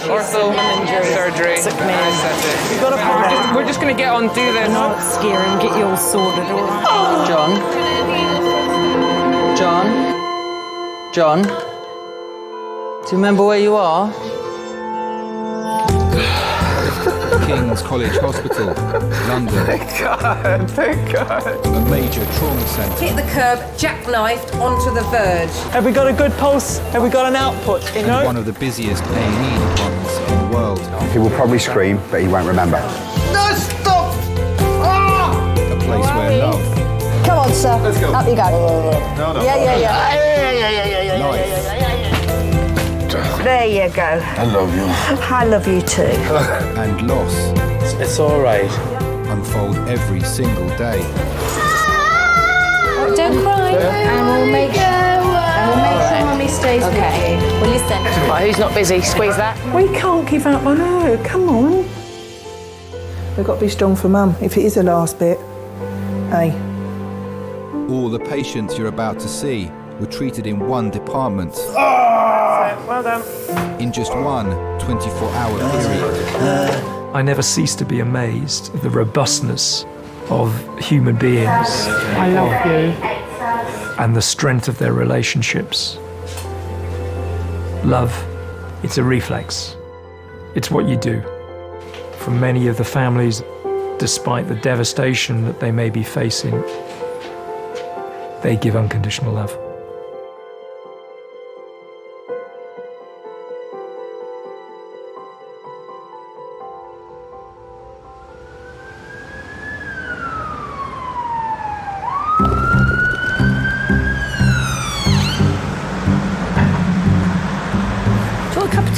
Ortho, surgery. That's it. We're just going to get on, do this. Not scare him, get you all sorted, all right? Oh. John? Do you remember where you are? King's College Hospital, London. Thank God. A major trauma centre. Hit the curb, jackknifed onto the verge. Have we got a good pulse? Have we got an output? You know? One of the busiest A&E departments in the world. He will probably scream, but he won't remember. No, stop! Ah! A place where love. Come on, sir. Let's go. Up you go. No. Yeah. Life. There you go. I love you. I love you too. And loss. It's all right. Unfold every single day. Don't cry. And we'll make sure Mummy stays with you. Well, listen. Right, who's not busy? Squeeze that. We can't give up on her, come on. We've got to be strong for Mum, if it is the last bit. Hey. All the patients you're about to see were treated in one department. Well done. In just one 24-hour period. I never cease to be amazed at the robustness of human beings. I love you. And the strength of their relationships. Love, it's a reflex. It's what you do. For many of the families, despite the devastation that they may be facing, they give unconditional love.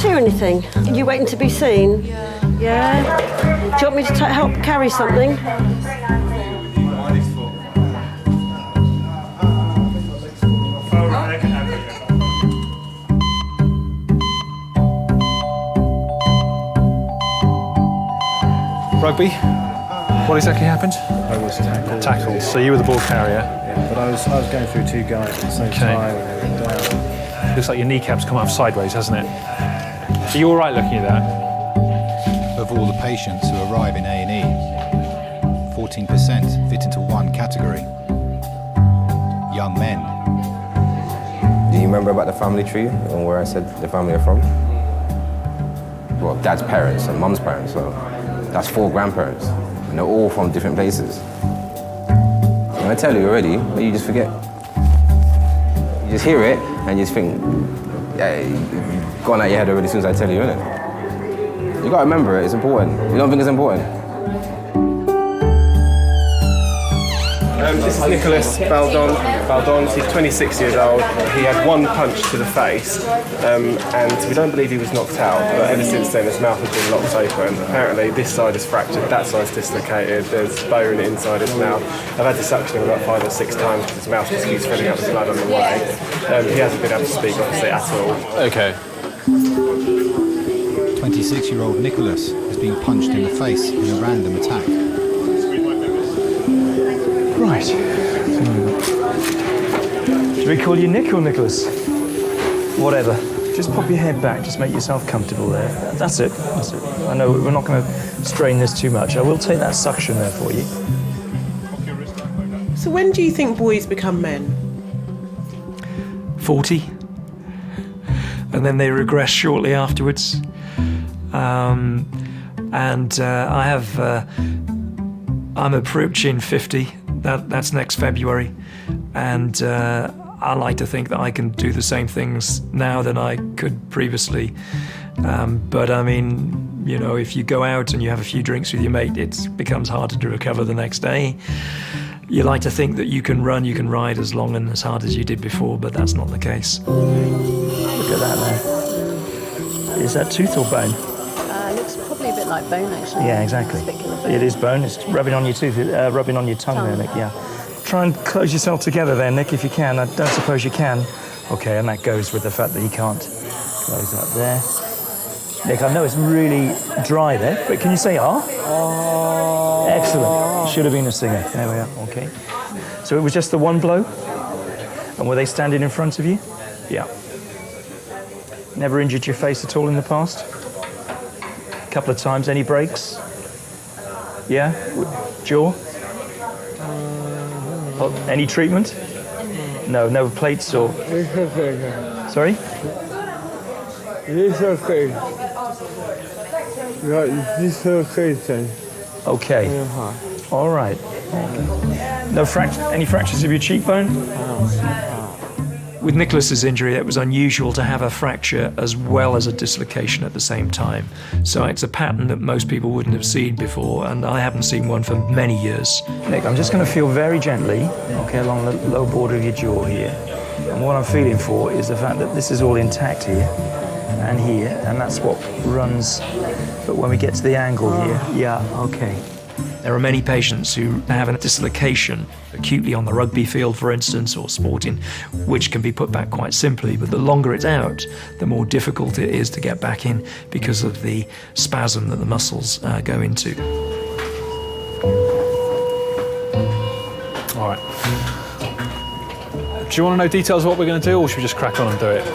Or anything? Are you waiting to be seen? Yeah. Do you want me to help carry something? Rugby? What exactly happened? I was tackled. Tackled. So you were the ball carrier? Yeah, but I was going through two guys at the same time and they went down. Looks like your kneecap's come off sideways, hasn't it? Are you all right looking at that? Of all the patients who arrive in A&E, 14% fit into one category. Young men. Do you remember about the family tree and where I said the family are from? Well, Dad's parents and Mum's parents, so that's 4 grandparents. And they're all from different places. And I tell you already, but you just forget. You just hear it and you just think, yeah, you've gone out your head already as soon as I tell you, innit? You gotta remember it, it's important. You don't think it's important? This is Nicholas Baldon. He's 26 years old. He had one punch to the face, and we don't believe he was knocked out, but ever since then his mouth has been locked open. Apparently this side is fractured, that side's dislocated, there's bone inside his mouth. I've had to suction him about 5 or 6 times because his mouth just keeps filling up with blood on the way. He hasn't been able to speak, obviously, at all. Okay. 26-year-old Nicholas has been punched in the face in a random attack. Right. Should we call you Nick or Nicholas? Whatever. Just pop your head back, just make yourself comfortable there. That's it, that's it. I know we're not going to strain this too much. I will take that suction there for you. So when do you think boys become men? 40. And then they regress shortly afterwards. I'm approaching 50. That's next February. And I like to think that I can do the same things now than I could previously. But I mean, you know, if you go out and you have a few drinks with your mate, it becomes harder to recover the next day. You like to think that you can run, you can ride as long and as hard as you did before, but that's not the case. Look at that there. Is that tooth or bone? Looks probably a bit like bone, actually. Yeah, exactly. It is bone. It's rubbing on your tooth, rubbing on your tongue there, Nick, yeah. Try and close yourself together there, Nick, if you can. I don't suppose you can. Okay, and that goes with the fact that you can't close that there. Nick, I know it's really dry there, but can you say ah? Oh. Excellent. Should have been a singer. There we are, okay. So it was just the one blow? And were they standing in front of you? Yeah. Never injured your face at all in the past? A couple of times. Any breaks? Yeah? Jaw? Any treatment? No, no plates or... Sorry? Dislocated. Dislocated. Okay. All right. No any fractures of your cheekbone? With Nicholas's injury, it was unusual to have a fracture as well as a dislocation at the same time. So it's a pattern that most people wouldn't have seen before, and I haven't seen one for many years. Nick, I'm just going to feel very gently, okay, along the low border of your jaw here. And what I'm feeling for is the fact that this is all intact here and here, and that's what runs. But when we get to the angle here, yeah, okay. There are many patients who have a dislocation acutely on the rugby field, for instance, or sporting, which can be put back quite simply. But the longer it's out, the more difficult it is to get back in because of the spasm that the muscles go into. All right. Do you want to know details of what we're going to do, or should we just crack on and do it?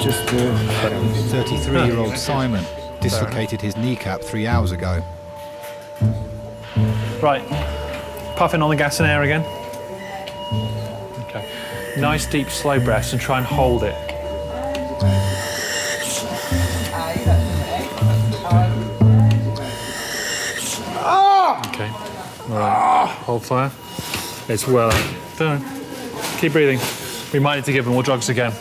Just do it. 33-year-old Simon dislocated his kneecap 3 hours ago. Right, puffing on the gas and air again. Okay, nice deep slow breaths and try and hold it. Okay, all right, hold fire. It's well done. Keep breathing. We might need to give him more drugs again.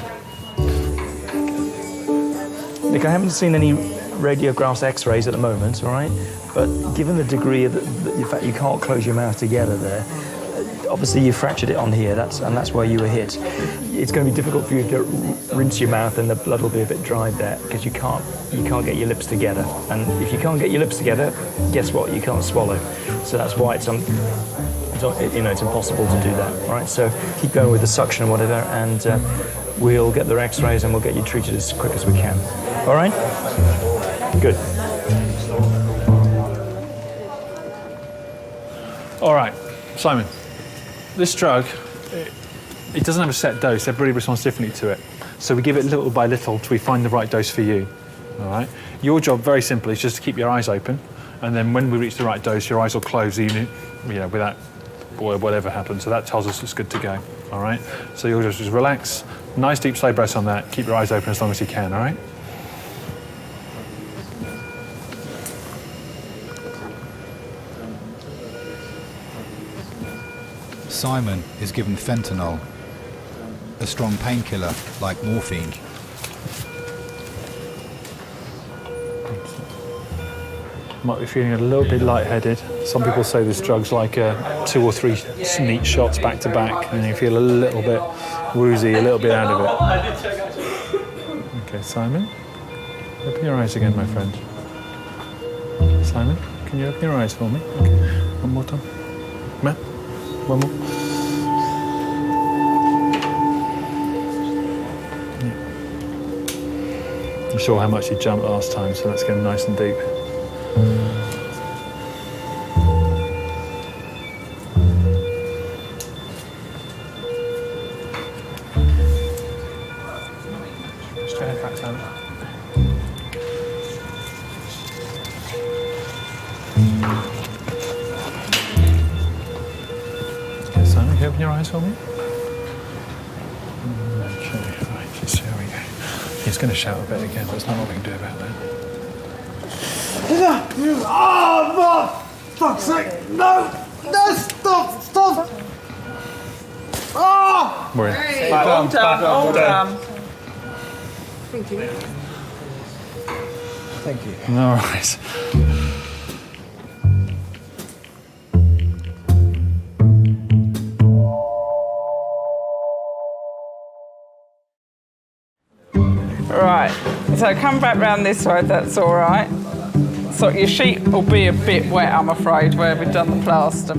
Nick, I haven't seen any radiographs, x-rays at the moment, all right? But given the degree of the fact you can't close your mouth together there, obviously you fractured it on here, and that's where you were hit. It's going to be difficult for you to rinse your mouth, and the blood will be a bit dried there because you can't get your lips together. And if you can't get your lips together, guess what? You can't swallow. So that's why it's impossible to do that. All right. So keep going with the suction and whatever, and we'll get the X-rays and we'll get you treated as quick as we can. All right. Good. All right, Simon, this drug, it doesn't have a set dose. Everybody responds differently to it. So we give it little by little till we find the right dose for you, all right? Your job, very simply, is just to keep your eyes open, and then when we reach the right dose, your eyes will close, even, without whatever happens. So that tells us it's good to go, all right? So you'll just relax, nice deep slow breaths on that, keep your eyes open as long as you can, all right? Simon is given fentanyl, a strong painkiller like morphine. Might be feeling a little bit lightheaded. Some people say this drug's like 2 or 3 neat shots back to back, and you feel a little bit woozy, a little bit out of it. Okay, Simon, open your eyes again, my friend. Simon, can you open your eyes for me? Okay, one more time. Matt, one more. I'm sure how much you jumped last time, so let's get nice and deep. Straight head back, Simon. Okay, Simon, can you open your eyes for me? Okay, right, just here we go. He's going to shout a bit again, but there's not what we can do about that. Oh, for fuck's sake! No! No, stop! Oh! We're in. Hold down. Thank you. Thank you. All right. Right, so come back round this way, that's all right. So your sheet will be a bit wet, I'm afraid, where we've done the plaster.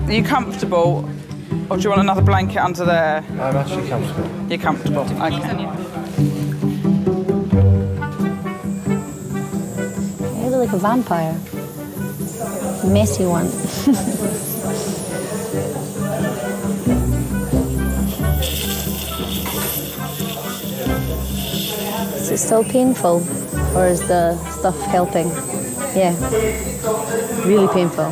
Are you comfortable, or do you want another blanket under there? I'm actually comfortable. You're comfortable, okay. like a vampire. Messy one. Is it still painful, or is the stuff helping? Yeah, really painful.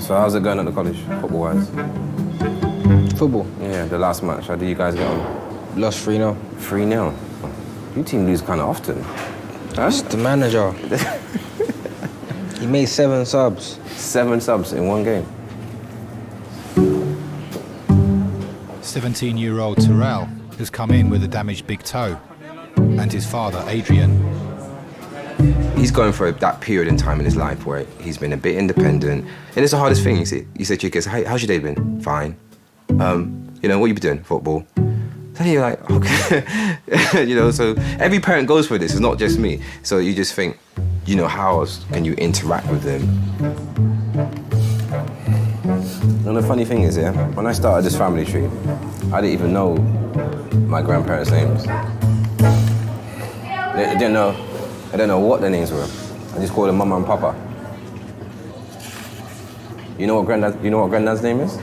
So how's it going at the college, football-wise? Football? Yeah, the last match. How did you guys get on? Lost 3-0. 3-0? Your team lose kind of often. That's the manager. He made 7 subs. 7 subs in one game? 17-year-old Terrell has come in with a damaged big toe, and his father, Adrian. He's going through that period in time in his life where he's been a bit independent, and it's the hardest thing. You say to your kids, "Hey, how's your day been?" "Fine." You know, "What you been doing?" "Football." Then you're like, okay. You know, so every parent goes through this. It's not just me. So you just think, you know, how else can you interact with them? And the funny thing is, yeah, when I started this family tree, I didn't even know my grandparents' names. I didn't know what their names were. I just called them Mama and Papa. You know what Granddad's name is?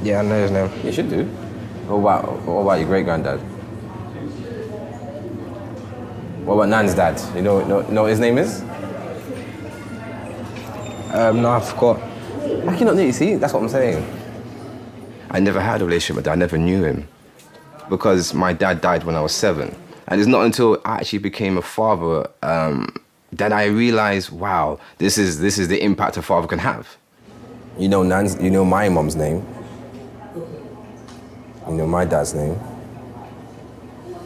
Yeah, I know his name. You should do. What about your great-granddad? What about Nan's dad? You know what his name is? No, I forgot. How can you not know? You see, that's what I'm saying. I never had a relationship with dad. I never knew him because my dad died when I was 7. And it's not until I actually became a father that I realized, wow, this is the impact a father can have. You know my mom's name. You know my dad's name.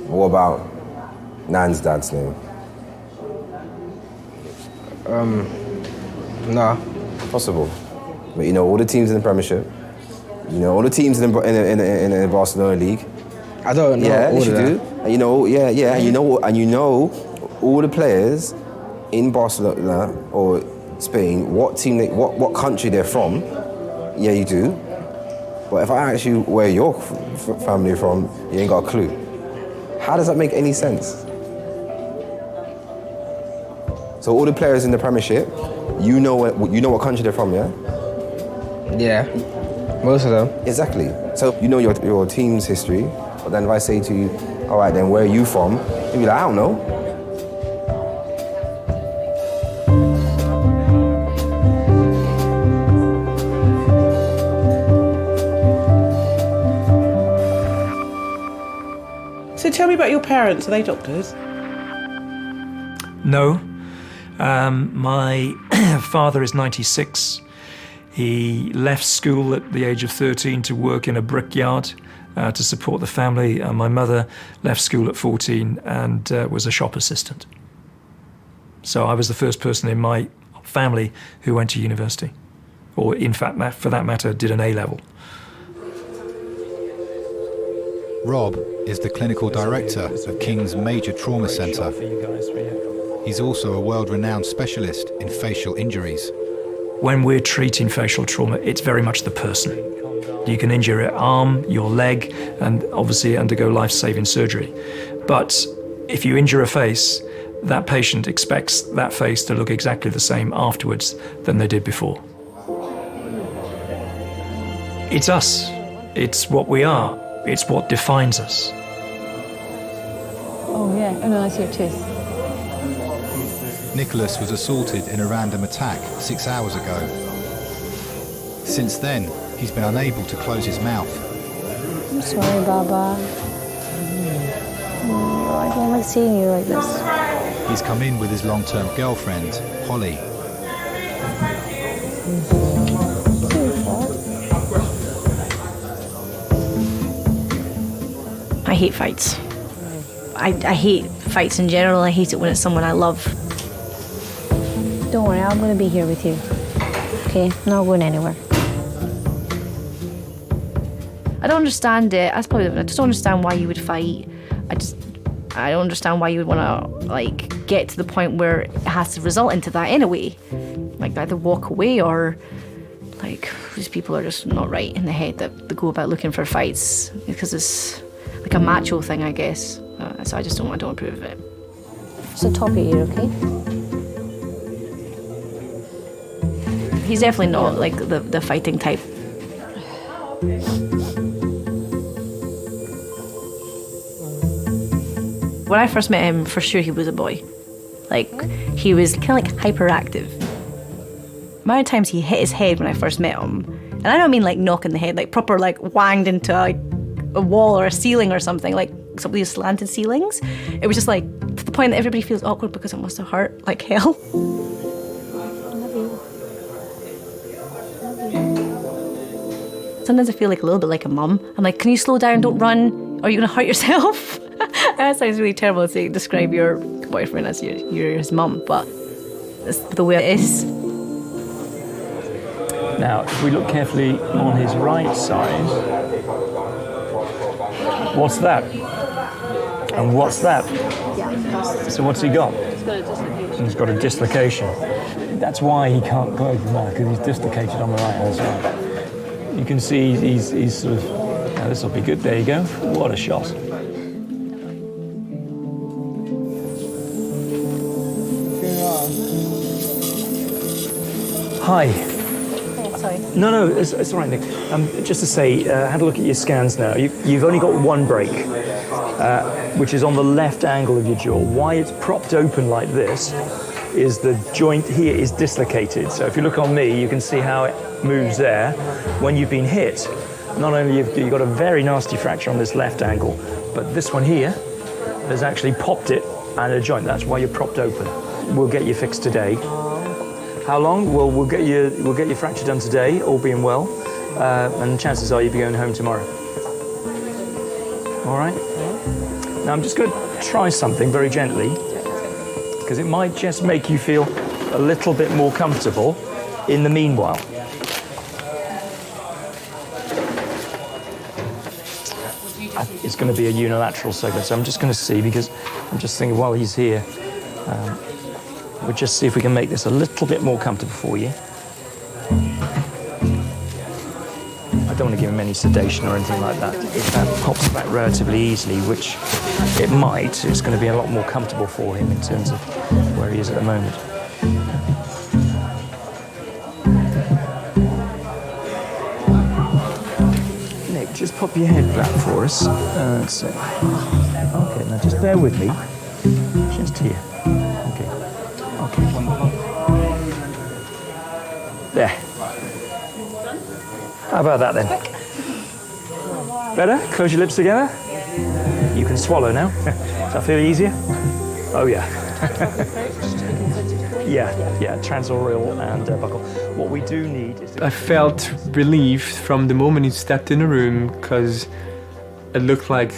What about Nan's dad's name? Nah. Possible. But you know all the teams in the Premiership. You know all the teams in the Barcelona League. I don't know. Yeah, all yes, you of do. that. And you know, yeah, and you know all the players in Barcelona or Spain, what team, what country they're from. Yeah, you do. But if I ask you where your family are from, you ain't got a clue. How does that make any sense? So all the players in the Premiership, you know what country they're from, yeah? Yeah, most of them. Exactly. So you know your team's history, but then if I say to you, all right, then where are you from? You'll be like, I don't know. So tell me about your parents. Are they doctors? No. My father is 96. He left school at the age of 13 to work in a brickyard to support the family. My mother left school at 14 and was a shop assistant. So I was the first person in my family who went to university, or in fact, for that matter, did an A-level. Rob is the clinical director of King's major trauma centre. He's also a world-renowned specialist in facial injuries. When we're treating facial trauma, it's very much the person. You can injure your arm, your leg, and obviously undergo life-saving surgery. But if you injure a face, that patient expects that face to look exactly the same afterwards than they did before. It's us. It's what we are. It's what defines us. Oh yeah, oh no, I see your tooth. Nicholas was assaulted in a random attack 6 hours ago. Since then, he's been unable to close his mouth. I'm sorry, Baba. I don't like seeing you like this. He's come in with his long-term girlfriend, Holly. I hate fights. I hate fights in general. I hate it when it's someone I love. Don't worry, I'm going to be here with you. Okay, not going anywhere. I don't understand it. I just don't understand why you would fight. I don't understand why you would want to get to the point where it has to result into that anyway. Either walk away or like, these people are just not right in the head that they go about looking for fights, because it's like a macho thing, I guess. So I don't approve of it. So top of your ear, okay? He's definitely not like the fighting type. When I first met him, for sure he was a boy. Like, he was kind of like hyperactive. The amount of times he hit his head when I first met him, and I don't mean like knocking the head, like proper like wanged into a wall or a ceiling or something, like some of these slanted ceilings. It was just like, to the point that everybody feels awkward because it must have hurt like hell. Sometimes I feel like a little bit like a mum. I'm like, can you slow down, don't run, or are you gonna hurt yourself? That sounds really terrible to describe your boyfriend as you're his mum, but that's the way it is. Now, if we look carefully on his right side, what's that? And what's that? So what's he got? He's got a dislocation. That's why he can't close his mouth, because he's dislocated on the right hand side. You can see he's sort of, now this will be good, there you go. What a shot. Hi. Sorry. No, it's all right, Nick. Just to say, had a look at your scans now. You've only got one break, which is on the left angle of your jaw. Why it's propped open like this is the joint here is dislocated. So if you look on me, you can see how it moves there. When you've been hit, not only have you got a very nasty fracture on this left angle, but this one here has actually popped it and a joint. That's why you're propped open. We'll get you fixed today. How long? Well, we'll get your fracture done today, all being well, and chances are you'll be going home tomorrow. All right? Now I'm just going to try something very gently, because it might just make you feel a little bit more comfortable in the meanwhile. It's going to be a unilateral segment, so I'm just going to see, because I'm just thinking while he's here, we'll just see if we can make this a little bit more comfortable for you. I don't want to give him any sedation or anything like that. If that pops back relatively easily, which it might, it's going to be a lot more comfortable for him in terms of where he is at the moment. Nick, just pop your head back for us. That's it. Okay, now just bear with me. Just here. Okay. There. How about that then? Better? Close your lips together. You can swallow now. Does that feel easier? Oh yeah. yeah, transoral and buccal. What we do need is... I felt relieved from the moment he stepped in the room, because it looked like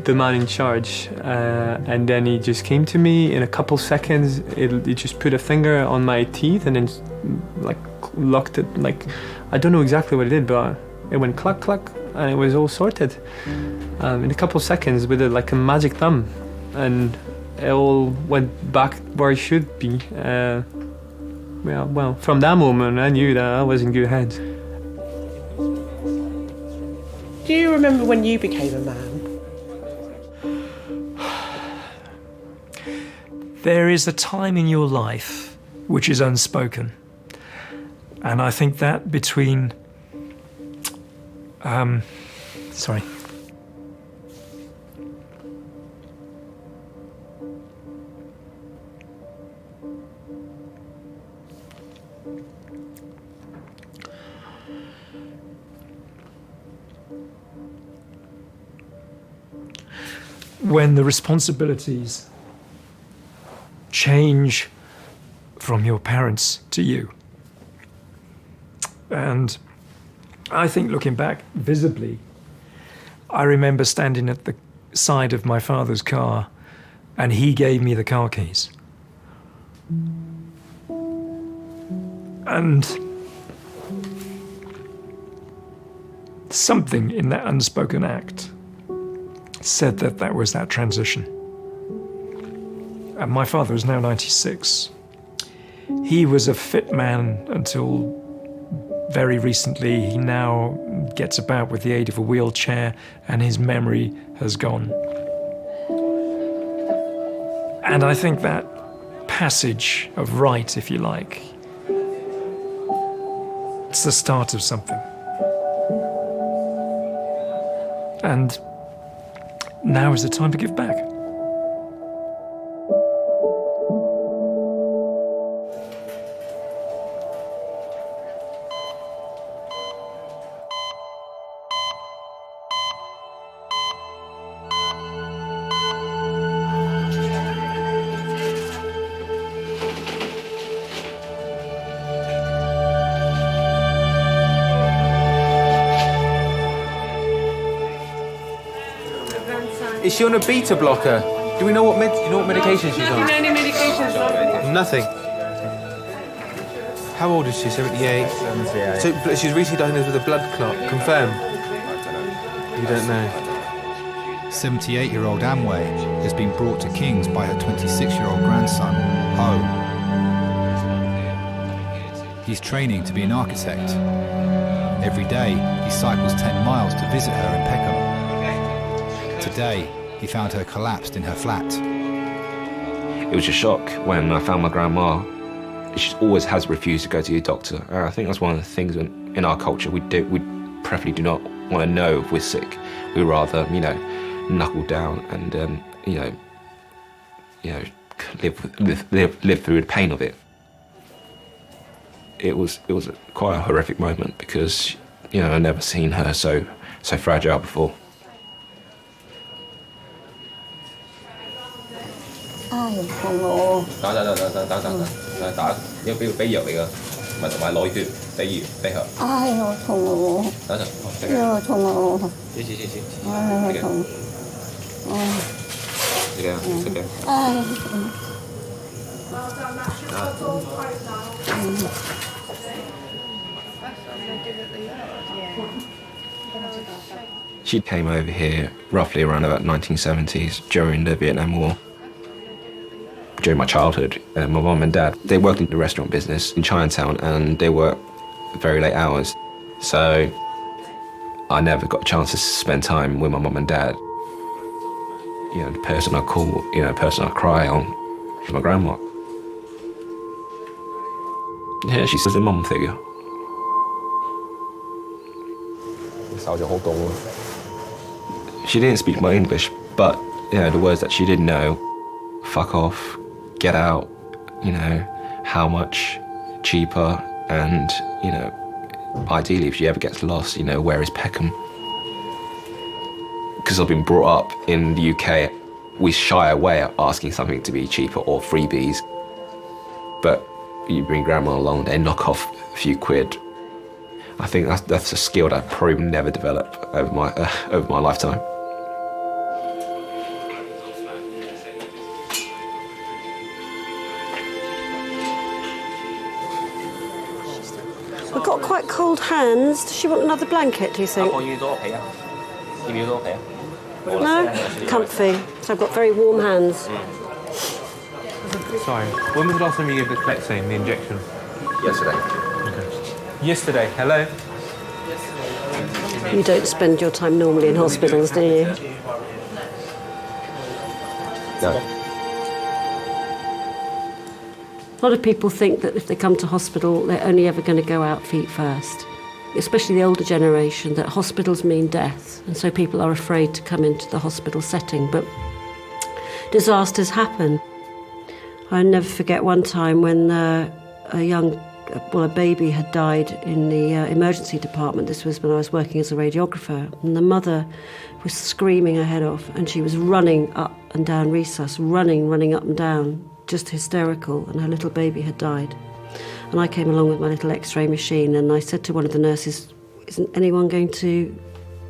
the man in charge, and then he just came to me in a couple seconds. He just put a finger on my teeth and then like locked it, like, I don't know exactly what it did, but it went cluck cluck and it was all sorted in a couple seconds with like a magic thumb, and it all went back where it should be. Well, from that moment I knew that I was in good hands. Do you remember when you became a man? There is a time in your life which is unspoken. And I think that between, when the responsibilities change from your parents to you. And I think, looking back visibly, I remember standing at the side of my father's car and he gave me the car keys. And something in that unspoken act said that that was that transition. And my father is now 96. He was a fit man until very recently, he now gets about with the aid of a wheelchair, and his memory has gone. And I think that passage of right, if you like, it's the start of something. And now is the time to give back. Is she on a beta blocker? Do we know what medication she's on? Any medications? Nothing. How old is she? 78? 78. So but she's recently diagnosed with a blood clot. Confirm. You don't know. 78-year-old Amway has been brought to King's by her 26-year-old grandson, Ho. He's training to be an architect. Every day, he cycles 10 miles to visit her in Peckham. Today, he found her collapsed in her flat. It was a shock when I found my grandma. She always has refused to go to a doctor. I think that's one of the things in our culture we preferably do not want to know if we're sick. We rather, knuckle down and live through the pain of it. It was quite a horrific moment because I'd never seen her so fragile before. 打，因為俾藥嚟㗎，唔係同埋內血，俾血。哎，我痛喎！等陣，我痛喎！黐，哎，痛！食嘅。哎，She came over here roughly around about 1970s during the Vietnam War. During my childhood, my mum and dad, they worked in the restaurant business in Chinatown and they worked very late hours. So I never got a chance to spend time with my mum and dad. The person I call, the person I cry on is my grandma. Yeah, she's a mum figure. She didn't speak my English, but the words that she did know, fuck off, get out, how much, cheaper, and, ideally if she ever gets lost, where is Peckham? Because I've been brought up in the UK, we shy away at asking something to be cheaper or freebies. But you bring grandma along, they knock off a few quid. I think that's a skill that I probably never develop over my lifetime. We've got quite cold hands. Does she want another blanket, do you think? No? Comfy. So I've got very warm hands. Sorry, when was the last time you gave the Clexane, the injection? Yesterday. Okay. Yesterday, hello? You don't spend your time normally in hospitals, do you? No. A lot of people think that if they come to hospital, they're only ever going to go out feet first. Especially the older generation, that hospitals mean death, and so people are afraid to come into the hospital setting. But disasters happen. I'll never forget one time when a baby had died in the emergency department. This was when I was working as a radiographer, and the mother was screaming her head off, and she was running up and down resus, running up and down, just hysterical, and her little baby had died. And I came along with my little X-ray machine, and I said to one of the nurses, "Isn't anyone going to,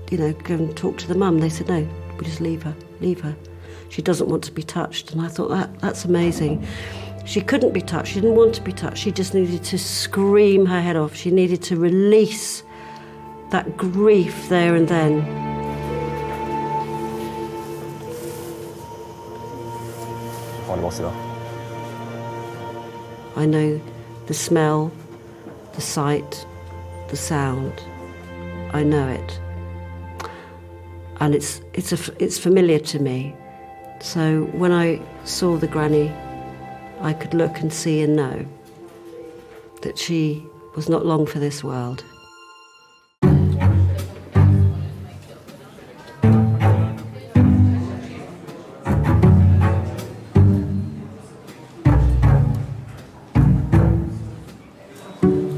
go and talk to the mum?" They said, "No, we just leave her. She doesn't want to be touched." And I thought, that's amazing. She couldn't be touched, she didn't want to be touched, she just needed to scream her head off. She needed to release that grief there and then. I know the smell, the sight, the sound. I know it. And it's familiar to me. So when I saw the granny, I could look and see and know that she was not long for this world.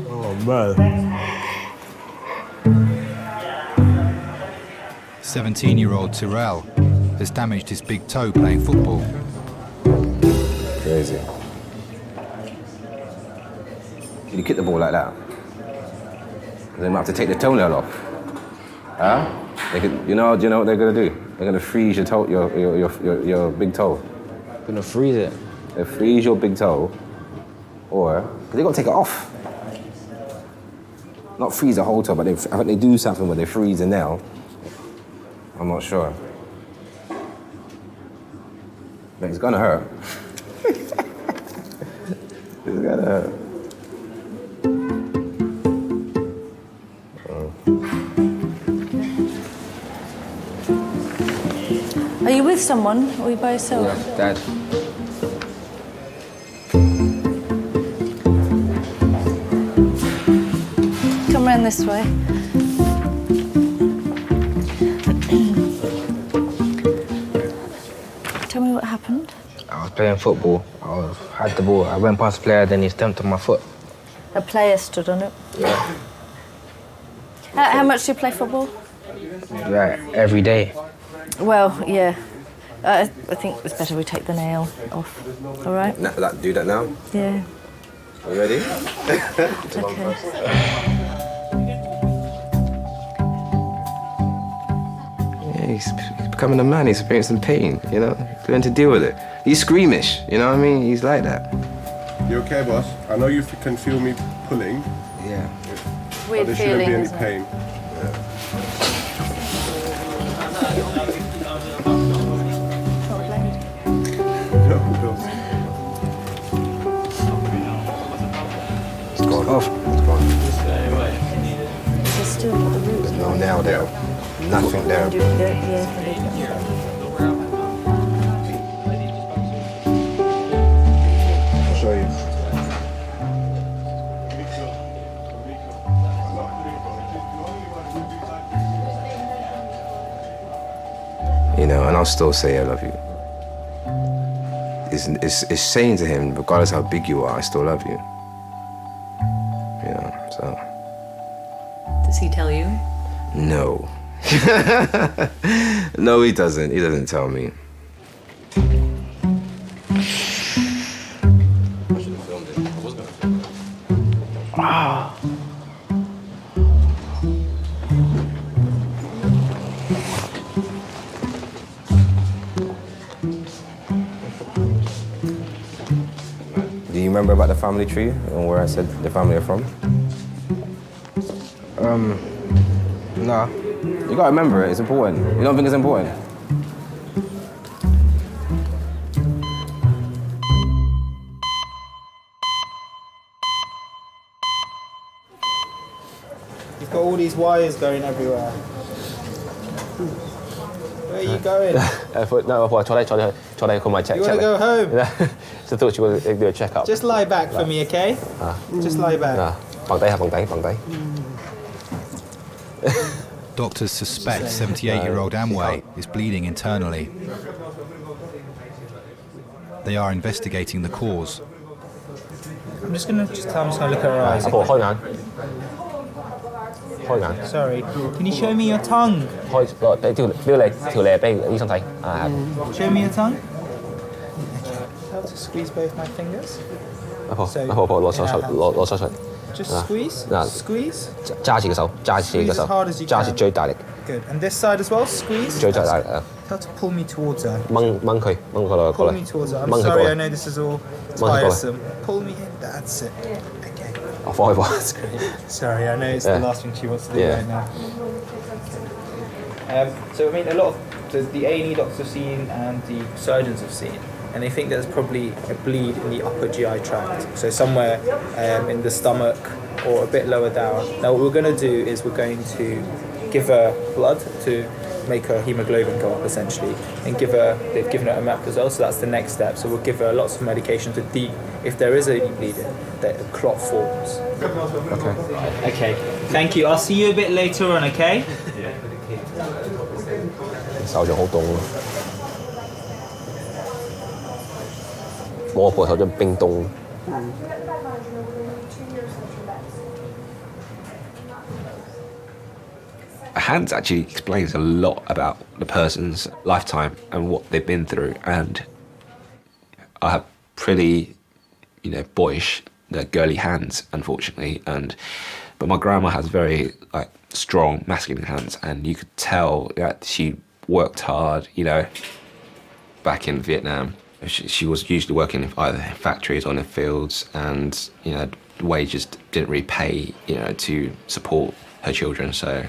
Oh man. 17-year-old Tyrell has damaged his big toe playing football. Crazy. You kick the ball like that, they might have to take the toenail off. Huh? They could, you know what they're gonna do? They're gonna freeze your toe, your big toe. They're gonna freeze it. They freeze your big toe, or they gotta take it off. Not freeze the whole toe, but I think they do something where they freeze the nail. I'm not sure. But it's gonna hurt. It's gonna hurt. Are you with someone or are you by yourself? Yeah, Dad. Come round this way. Tell me what happened. I was playing football. I had the ball. I went past the player, then he stamped on my foot. A player stood on it. Yeah. How much do you play football? Yeah, every day. Well, yeah. I think it's better we take the nail off. All right? Do that now? Yeah. Are you ready? Okay. Yeah, he's becoming a man. He's experiencing pain, you know? Learn to deal with it. He's squeamish, you know what I mean? He's like that. You okay, boss? I know you can feel me pulling. Yeah. Weird there shouldn't feeling, be any isn't it? pain. No, It's gone off. It's gone. There's still got the roots. There's no nail there. Nothing there. I'll show you. You know, and I'll still say I love you. It's saying to him, regardless how big you are, I still love you. You know, so. Does he tell you? No. No, he doesn't. He doesn't tell me. Ah. Do you remember about the family tree and where I said the family are from? Nah. You gotta remember it, it's important. You don't think it's important? You've got all these wires going everywhere. Where are you going? No, I tried to call my check. You want to go home? So I thought you were going to do a checkup. Just lie back for me, okay? Just lie back. Bằng tay. Doctors suspect 78-year-old Amway is bleeding internally. They are investigating the cause. I'm just going to tell him to look at her eyes. Sorry. Can you show me your tongue? Show me your tongue. How to squeeze both my fingers? Just squeeze? Squeeze? Squeeze as hard as you can. Good. And this side as well? Squeeze? How to pull me towards her. Pull me towards her. I'm sorry, I know this is all tiresome. Pull me in. That's it. Okay. That's great. Sorry, I know it's the last thing she wants to do right now. So, I mean, a lot of the A&E doctors have seen and the surgeons have seen, and they think there's probably a bleed in the upper GI tract. So somewhere in the stomach, or a bit lower down. Now what we're going to do is we're going to give her blood to make her hemoglobin go up essentially, and they've given her a map as well, so that's the next step. So we'll give her lots of medication to if there is any bleeding, that the clot forms. Okay, thank you. I'll see you a bit later on, okay? 手仲好凍咯，我個手真冰凍。Hands actually explains a lot about the person's lifetime and what they've been through, and I have pretty, boyish, girly hands, unfortunately, but my grandma has very strong masculine hands, and you could tell that she worked hard, back in Vietnam. She was usually working in either factories or in the fields, and the wages didn't really pay, to support her children. So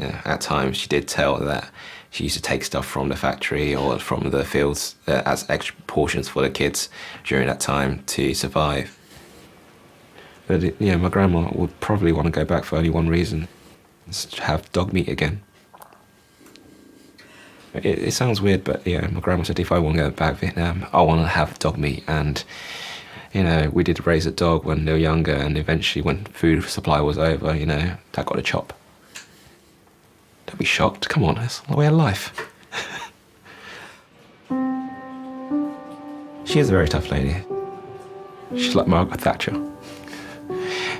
at times she did tell that she used to take stuff from the factory or from the fields as extra portions for the kids during that time to survive. But my grandma would probably want to go back for only one reason: to have dog meat again. It sounds weird, but my grandma said if I want to go back to Vietnam, I want to have dog meat. And we did raise a dog when they were younger, and eventually when food supply was over, Dad got a chop. Don't be shocked. Come on, it's the way of life. She is a very tough lady. She's like Margaret Thatcher.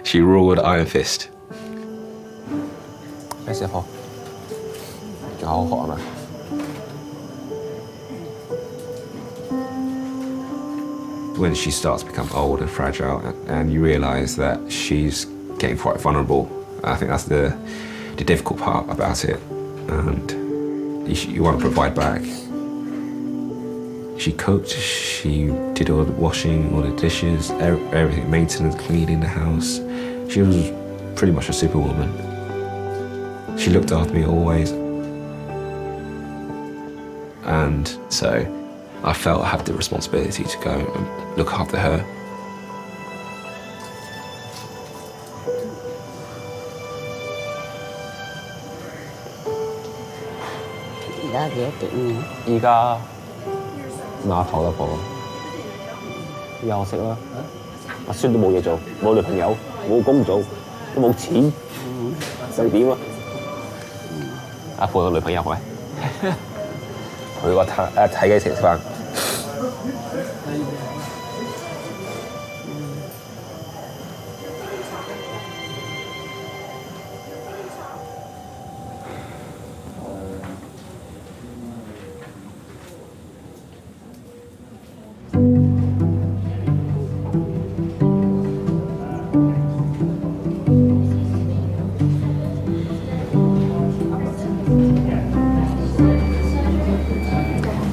She ruled iron fist. When she starts to become old and fragile, and you realise that she's getting quite vulnerable, I think that's the difficult part about it. And you want to provide back. She cooked, she did all the washing, all the dishes, everything, maintenance, cleaning the house. She was pretty much a superwoman. She looked after me always. And so I felt I had the responsibility to go and look after her. Bây giờ碼頭啦，婆。依家我識啦，阿孫都冇嘢做，冇女朋友，冇工做，都冇錢，想點啊？阿婆有女朋友喂，佢個睇幾時食飯？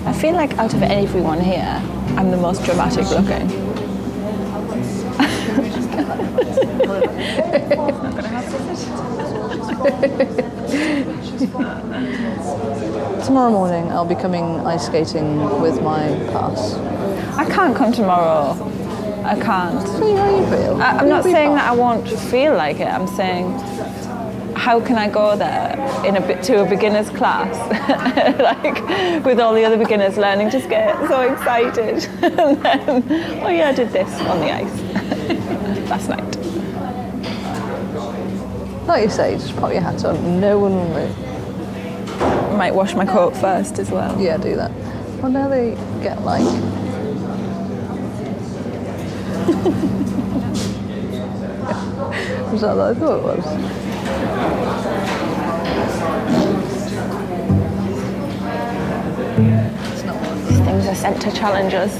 I feel like out of everyone here, I'm the most dramatic looking. Tomorrow morning I'll be coming ice skating with my class. I can't come tomorrow. I can't. See how you feel. I'm not saying that I won't feel like it. I'm saying, how can I go there to a beginner's class, like with all the other beginners learning to skate, so excited, and then, oh yeah, I did this on the ice last night. Like you say, just pop your hat on, no one will move. I might wash my coat first as well. Yeah, do that. Well, now they get like... Was that what I thought it was? These things are sent to challenge us.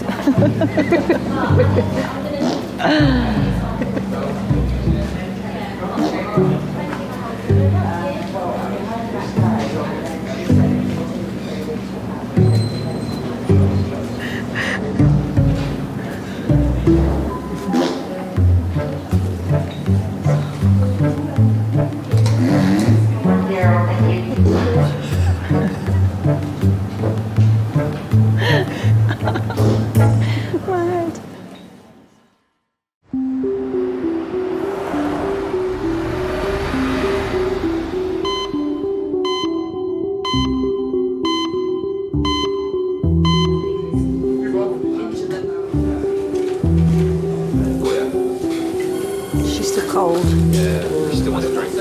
cold. Yeah, she still wants a drink.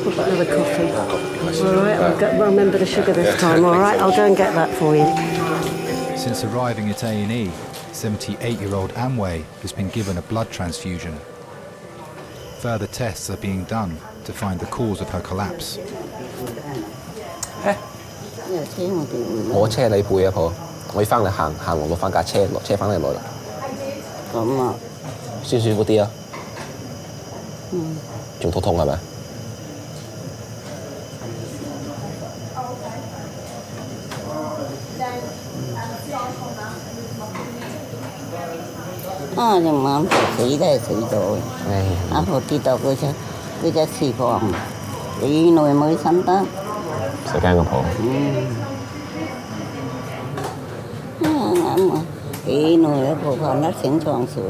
What about another coffee? All right, I'll remember the sugar this time. All right, I'll go and get that for you. Since arriving at A&E, 78-year-old Amway has been given a blood transfusion. Further tests are being done to find the cause of her collapse. 我車你背啊，婆，我要翻嚟行落翻架車，落車翻嚟攞啦。咁啊，舒服啲啊？仲肚痛係咪？隻眼死都係死咗，然後跌到嗰隻翅膀，幾耐冇生得。食驚個婆。啱啊，幾耐啦，婆婆甩醒床水。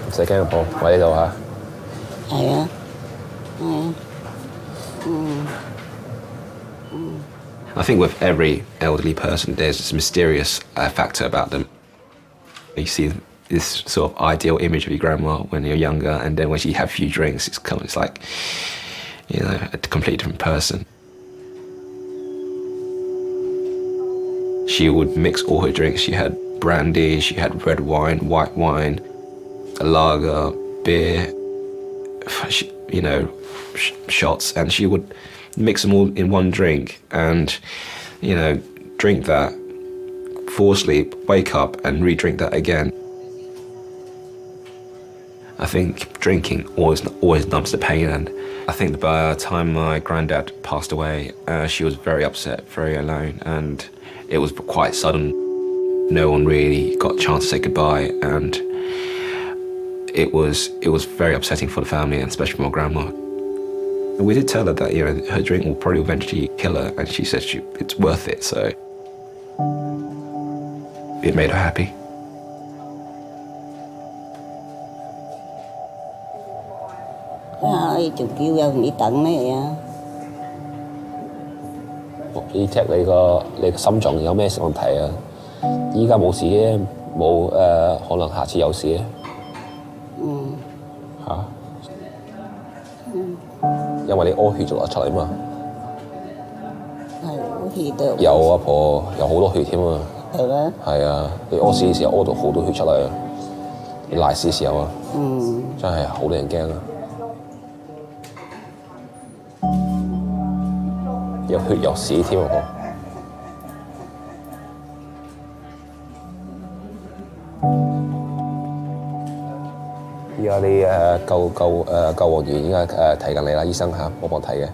唔使驚個婆，我喺呢度嚇。係啊，係啊，I think with every elderly person, there's this mysterious factor about them. You see this sort of ideal image of your grandma when you're younger, and then when she have a few drinks, it's like, you know, a completely different person. She would mix all her drinks. She had brandy, she had red wine, white wine, a lager, beer, you know, shots, and she would mix them all in one drink and, you know, drink that, fall asleep, wake up and re-drink that again. I think drinking always numbs the pain, and I think by the time my granddad passed away, she was very upset, very alone, and it was quite sudden. No one really got a chance to say goodbye, and it was very upsetting for the family, and especially for my grandma. We did tell her that, you know, her drink will probably eventually kill her, and she said it's worth it, so it made her happy.仲叫人你等咩啊？你 check 你個心臟有咩問題啊？依家冇事嘅，冇可能下次有事嘅。嚇？因為你屙血就流出嚟嘛。係屙血都有啊，婆，有好多血添啊。係咩？係啊，你屙屎嘅時候屙到好多血出嚟啊！你賴屎嘅時候啊，真係好令人驚啊！有血有屎添啊！而家你救護員應該睇緊你啦，醫生嚇，我幫睇嘅。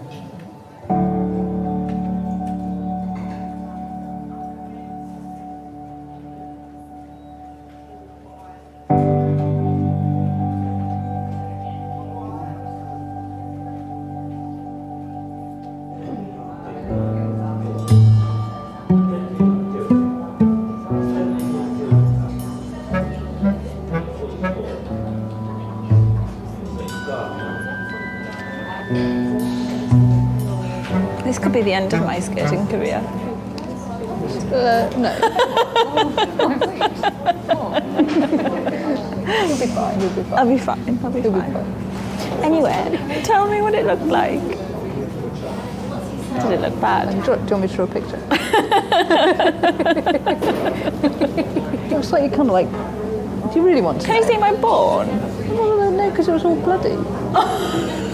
This could be the end of my skating career. No. You'll be fine. You'll be fine. I'll be fine. I'll be fine. Anyway, tell me what it looked like. Did it look bad? Do you want me to draw a picture? It was like you kind of like. Do you really want to? Can you see my bone? Well, no, because it was all bloody.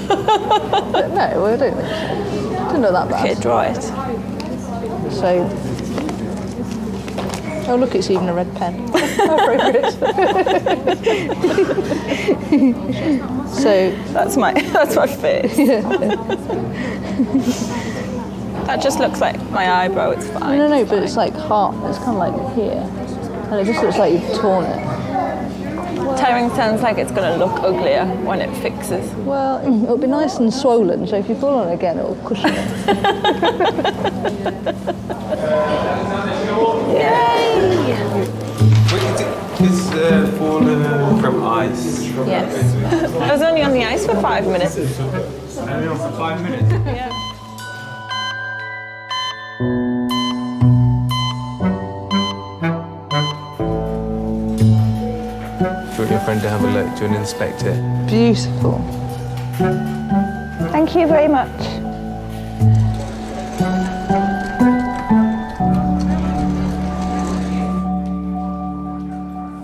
But no, well, I don't think so. Didn't look that bad. Okay, draw it. So. Oh, look, it's even a red pen. Appropriate. So that's my face. That just looks like my eyebrow. It's fine. No, but it's like heart. It's kind of like here, and it just looks like you've torn it. Tearing sounds like it's going to look uglier when it fixes. Well, it'll be nice and swollen, so if you fall on it again, it'll cushion it. Yay! Is fall from ice? Yes. I was only on the ice for 5 minutes. Only on for 5 minutes? Yeah. friend to have a look, to an inspector. Beautiful. Thank you very much.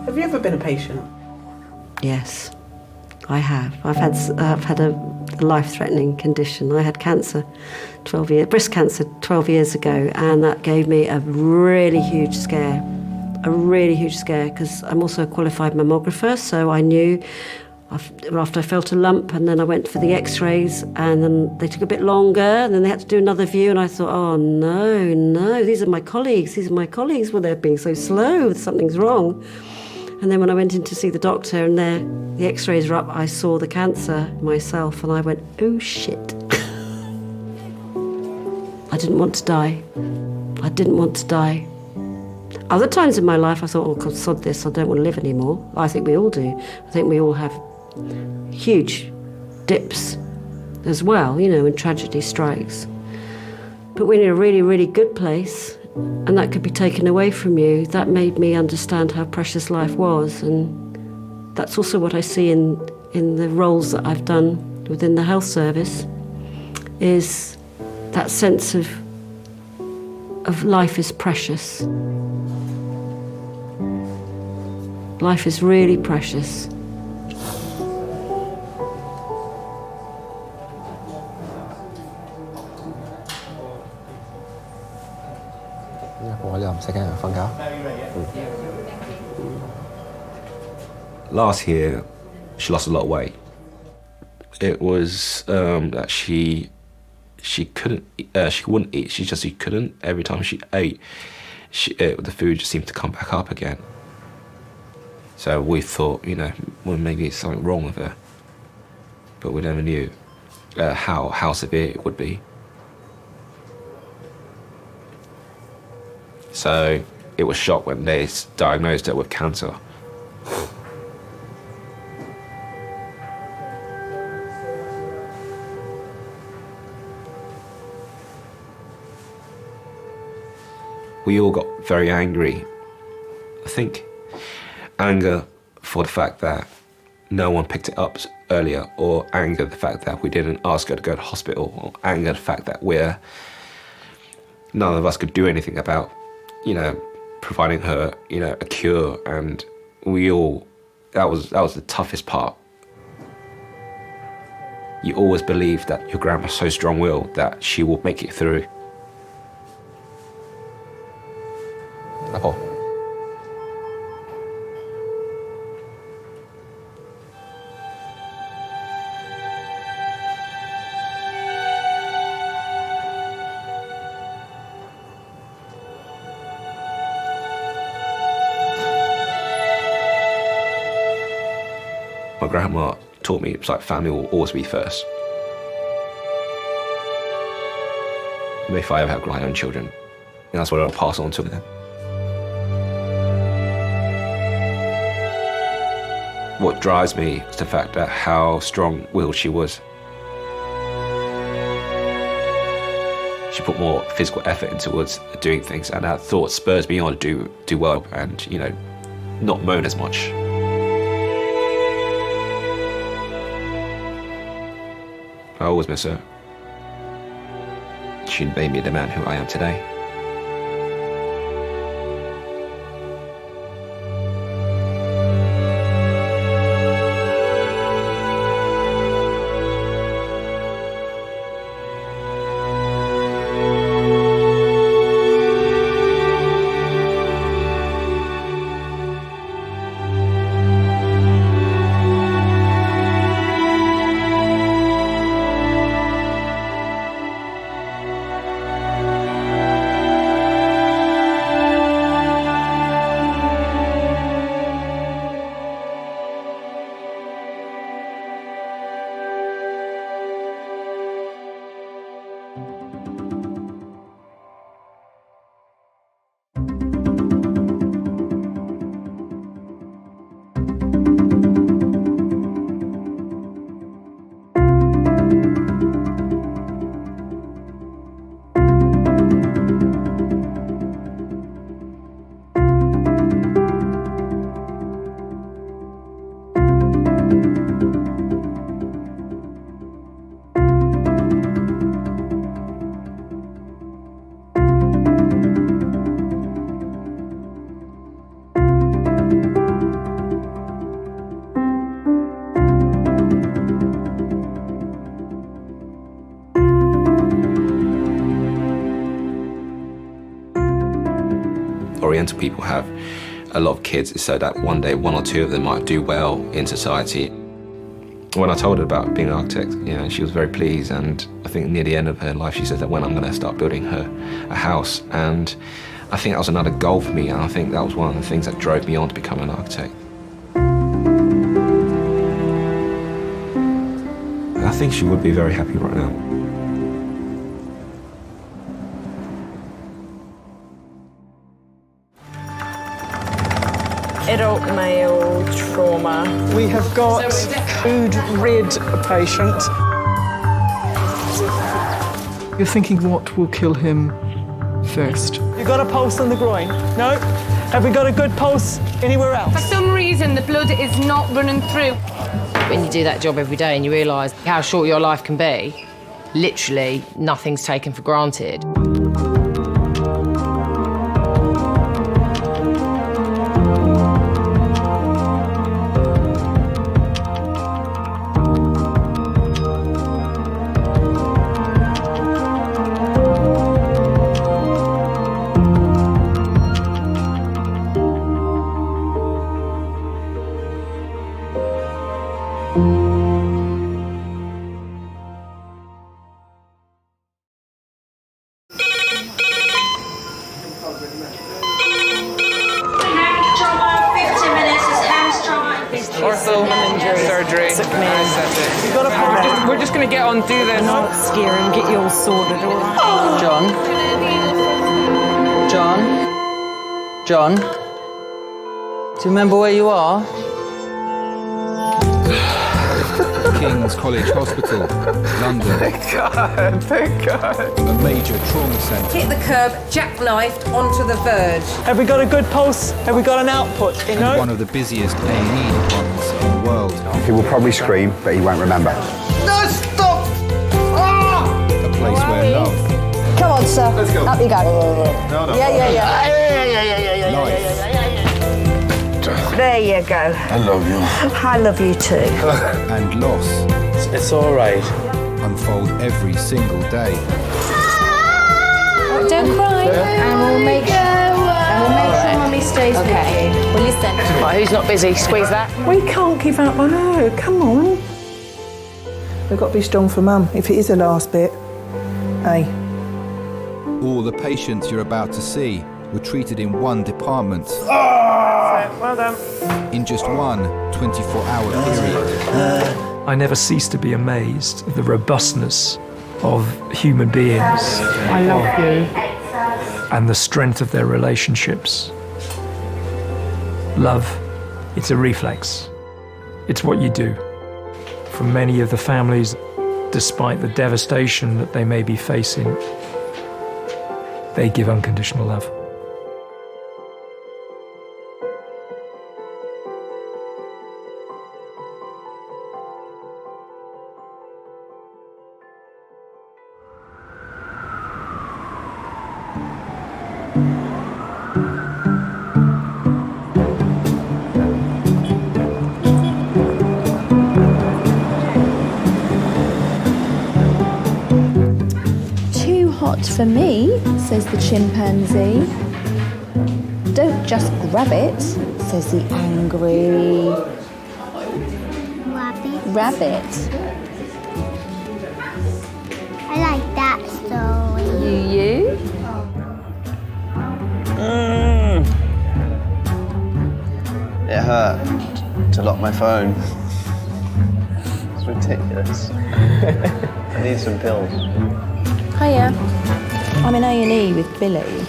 Have you ever been a patient? Yes, I have. I've had a life-threatening condition. I had cancer, breast cancer 12 years ago, and that gave me a really huge scare. Because I'm also a qualified mammographer, so I knew after I felt a lump, and then I went for the x-rays, and then they took a bit longer, and then they had to do another view, and I thought, oh no, these are my colleagues, well, they're being so slow, something's wrong. And then when I went in to see the doctor and the x-rays were up, I saw the cancer myself, and I went, oh shit. I didn't want to die. Other times in my life I thought, oh God, sod this, I don't want to live anymore. I think we all do. I think we all have huge dips as well, when tragedy strikes. But when you're in a really, really good place, and that could be taken away from you, that made me understand how precious life was. And that's also what I see in the roles that I've done within the health service, is that sense of life is precious. Life is really precious. Last year, she lost a lot of weight. It was that she couldn't, she wouldn't eat. She couldn't. Every time she ate, the food just seemed to come back up again. So we thought, well, maybe it's something wrong with her, but we never knew how severe it would be. So it was shocked when they diagnosed her with cancer. We all got very angry. I think anger for the fact that no one picked it up earlier, or anger the fact that we didn't ask her to go to hospital, or anger the fact that none of us could do anything about, providing her, a cure, and that was the toughest part. You always believe that your grandma's so strong-willed that she will make it through. My grandma taught me it's like family will always be first. If I ever have my own children, that's what I'll pass on to them. What drives me is the fact that how strong-willed she was. She put more physical effort into doing things, and that thought spurs me on to do well and, not moan as much. I always miss her. She made me the man who I am today. Oriental people have a lot of kids is so that one day 1 or 2 of them might do well in society. When I told her about being an architect, she was very pleased, and I think near the end of her life she said that when I'm going to start building her a house, and I think that was another goal for me, and I think that was one of the things that drove me on to become an architect. I think she would be very happy right now. Adult male trauma. We have got food rid patient. You're thinking what will kill him first? You got a pulse on the groin? No? Have we got a good pulse anywhere else? For some reason, the blood is not running through. When you do that job every day and you realise how short your life can be, literally nothing's taken for granted. We're just going to get on, do this. Not scare him, get you all sorted, all right? John? John? Do you remember where you are? King's College Hospital, London. Thank God. A major trauma centre. Hit the curb, jackknifed onto the verge. Have we got a good pulse? Have we got an output? And one of the busiest A&E departments in the world. He will probably scream, but he won't remember. No, stop! A place where love, Come on, sir. Let's go. Up you go. No. Yeah. life, There you go. I love you. I love you too. and loss It's all right. unfold every single day. Don't cry. And we'll make sure Mummy stays with you. Well, listen. Right, who's not busy? Squeeze that. We can't give up on her. Come on. We've got to be strong for Mum. If it is the last bit, hey. All the patients you're about to see were treated in one department. Well done. In just one 24-hour period. I never cease to be amazed at the robustness of human beings. I love you. And the strength of their relationships. Love, it's a reflex. It's what you do. For many of the families, despite the devastation that they may be facing, they give unconditional love. For me, says the chimpanzee. Don't just grab it, says the angry rabbit. I like that story. You? It hurt to lock my phone. It's ridiculous. I need some pills. Hiya. I'm in A&E with Billy.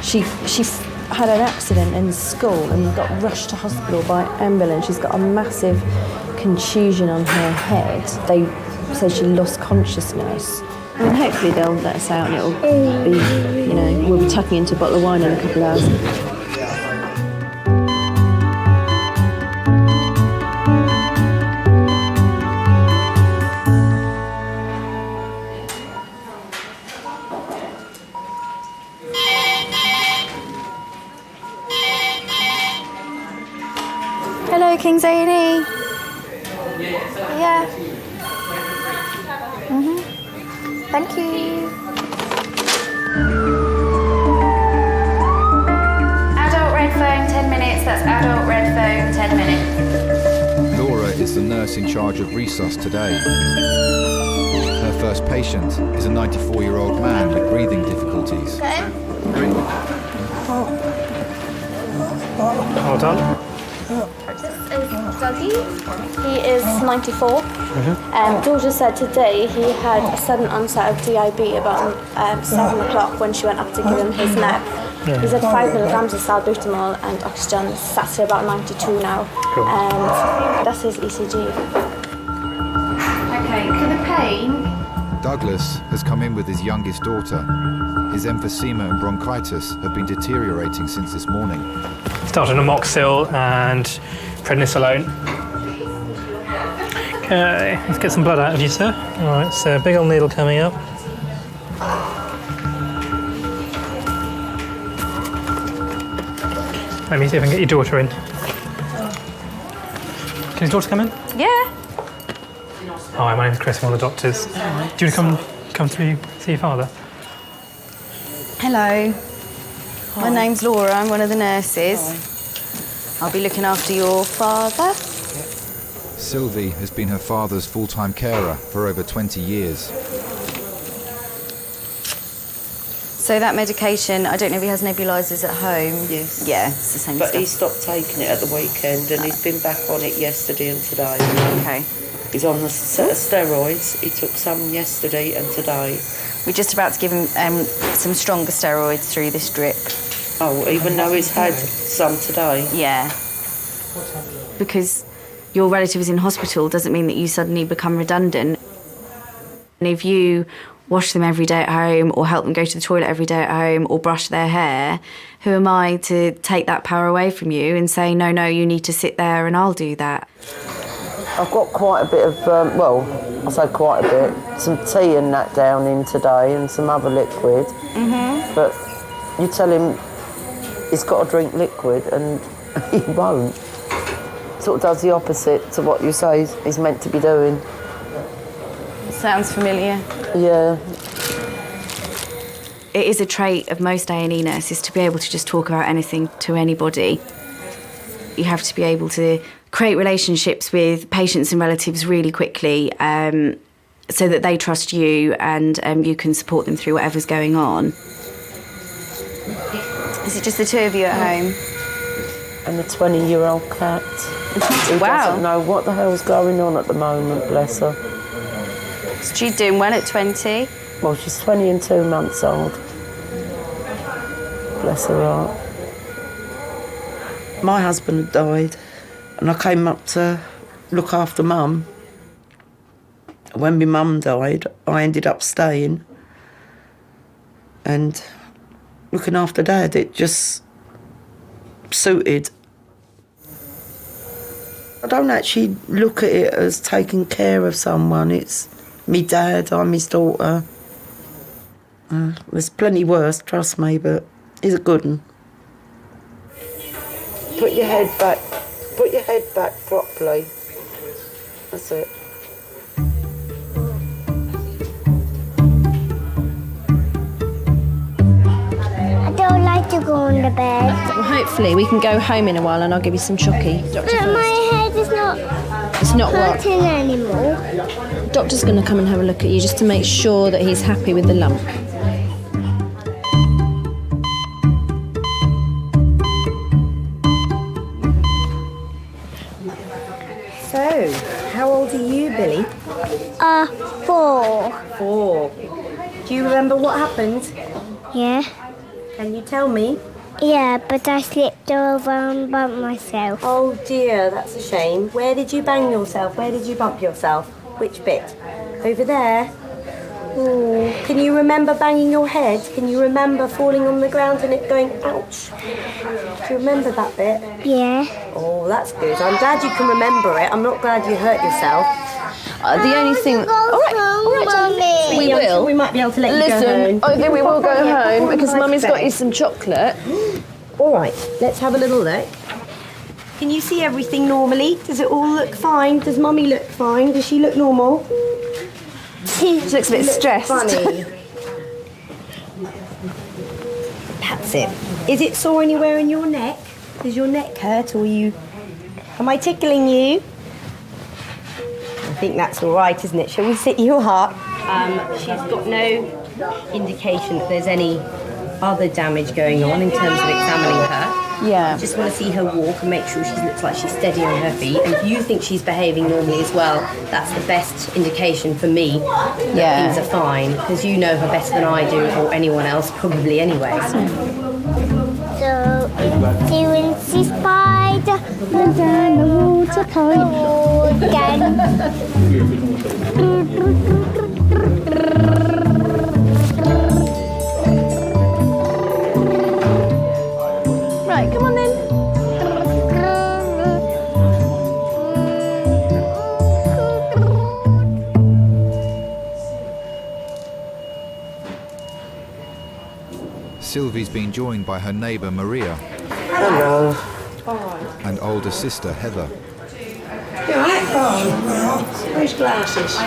She had an accident in school and got rushed to hospital by ambulance. She's got a massive contusion on her head. They said she lost consciousness. I mean, hopefully they'll let us out and it'll be, we'll be tucking into a bottle of wine in a couple of hours. Hello, King's A&E. Yeah. Thank you. That's adult red phone, 10 minutes. Laura is the nurse in charge of resus today. Her first patient is a 94-year-old man with breathing difficulties. Hold on. This is Dougie. He is 94. Georgia said today he had a sudden onset of DIB about 7 o'clock when she went up to give him his nap. He's at 5 milligrams of salbutamol and oxygen, sat at about 92 now. Cool. And that's his ECG. Okay, for the pain. Douglas has come in with his youngest daughter. His emphysema and bronchitis have been deteriorating since this morning. Starting amoxil and prednisolone. Okay, let's get some blood out of you, sir. All right, so big old needle coming up. Let me see if I can get your daughter in. Can your daughter come in? Yeah. Hi, my name's Chris, I'm one of the doctors. Do you want to come through, see your father? Hello. My name's Laura, I'm one of the nurses. I'll be looking after your father. Sylvie has been her father's full-time carer for over 20 years. So that medication, I don't know if he has nebulizers at home. Yes. Yeah, it's the same But stuff. he stopped taking it at the weekend and he's been back on it yesterday and today. Okay. He's on the steroids. He took some yesterday and today. We're just about to give him some stronger steroids through this drip. Oh, even though he's had some today? Yeah. Because your relative is in hospital doesn't mean that you suddenly become redundant. And if you wash them every day at home or help them go to the toilet every day at home or brush their hair, who am I to take that power away from you and say, no, you need to sit there and I'll do that? I've got quite a bit of, I say quite a bit, some tea and that down in today and some other liquid. Mm-hmm. But you tell him he's got to drink liquid and he won't. Sort of does the opposite to what you say he's meant to be doing. Sounds familiar. Yeah. It is a trait of most A&E nurses to be able to just talk about anything to anybody. You have to be able to create relationships with patients and relatives really quickly so that they trust you and you can support them through whatever's going on. Is it just the two of you at home? And the 20-year-old cat. Who doesn't know what the hell's going on at the moment, bless her. She's doing well at 20. Well, she's 20 and 2 months old. Bless her heart. My husband had died, and I came up to look after Mum. When my mum died, I ended up staying and looking after Dad. It just suited. I don't actually look at it as taking care of someone. It's me dad, I'm his daughter. There's plenty worse, trust me, but he's a good one. Put your head back. Put your head back properly. That's it. I don't like to go on the bed. Well, hopefully we can go home in a while and I'll give you some chocky. But my head is not hurting anymore. Doctor's going to come and have a look at you just to make sure that he's happy with the lump. So, how old are you, Billy? 4. 4. Do you remember what happened? Yeah. Can you tell me? Yeah, but I slipped over and bumped myself. Oh dear, that's a shame. Where did you bang yourself? Where did you bump yourself? Which bit? Over there? Ooh. Can you remember banging your head? Can you remember falling on the ground and it going, ouch? Do you remember that bit? Yeah. Oh, that's good. I'm glad you can remember it. I'm not glad you hurt yourself. The only thing... All right, Mummy. we will. We might be able to let you go Listen, home. I think we will go home because Mummy's got bed. you some chocolate. All right, let's have a little look. Can you see everything normally? Does it all look fine? Does Mummy look fine? Does she look normal? She looks a bit stressed. Funny. That's it. Is it sore anywhere in your neck? Does your neck hurt or am I tickling you? I think that's all right, isn't it? Shall we sit you up? She's got no indication that there's any other damage going on in terms of examining her. Yeah. I just want to see her walk and make sure she looks like she's steady on her feet. And if you think she's behaving normally as well, that's the best indication for me that things are fine, because you know her better than I do, or anyone else probably anyway. So, it's spider, the water Right, come on then. Sylvie's been joined by her neighbour Maria. Hello. And older sister Heather. You alright? Oh, where's glasses?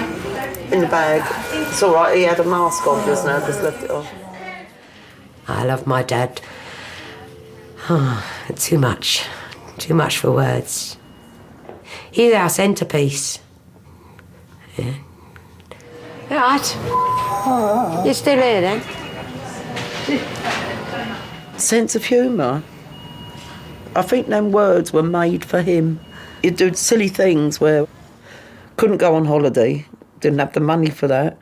In the bag. It's all right, he had a mask on just now, just left it on. I love my dad. Too much for words. He's our centrepiece. Yeah. Right. You're still here then? Sense of humour. I think them words were made for him. He'd do silly things where couldn't go on holiday, didn't have the money for that.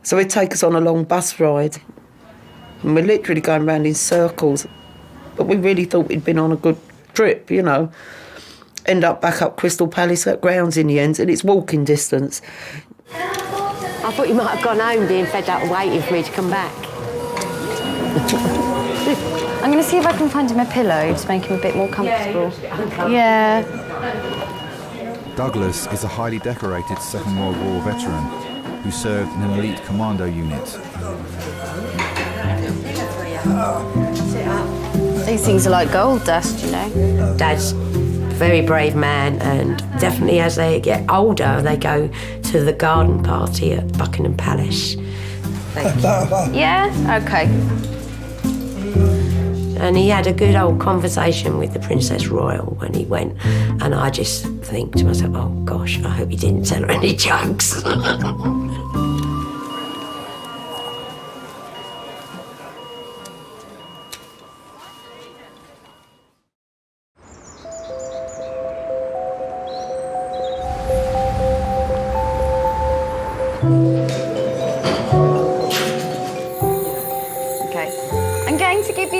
So he'd take us on a long bus ride. And we're literally going round in circles. But we really thought we'd been on a good trip, you know. End up back up Crystal Palace at grounds in the end, and it's walking distance. I thought you might have gone home being fed up waiting for me to come back. I'm going to see if I can find him a pillow to make him a bit more comfortable. Yeah. Douglas is a highly decorated Second World War veteran who served in an elite commando unit. These things are like gold dust, you know. Dad's a very brave man, and definitely as they get older, they go to the garden party at Buckingham Palace. Yeah? Okay. And he had a good old conversation with the Princess Royal when he went, and I just think to myself, oh gosh, I hope he didn't tell her any jokes.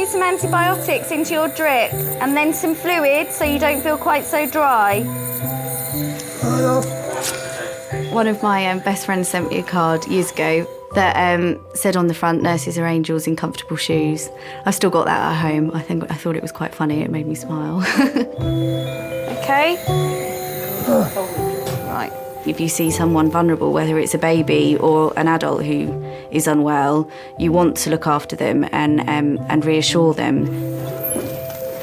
Some antibiotics into your drip and then some fluid so you don't feel quite so dry. One of my best friends sent me a card years ago that said on the front, "Nurses are angels in comfortable shoes." I've still got that at home. I thought it was quite funny. It made me smile. Okay. Right. If you see someone vulnerable, whether it's a baby or an adult who is unwell, you want to look after them and reassure them.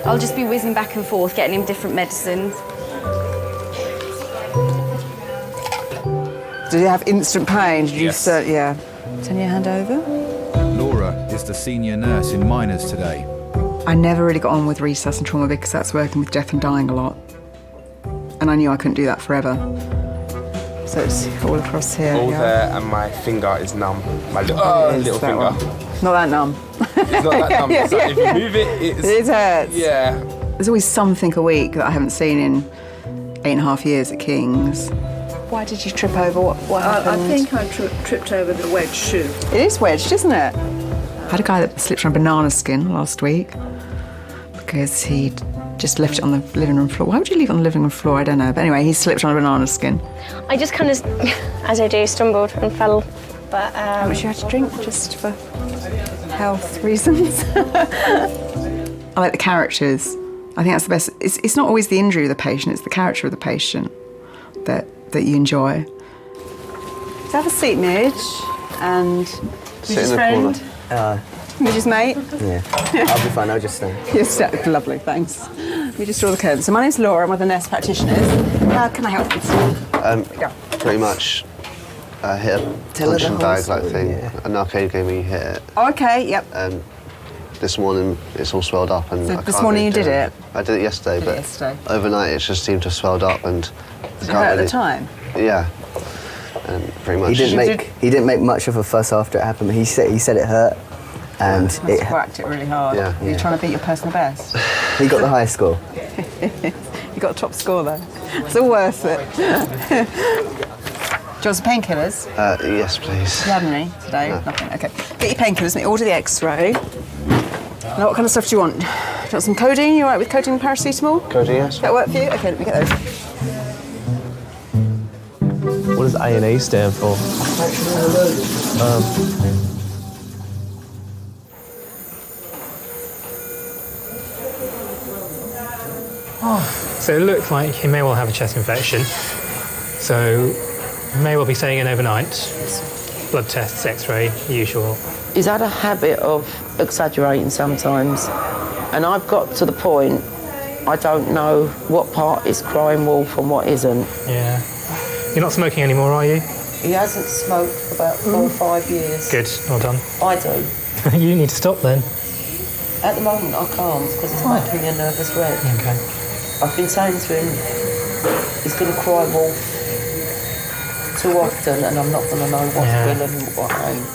I'll just be whizzing back and forth, getting him different medicines. Did you have instant pain? Did Yes. you yeah. Turn your hand over. Laura is the senior nurse in Miners today. I never really got on with resus and trauma because that's working with death and dying a lot. And I knew I couldn't do that forever. So it's all across here. All yeah. there, and my finger is numb. My little That finger. one. Not that numb. It's not that numb. It's like if you move it, It hurts. Yeah. There's always something a week that I haven't seen in 8.5 years at King's. Why did you trip over? What happened? I think I tripped over the wedge shoe. It is wedged, isn't it? I had a guy that slipped on a banana skin last week because he'd just left it on the living room floor. Why would you leave it on the living room floor? I don't know. But anyway, he slipped on a banana skin. I just kind of, as I do, stumbled and fell. But How much you had to drink just for health reasons? I like the characters. I think that's the best. It's not always the injury of the patient, it's the character of the patient that you enjoy. So have a seat, Midge, and Sit Midge's in the friend, corner. Midge's mate. Yeah. I'll be fine, I'll just stand. Yes, lovely, thanks. We just draw the curtain. So my name's Laura, I'm one of the nurse practitioners. How can I help you? Pretty much hit a Tell her punch the and whole bag like story, thing. yeah. An arcade game where you hit it. Oh, okay, yep. this morning it's all swelled up and So I this can't morning really you did do it? I did it yesterday, Did it but yesterday? overnight it just seemed to have swelled up and... Did it hurt at the time? Yeah, and pretty much. He didn't make much of a fuss after it happened. He said it hurt, and It whacked it really hard. Yeah. You're trying to beat your personal best. he got the highest score. You got a top score though. It's all worth it. Do you want some painkillers? Yes, please. You had any today? No. Nothing. Okay. Get your painkillers and order the X-ray. Now, what kind of stuff do you want? Do you want some codeine? You all right with codeine and paracetamol? Codeine, yes. That work for you? Okay, let me get those. What does A&E stand for? So it looks like he may well have a chest infection. So may well be staying in overnight. Blood tests, X-ray, usual. He's had a habit of exaggerating sometimes, and I've got to the point I don't know what part is crying wolf and what isn't. Yeah. You're not smoking anymore, are you? He hasn't smoked for about 4 or 5 years. Good, well done. I do. You need to stop then. At the moment I can't because it's making me a nervous wreck. Okay. I've been saying to him he's going to cry wolf too often and I'm not going to know what's good and what ain't.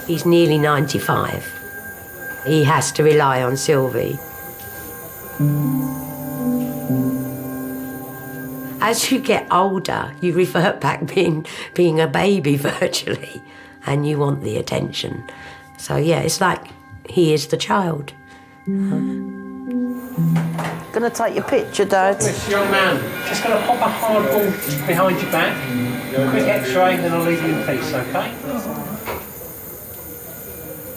He's nearly 95. He has to rely on Sylvie. As you get older, you revert back being a baby virtually, and you want the attention. So yeah, it's like he is the child. Gonna take your picture, Dad. This young man, just going to pop a hard ball behind your back. Quick X-ray, then I'll leave you in peace, okay?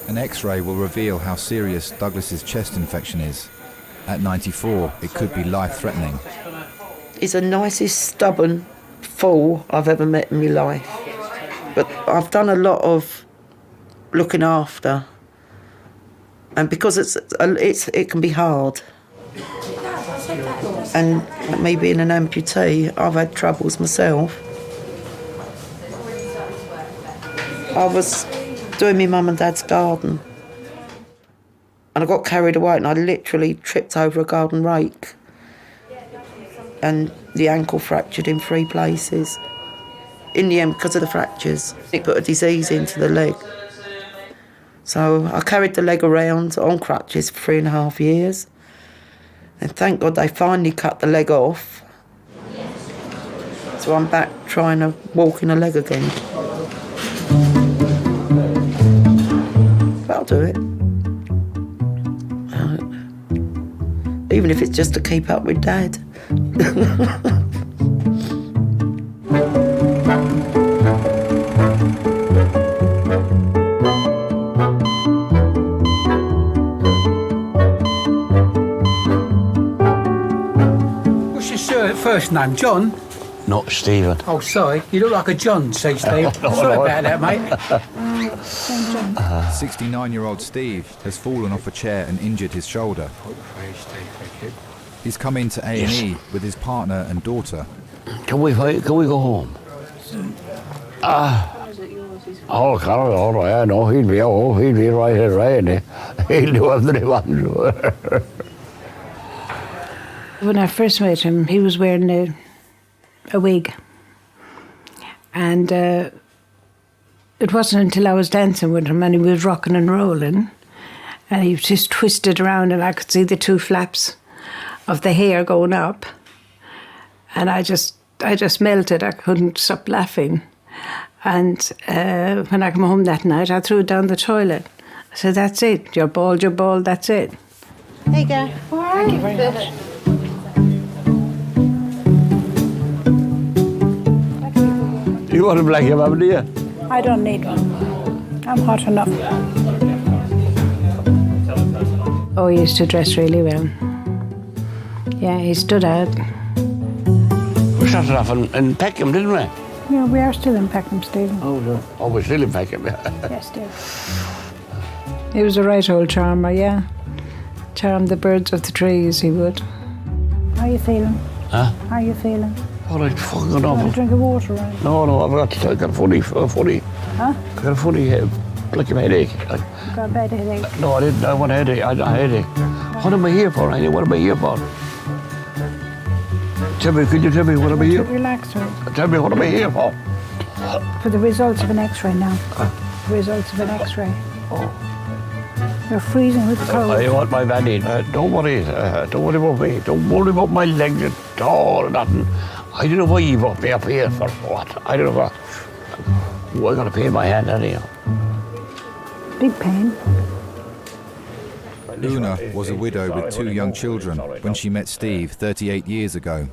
An X-ray will reveal how serious Douglas's chest infection is. At 94, it could be life-threatening. He's the nicest, stubborn fool I've ever met in my life. But I've done a lot of looking after, and because it can be hard. And me being an amputee, I've had troubles myself. I was doing my mum and dad's garden, and I got carried away and I literally tripped over a garden rake, and the ankle fractured in 3 places. In the end, because of the fractures, it put a disease into the leg. So I carried the leg around on crutches for 3.5 years, and thank God they finally cut the leg off. So I'm back trying to walk in a leg again. But I'll do it. Even if it's just to keep up with Dad. What's your first name, John? Not Stephen. Oh, sorry. You look like a John, see, Steve. Sorry about that, mate. 69-year-old Steve has fallen off a chair and injured his shoulder. He's come into A&E with his partner and daughter. Can we go home? Oh, Carol, all right, I know. He'll be right here, right? He'll do whatever he wants. When I first met him, he was wearing a wig. And it wasn't until I was dancing with him and he was rocking and rolling, and he just twisted around and I could see the 2 flaps of the hair going up, and I just melted. I couldn't stop laughing. And when I came home that night, I threw it down the toilet. I said, "That's it. You're bald, that's it." There you go. Thank you very much. You want to black him up, do you? I don't need one. I'm hot enough. Oh, he used to dress really well. Yeah, he stood out. We started off in Peckham, didn't we? Yeah, we are still in Peckham, Stephen. Oh, no. Oh, we're still in Peckham, yeah. Yes, dear. He was a right old charmer, yeah. Charmed the birds of the trees, he would. How are you feeling? Huh? How are you feeling? All right, fucking You want awful. a drink of water, right? No, I've got a funny. Huh? I got a funny bloody headache. Got a bad headache. No, I didn't. I want a headache. I had a headache. What am I here for? What am I here for? Tell me, could you tell me what am I here? Relax, right? Tell me what am I here for? For the results of an X-ray now. The results of an X-ray. Oh. You're freezing with cold. I want my Valentine. Don't worry. Don't worry about me. Don't worry about my legs at all. Nothing. I don't know why you brought me up here for what. I don't know what. Oh, I got a pain in my hand anyhow. Big pain. Una was a widow with 2 young children when she met Steve 38 years ago.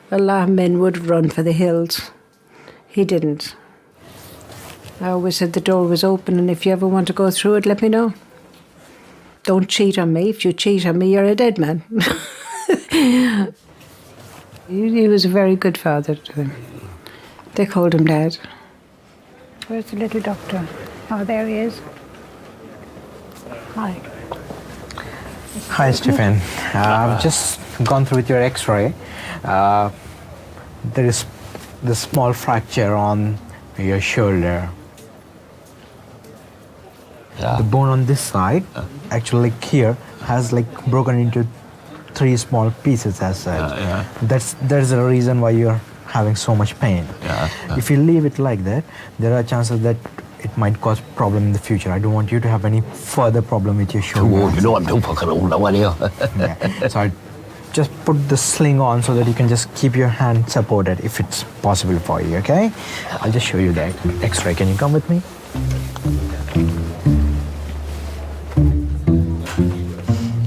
A lot of men would run for the hills. He didn't. I always said the door was open, and if you ever want to go through it, let me know. Don't cheat on me. If you cheat on me, you're a dead man. He was a very good father to them. They called him Dad. Where's the little doctor? Oh, there he is. Hi. Hi, Stephen. I've just gone through with your X-ray. There is the small fracture on your shoulder. Yeah. The bone on this side, actually here, has like broken into 3 small pieces as such. That's the reason why you're having so much pain. If you leave it like that, there are chances that it might cause problem in the future. I don't want you to have any further problem with your shoulder. Oh, you know I'm too fucking old now, are you? So I just put the sling on so that you can just keep your hand supported if it's possible for you, okay? I'll just show you the X-ray. Can you come with me?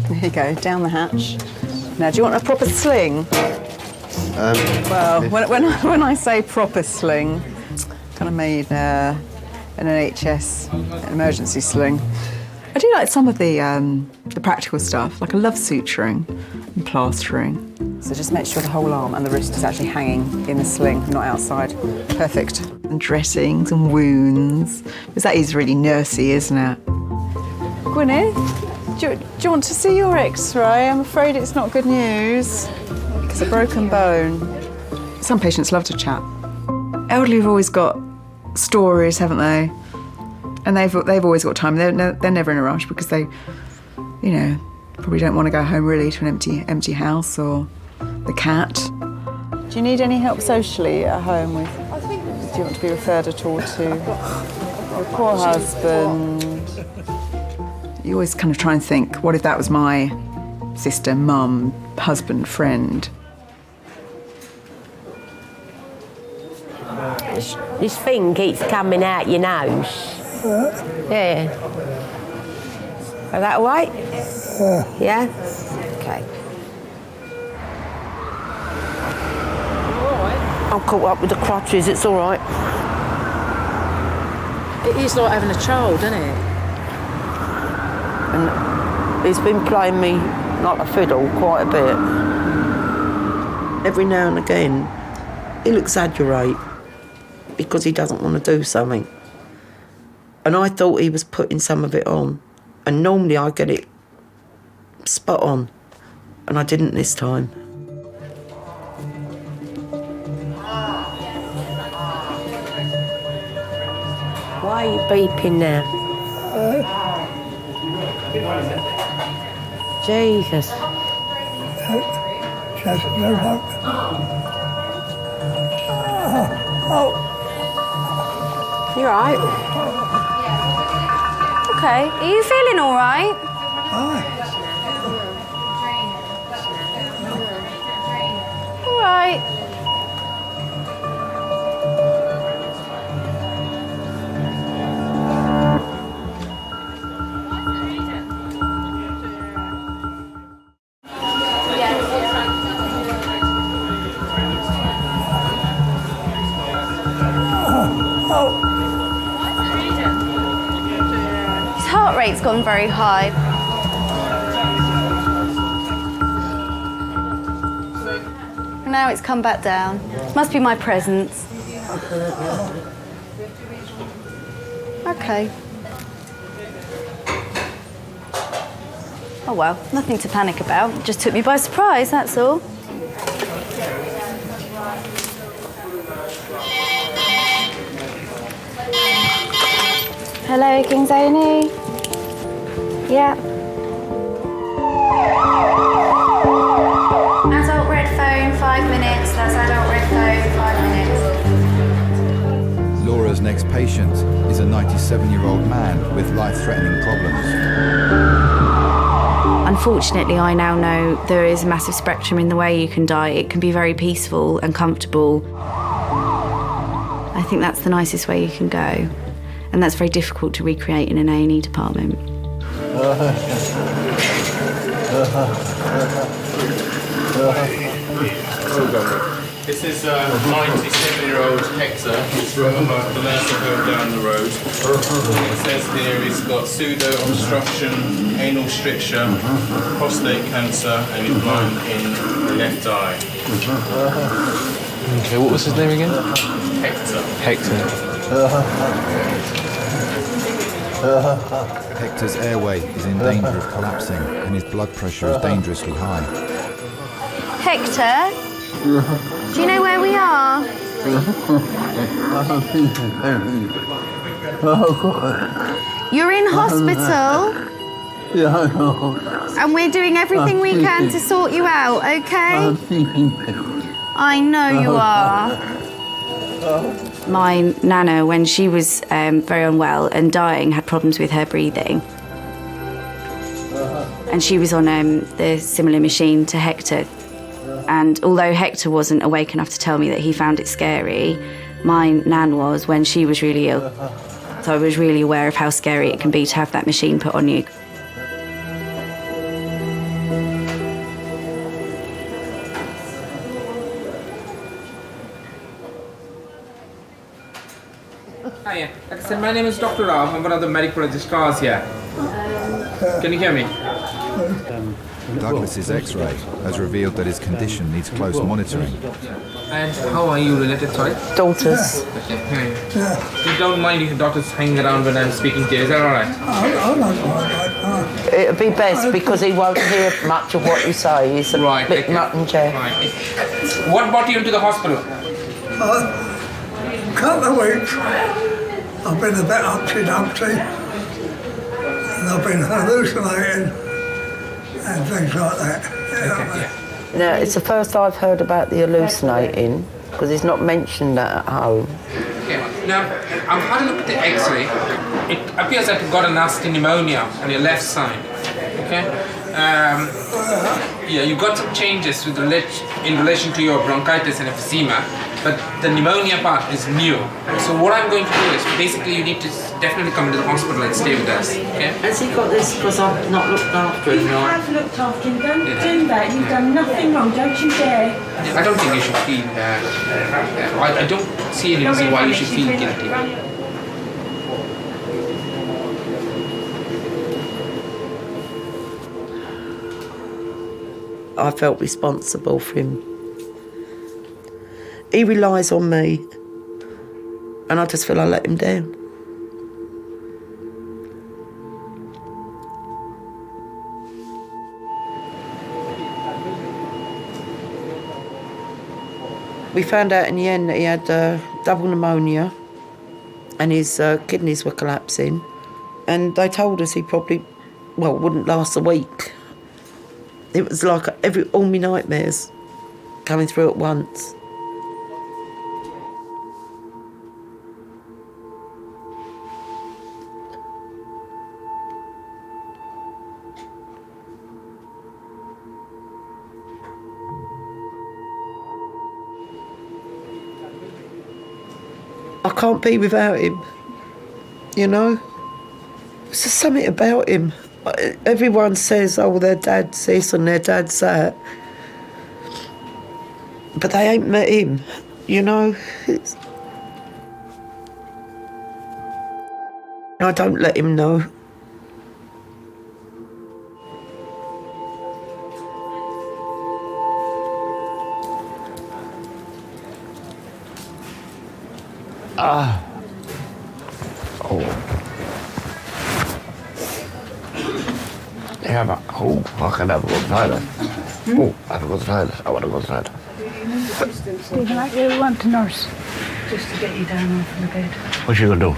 There you go, down the hatch. Now, do you want a proper sling? Well, when I say proper sling, kind of made an NHS emergency sling. I do like some of the practical stuff, like I love suturing and plastering. So just make sure the whole arm and the wrist is actually hanging in the sling, not outside. Perfect. And dressings and wounds, because that is really nursey, isn't it? Gwyneth, do you want to see your X-ray? I'm afraid it's not good news. It's a broken bone. Some patients love to chat. Elderly have always got stories, haven't they? And they've always got time. They're never in a rush because they, you know, probably don't want to go home really to an empty house or the cat. Do you need any help socially at home with? Do you want to be referred at all to your poor husband? You always kind of try and think, what if that was my sister, mum, husband, friend? This thing keeps coming out your nose. Yeah. Is that all right? Yeah. Okay. I'm caught up with the crutches, it's all right. It is like having a child, isn't it? And he's been playing me like a fiddle quite a bit. Every now and again, he'll exaggerate because he doesn't want to do something. And I thought he was putting some of it on. And normally I get it spot on. And I didn't this time. Why are you beeping now? Jesus. You all right? Okay. Are you feeling all right? All right. His heart rate's gone very high. Now it's come back down. Must be my presence. Okay. Oh well, nothing to panic about. It just took me by surprise, that's all. Hello, King's A&E. Yeah. Adult red phone, 5 minutes. That's adult red phone, 5 minutes. Laura's next patient is a 97-year-old man with life-threatening problems. Unfortunately, I now know there is a massive spectrum in the way you can die. It can be very peaceful and comfortable. I think that's the nicest way you can go. And that's very difficult to recreate in an A&E department. This is 97-year-old Hector. He's from the nursing home down the road. It says here he's got pseudo-obstruction, anal stricture, prostate cancer, and he's blind in the left eye. Okay, what was his name again? Hector. Hector. Hector's airway is in danger of collapsing and his blood pressure is dangerously high. Hector, do you know where we are? You're in hospital. And we're doing everything we can to sort you out, okay? I know you are. My nana, when she was very unwell and dying, had problems with her breathing. And she was on the similar machine to Hector. And although Hector wasn't awake enough to tell me that he found it scary, my nan was when she was really ill. So I was really aware of how scary it can be to have that machine put on you. Hi, like I said, my name is Dr. Rao. I'm one of the medical registrars here. Can you hear me? Douglas's X-ray has revealed that his condition needs close monitoring. And how are you related, sorry? Daughters. Okay. You don't mind if your daughter's hanging around when I'm speaking to you, is that all right? It'll be best because he won't hear much of what you say. He's a bit nut and jack. Right. What brought you into the hospital? Couple of weeks. I've been a bit upsy-dumpsy. And I've been hallucinating. And things like that. Now, it's the first I've heard about the hallucinating, because he's not mentioned that at home. Okay. Now, I've had a look at the X-ray. It appears that you've got a nasty pneumonia on your left side. Okay. Yeah, you've got some changes in relation to your bronchitis and emphysema, but the pneumonia part is new. So what I'm going to do is, basically you need to definitely come into the hospital and stay with us, okay? Has he got this because I've not looked after him? You have looked after him, don't do that. You've done nothing wrong, don't you dare. I don't think you should feel, I don't see any reason why you should feel guilty. I felt responsible for him. He relies on me, and I just feel I let him down. We found out in the end that he had double pneumonia and his kidneys were collapsing, and they told us he probably, wouldn't last a week. It was like all my nightmares coming through at once. I can't be without him, you know? There's just something about him. Everyone says, oh, their dad's this and their dad's that. But they ain't met him, you know? I don't let him know. Yeah, but I can have a go to the toilet. Oh, I have to go to the toilet. I want to go to the toilet. Stephen, I really want a nurse just to get you down off the bed. What's she going to do?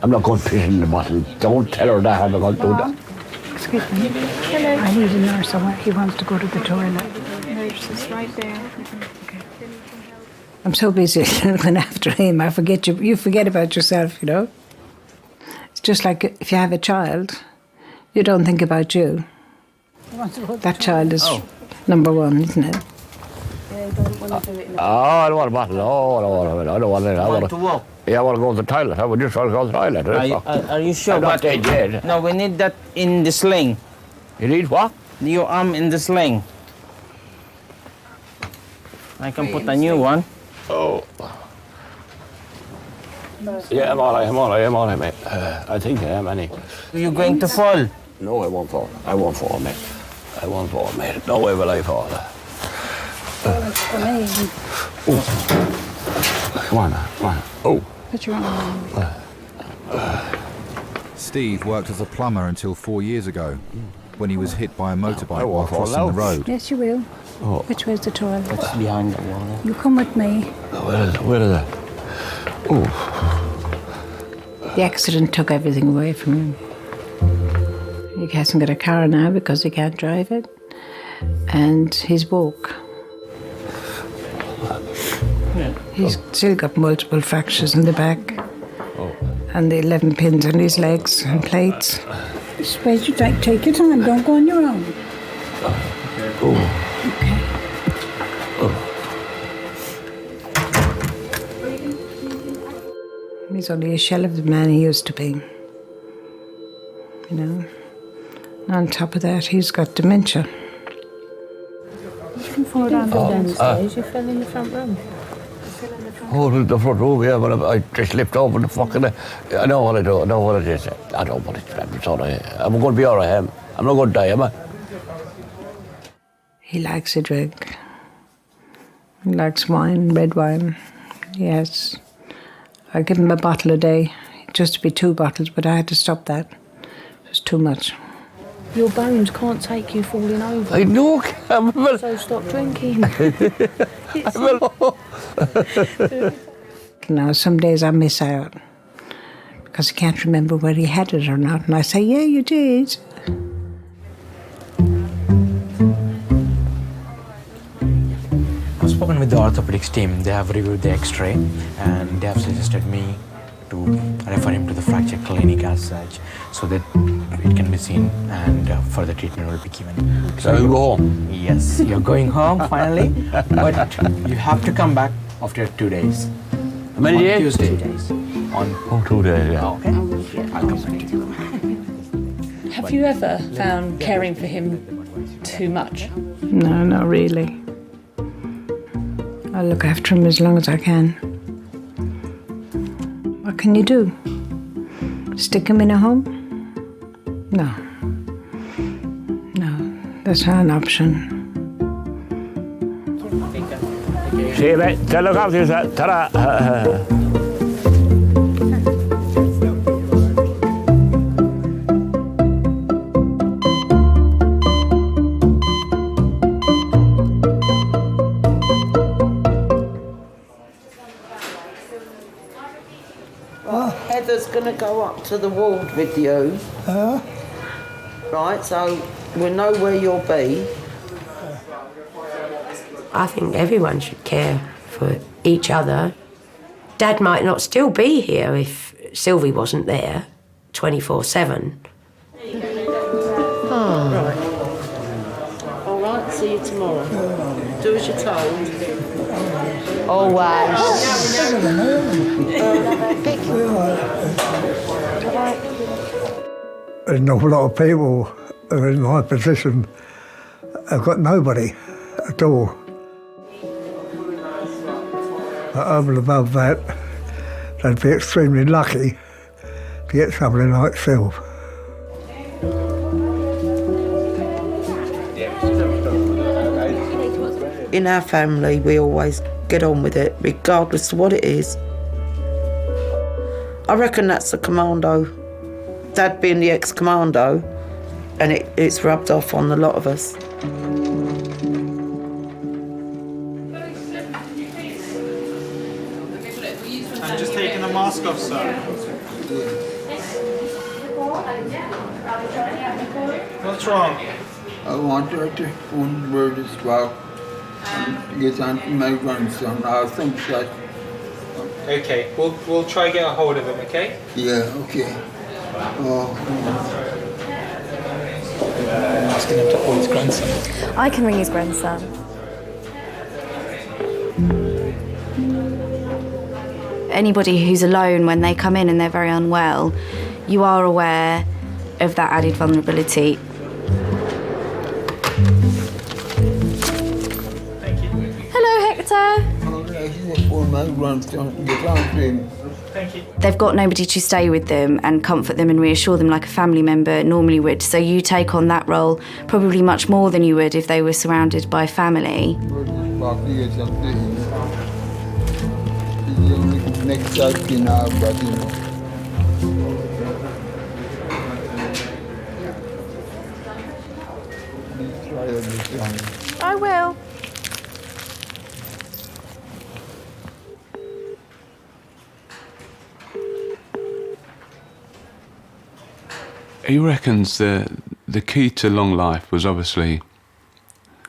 I'm not going to put it in the bottle. Don't tell her that. I'm not going to do that. Excuse me. Hello. I need a nurse somewhere. He wants to go to the toilet. Nurse is right there. I'm so busy looking after him, I forget you forget about yourself, you know. It's just like if you have a child, you don't think about you. That child is number one, isn't it? Yeah, you don't want to do it in I don't want a bottle. No, I don't want it. I want to walk? Yeah, I want to go to the toilet. I would just want to go to the toilet. Are you sure? I'm not dead yet. No, we need that in the sling. You need what? Your arm in the sling. I can put a new one. Oh. Yeah, I'm all right, mate. I think I am, anyway. Are you going to fall? No, I won't fall. I won't fall, mate. I won't fall, mate. No way will I fall. Come on, now. Come on. Oh. Put your arm on. Steve worked as a plumber until 4 years ago, when he was hit by a motorbike while crossing the road. Yes, you will. Oh. Which way's the toilet? It's behind the wall. You come with me. Where is it? Oh. The accident took everything away from him. He hasn't got a car now because he can't drive it. And he's woke. He's still got multiple fractures in the back. And the 11 pins on his legs and plates. Just wait, you take your time, don't go on your own. Okay. He's only a shell of the man he used to be. You know. And on top of that, he's got dementia. You can fall down downstairs. You fell in the front room. Oh, the front room, yeah, but I just slipped over the fucking... I know what I do, I know what it is. I don't want it. I'm going to be all right, I'm not going to die, am I? He likes a drink. He likes wine, red wine. Yes. I give him a bottle a day. It used to be 2 bottles, but I had to stop that. It was too much. Your bones can't take you falling over. I know, Campbell. So stop drinking. Now, some days I miss out because I can't remember whether he had it or not. And I say, yeah, you did. I've spoken with the orthopedics team. They have reviewed the x-ray and they have suggested me to refer him to the fracture clinic as such so that it can be seen and further treatment will be given. So you go home? Yes, you're going home finally, but you have to come back after 2 days. How many days? Tuesday. 2 days. On 2 days, yeah. Okay. I'll come back to you. Have you ever found caring for him too much? No, not really. I look after him as long as I can. What can you do? Stick him in a home? No. No, that's not an option. See you, mate. Look after yourself. Ta-ra. Heather's going to go up to the ward with you. Right, so we'll know where you'll be. I think everyone should care for each other. Dad might not still be here if Sylvie wasn't there 24/7. Right. All right, see you tomorrow. Do as you're told. Always. There's an awful lot of people who are in my position have got nobody at all. But over and above that, they'd be extremely lucky to get somebody like Sylv. In our family, we always get on with it, regardless of what it is. I reckon that's the commando. Dad being the ex-commando, and it's rubbed off on a lot of us. I'm just taking the mask off, sir. What's wrong? I want her to phone where this well and get on to my grandson. I think that. Okay, we'll try to get a hold of him, okay? Yeah, okay. Oh. Asking him to call his grandson. I can ring his grandson. Anybody who's alone when they come in and they're very unwell, you are aware of that added vulnerability. Hello, Hector. Thank you. They've got nobody to stay with them and comfort them and reassure them like a family member normally would. So you take on that role probably much more than you would if they were surrounded by family. I will. He reckons the key to long life was obviously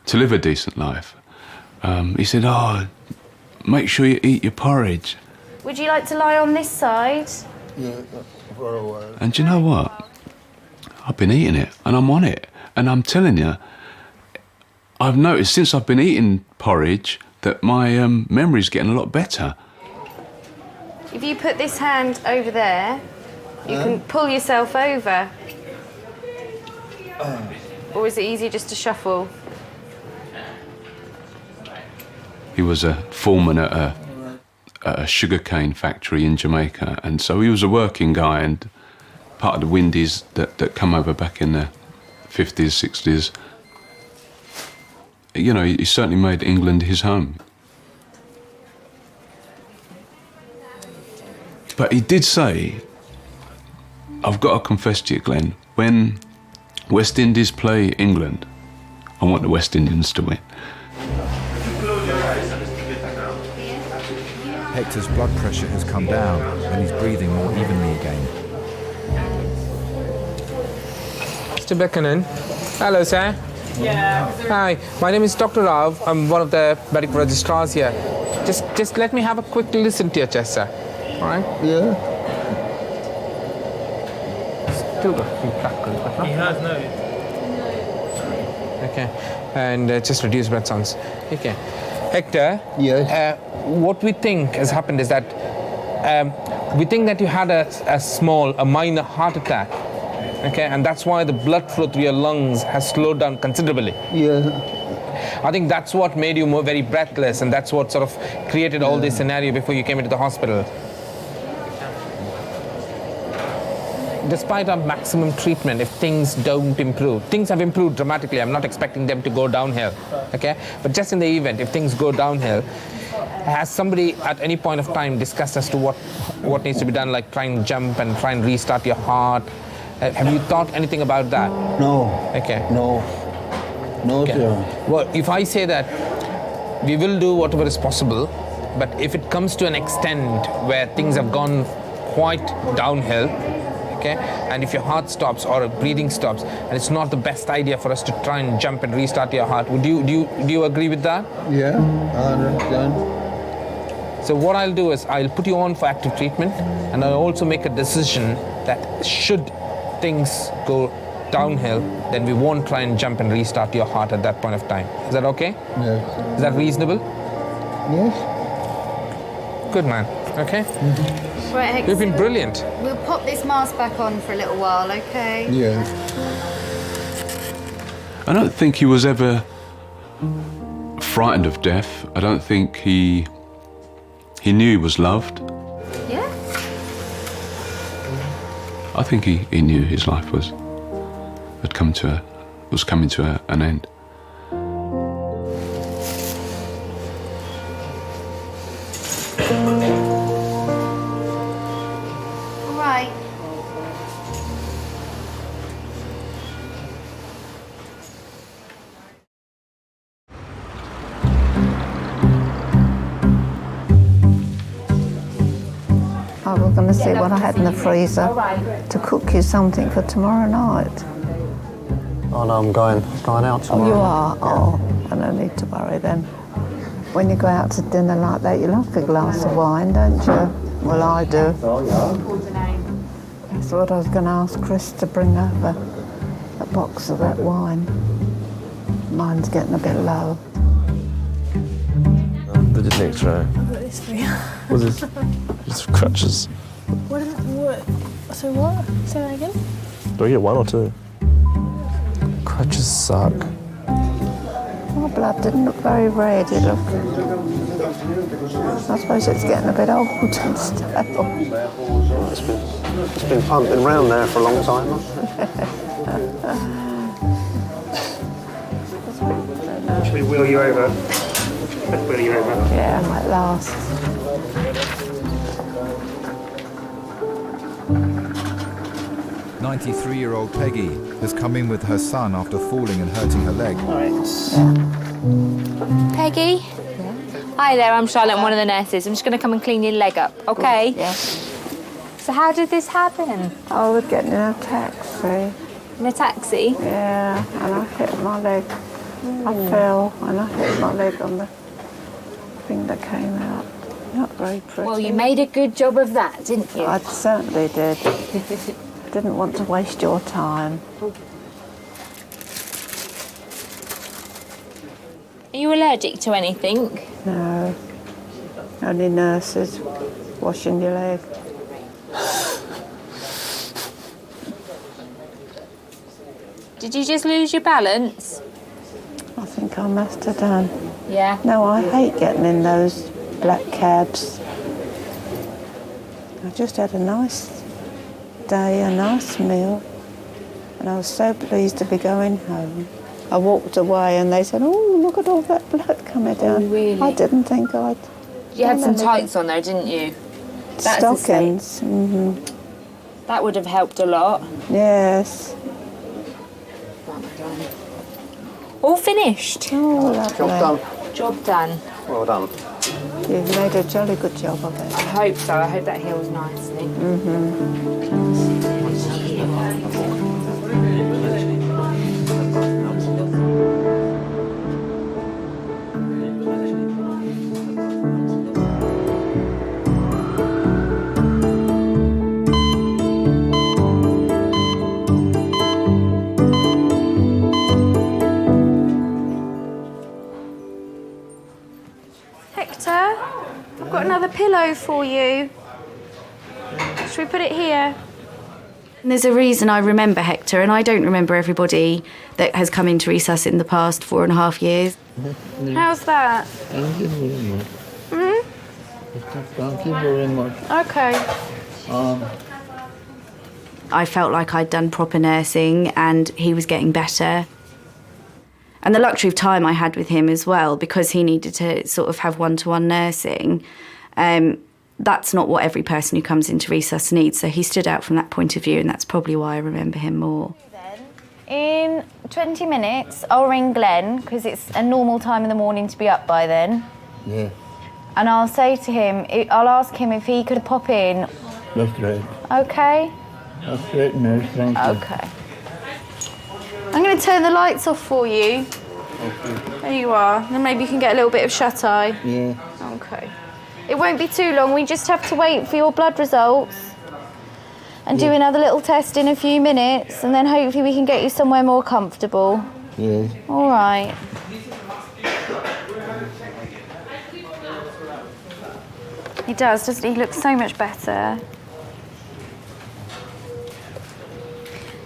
to live a decent life. He said, "Oh, make sure you eat your porridge." Would you like to lie on this side? Yeah, for a while. And do you know what? I've been eating it, and I'm on it. And I'm telling you, I've noticed since I've been eating porridge that my memory's getting a lot better. If you put this hand over there, you can pull yourself over. Or is it easier just to shuffle? He was a foreman at a sugarcane factory in Jamaica, and so he was a working guy and part of the Windies that come over back in the 50s, 60s. You know, he certainly made England his home. But he did say, "I've got to confess to you, Glenn, when West Indies play England, I want the West Indians to win." Hector's blood pressure has come down and he's breathing more evenly again. Mr. Buchanan. Hello, sir. Yeah. Hi, my name is Dr. Rao. I'm one of the medical registrars here. Just let me have a quick listen to your chest, sir. All right? Yeah. Still got a few crackles. He has no. Okay. And just reduce breath sounds. Okay. Hector. Yes. What we think has happened is that we think that you had a minor heart attack. Okay, and that's why the blood flow through your lungs has slowed down considerably. Yeah. I think that's what made you very breathless, and that's what sort of created all this scenario before you came into the hospital. Despite our maximum treatment, if things don't improve, things have improved dramatically. I'm not expecting them to go downhill, okay? But just in the event, if things go downhill, has somebody at any point of time discussed as to what needs to be done, like try and jump and try and restart your heart? Have you thought anything about that? No. Okay. No. No, Okay. sir. Well, if I say that we will do whatever is possible, but if it comes to an extent where things have gone quite downhill, okay, and if your heart stops or breathing stops, and it's not the best idea for us to try and jump and restart your heart, do you agree with that? Yeah, I understand. So what I'll do is I'll put you on for active treatment, and I'll also make a decision that should things go downhill, then we won't try and jump and restart your heart at that point of time. Is that okay? Yes. Is that reasonable? Yes. Good man. Okay? Right, Hector. You've been brilliant. We'll pop this mask back on for a little while, okay? Yeah. I don't think he was ever frightened of death. I don't think he knew he was loved. Yeah? I think he knew his life was coming to an end. All right. I was going to see what I had in the freezer to cook you something for tomorrow night. Oh no, I'm going out tomorrow. Oh, you are? Oh, I don't need to worry then. When you go out to dinner like that, you like a glass of wine, don't you? Well, I do. That's what I was going to ask Chris to bring over, a box of that wine. Mine's getting a bit low. They did an X-ray. I've got this for you. What is this? Just crutches. What? So what? Say that again? Do I get one or two? Crutches suck. My blood didn't look very red, it looked... I suppose it's getting a bit old and stale. It's been pumping round there for a long time. Should we wheel you over? Wheel you over? Yeah, I might last. "93-year-old Peggy has come in with her son after falling and hurting her leg. Peggy? Hi there, I'm Charlotte, I'm one of the nurses. I'm just going to come and clean your leg up, okay? Yeah. So how did this happen? I was getting in a taxi. In a taxi? Yeah, and I hit my leg. I fell and I hit my leg on the thing that came out. Not very pretty. Well, you made a good job of that, didn't you? I certainly did. Didn't want to waste your time. Are you allergic to anything? No. Only nurses washing your leg. Did you just lose your balance? I think I must have done. Yeah. No, I hate getting in those black cabs. I just had a nice day, a nice meal, and I was so pleased to be going home. I walked away and they said, "Oh, look at all that blood coming down." Oh, really? I didn't think I'd... You had some done tights on though, didn't you? Stockings. Mm-hmm. That would have helped a lot. Yes. All finished? Oh, lovely. Job done. Job done. Well done. You've made a jolly good job of it. I hope so. I hope that heals nicely. Hector, I've got another pillow for you. Should we put it here? There's a reason I remember Hector, and I don't remember everybody that has come into resus in the past 4.5 years. How's that? Thank you very much. Thank you very much. Okay. I felt like I'd done proper nursing and he was getting better. And the luxury of time I had with him as well, because he needed to sort of have one-to-one nursing. That's not what every person who comes into resus needs, so he stood out from that point of view, and that's probably why I remember him more. In 20 minutes, I'll ring Glenn, because it's a normal time in the morning to be up by then. Yeah, And I'll say to him, I'll ask him if he could pop in. that's great. Okay? That's great news, thank you. Okay. I'm going to turn the lights off for you. Okay. There you are. Then maybe you can get a little bit of shut-eye. Yeah. Okay. It won't be too long. We just have to wait for your blood results and do another little test in a few minutes, and then hopefully we can get you somewhere more comfortable. Yeah. All right. He does, doesn't he? He looks so much better.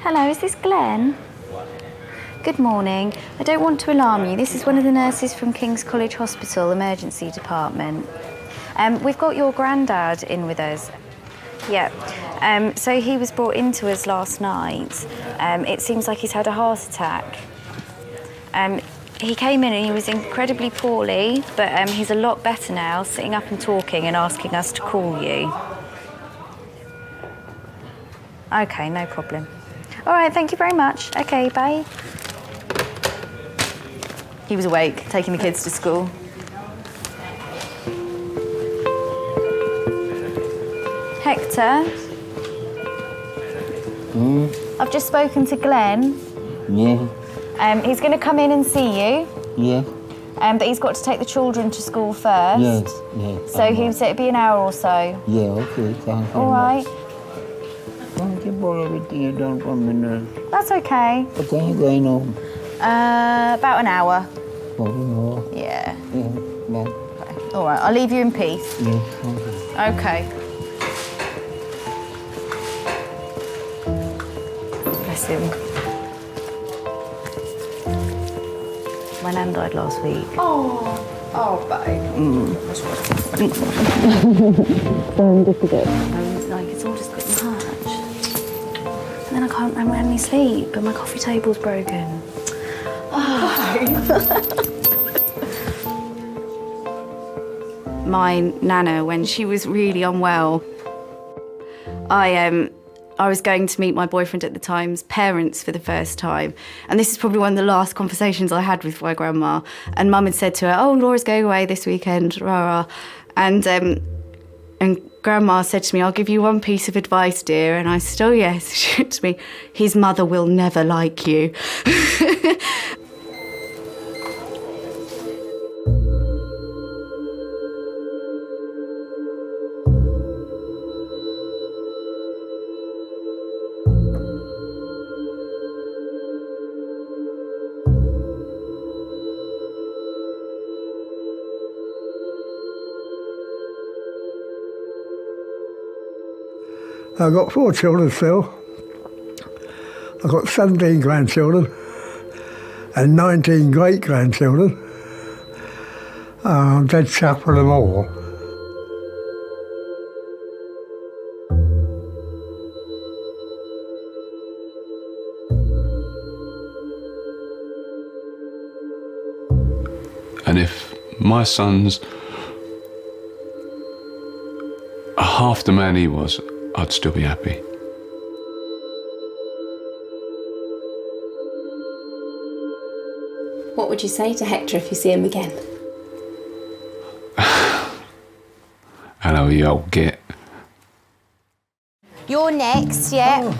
Hello, is this Glenn? Good morning. I don't want to alarm you. This is one of the nurses from King's College Hospital Emergency Department. We've got your granddad in with us. Yeah. So he was brought into us last night. It seems like he's had a heart attack. He came in and he was incredibly poorly, but he's a lot better now, sitting up and talking and asking us to call you. Okay, no problem. All right, thank you very much. Okay, bye. He was awake, taking the kids to school. Hector, Hector, I've just spoken to Glenn. Yeah. He's going to come in and see you. Yeah. But he's got to take the children to school first. Yeah. So he said it'd be an hour or so. Yeah, okay. Thanks. All right. Don't you bore everything you done for me now. That's okay. What time you going home? About an hour. Oh, no. Yeah. Yeah, well, All right, I'll leave you in peace. yeah, thank you. Okay. Bless him. My nan died last week. Oh, babe. Just a bit. Like, it's all just a bit much. And then I can't remember any sleep, and my coffee table's broken. My nana, when she was really unwell, I was going to meet my boyfriend at the time's parents for the first time. And this is probably one of the last conversations I had with my grandma. And Mum had said to her, "Oh, Laura's going away this weekend, rah, rah." And Grandma said to me, "I'll give you one piece of advice, dear." And I said, "Oh, yes." She said to me, "His mother will never like you." I've got 4 children still. I've got 17 grandchildren and 19 great-grandchildren. I'm dead chuffed for them all. And if my son's half the man he was, I'd still be happy. What would you say to Hector if you see him again? Hello, you old git. You're next, yeah.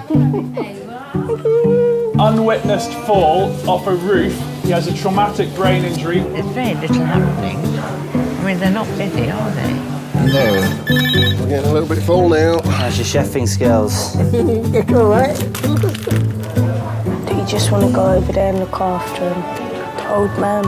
Unwitnessed fall off a roof. He has a traumatic brain injury. There's very little happening. I mean, they're not busy, are they? No. We're getting a little bit full now. How's your chefing skills? You're all right. Do you just want to go over there and look after him? The old man.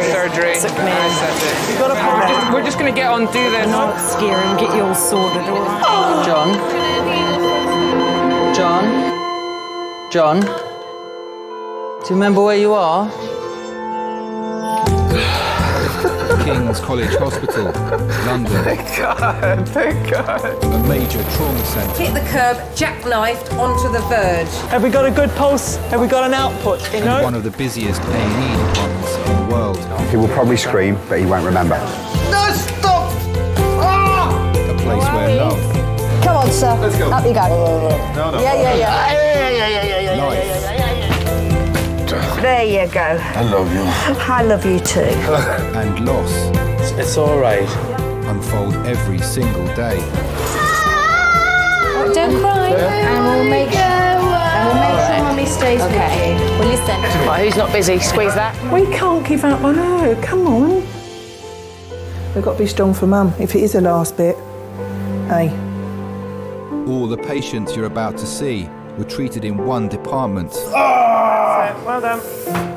Surgery. We're just going to get on through this. Not scare and get you all sorted, all right? John? Do you remember where you are? King's College Hospital, London. Thank God. A major trauma centre. Hit the curb, jackknifed onto the verge. Have we got a good pulse? Have we got an output? You know? One of the busiest A&E departments in the world. He will probably scream, but he won't remember. No, stop! Oh! A place where love, Come on, sir. Let's go. Up you go. No. Yeah. life, There you go. I love you. I love you too. and loss It's all right. unfold every single day. Don't cry. And we'll make sure Mummy stays with you. Well, listen. Right, who's not busy? Squeeze that. We can't give up on her. Come on. We've got to be strong for Mum, if it is the last bit. Hey. All the patients you're about to see were treated in one department. Well done.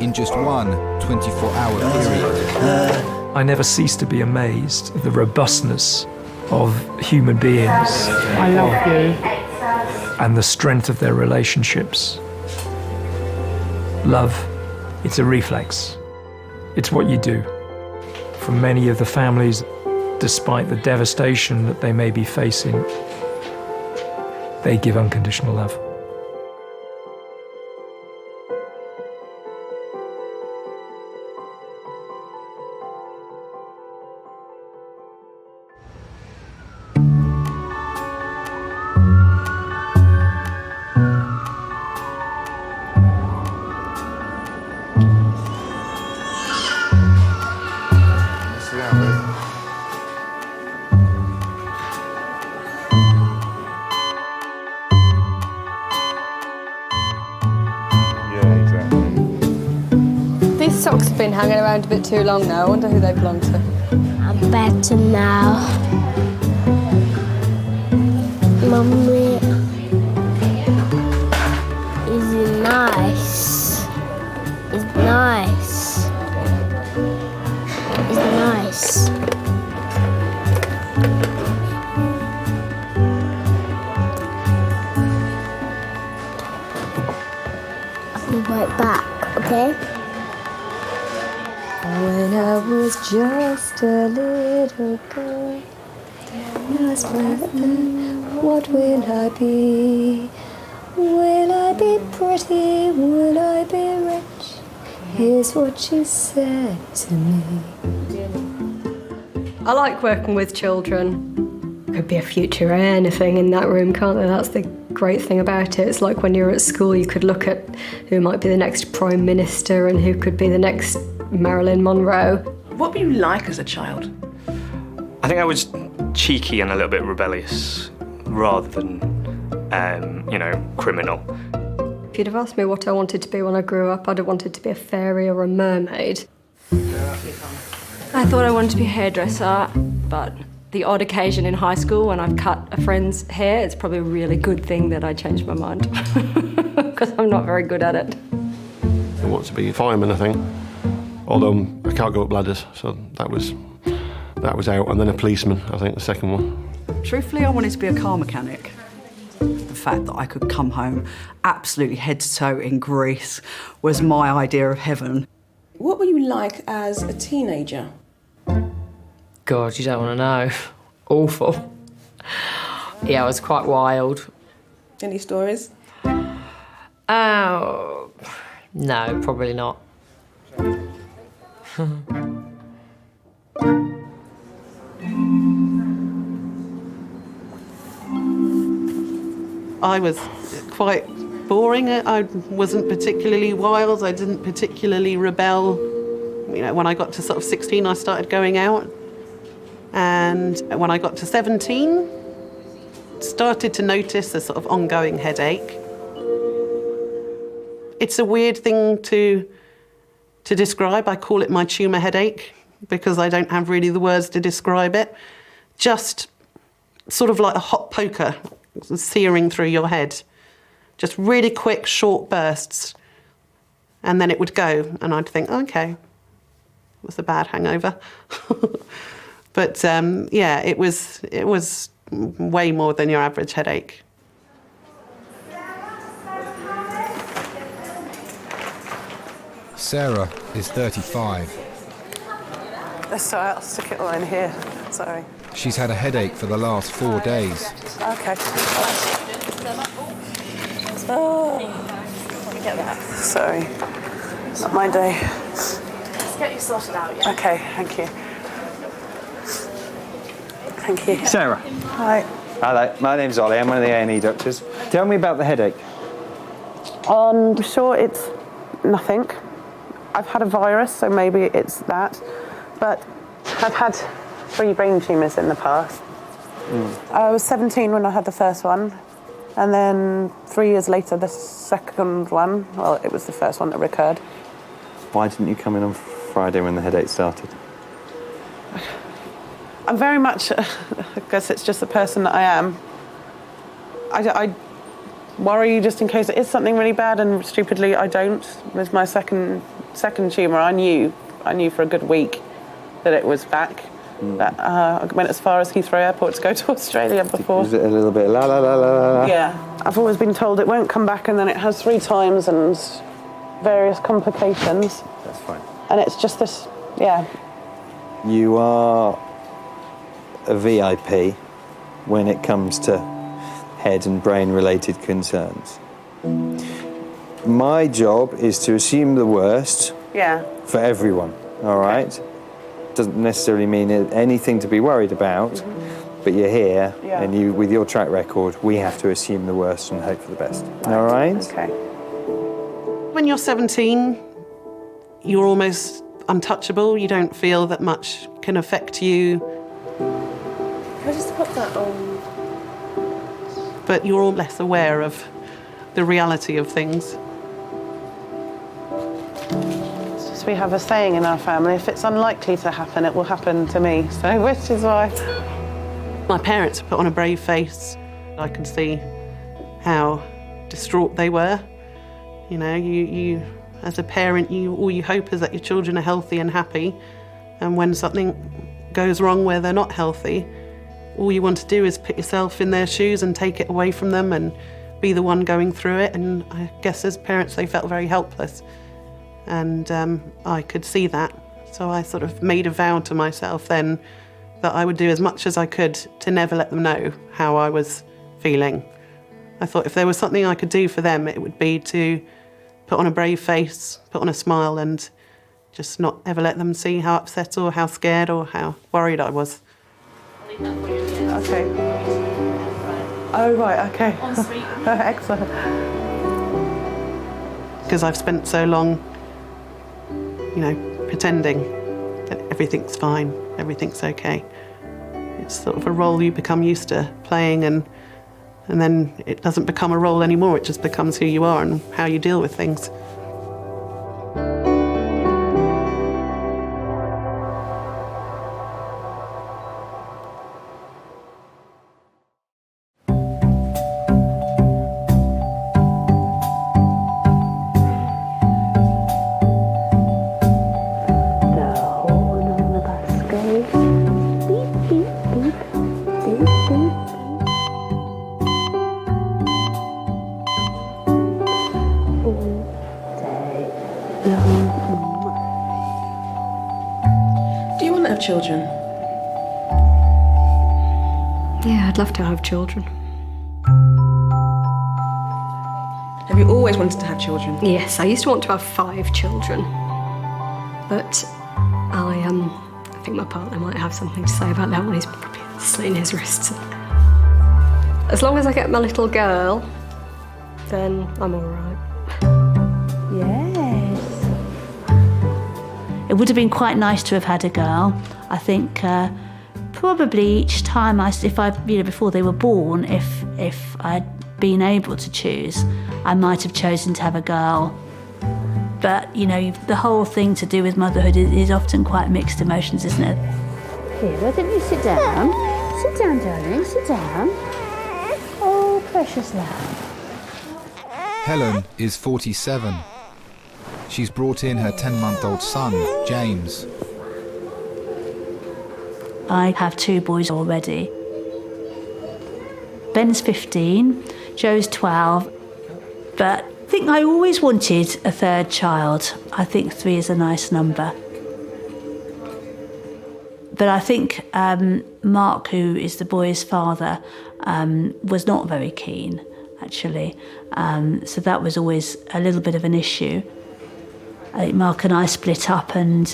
In just one 24-hour period. I never cease to be amazed at the robustness of human beings. I love you. and the strength of their relationships. Love, it's a reflex. It's what you do. For many of the families, despite the devastation that they may be facing, they give unconditional love. These socks have been hanging around a bit too long now. I wonder who they belong to. I'm better now. Mummy, is it nice? It's nice. It's nice. I'll be right back, okay? When I was just a little girl, last birthday, what will I be? Will I be pretty? Will I be rich? Here's what she said to me. I like working with children. Could be a future anything in that room, can't there? That's the great thing about it. It's like when you're at school, you could look at who might be the next Prime Minister and who could be the next Marilyn Monroe. What were you like as a child? I think I was cheeky and a little bit rebellious, rather than, criminal. If you'd have asked me what I wanted to be when I grew up, I'd have wanted to be a fairy or a mermaid. I thought I wanted to be a hairdresser, but the odd occasion in high school when I've cut a friend's hair, it's probably a really good thing that I changed my mind, because I'm not very good at it. I want to be a fireman, I think. Although I can't go up ladders, so that was out. And then a policeman, I think, the second one. Truthfully, I wanted to be a car mechanic. The fact that I could come home absolutely head to toe in grease was my idea of heaven. What were you like as a teenager? God, you don't want to know. Awful. Yeah, I was quite wild. Any stories? Oh, no, probably not. I was quite boring. I wasn't particularly wild. I didn't particularly rebel. When I got to sort of 16, I started going out. And when I got to 17, started to notice a sort of ongoing headache. It's a weird thing to describe. I call it my tumour headache because I don't have really the words to describe it. Just sort of like a hot poker searing through your head. Just really quick, short bursts. And then it would go, and I'd think, okay, it was a bad hangover. But yeah, it was way more than your average headache. Sarah is 35. Sorry, I'll stick it all in here. Sorry. She's had a headache for the last 4 days. Okay. Oh, let me get that. Sorry, not my day. Let's get you sorted out, yeah? Okay, thank you. Thank you. Sarah. Hi. Hello, my name's Ollie. I'm one of the A&E doctors. Tell me about the headache. I'm sure it's nothing. I've had a virus, so maybe it's that. But I've had 3 brain tumours in the past. I was 17 when I had the first one. And then 3 years later, the second one, well, it was the first one that recurred. Why didn't you come in on Friday when the headache started? I'm very much, I guess it's just the person that I am. I worry just in case it is something really bad, and stupidly I don't. With my second tumour, I knew for a good week that it was back. But, I went as far as Heathrow Airport to go to Australia before. Was it a little bit la la la la la? Yeah. I've always been told it won't come back, and then it has 3 times and various complications. That's fine. And it's just this, yeah. You are a VIP when it comes to head and brain related concerns. My job is to assume the worst Yeah. for everyone, all right? Doesn't necessarily mean anything to be worried about, but you're here, and you, with your track record, we have to assume the worst and hope for the best. All right? Okay. When you're 17, you're almost untouchable. You don't feel that much can affect you. Can I just put that on? But you're all less aware of the reality of things. It's just we have a saying in our family, if it's unlikely to happen, it will happen to me. So, which is why my parents put on a brave face. I could see how distraught they were. You know, you as a parent, all you hope is that your children are healthy and happy. And when something goes wrong where they're not healthy, all you want to do is put yourself in their shoes and take it away from them and be the one going through it. And I guess as parents, they felt very helpless. And I could see that. So I sort of made a vow to myself then that I would do as much as I could to never let them know how I was feeling. I thought if there was something I could do for them, it would be to put on a brave face, put on a smile, and just not ever let them see how upset or how scared or how worried I was. Okay. Oh, right, okay. Excellent. Because I've spent so long, you know, pretending that everything's fine, everything's okay. It's sort of a role you become used to playing, and then it doesn't become a role anymore, it just becomes who you are and how you deal with things. Do you want to have children? Yeah, I'd love to have children. Have you always wanted to have children? Yes, I used to want to have 5 children. But I think my partner might have something to say about that one. He's probably slitting his wrists. As long as I get my little girl, then I'm all right. Yes. It would have been quite nice to have had a girl. I think probably each time before they were born, if I'd been able to choose, I might have chosen to have a girl. But, you know, the whole thing to do with motherhood is often quite mixed emotions, isn't it? Here, why don't you sit down? Sit down, darling, sit down. Oh, precious love. Helen is 47. She's brought in her 10-month-old son, James. I have 2 boys already. Ben's 15, Joe's 12, but I think I always wanted a 3rd child. I think 3 is a nice number. But I think Mark, who is the boy's father, was not very keen, actually. So that was always a little bit of an issue. I think Mark and I split up, and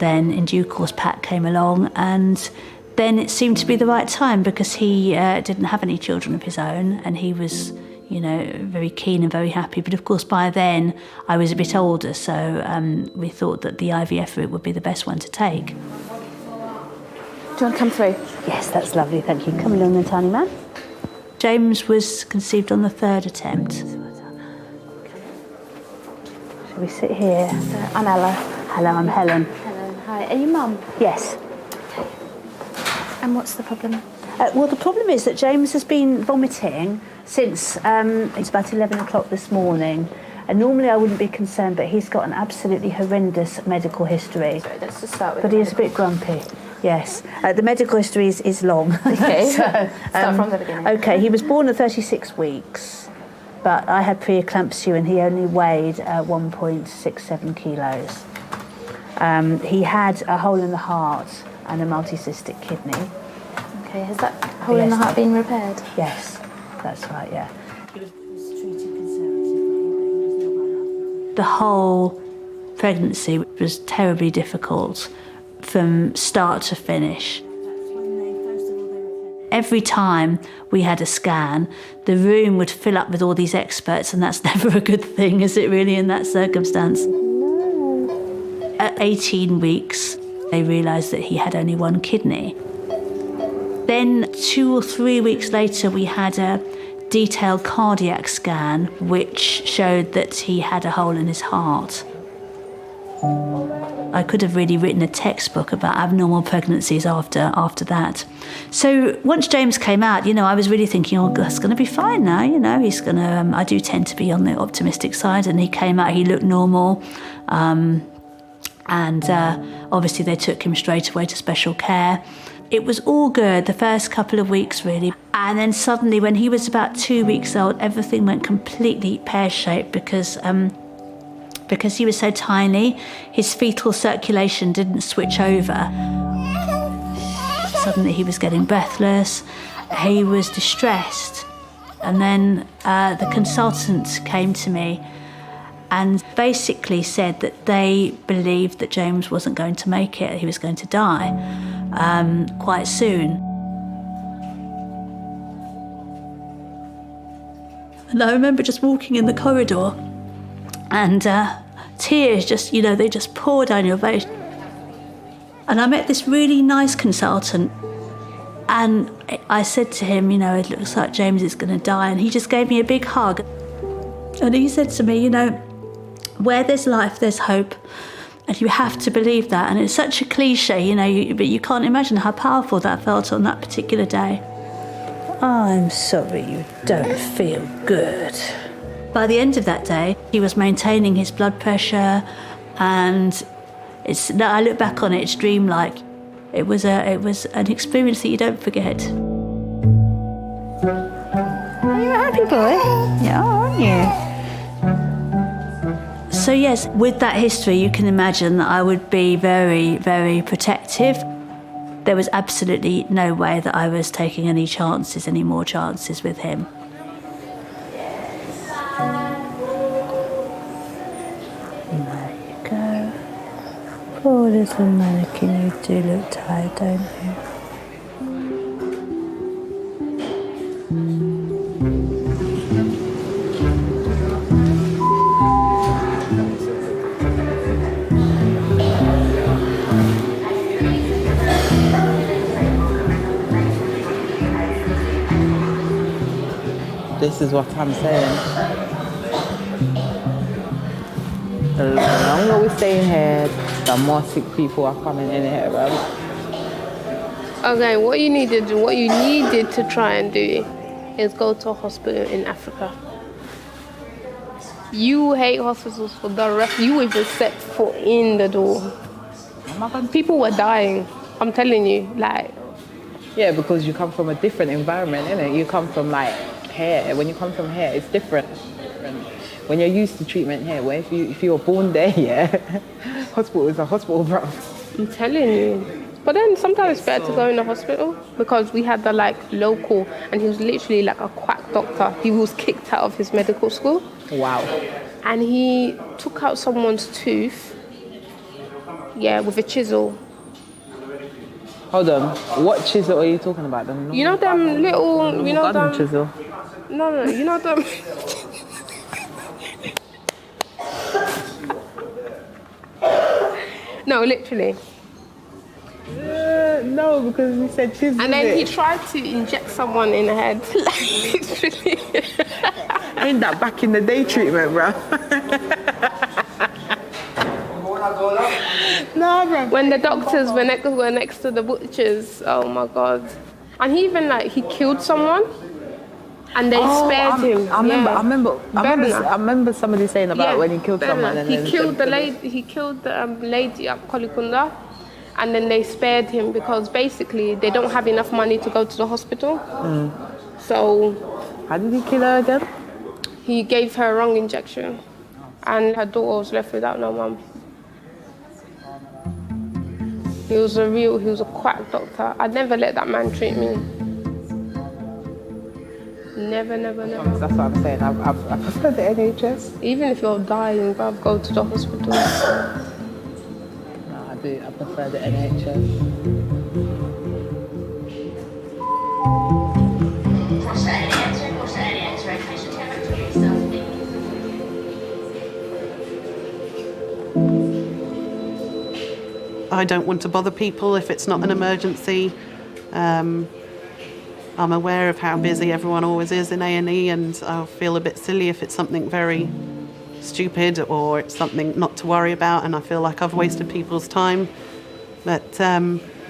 then in due course Pat came along, and then it seemed to be the right time because he didn't have any children of his own, and he was, you know, very keen and very happy. But of course by then I was a bit older, so we thought that the IVF route would be the best one to take. Do you want to come through? Yes, that's lovely, thank you. Come along then, tiny man. James was conceived on the 3rd attempt. Shall we sit here? I'm Ella. Hello, I'm Helen. Hello, hi. Are you mum? Yes. Okay. And what's the problem? Well, the problem is that James has been vomiting since it's about 11 o'clock this morning. And normally I wouldn't be concerned, but he's got an absolutely horrendous medical history. Sorry, let's just start with... But he is a bit grumpy. Yes, the medical history is long. Okay, start from the beginning. Okay, he was born at 36 weeks, but I had preeclampsia and he only weighed 1.67 kilos. He had a hole in the heart and a multicystic kidney. Okay, has that hole in the heart been repaired? Yes, that's right, yeah. The whole pregnancy was terribly difficult from start to finish. Every time we had a scan, the room would fill up with all these experts, and that's never a good thing, is it really, in that circumstance? At 18 weeks, they realised that he had only one kidney. Then 2 or 3 weeks later, we had a detailed cardiac scan, which showed that he had a hole in his heart. I could have really written a textbook about abnormal pregnancies after that. So once James came out, I was really thinking, oh, that's going to be fine now, he's going to... I do tend to be on the optimistic side, and he came out, he looked normal. And obviously they took him straight away to special care. It was all good the first couple of weeks, really. And then suddenly, when he was about 2 weeks old, everything went completely pear-shaped because he was so tiny, his fetal circulation didn't switch over. Suddenly he was getting breathless, he was distressed. And then the consultant came to me and basically said that they believed that James wasn't going to make it, he was going to die quite soon. And I remember just walking in the corridor and tears they just pour down your face. And I met this really nice consultant, and I said to him, it looks like James is going to die, and he just gave me a big hug. And he said to me, where there's life, there's hope, and you have to believe that. And it's such a cliche, but you can't imagine how powerful that felt on that particular day. I'm sorry you don't feel good. By the end of that day, he was maintaining his blood pressure, and I look back on it, it's dreamlike. It was an experience that you don't forget. Are you a happy boy? Yeah, aren't you? So yes, with that history, you can imagine that I would be very, very protective. There was absolutely no way that I was taking any more chances with him. There you go. Poor little mannequin, you do look tired, don't you? This is what I'm saying. The longer we stay in here, the more sick people are coming in here, right? Okay, what you needed to try and do is go to a hospital in Africa. You hate hospitals for the rest. You even set foot in the door. People were dying. I'm telling you, Yeah, because you come from a different environment, innit? You come from here. When you come from here, it's different. When you're used to treatment here, where if you were born there, hospital is a hospital, bro. I'm telling you. But then sometimes it's better to go in the hospital because we had the local, and he was literally a quack doctor. He was kicked out of his medical school. Wow. And he took out someone's tooth, with a chisel. Hold on, what chisel are you talking about? Them little, chisel. No, you know them. No, literally. No, because you said chisel. And then he tried to inject someone in the head. Literally. Ain't that back in the day treatment, bro? No, bro. When the doctors were next to the butchers, oh my God. And he even he killed someone. And they spared him. I remember somebody saying about when he killed someone. And he killed the lady at Kolikunda, and then they spared him because basically they don't have enough money to go to the hospital. So how did he kill her again? He gave her a wrong injection, and her daughter was left without no mum. He was a quack doctor. I'd never let that man treat me. Never, never, never. That's what I'm saying. I prefer the NHS. Even if you're dying, bruv, go to the hospital. No, I do. I prefer the NHS. I don't want to bother people if it's not an emergency. I'm aware of how busy everyone always is in A&E, and I'll feel a bit silly if it's something very stupid or it's something not to worry about, and I feel like I've wasted people's time. But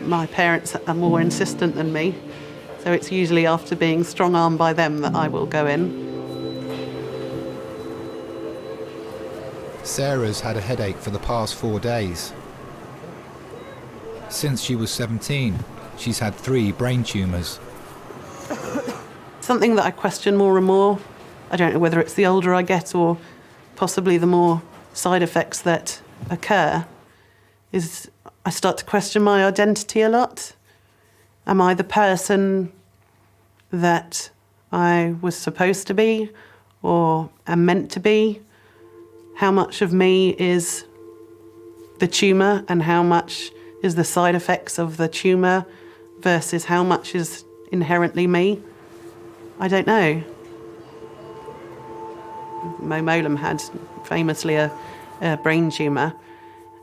my parents are more insistent than me, so it's usually after being strong-armed by them that I will go in. Sarah's had a headache for the past 4 days. Since she was 17, she's had 3 brain tumours. Something that I question more and more, I don't know whether it's the older I get or possibly the more side effects that occur, is I start to question my identity a lot. Am I the person that I was supposed to be or am meant to be? How much of me is the tumour and how much is the side effects of the tumour versus how much is inherently me? I don't know. Mo Mowlam had famously a brain tumour,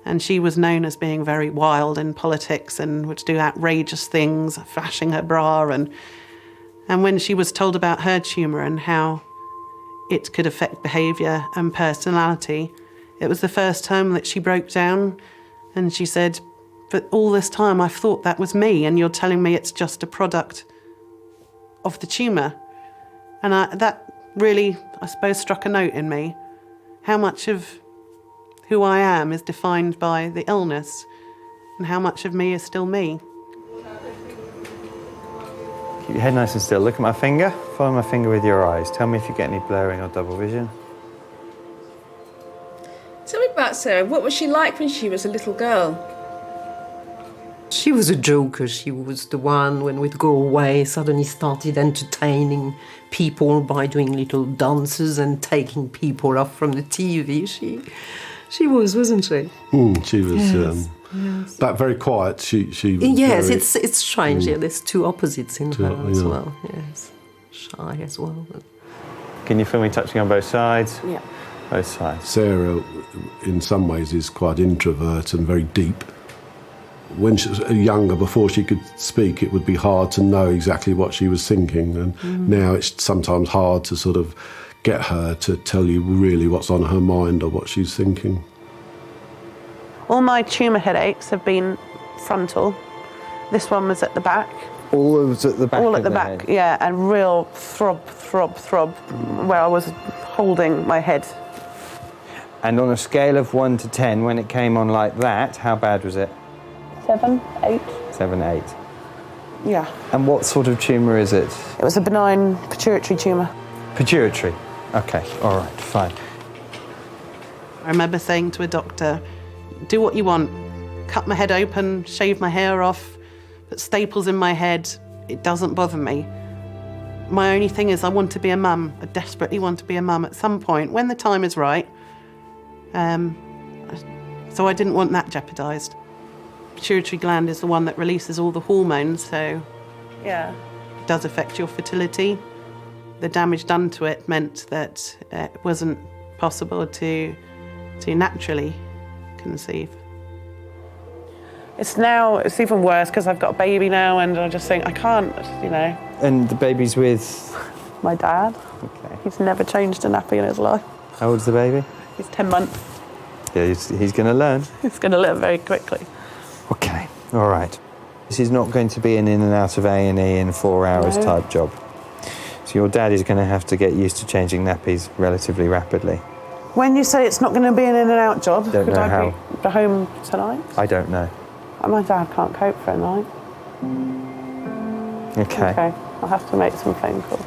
and she was known as being very wild in politics and would do outrageous things, flashing her bra, and when she was told about her tumour and how it could affect behaviour and personality, it was the first time that she broke down, and she said, "But all this time I've thought that was me, and you're telling me it's just a product of the tumour." And that really, I suppose, struck a note in me. How much of who I am is defined by the illness, and how much of me is still me. Keep your head nice and still. Look at my finger. Follow my finger with your eyes. Tell me if you get any blurring or double vision. Tell me about Sarah. What was she like when she was a little girl? She was a joker. She was the one, when we'd go away, suddenly started entertaining people by doing little dances and taking people off from the TV. She was, wasn't she? She was, Yes. but very quiet. She Yes, very, it's strange. Yeah, there's 2 opposites in her as yeah. well. Yes, shy as well. Can you feel me touching on both sides? Yeah. Both sides. Sarah, in some ways, is quite introvert and very deep. When she was younger, before she could speak, it would be hard to know exactly what she was thinking, and now it's sometimes hard to sort of get her to tell you really what's on her mind or what she's thinking. All my tumour headaches have been frontal. This one was at the back. All of it at the back. All at of the back, head. yeah, and real throb, where I was holding my head. And on a scale of 1 to 10, when it came on like that, how bad was it? 7, 8. 7, 8. Yeah. And what sort of tumour is it? It was a benign pituitary tumour. Pituitary. Okay, all right, fine. I remember saying to a doctor, do what you want. Cut my head open, shave my hair off, put staples in my head. It doesn't bother me. My only thing is I want to be a mum. I desperately want to be a mum at some point, when the time is right. So I didn't want that jeopardised. Pituitary gland is the one that releases all the hormones, so yeah, it does affect your fertility. The damage done to it meant that it wasn't possible to naturally conceive. It's even worse because I've got a baby now, and I just think I can't, And the baby's with? My dad. Okay. He's never changed a nappy in his life. How old's the baby? He's 10 months. Yeah, he's going to learn. He's going to learn very quickly. Okay, all right. This is not going to be an in and out of A&E in 4 hours type job. So your dad is going to have to get used to changing nappies relatively rapidly. When you say it's not going to be an in and out job, Don't could know I how. be home tonight? I don't know. My dad can't cope for a night. Okay. I'll have to make some phone calls.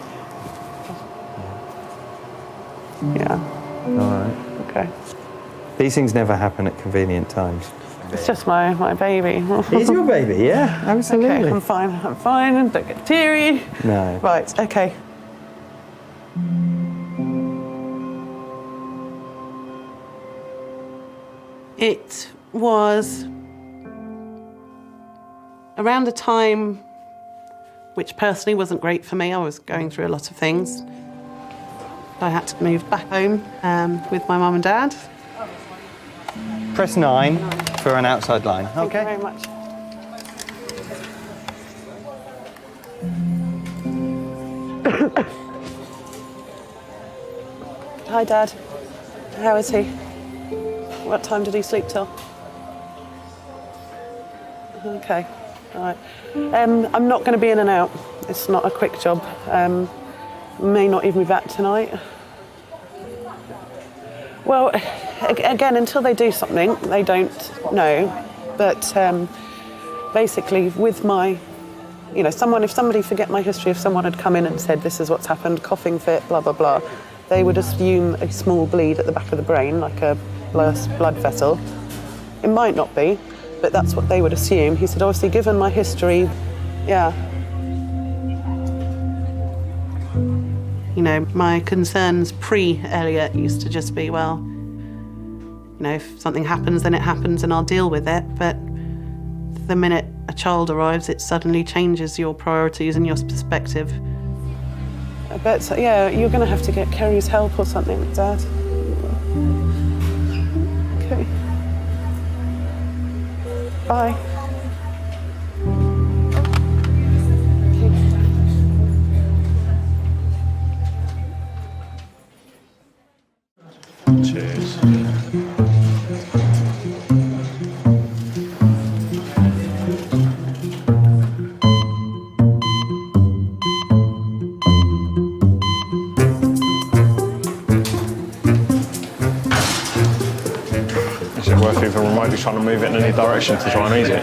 Yeah. All right. Okay. These things never happen at convenient times. It's just my baby. It's your baby, yeah, absolutely. Okay, I'm fine, don't get teary. No. Right, okay. It was around a time which personally wasn't great for me. I was going through a lot of things. I had to move back home with my mum and dad. Press 9 for an outside line. Thank you very much. Hi, Dad. How is he? What time did he sleep till? Okay, all right. I'm not going to be in and out. It's not a quick job. May not even be back tonight. Well, again, until they do something, they don't know. But basically, with my, if somebody forget my history, if someone had come in and said, this is what's happened, coughing fit, blah, blah, blah, they would assume a small bleed at the back of the brain, like a blood vessel. It might not be, but that's what they would assume. He said, obviously, given my history, yeah. My concerns pre-Elliot used to just be, well, if something happens, then it happens and I'll deal with it. But the minute a child arrives, it suddenly changes your priorities and your perspective. But, yeah, you're going to have to get Kerry's help or something, Dad. Okay. Bye. Cheers. Is it worth even remotely trying to move it in any direction to try and ease it?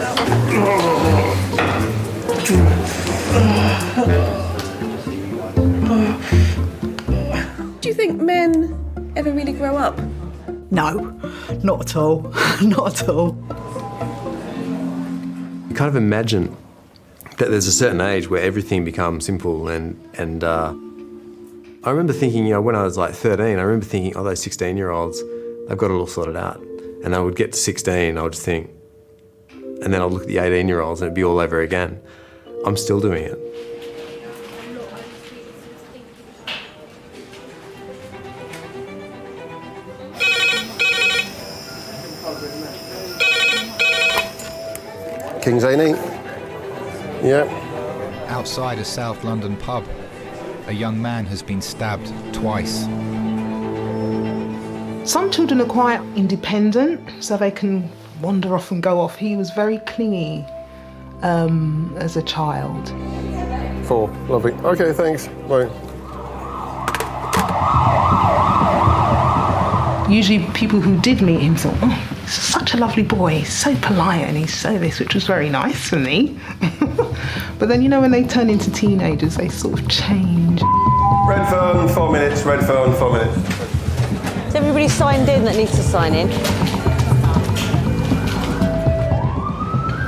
Do you think men ever really grow up? No, not at all. Not at all. You kind of imagine that there's a certain age where everything becomes simple and I remember thinking, when I was like 13, I remember thinking, oh, those 16-year-olds, they've got it all sorted out. And I would get to 16, I would just think, and then I'd look at the 18-year-olds and it'd be all over again. I'm still doing it. King's A&E. Yeah. Outside a South London pub, a young man has been stabbed twice. Some children are quite independent, so they can wander off and go off. He was very clingy as a child. 4, lovely. Okay, thanks. Bye. Usually people who did meet him thought, oh, he's such a lovely boy, he's so polite and he's so this, which was very nice for me. But then, when they turn into teenagers, they sort of change. Red phone, 4 minutes. Red phone, 4 minutes. Is everybody signed in that needs to sign in?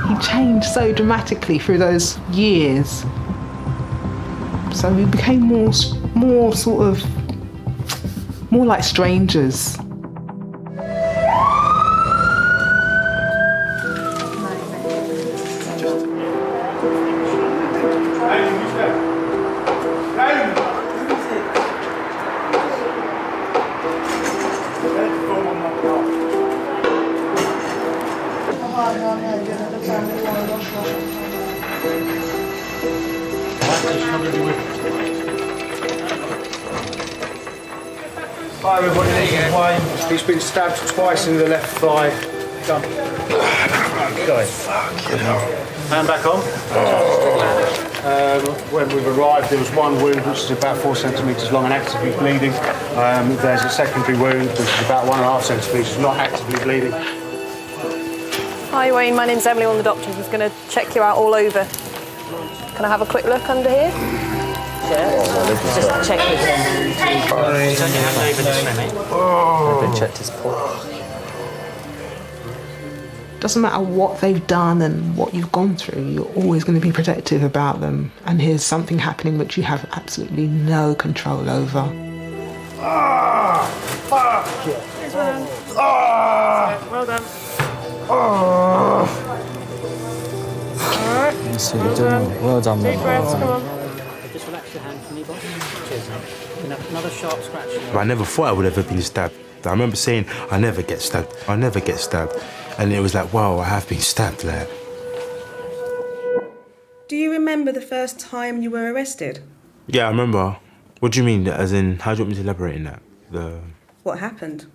He changed so dramatically through those years. So we became more like strangers. Hi everybody, this is Wayne. He's been stabbed twice in the left thigh. Done. Guys. Fucking hell. Hand back on. When we've arrived, there was one wound which is about 4 centimetres long and actively bleeding. There's a secondary wound which is about 1.5 centimetres, not actively bleeding. Hi Wayne, my name's Emily, one of the doctors. I was going to check you out all over. Can I have a quick look under here? Yeah, just check this. Turn your hand over this way, mate. I've checked his pulse. Doesn't matter what they've done and what you've gone through, you're always going to be protective about them. And here's something happening which you have absolutely no control over. Ah! Fuck! Ah! Well done. Ah! Alright. Well done, Deep breaths, come on. Just relax your hand for me, boss. Cheers, mate. You can have another sharp scratch. I never thought I would have ever been stabbed. I remember saying, I never get stabbed. I never get stabbed. And it was like, wow, I have been stabbed, like. Do you remember the first time you were arrested? Yeah, I remember. What do you mean? As in, how do you want me to elaborate in that? What happened?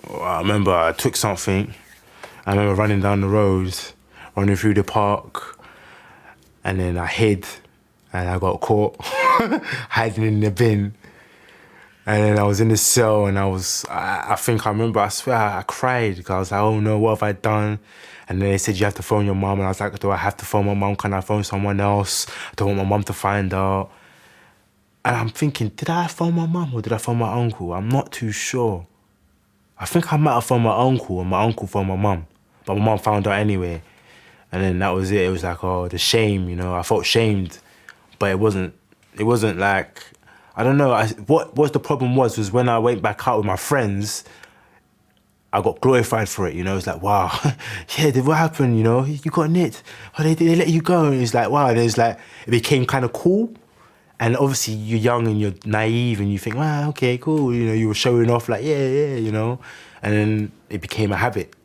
I remember I took something. I remember running down the road, running through the park, and then I hid, and I got caught hiding in the bin. And then I was in the cell, and I think I remember, I swear I cried, because I was like, oh no, what have I done? And then they said, you have to phone your mum, and I was like, do I have to phone my mum? Can I phone someone else? I don't want my mum to find out. And I'm thinking, did I phone my mum or did I phone my uncle? I'm not too sure. I think I might have phoned my uncle, and my uncle phoned my mum. But my mum found out anyway. And then that was it. It was like, oh, the shame, you know. I felt shamed, but it wasn't like, I don't know. What the problem was when I went back out with my friends, I got glorified for it, you know. It's like, wow, yeah, what happened, you know? You got nicked. Oh, they let you go. And it's like, wow, it became kind of cool. And obviously you're young and you're naive and you think, wow, okay, cool. You know, you were showing off like, yeah, you know. And then it became a habit.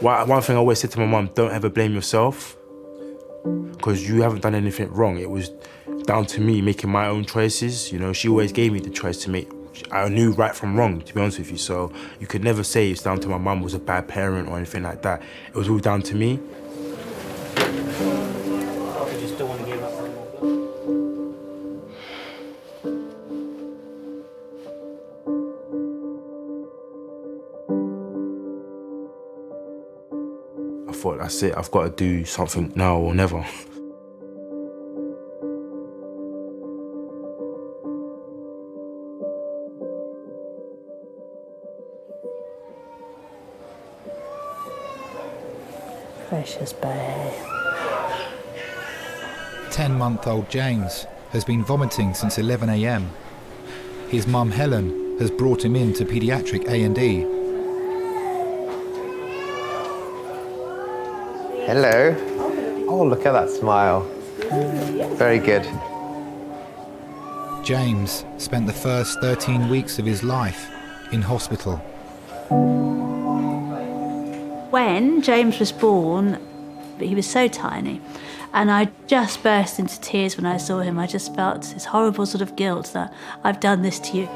One thing I always said to my mum, don't ever blame yourself, because you haven't done anything wrong. It was down to me making my own choices. You know, she always gave me the choice to make. I knew right from wrong, to be honest with you. So you could never say it's down to my mum was a bad parent or anything like that. It was all down to me. I thought, that's it, I've got to do something now or never. Precious babe. 10-month-old James has been vomiting since 11 a.m. His mum Helen has brought him in to paediatric A&E. Hello. Oh, look at that smile. Very good. James spent the first 13 weeks of his life in hospital. When James was born, he was so tiny, and I just burst into tears when I saw him. I just felt this horrible sort of guilt that I've done this to you.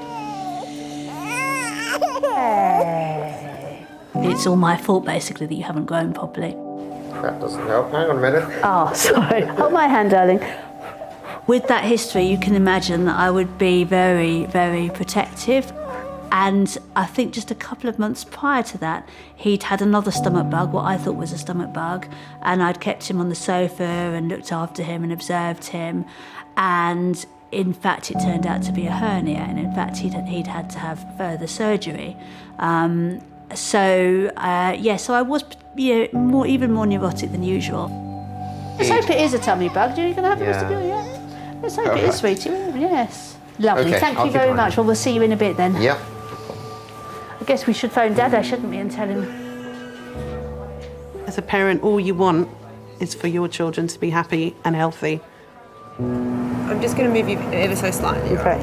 It's all my fault, basically, that you haven't grown properly. That doesn't help. Hang on a minute. Oh, sorry. Hold my hand, darling. With that history, you can imagine that I would be very, very protective. And I think just a couple of months prior to that, he'd had another stomach bug, what I thought was a stomach bug, and I'd kept him on the sofa and looked after him and observed him. And in fact, it turned out to be a hernia, and in fact, he'd had to have further surgery. So I was, even more neurotic than usual. Let's hope it is a tummy bug. Are you going to have a vestibular yet? Let's hope it is, sweetie. Yes. Lovely. Okay, Thank I'll you keep very an eye much. Well, we'll see you in a bit then. Yep. I guess we should phone Dada, shouldn't we, and tell him. As a parent, all you want is for your children to be happy and healthy. I'm just going to move you ever so slightly. Okay.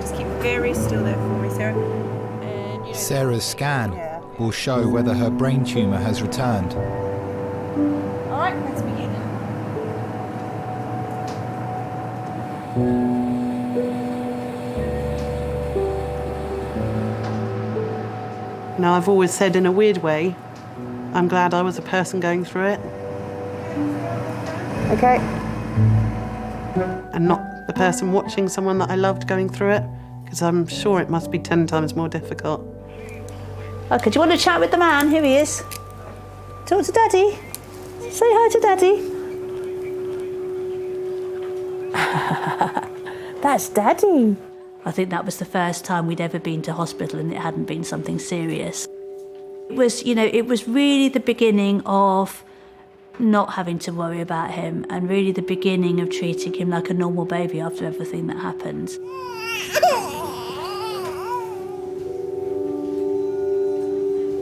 Just keep very still there for me, Sarah. Sarah's scan will show whether her brain tumour has returned. All right, let's begin. Now, I've always said in a weird way, I'm glad I was a person going through it. Okay. And not the person watching someone that I loved going through it, because I'm sure it must be 10 times more difficult. Okay, do you want to chat with the man? Here he is. Talk to Daddy. Say hi to Daddy. That's Daddy. I think that was the first time we'd ever been to hospital and it hadn't been something serious. It was, you know, it was really the beginning of not having to worry about him and really the beginning of treating him like a normal baby after everything that happened.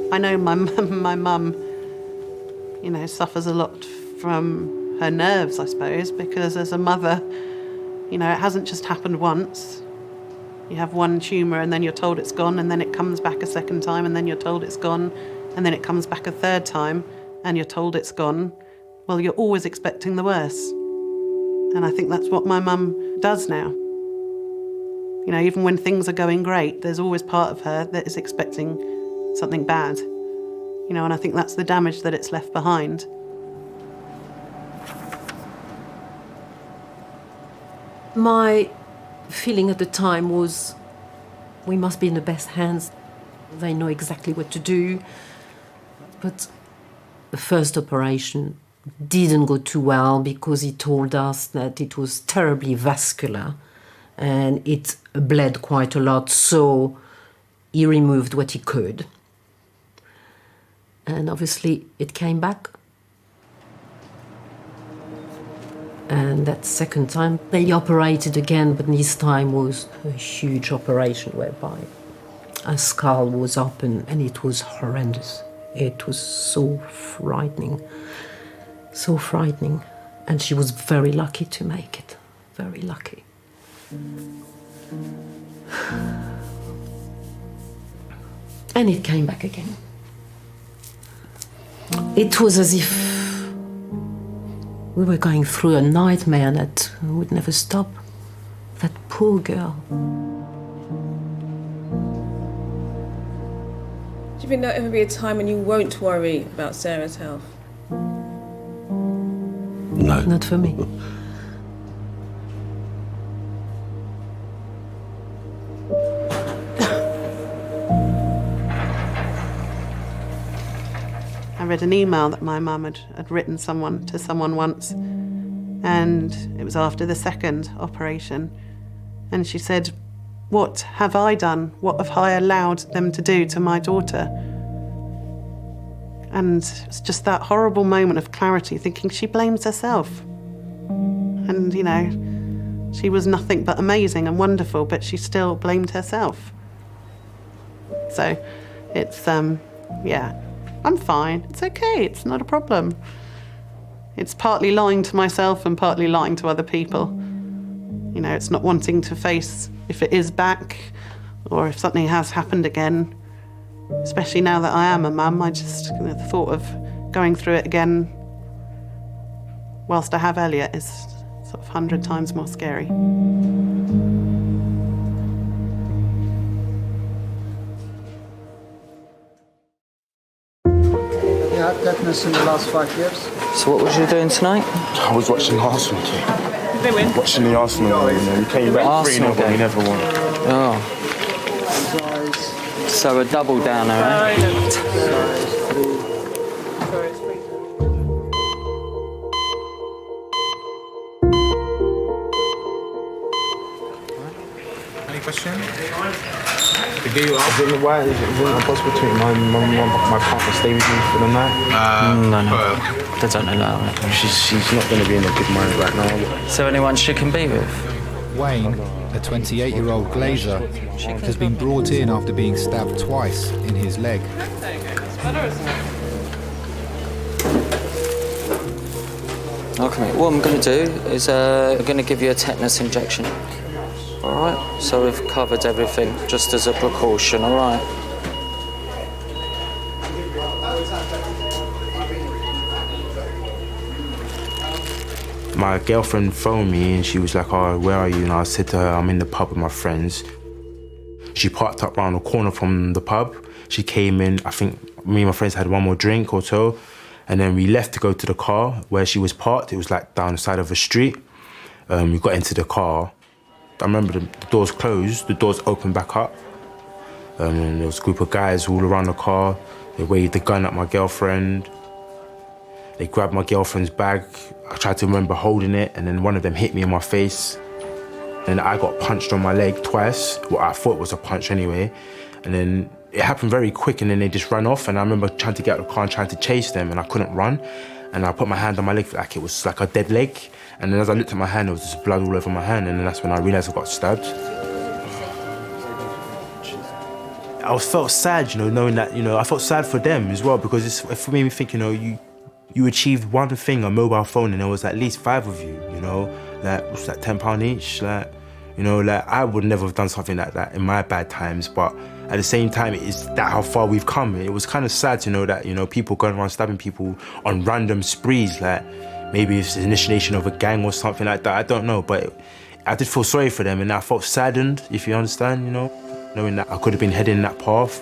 I know my mum, you know, suffers a lot from her nerves, I suppose, because as a mother, you know, it hasn't just happened once. You have one tumour and then you're told it's gone, and then it comes back a second time and then you're told it's gone, and then it comes back a third time and you're told it's gone. Well, you're always expecting the worst. And I think that's what my mum does now. You know, even when things are going great, there's always part of her that is expecting something bad. You know, and I think that's the damage that it's left behind. My feeling at the time was we must be in the best hands. They know exactly what to do. But the first operation didn't go too well because he told us that it was terribly vascular and it bled quite a lot, so he removed what he could. And obviously it came back. And that second time they operated again, but this time was a huge operation whereby a skull was open and it was horrendous. It was so frightening, so frightening. And she was very lucky to make it, very lucky. And it came back again. It was as if we were going through a nightmare that would never stop. That poor girl. Do you think there'll ever be a time when you won't worry about Sarah's health? No. Not for me. I read an email that my mum had written to someone once, and it was after the second operation. And she said, "What have I done? What have I allowed them to do to my daughter?" And it's just that horrible moment of clarity, thinking she blames herself. And, you know, she was nothing but amazing and wonderful, but she still blamed herself. So it's, yeah, I'm fine. It's okay. It's not a problem. It's partly lying to myself and partly lying to other people. You know, it's not wanting to face if it is back or if something has happened again. Especially now that I am a mum, I just, the thought of going through it again whilst I have Elliot is sort of 100 times more scary. You had tetanus in the last 5 years. So what was you doing tonight? I was watching the Arsenal game. Did they win? Watching the Arsenal game. We came back 3-0, but we never won. Oh. So a double downer, eh? Any questions? Is it possible to my partner stay with me for the night? No. They don't allow it. She's not going to be in a good mind right now. Is there anyone she can be with? Wayne, a 28-year-old glazer, has been brought in after being stabbed twice in his leg. Okay, mate. What I'm going to do is I'm going to give you a tetanus injection. All right? So we've covered everything just as a precaution, all right? My girlfriend phoned me and she was like, "Oh, where are you?" And I said to her, "I'm in the pub with my friends." She parked up around the corner from the pub. She came in, I think me and my friends had one more drink or so, and then we left to go to the car where she was parked. It was like down the side of a street. We got into the car I remember the doors closed, the doors opened back up. And there was a group of guys all around the car. They waved the gun at my girlfriend. They grabbed my girlfriend's bag. I tried to remember holding it, and then one of them hit me in my face. And I got punched on my leg twice. Well, I thought it was a punch anyway. And then it happened very quick, and then they just ran off. And I remember trying to get out of the car and trying to chase them, and I couldn't run. And I put my hand on my leg like it was like a dead leg. And then as I looked at my hand, there was just blood all over my hand. And then that's when I realized I got stabbed. I felt sad, you know, knowing that, you know, I felt sad for them as well, because it made me think, you know, you achieved one thing, a mobile phone, and there was at least 5 of you, you know, like, what's that, £10 each? Like, you know, like, I would never have done something like that in my bad times, but at the same time, it's that how far we've come. It was kind of sad to know that, you know, people going around stabbing people on random sprees, like, maybe it's the initiation of a gang or something like that, I don't know, but I did feel sorry for them, and I felt saddened, if you understand, you know, knowing that I could have been heading that path.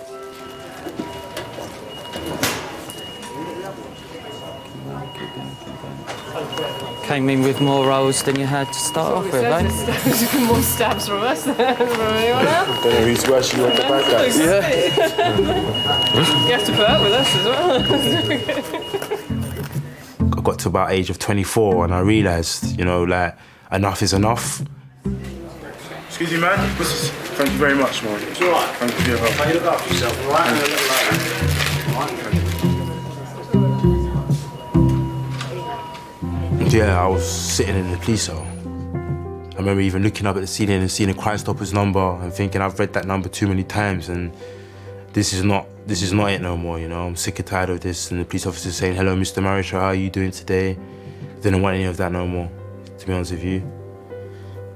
Came in with more rolls than you had to start off with, eh? More stabs from us than from anyone else. I don't know who's worse, you or the bad guys. You have to put up with us as well. I got to about age of 24 and I realised, you know, like, enough is enough. Excuse me, man. Thank you very much, man. It's all right. Thank you for your help. How you look after yourself, all right? Yeah, I was sitting in the police cell. I remember even looking up at the ceiling and seeing a Crime Stoppers number and thinking I've read that number too many times, and this is not it no more, you know. I'm sick and tired of this, and the police officer saying, "Hello, Mr. Marisha, how are you doing today?" Didn't want any of that no more, to be honest with you.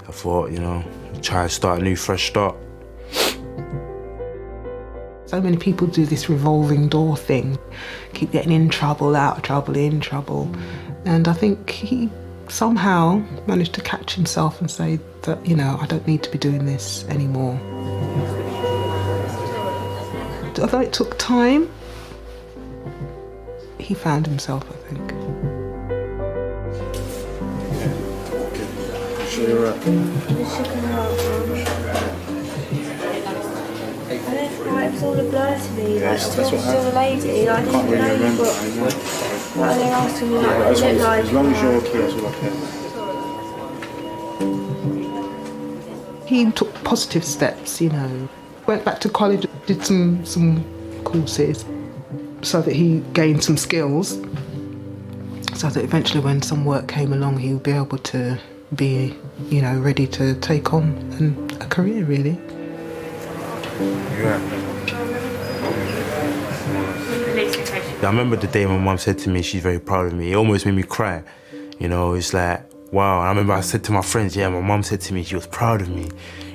I thought, you know, try and start a new, fresh start. So many people do this revolving door thing, keep getting in trouble, out of trouble, in trouble. And I think he somehow managed to catch himself and say that, you know, I don't need to be doing this anymore. Although it took time, he found himself, I think. Sure you're right. It was all a blur to me. Yeah, like, that's I what was still a lady. I can't didn't really know remember what they asking me. Yeah, Like, as, look like, as long as you're okay, that's all I care. He took positive steps, you know. Went back to college, did some courses so that he gained some skills, so that eventually when some work came along, he would be able to be, you know, ready to take on a career, really. Yeah. I remember the day my mum said to me she's very proud of me. It almost made me cry. You know, it's like, wow. I remember I said to my friends, yeah, my mum said to me she was proud of me.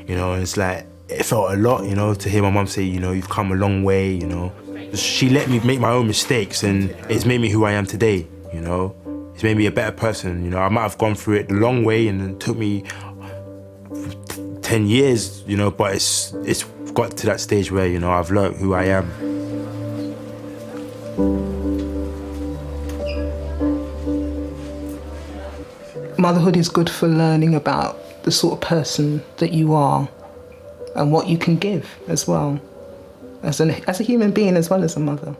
You know, it's like, it felt a lot, you know, to hear my mum say, you know, you've come a long way, you know. She let me make my own mistakes, and it's made me who I am today, you know. It's made me a better person, you know. I might have gone through it the long way and it took me 10 years, you know, but it's got to that stage where, you know, I've learnt who I am. Motherhood is good for learning about the sort of person that you are and what you can give as well, as a human being as well as a mother.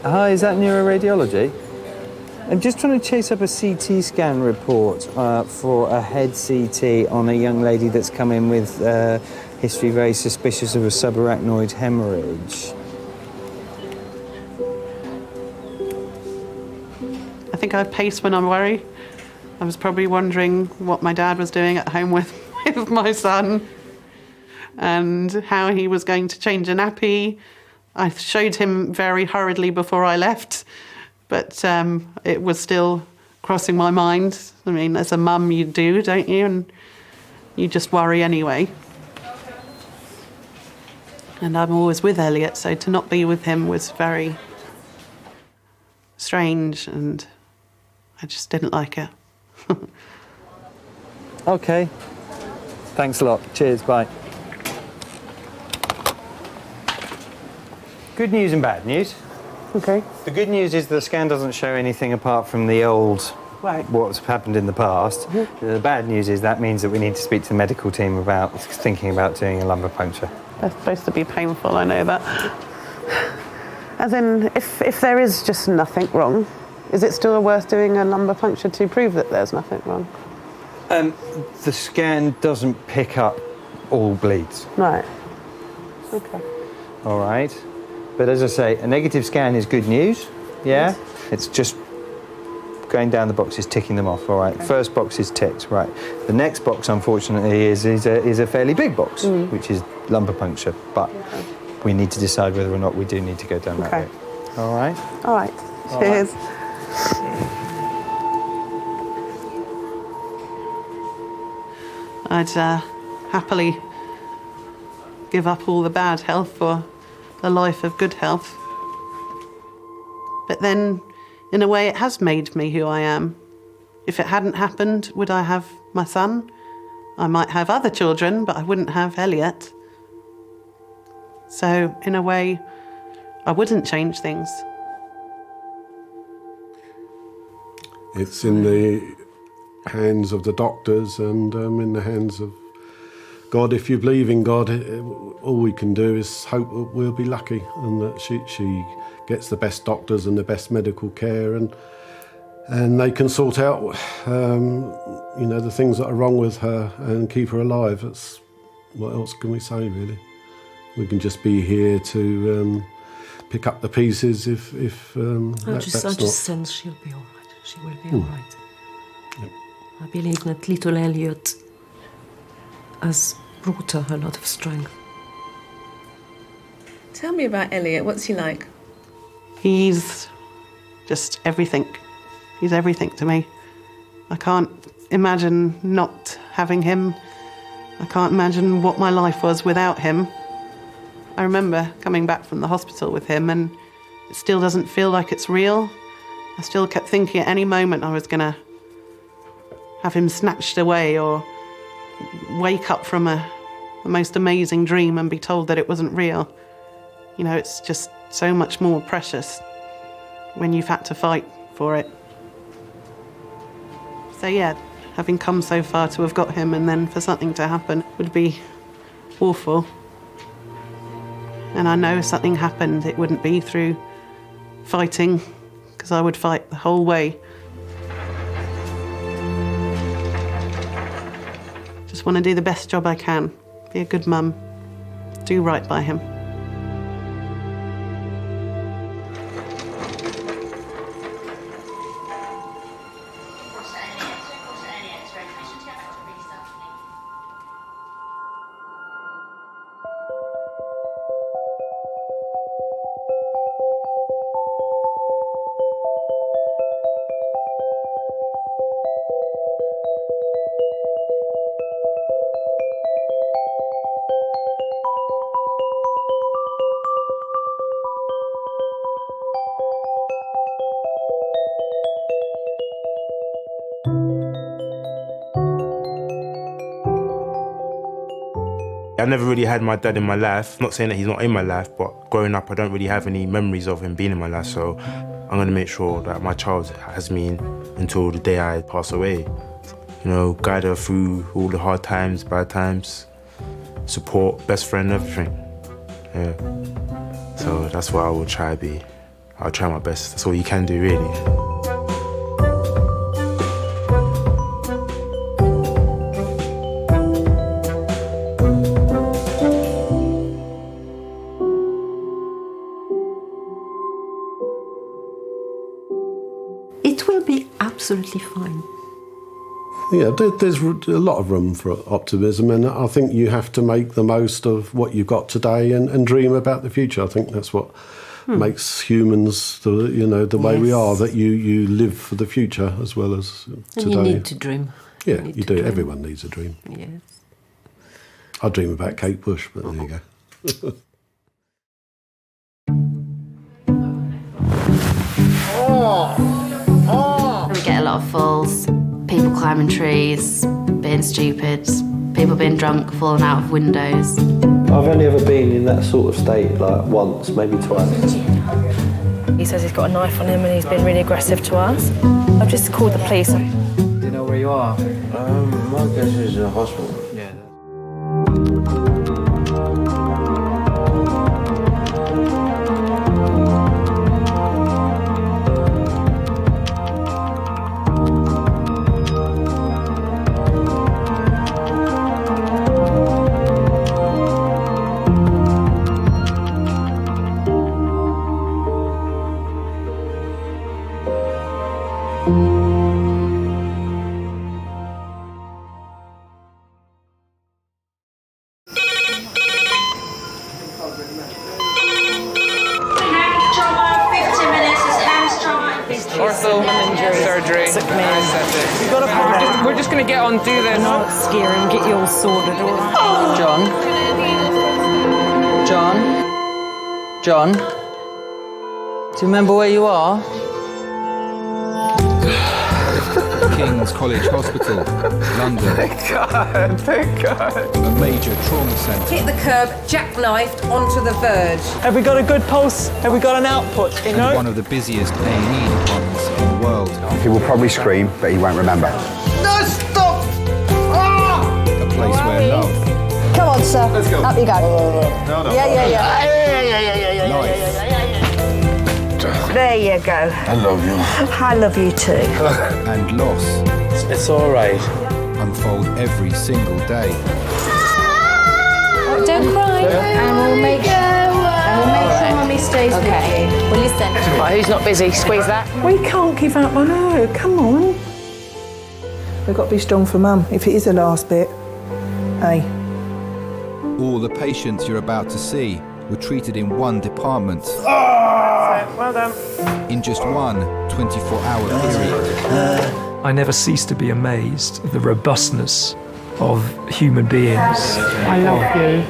Hi, is that neuroradiology? I'm just trying to chase up a CT scan report for a head CT on a young lady that's come in with history very suspicious of a subarachnoid hemorrhage. I think I pace when I worry. I was probably wondering what my dad was doing at home with my son and how he was going to change a nappy. I showed him very hurriedly before I left, but it was still crossing my mind. I mean, as a mum, you do, don't you? And you just worry anyway. And I'm always with Elliot, so to not be with him was very strange, and I just didn't like it. Okay. Thanks a lot. Cheers. Bye. Good news and bad news. Okay. The good news is the scan doesn't show anything apart from the old what's happened in the past. The bad news is that means that we need to speak to the medical team about thinking about doing a lumbar puncture. They're supposed to be painful, I know that. As in, if there is just nothing wrong, is it still worth doing a lumbar puncture to prove that there's nothing wrong? The scan doesn't pick up all bleeds. Right. Okay. All right. But as I say, a negative scan is good news, yeah? Yes. It's just going down the boxes, ticking them off, all right? Okay. First box is ticked, right. The next box, unfortunately, is a fairly big box, which is lumbar puncture, but we need to decide whether or not we do need to go down that route. All right? All right. Cheers. I'd happily give up all the bad health for a life of good health. But then, in a way, it has made me who I am. If it hadn't happened, would I have my son? I might have other children, but I wouldn't have Elliot. So, in a way, I wouldn't change things. It's in the hands of the doctors and in the hands of God. If you believe in God, all we can do is hope that we'll be lucky and that she gets the best doctors and the best medical care and they can sort out the things that are wrong with her and keep her alive. That's, what else can we say, really? We can just be here to pick up the pieces if I just sense she'll be all right. She will be all right. Yep. I believe that little Elliot has brought her a lot of strength. Tell me about Elliot. What's he like? He's just everything. He's everything to me. I can't imagine not having him. I can't imagine what my life was without him. I remember coming back from the hospital with him and it still doesn't feel like it's real. I still kept thinking at any moment I was going to have him snatched away or wake up from the most amazing dream and be told that it wasn't real. You know, it's just so much more precious when you've had to fight for it. So yeah, having come so far to have got him and then for something to happen would be awful. And I know if something happened, it wouldn't be through fighting, because I would fight the whole way. Just want to do the best job I can, be a good mum, do right by him. I never really had my dad in my life. Not saying that he's not in my life, but growing up I don't really have any memories of him being in my life, so I'm gonna make sure that my child has me until the day I pass away. You know, guide her through all the hard times, bad times, support, best friend, everything. Yeah. So that's what I will try to be. I'll try my best. That's all you can do, really. Absolutely fine. Yeah, there's a lot of room for optimism, and I think you have to make the most of what you've got today and dream about the future. I think that's what makes humans the way we are, that you live for the future as well as today. And you need to dream. Yeah, you do. Dream. Everyone needs a dream. Yes. I dream about Kate Bush, but there you go. We get a lot of falls, people climbing trees, being stupid, people being drunk, falling out of windows. I've only ever been in that sort of state like once, maybe twice. He says he's got a knife on him and he's been really aggressive to us. I've just called the police. Do you know where you are? My guess is a hospital. Yeah. Surgery. We're just going to get on, do this. Not scare him, get you all sorted, all right? John? Do you remember where you are? King's College Hospital, London. Thank God. A major trauma centre. Hit the curb, jackknifed onto the verge. Have we got a good pulse? Have we got an output? You know? One of the busiest A&E departments in the world. He will probably scream, but he won't remember. No, stop! A place where love, Come on, sir. Let's go. Up you go. No. Yeah. life, There you go. I love you. I love you too. and loss It's all right. unfold every single day. Don't cry. And we'll make sure Mummy stays with you. Will you send? Right, who's not busy? Squeeze that. We can't give up on her. Come on. We've got to be strong for Mum. If it is the last bit, hey. All the patients you're about to see were treated in one department. Well done. In just one 24-hour period. I never cease to be amazed at the robustness of human beings. I love you.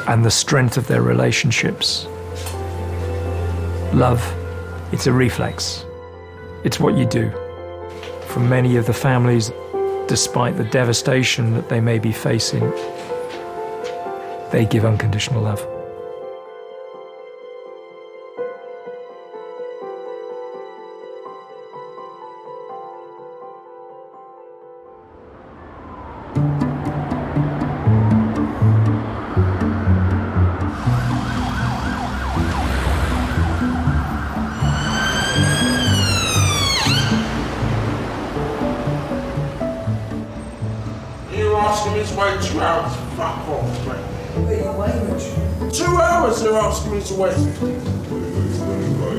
And the strength of their relationships. Love, it's a reflex. It's what you do. For many of the families, despite the devastation that they may be facing, they give unconditional love. You're asking me to wait 2 hours? Fuck off, mate. 2 hours they're asking me to wait.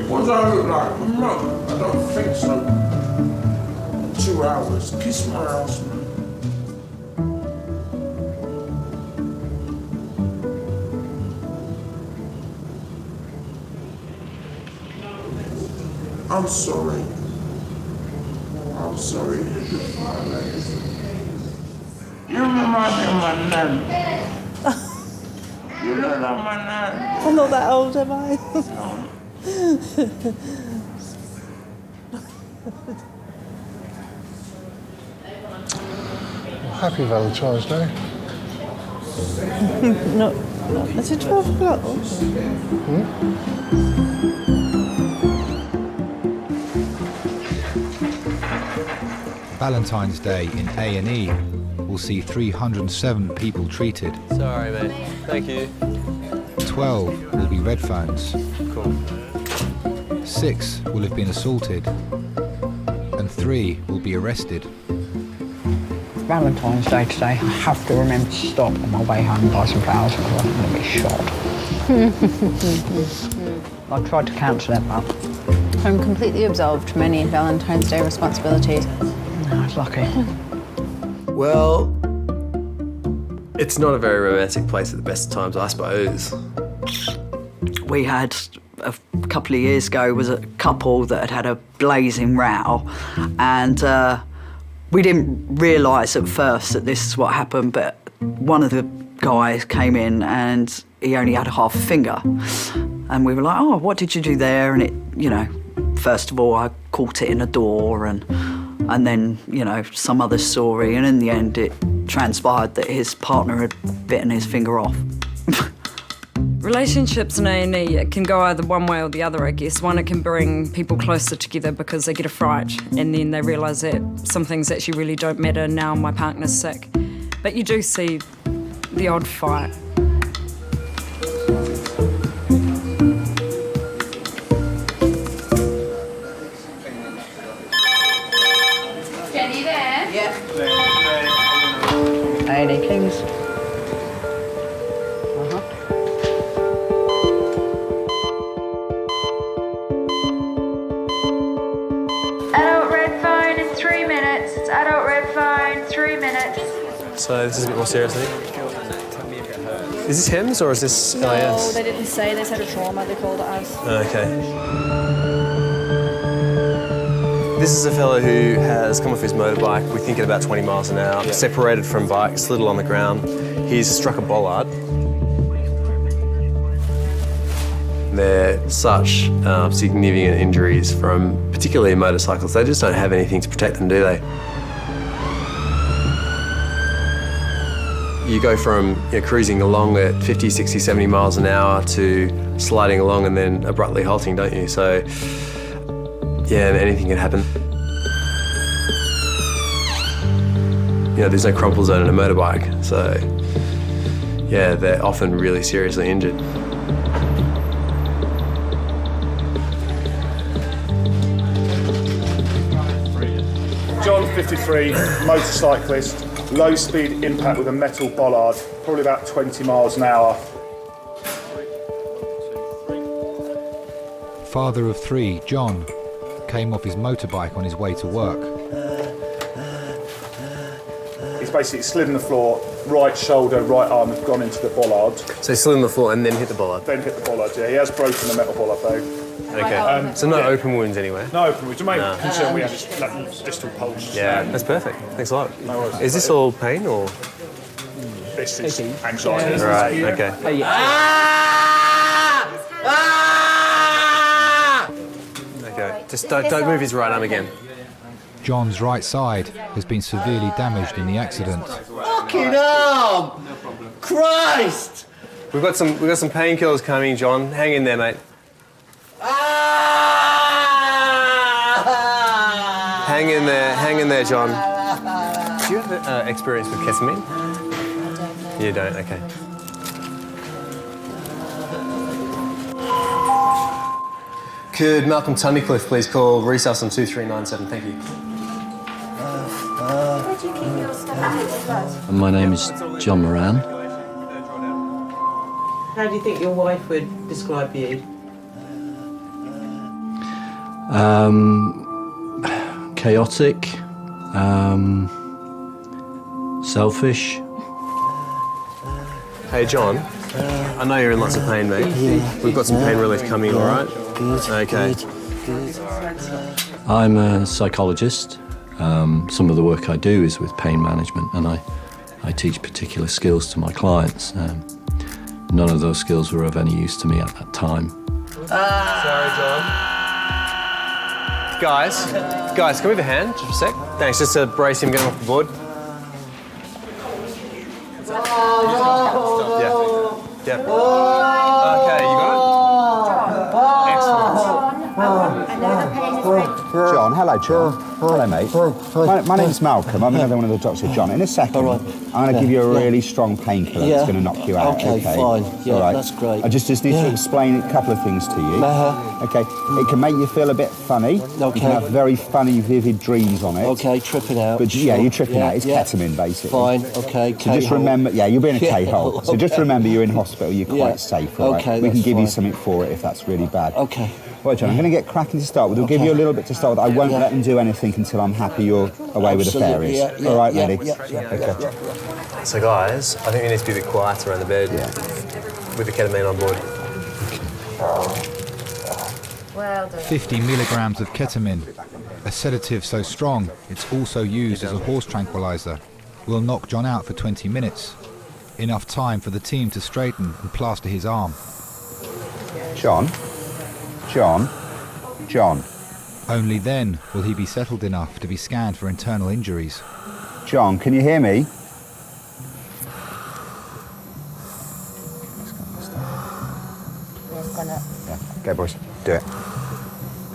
What do I look like? A mug? I don't think so. 2 hours. Kiss my ass, man. I'm sorry. I'm sorry. You remind me of my nan. You look like my nan. I'm not that old, am I? Happy Valentine's Day. Not. Is it 12 o'clock? Valentine's Day in A&E will see 307 people treated. Sorry, mate. Thank you. 12 will be red phones. Cool. 6 will have been assaulted. And 3 will be arrested. Valentine's Day today. I have to remember to stop on my way home and buy some flowers because I'm going to be shot. I tried to cancel it, but I'm completely absolved from any Valentine's Day responsibilities. I was lucky. Well, it's not a very romantic place at the best of times, I suppose. We had, a couple of years ago, was a couple that had had a blazing row, and we didn't realise at first that this is what happened, but one of the guys came in and he only had half a finger. And we were like, oh, what did you do there? And it, you know, first of all, I caught it in a door and then, you know, some other story. And in the end, it transpired that his partner had bitten his finger off. Relationships in A&E, it can go either one way or the other, I guess. One, it can bring people closer together because they get a fright and then they realise that some things actually really don't matter now my partner's sick. But you do see the odd fight. Jenny, you there? Yeah. A&E Kings. Adult red phone in 3 minutes. It's adult red phone, 3 minutes. So this is a bit more serious, I think. Is this HEMS or is this LIS? No, they didn't say. They said a trauma. They called it as. Okay. This is a fellow who has come off his motorbike, we think at about 20 miles an hour, separated from bike, slid on the ground. He's struck a bollard. They're such significant injuries from particularly motorcycles. They just don't have anything to protect them, do they? You go from cruising along at 50, 60, 70 miles an hour to sliding along and then abruptly halting, don't you? So, yeah, anything can happen. There's no crumple zone in a motorbike, so, yeah, they're often really seriously injured. John, 53, motorcyclist, low speed impact with a metal bollard, probably about 20 miles an hour. Father of 3, John, came off his motorbike on his way to work. He's basically slid on the floor, right shoulder, right arm have gone into the bollard. So he slid on the floor and then hit the bollard? Then hit the bollard, yeah. He has broken the metal bollard though. Okay. So no open wounds anywhere? No open wounds. The main concern we have is that distal pulse. Yeah, that's perfect. Thanks a lot. No worries. Is this all pain or? This is anxiety. Right, okay. Okay, just don't move his right arm again. John's right side has been severely damaged in the accident. Fucking arm! Christ! We've got some painkillers coming, John. Hang in there, mate. Hang in there, John. Do you have experience with ketamine? You don't, okay. Could Malcolm Tunnicliffe please call resus on 2397, thank you. Where do you keep your stuff? My name is John Moran. How do you think your wife would describe you? Chaotic, selfish. Hey, John. I know you're in lots of pain, mate. We've got some pain relief coming, all right? Okay. I'm a psychologist. Some of the work I do is with pain management, and I teach particular skills to my clients. None of those skills were of any use to me at that time. Sorry, John. Guys, can we have a hand just for a sec? Thanks, just to brace him getting off the board. Yeah. Okay, you got it? John, hello, John. Hello, mate. My name's Malcolm. I'm another one of the doctors. John, in a second, I'm going to give you a really strong painkiller that's going to knock you out. Okay, fine. Yeah, all right. That's great. I just need to explain a couple of things to you. Okay. It can make you feel a bit funny. Okay. You can have very funny, vivid dreams on it. Okay, tripping out. But yeah, you're tripping out. It's ketamine, basically. Fine. Okay. So just remember, you'll be in a K-hole. So just remember, you're in hospital. You're quite safe. All right? Okay. We can give you something for it if that's really bad. Okay. Right, John, I'm going to get cracking to start with. We'll give you a little bit to start with. I won't let them do anything until I'm happy you're away with the fairies. All right, ready? Okay. So, guys, I think we need to be a bit quiet around the bed with the ketamine on board. Well done. 50 milligrams of ketamine, a sedative so strong it's also used as a horse tranquilizer, will knock John out for 20 minutes. Enough time for the team to straighten and plaster his arm. John. Only then will he be settled enough to be scanned for internal injuries. John, can you hear me? Go, boys. Do it.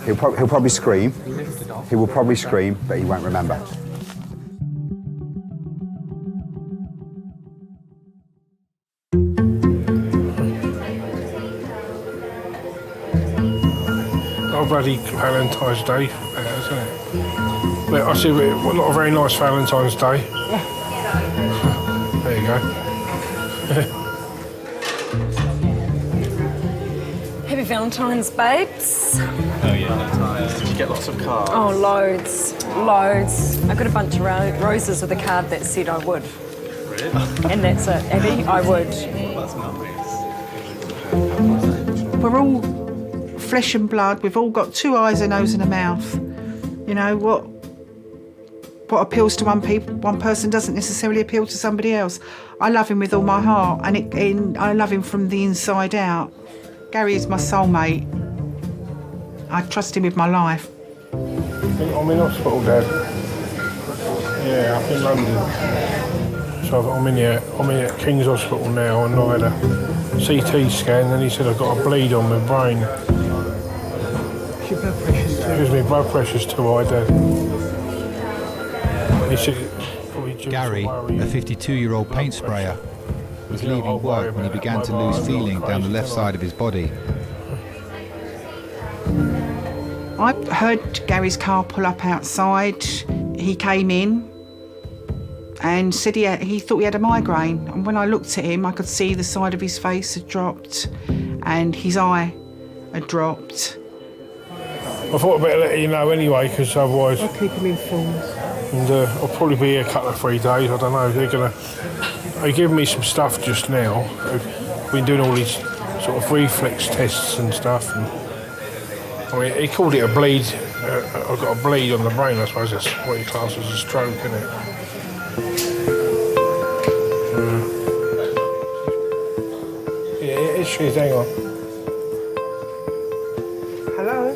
He'll probably scream. He will probably scream, but he won't remember. Not bloody Valentine's Day, isn't it? But I see not a very nice Valentine's Day. There you go. Happy Valentine's, babes. Oh yeah. Did you get lots of cards? Oh, loads. I got a bunch of roses with a card that said I would. Really? And that's it, Abby, I would. That's nice. We're all flesh and blood. We've all got 2 eyes, a nose and a mouth. You know, what appeals to one person doesn't necessarily appeal to somebody else. I love him with all my heart, and I love him from the inside out. Gary is my soulmate. I trust him with my life. I'm in hospital, Dad. Yeah, up in London. So I'm in here at King's Hospital now, and I had a CT scan, and he said I've got a bleed on my brain. Your blood pressure's too Because my blood pressure's too high, Dad. He said, Gary, a 52-year-old paint sprayer, was leaving work when he began to lose feeling down the left side of his body. I heard Gary's car pull up outside. He came in and said he thought he had a migraine. And when I looked at him, I could see the side of his face had dropped and his eye had dropped. I thought I'd better let you know anyway, because otherwise... I'll keep him informed. And I'll probably be here a couple of 3 days, I don't know. They're giving me some stuff just now. I've been doing all these sort of reflex tests and stuff. And, I mean, he called it a bleed. I've got a bleed on the brain, I suppose that's what he classes as a stroke, isn't it? Yeah, it is, hang on. Hello?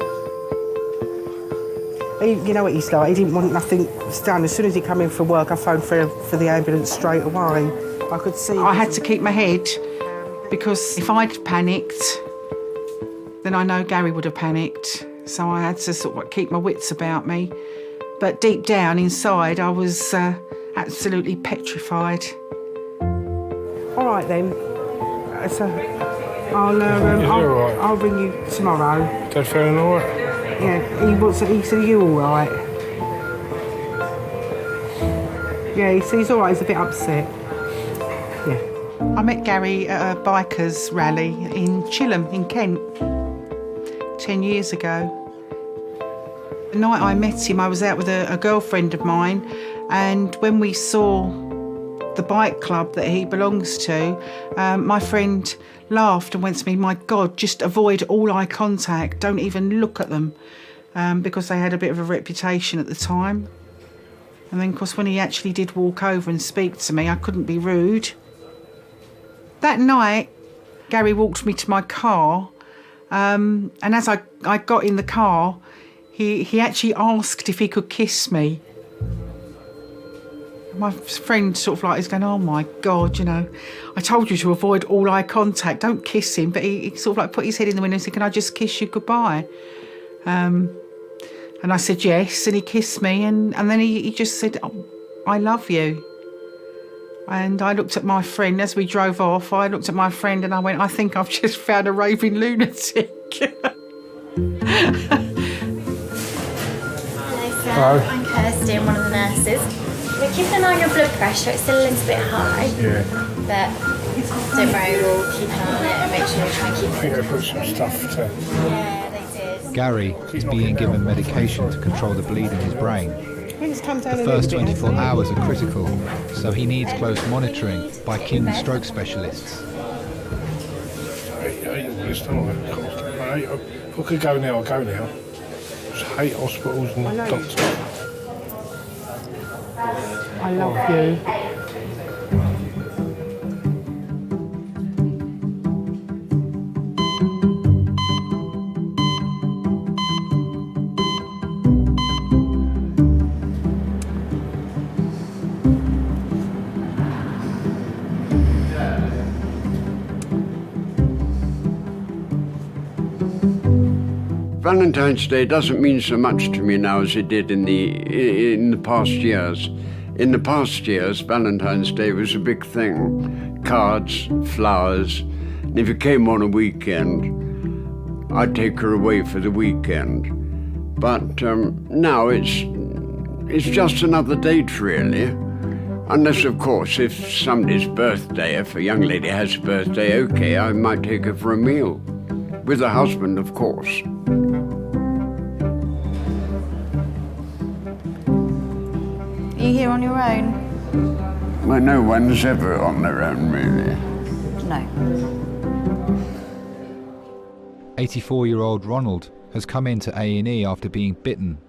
You know what he's like, he didn't want nothing done. As soon as he came in from work, I phoned for the ambulance straight away. I could see... I had to keep my head, because if I'd panicked, then I know Gary would have panicked. So I had to sort of keep my wits about me. But deep down inside, I was absolutely petrified. All right then. So I'll ring you tomorrow. Dad feeling all right? Yeah, he said, are you all right? Yeah, he said he's all right, he's a bit upset. Yeah. I met Gary at a bikers rally in Chilham, in Kent, 10 years ago. The night I met him, I was out with a girlfriend of mine, and when we saw the bike club that he belongs to, my friend laughed and went to me, my God, just avoid all eye contact, don't even look at them, because they had a bit of a reputation at the time. And then, of course, when he actually did walk over and speak to me, I couldn't be rude. That night, Gary walked me to my car, and as I got in the car, he actually asked if he could kiss me. My friend sort of like is going, oh my God, you know, I told you to avoid all eye contact, don't kiss him. But he sort of like put his head in the window and said, can I just kiss you goodbye? And I said yes, and he kissed me, and then he just said, oh, I love you. And I looked at my friend, as we drove off, I looked at my friend and I went, I think I've just found a raving lunatic. Hello. I'm Kirsty, I'm one of the nurses. We're keeping an eye on your blood pressure, it's still a little bit high. Yeah. But don't worry, we'll keep an eye on it and make sure we try and keep it. I think they put some stuff to... Yeah, they did. Gary is being given medication to control the bleed in his brain. The first 24 hours are critical, so he needs close monitoring by King's stroke specialists. If I could go now, I'll go now. I just hate hospitals and doctors. I love you. Valentine's Day doesn't mean so much to me now as it did in the past years. In the past years, Valentine's Day was a big thing. Cards, flowers. And if it came on a weekend, I'd take her away for the weekend. But now it's just another date, really. Unless, of course, if somebody's birthday, if a young lady has a birthday, okay, I might take her for a meal. With her husband, of course. Are you here on your own? Well, no one's ever on their own, really. No. 84-year-old Ronald has come into A&E after being bitten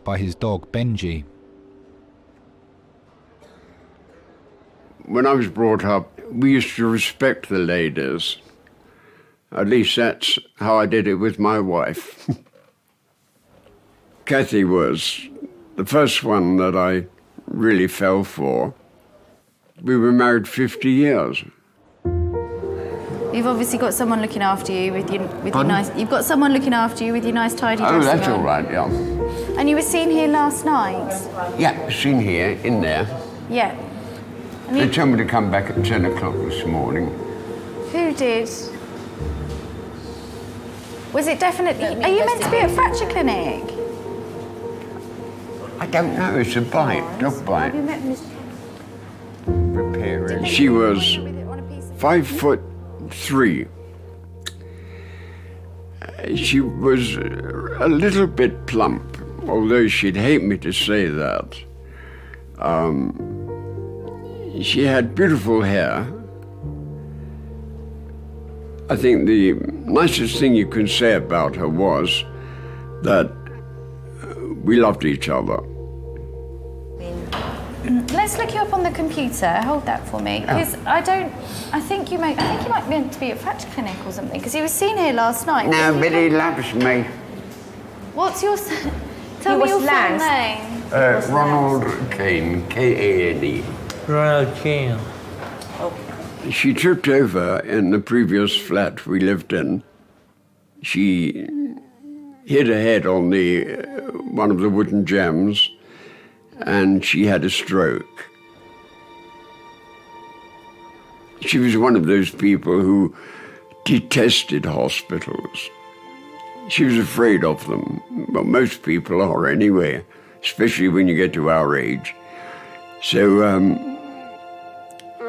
by his dog Benji. When I was brought up, we used to respect the ladies. At least that's how I did it with my wife. Kathy was the first one that I really fell for. We were married 50 years. You've obviously got someone looking after you with your nice. You've got someone looking after you with your nice tidy dress. Oh, that's on. all right, yeah. And you were seen here last night. Yeah, seen here, in there. Yeah. And They told me to come back at 10 o'clock this morning. Who did? Was it definitely? Are you meant to be at fracture clinic? I don't know, it's a bite, dog bite. Repairing. She was 5'3". She was a little bit plump, although she'd hate me to say that. She had beautiful hair. I think the nicest thing you can say about her was that we loved each other. Let's look you up on the computer. Hold that for me, because I think you might be meant to be at fracture clinic or something. Because you were seen here last night. Nobody loves me. What's your? Tell me your full name. Ronald Kane, K-A-N-E. Ronald Kane. She tripped over in the previous flat we lived in. She hit her head on one of the wooden jambs, and she had a stroke. She was one of those people who detested hospitals. She was afraid of them. Well, most people are anyway, especially when you get to our age. So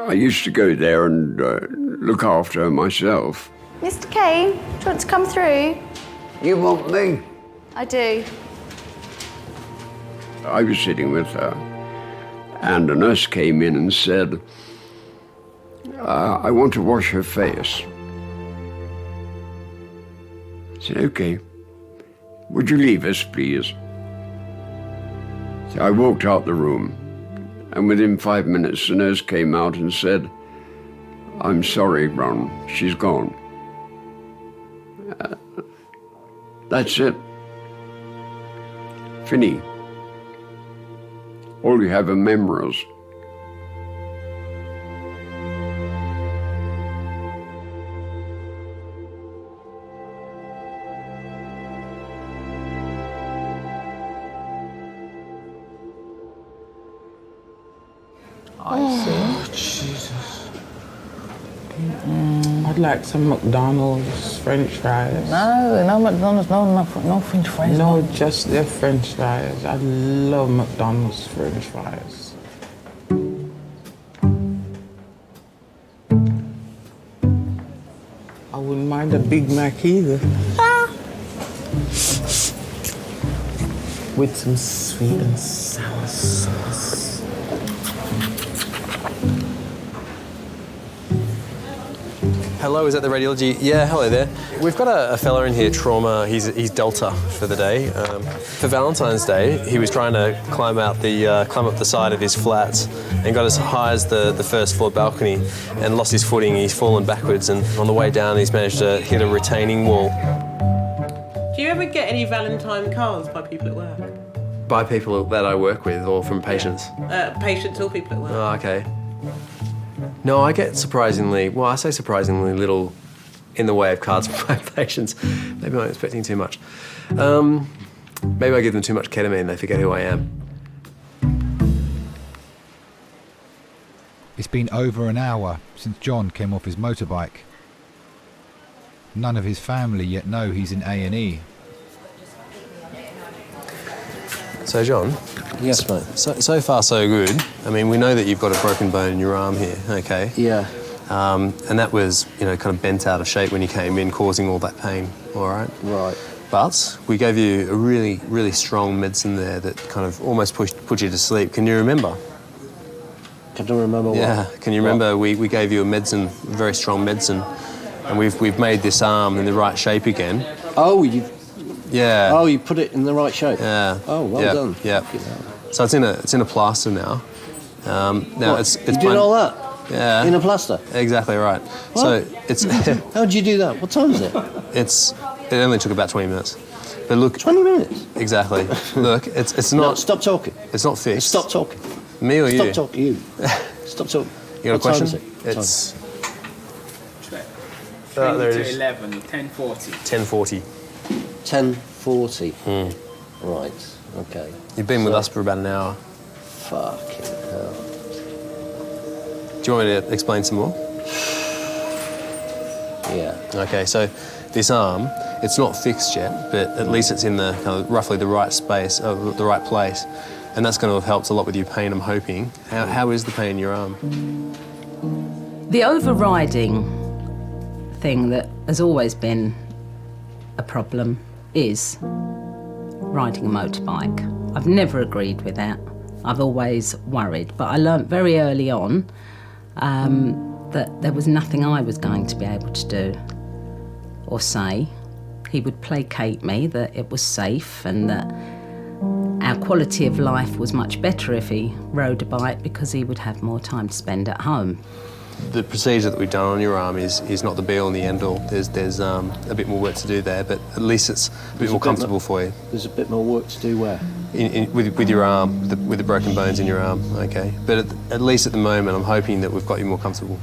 I used to go there and look after her myself. Mr. Kane, do you want to come through? You want me? I do. I was sitting with her, and a nurse came in and said, I want to wash her face. I said, okay. Would you leave us, please? So I walked out the room, and within 5 minutes, the nurse came out and said, I'm sorry, Ron, she's gone. That's it. Fini. All you have are memories. Oh, Jesus. I'd like some McDonald's French fries. No McDonald's, no French fries. No, just their French fries. I love McDonald's French fries. I wouldn't mind a Big Mac either. With some sweet and sour sauce. Hello, is that the radiology? Yeah, hello there. We've got a fella in here, trauma. He's Delta for the day. For Valentine's Day, he was trying to climb up the side of his flat and got as high as the first floor balcony and lost his footing. He's fallen backwards, and on the way down, he's managed to hit a retaining wall. Do you ever get any Valentine cards by people at work? By people that I work with, or from patients? Patients or people at work. Oh, okay. No, I get surprisingly little in the way of cards for my patients. Maybe I'm expecting too much. Maybe I give them too much ketamine, they forget who I am. It's been over an hour since John came off his motorbike. None of his family yet know he's in A&E. So John? Yes, mate. So far so good. I mean, we know that you've got a broken bone in your arm here, okay? Yeah. And that was, you know, kind of bent out of shape when you came in, causing all that pain, all right? Right. But we gave you a really, really strong medicine there that kind of almost put you to sleep. Can you remember? Can you remember what? Yeah. Can you remember we gave you a medicine, very strong medicine, and we've made this arm in the right shape again. Oh, you... Yeah. Oh, you put it in the right shape? Yeah. Oh, well done. Yeah. So it's in a plaster now. Now what? it's you did all that? Yeah. In a plaster? Exactly right. What? So it's... How did you do that? What time is it? It only took about 20 minutes. But look... 20 minutes? Exactly. Look, it's not... No, stop talking. It's not fixed. Stop talking. Me or you? Stop talking. You. Stop talking. You got a question? It's... 20 to 11, 10:40. 10:40. 10:40. Right, okay. You've been with us for about an hour. Fucking hell. Do you want me to explain some more? Yeah. Okay, so this arm, it's not fixed yet, but at least it's in the kind of roughly the right space, the right place, and that's going to have helped a lot with your pain, I'm hoping. How is the pain in your arm? The overriding thing that has always been a problem is riding a motorbike. I've never agreed with that. I've always worried, but I learnt very early on that there was nothing I was going to be able to do or say. He would placate me that it was safe and that our quality of life was much better if he rode a bike because he would have more time to spend at home. The procedure that we've done on your arm is not the be-all and the end-all. There's a bit more work to do there, but at least it's a bit more comfortable for you. There's a bit more work to do where? With your arm, with the broken bones in your arm, okay. But at least at the moment, I'm hoping that we've got you more comfortable.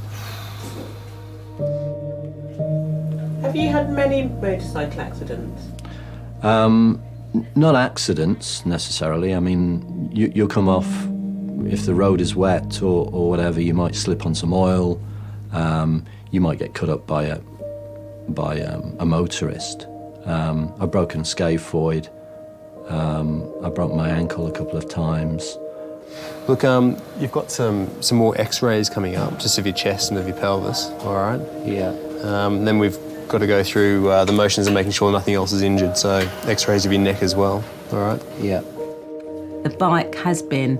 Have you had many motorcycle accidents? Not accidents, necessarily. I mean, you'll come off, if the road is wet or whatever, you might slip on some oil, you might get cut up by a motorist. I've broken a scaphoid, I broke my ankle a couple of times. Look, you've got some more x-rays coming up, just of your chest and of your pelvis, all right? Yeah. Then we've got to go through the motions of making sure nothing else is injured, so x-rays of your neck as well, all right? Yeah. The bike has been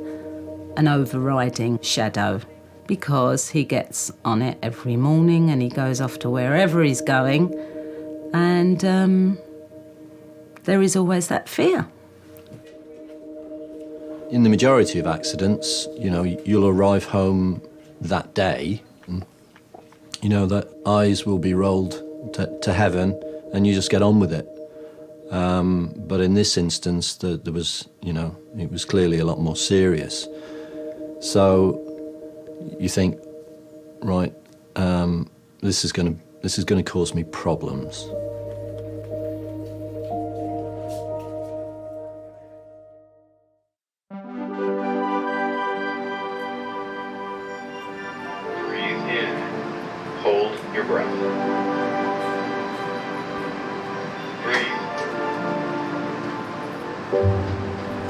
an overriding shadow because he gets on it every morning and he goes off to wherever he's going, and there is always that fear. In the majority of accidents, you know, you'll arrive home that day and, you know, that eyes will be rolled to heaven and you just get on with it. But in this instance, there was, you know, it was clearly a lot more serious. So you think, right, this is going to cause me problems. Breathe in. Hold your breath. Breathe.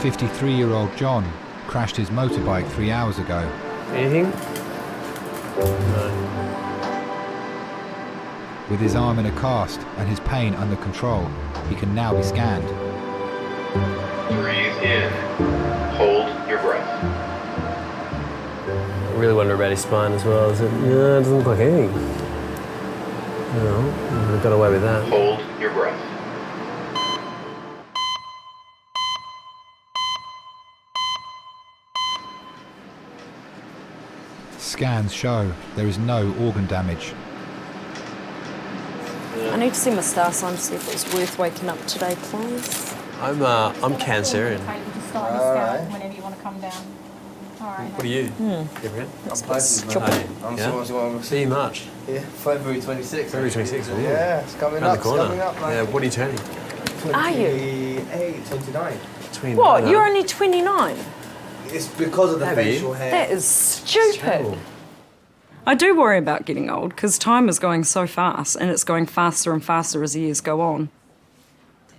53-year-old John crashed his motorbike 3 hours ago. Anything? No. With his arm in a cast and his pain under control, he can now be scanned. Breathe in. Hold your breath. I really wonder about his spine as well. Is it? No, it doesn't look like anything. No, I got away with that. Hold your breath. Scans show there is no organ damage. I need to see my star sign to see if it's worth waking up today, please. I'm Cancerian. Okay, you just start the scan whenever you want to come down. right. What are you? Different? See you March. Yeah, February 26th. February 26th. Ooh. Yeah, it's coming Around up. the corner. It's coming up, man. Yeah, what are you turning? Are you? 29. 29. What? You're only 29? It's because of the facial hair. That is stupid. I do worry about getting old because time is going so fast and it's going faster and faster as the years go on.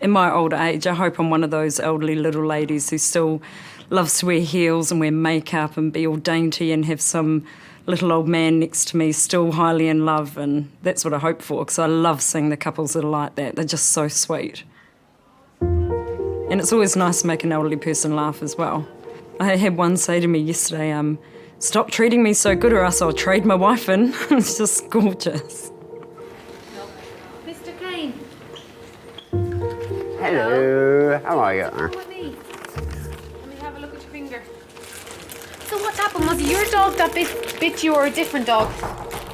In my older age, I hope I'm one of those elderly little ladies who still loves to wear heels and wear makeup and be all dainty and have some little old man next to me still highly in love, and that's what I hope for because I love seeing the couples that are like that. They're just so sweet. And it's always nice to make an elderly person laugh as well. I had one say to me yesterday, stop treating me so good or else I'll trade my wife in. It's just gorgeous. Mr. Kane. Hello, how are you? Let me have a look at your finger. So what happened? Was it your dog that bit you or a different dog?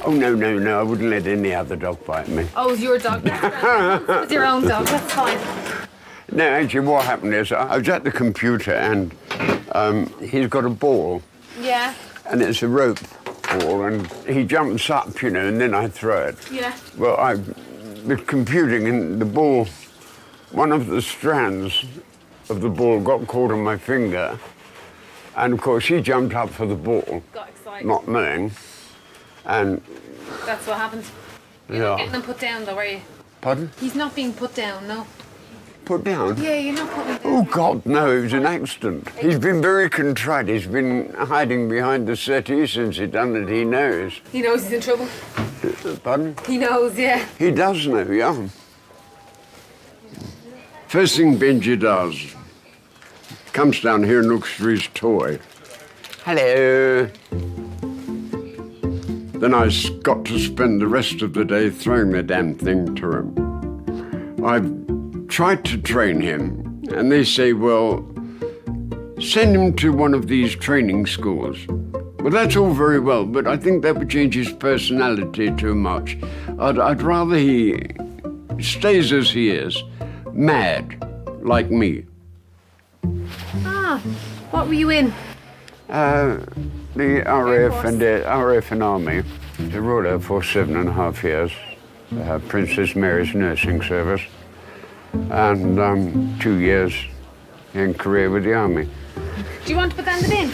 Oh, no, I wouldn't let any other dog bite me. Oh, it was your dog. It was your own dog, that's fine. No, actually what happened is I was at the computer and he's got a ball. Yeah. And it's a rope ball and he jumps up, and then I throw it. Yeah. Well, I was computing and the ball, one of the strands of the ball got caught on my finger. And of course he jumped up for the ball. Got excited. Not knowing. And That's what happened. You're not getting them put down though, are you? Pardon? He's not being put down, no. Put down? Yeah, you're not putting him down. Oh, God, no, it was an accident. He's been very contrite. He's been hiding behind the settee since he done it. He knows. He knows he's in trouble. Pardon? He knows, yeah. He does know, yeah. First thing Benji does, comes down here and looks for his toy. Hello. Then I got to spend the rest of the day throwing the damn thing to him. I've tried to train him, and they say, well, send him to one of these training schools. Well, that's all very well, but I think that would change his personality too much. I'd rather he stays as he is, mad, like me. Ah, what were you in? The RAF and the RAF and Army, the Royal Air Force, 7.5 years, Princess Mary's nursing service, and 2 years in Korea with the Army. Do you want to put that in the bin?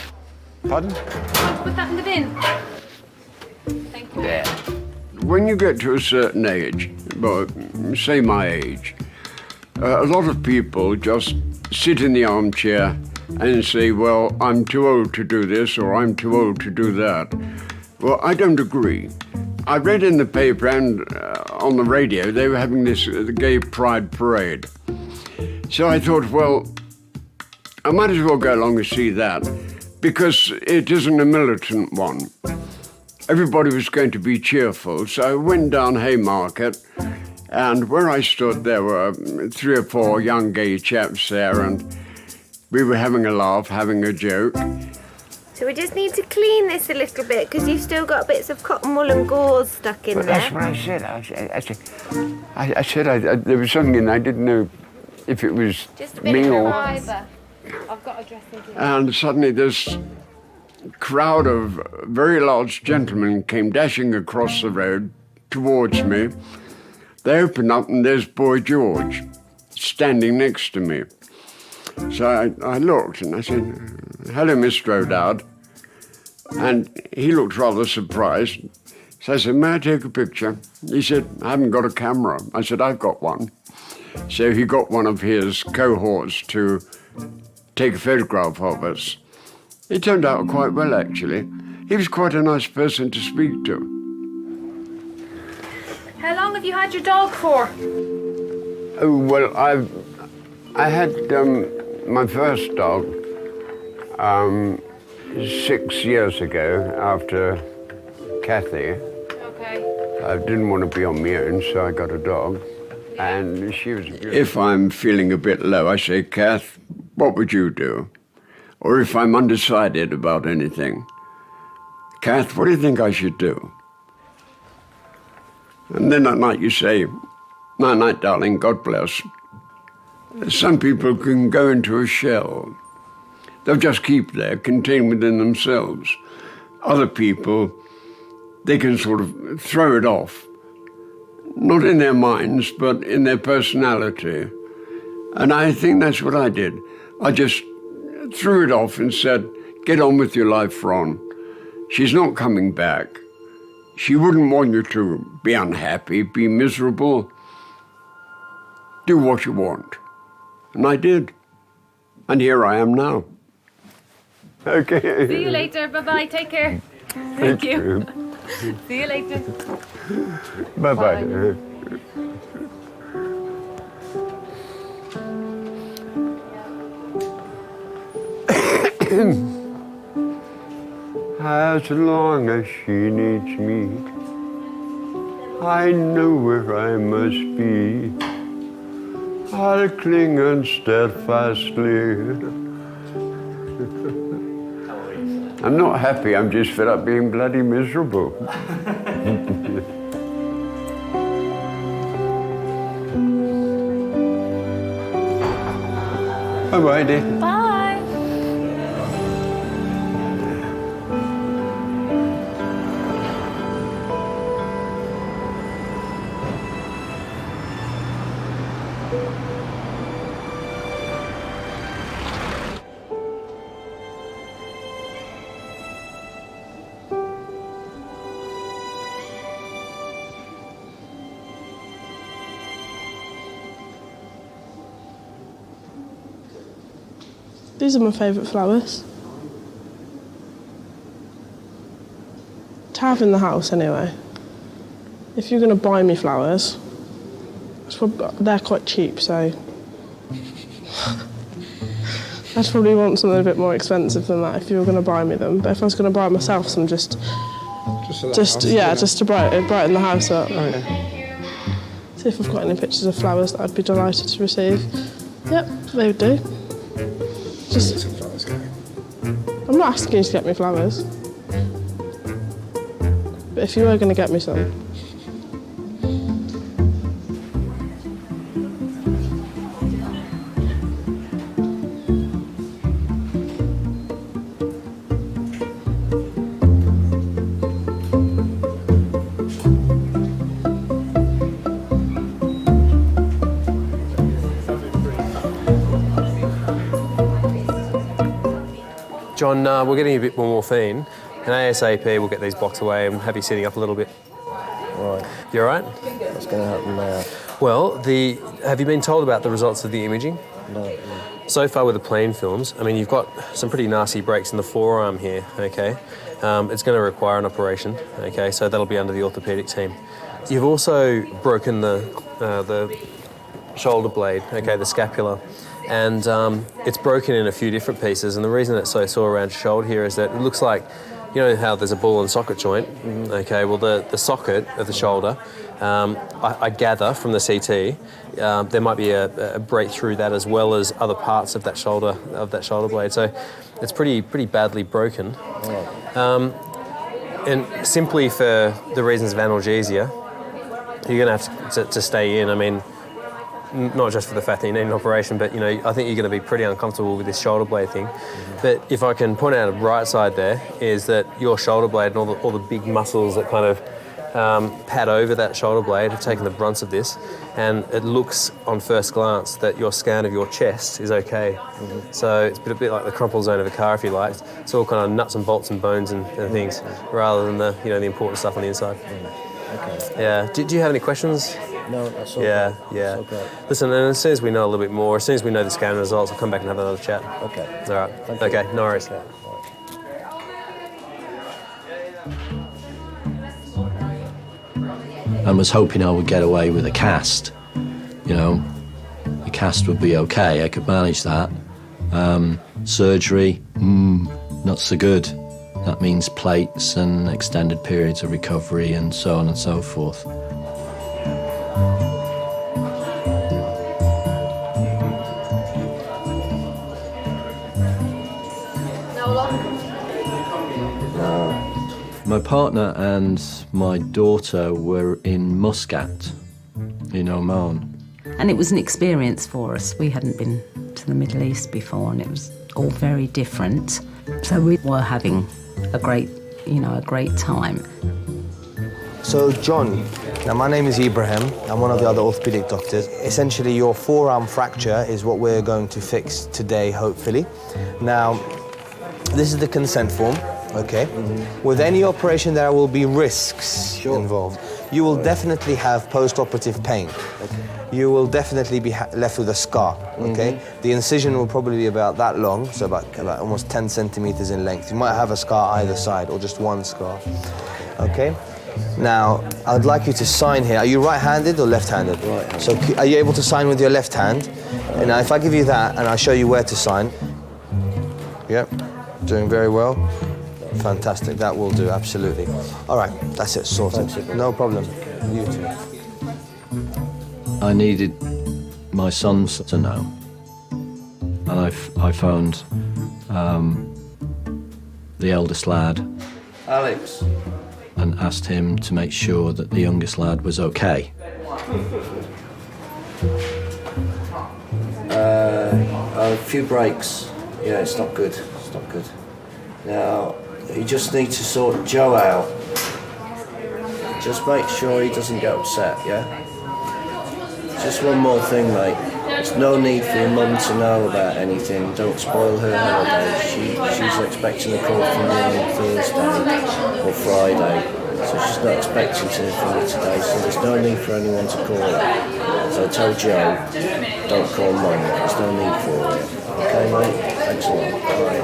Pardon? Do you want to put that in the bin? Thank you. Yeah. When you get to a certain age, well, say my age, a lot of people just sit in the armchair and say, well, I'm too old to do this or I'm too old to do that. Well, I don't agree. I read in the paper and on the radio they were having this gay pride parade. So I thought, well, I might as well go along and see that because it isn't a militant one. Everybody was going to be cheerful, so I went down Haymarket and where I stood there were 3 or 4 young gay chaps there and we were having a laugh, having a joke. So we just need to clean this a little bit because you've still got bits of cotton wool and gauze stuck in But there. that's what I said. There was something and I didn't know if it was Just a bit me of or... fibre. I've got a dressing table. And suddenly this crowd of very large gentlemen came dashing across the road towards me. They opened up and there's Boy George standing next to me. So I looked and I said, hello, Mr. O'Dowd. And he looked rather surprised. So I said, may I take a picture? He said, I haven't got a camera. I said, I've got one. So he got one of his cohorts to take a photograph of us. It turned out quite well, actually. He was quite a nice person to speak to. How long have you had your dog for? Oh, well, I had my first dog 6 years ago after Kathy. Okay. I didn't want to be on my own, so I got a dog. And she was beautiful. If I'm feeling a bit low, I say, Kath, what would you do? Or if I'm undecided about anything, Kath, what do you think I should do? And then at night you say, night, night, darling, God bless. Some people can go into a shell. They'll just keep there, contained within themselves. Other people, they can sort of throw it off, not in their minds, but in their personality. And I think that's what I did. I just threw it off and said, get on with your life, Ron. She's not coming back. She wouldn't want you to be unhappy, be miserable. Do what you want. And I did. And here I am now. Okay. See you later. Bye-bye. Take care. Thank you. See you later. Bye-bye. As long as she needs me, I know where I must be. I'll cling on steadfastly. I'm not happy, I'm just fed up being bloody miserable. Bye-bye, dear. Bye. These are my favourite flowers. To have in the house anyway. If you're going to buy me flowers, they're quite cheap, so I'd probably want something a bit more expensive than that if you were going to buy me them. But if I was going to buy myself some, just to brighten the house up. Oh, yeah. See if I've got any pictures of flowers that I'd be delighted to receive. Yep, they would do. I'm not asking you to get me flowers. But if you were going to get me some. John, we're getting a bit more morphine, and ASAP we'll get these blocks away and have you sitting up a little bit. Right. You all right? What's going to happen now? Well, have you been told about the results of the imaging? No. So far with the plain films, I mean, you've got some pretty nasty breaks in the forearm here, okay? It's going to require an operation, okay? So that'll be under the orthopaedic team. You've also broken the shoulder blade, okay, the scapula. And it's broken in a few different pieces, and the reason it's so sore around your shoulder here is that it looks like, you know how there's a ball and socket joint? Okay, well the socket of the shoulder, I gather from the CT, there might be a break through that as well as other parts of that shoulder blade. So it's pretty badly broken. And simply for the reasons of analgesia, you're going to have to stay in. I mean, not just for the fact that you need an operation, but, you know, I think you're going to be pretty uncomfortable with this shoulder blade thing. But if I can point out a bright side there, is that your shoulder blade and all the big muscles that kind of pad over that shoulder blade have taken the brunt of this, and it looks on first glance that your scan of your chest is okay. So it's a bit like the crumple zone of a car, if you like. It's all kind of nuts and bolts and bones and things, rather than the important stuff on the inside. Okay. Yeah. Do you have any questions? No, that's all Yeah, right. yeah. That's all right. Listen, and as soon as we know a little bit more, as soon as we know the scan results, I'll come back and have another chat. Okay. All right. Thank you. Okay, no worries. Okay. I was hoping I would get away with a cast. You know, the cast would be okay, I could manage that. Surgery, not so good. That means plates and extended periods of recovery and so on and so forth. My partner and my daughter were in Muscat, in Oman. And it was an experience for us. We hadn't been to the Middle East before, and it was all very different. So we were having a great time. So, John, now my name is Ibrahim. I'm one of the other orthopedic doctors. Essentially, your forearm fracture is what we're going to fix today, hopefully. Now, this is the consent form, okay? With any operation, there will be risks involved. You will definitely have post-operative pain. You will definitely be left with a scar, okay? The incision will probably be about that long, so about almost 10 centimeters in length. You might have a scar either side, or just one scar, okay? Now, I'd like you to sign here. Are you right-handed or left-handed? Right-handed. So are you able to sign with your left hand? And now if I give you that and I'll show you where to sign. Yep, doing very well. Fantastic, that will do, absolutely. All right, that's it, sorted. No problem, you too. I needed my sons to know. And I phoned the eldest lad. Alex. And asked him to make sure that the youngest lad was okay. A few breaks. Yeah, it's not good. It's not good. Now, you just need to sort Joe out. Just make sure he doesn't get upset, yeah? Just one more thing, mate. There's no need for your mum to know about anything. Don't spoil her holiday. She's expecting a call from you on Thursday or Friday. So she's not expecting to hear from you today, so there's no need for anyone to call her. So tell Joe, don't call mum. There's no need for it. Okay, mate? Thanks a lot. Bye.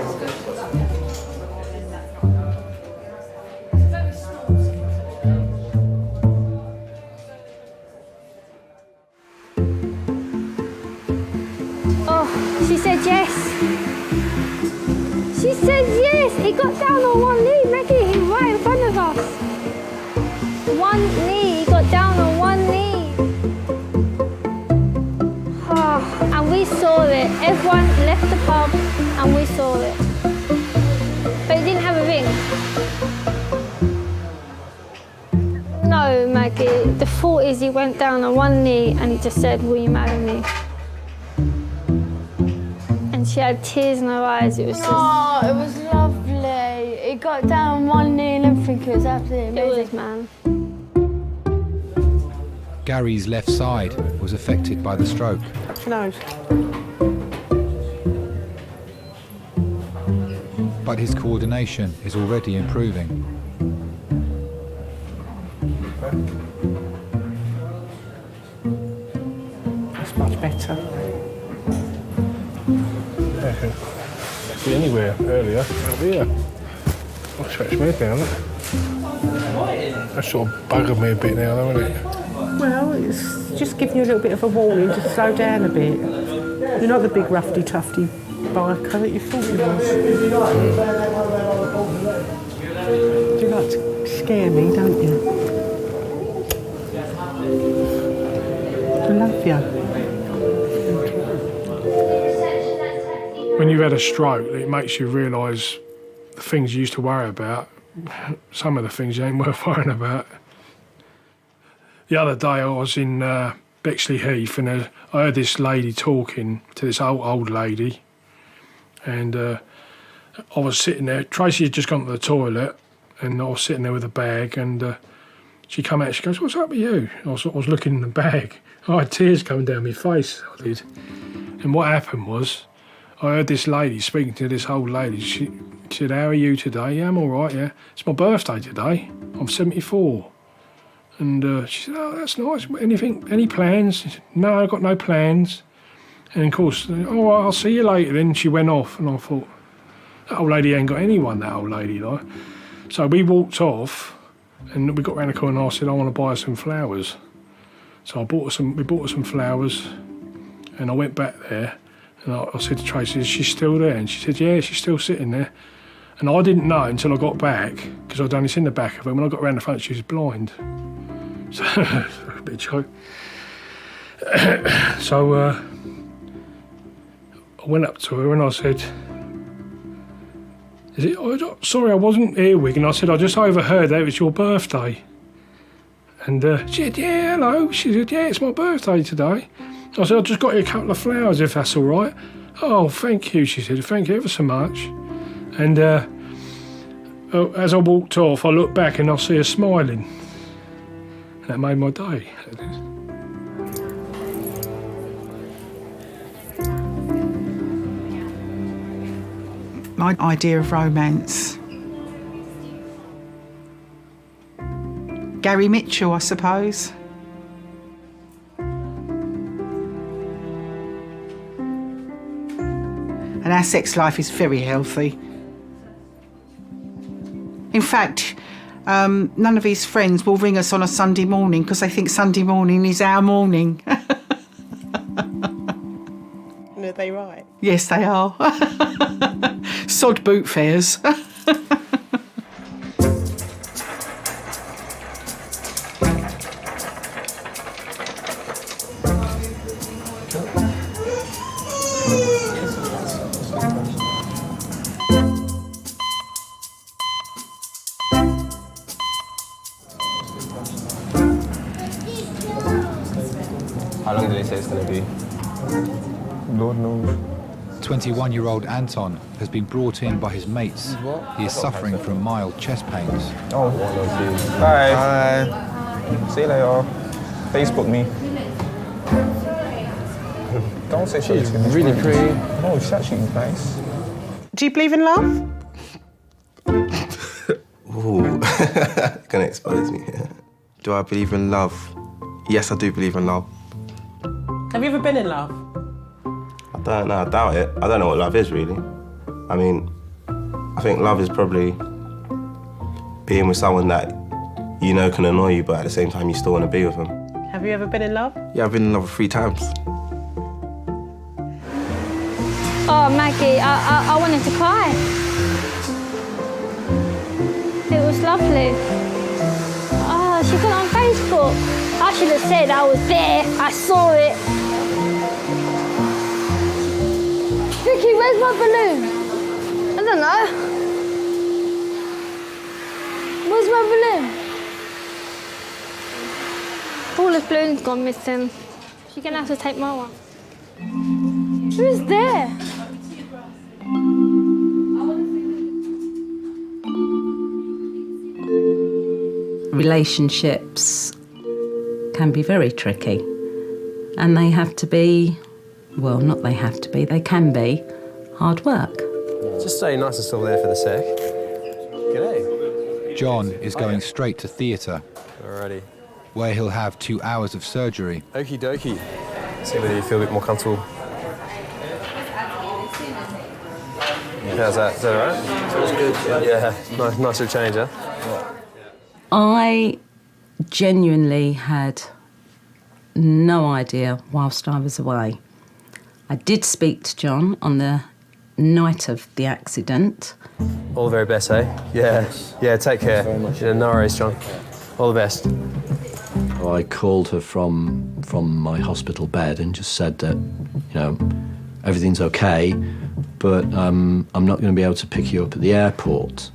She said yes. She said yes. He got down on one knee, Maggie. He's right in front of us. One knee. He got down on one knee. Oh, and we saw it. Everyone left the pub and we saw it. But he didn't have a ring. No, Maggie. The thought is he went down on one knee and he just said, "Will you marry me?" She had tears in her eyes. It was just... Oh, it was lovely. It got down on one knee and everything. It was absolutely amazing. It was, man. Gary's left side was affected by the stroke. Touch your nose. But his coordination is already improving. That's much better. Be anywhere earlier, out here. I'll stretch me down. That sort of buggered me a bit now, though, isn't it? Well, it's just giving you a little bit of a warning to slow down a bit. You're not the big roughy-tufty biker that you thought you was. You like to scare me, don't you? I love you. When you've had a stroke, it makes you realise the things you used to worry about, some of the things you ain't worth worrying about. The other day I was in Bexley Heath and I heard this lady talking to this old lady, and I was sitting there. Tracy had just gone to the toilet and I was sitting there with a bag, and she come out, she goes, "What's up with you?" I was looking in the bag. I had tears coming down my face, I did. And what happened was, I heard this lady speaking to this old lady. She said, "How are you today?" "Yeah, I'm all right, yeah. It's my birthday today. I'm 74. And she said, "Oh, that's nice. Any plans?" She said, "No, I've got no plans." And of course, "All right, I'll see you later." Then she went off, and I thought, that old lady ain't got anyone, that old lady, like. So we walked off, and we got round the corner, and I said, "I want to buy her some flowers." So we bought her some flowers, and I went back there. And I said to Tracy, "Is she still there?" And she said, "Yeah, she's still sitting there." And I didn't know until I got back, because I'd done this in the back of her. When I got round the front, she was blind. So, a bit of joke. So I went up to her and I said, "Sorry, I wasn't here, Wig." And I said, "I just overheard that it was your birthday." And she said, "Yeah, hello." She said, "Yeah, it's my birthday today." I said, "I just got you a couple of flowers, if that's all right." "Oh, thank you," she said. "Thank you ever so much." And as I walked off, I looked back and I see her smiling. That made my day. My idea of romance. Gary Mitchell, I suppose. And our sex life is very healthy. In fact, none of his friends will ring us on a Sunday morning because they think Sunday morning is our morning. And are they right? Yes, they are. Sod boot fairs. How long do they say it's going to be? Lord knows. 21-year-old Anton has been brought in by his mates. He is suffering from mild chest pains. Oh, bye. Bye. See you later. Facebook me. Don't say she's really pretty. No, she's actually nice. Do you believe in love? Ooh, gonna expose me here. Do I believe in love? Yes, I do believe in love. Have you ever been in love? I don't know, I doubt it. I don't know what love is, really. I mean, I think love is probably being with someone that you know can annoy you, but at the same time you still want to be with them. Have you ever been in love? Yeah, I've been in love 3 times. Oh, Maggie, I wanted to cry. It was lovely. Oh, she got on Facebook. I should have said I was there. I saw it. Vicky, where's my balloon? I don't know. Where's my balloon? All the balloons gone missing. She's gonna have to take my one. Who's there? Relationships can be very tricky, and they have to be, well, not they have to be, they can be hard work. Just stay nice and still there for the sec. G'day. John is going straight to theatre, Alrighty. where he'll have 2 hours of surgery. Okie dokie. See whether you feel a bit more comfortable. How's that? Is that alright? Feels good, Yeah, nice little change, huh? I genuinely had no idea whilst I was away. I did speak to John on the night of the accident. All the very best, eh? Yeah, take care. Yeah, no worries, John. All the best. I called her from my hospital bed and just said that, you know, everything's okay, but I'm not going to be able to pick you up at the airport.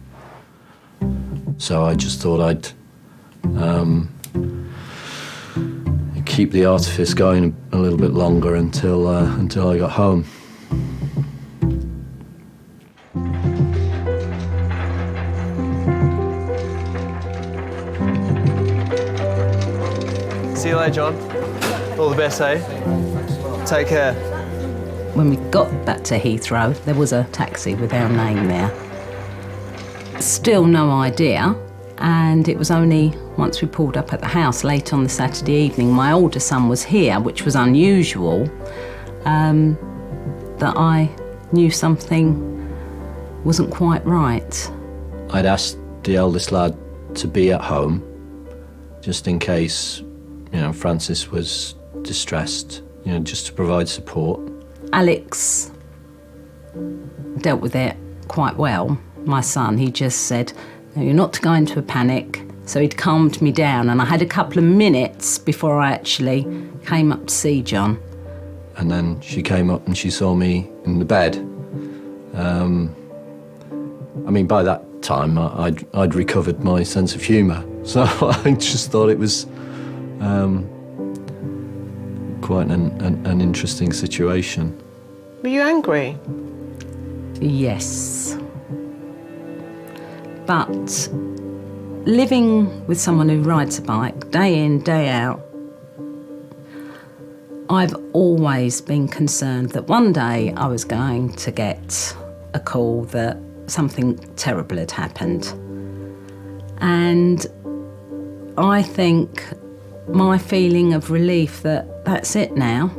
So I just thought I'd keep the artifice going a little bit longer until I got home. See you later, John. All the best, eh? Take care. When we got back to Heathrow, there was a taxi with our name there. Still no idea, and it was only once we pulled up at the house late on the Saturday evening, my older son was here, which was unusual, that I knew something wasn't quite right. I'd asked the eldest lad to be at home, just in case, you know, Francis was distressed, you know, just to provide support. Alex dealt with it quite well. My son, he just said, no, you're not to go into a panic. So he'd calmed me down, and I had a couple of minutes before I actually came up to see John. And then she came up and she saw me in the bed. I mean, by that time, I'd recovered my sense of humour. So I just thought it was quite an interesting situation. Were you angry? Yes. But living with someone who rides a bike day in, day out, I've always been concerned that one day I was going to get a call that something terrible had happened. And I think my feeling of relief that that's it now.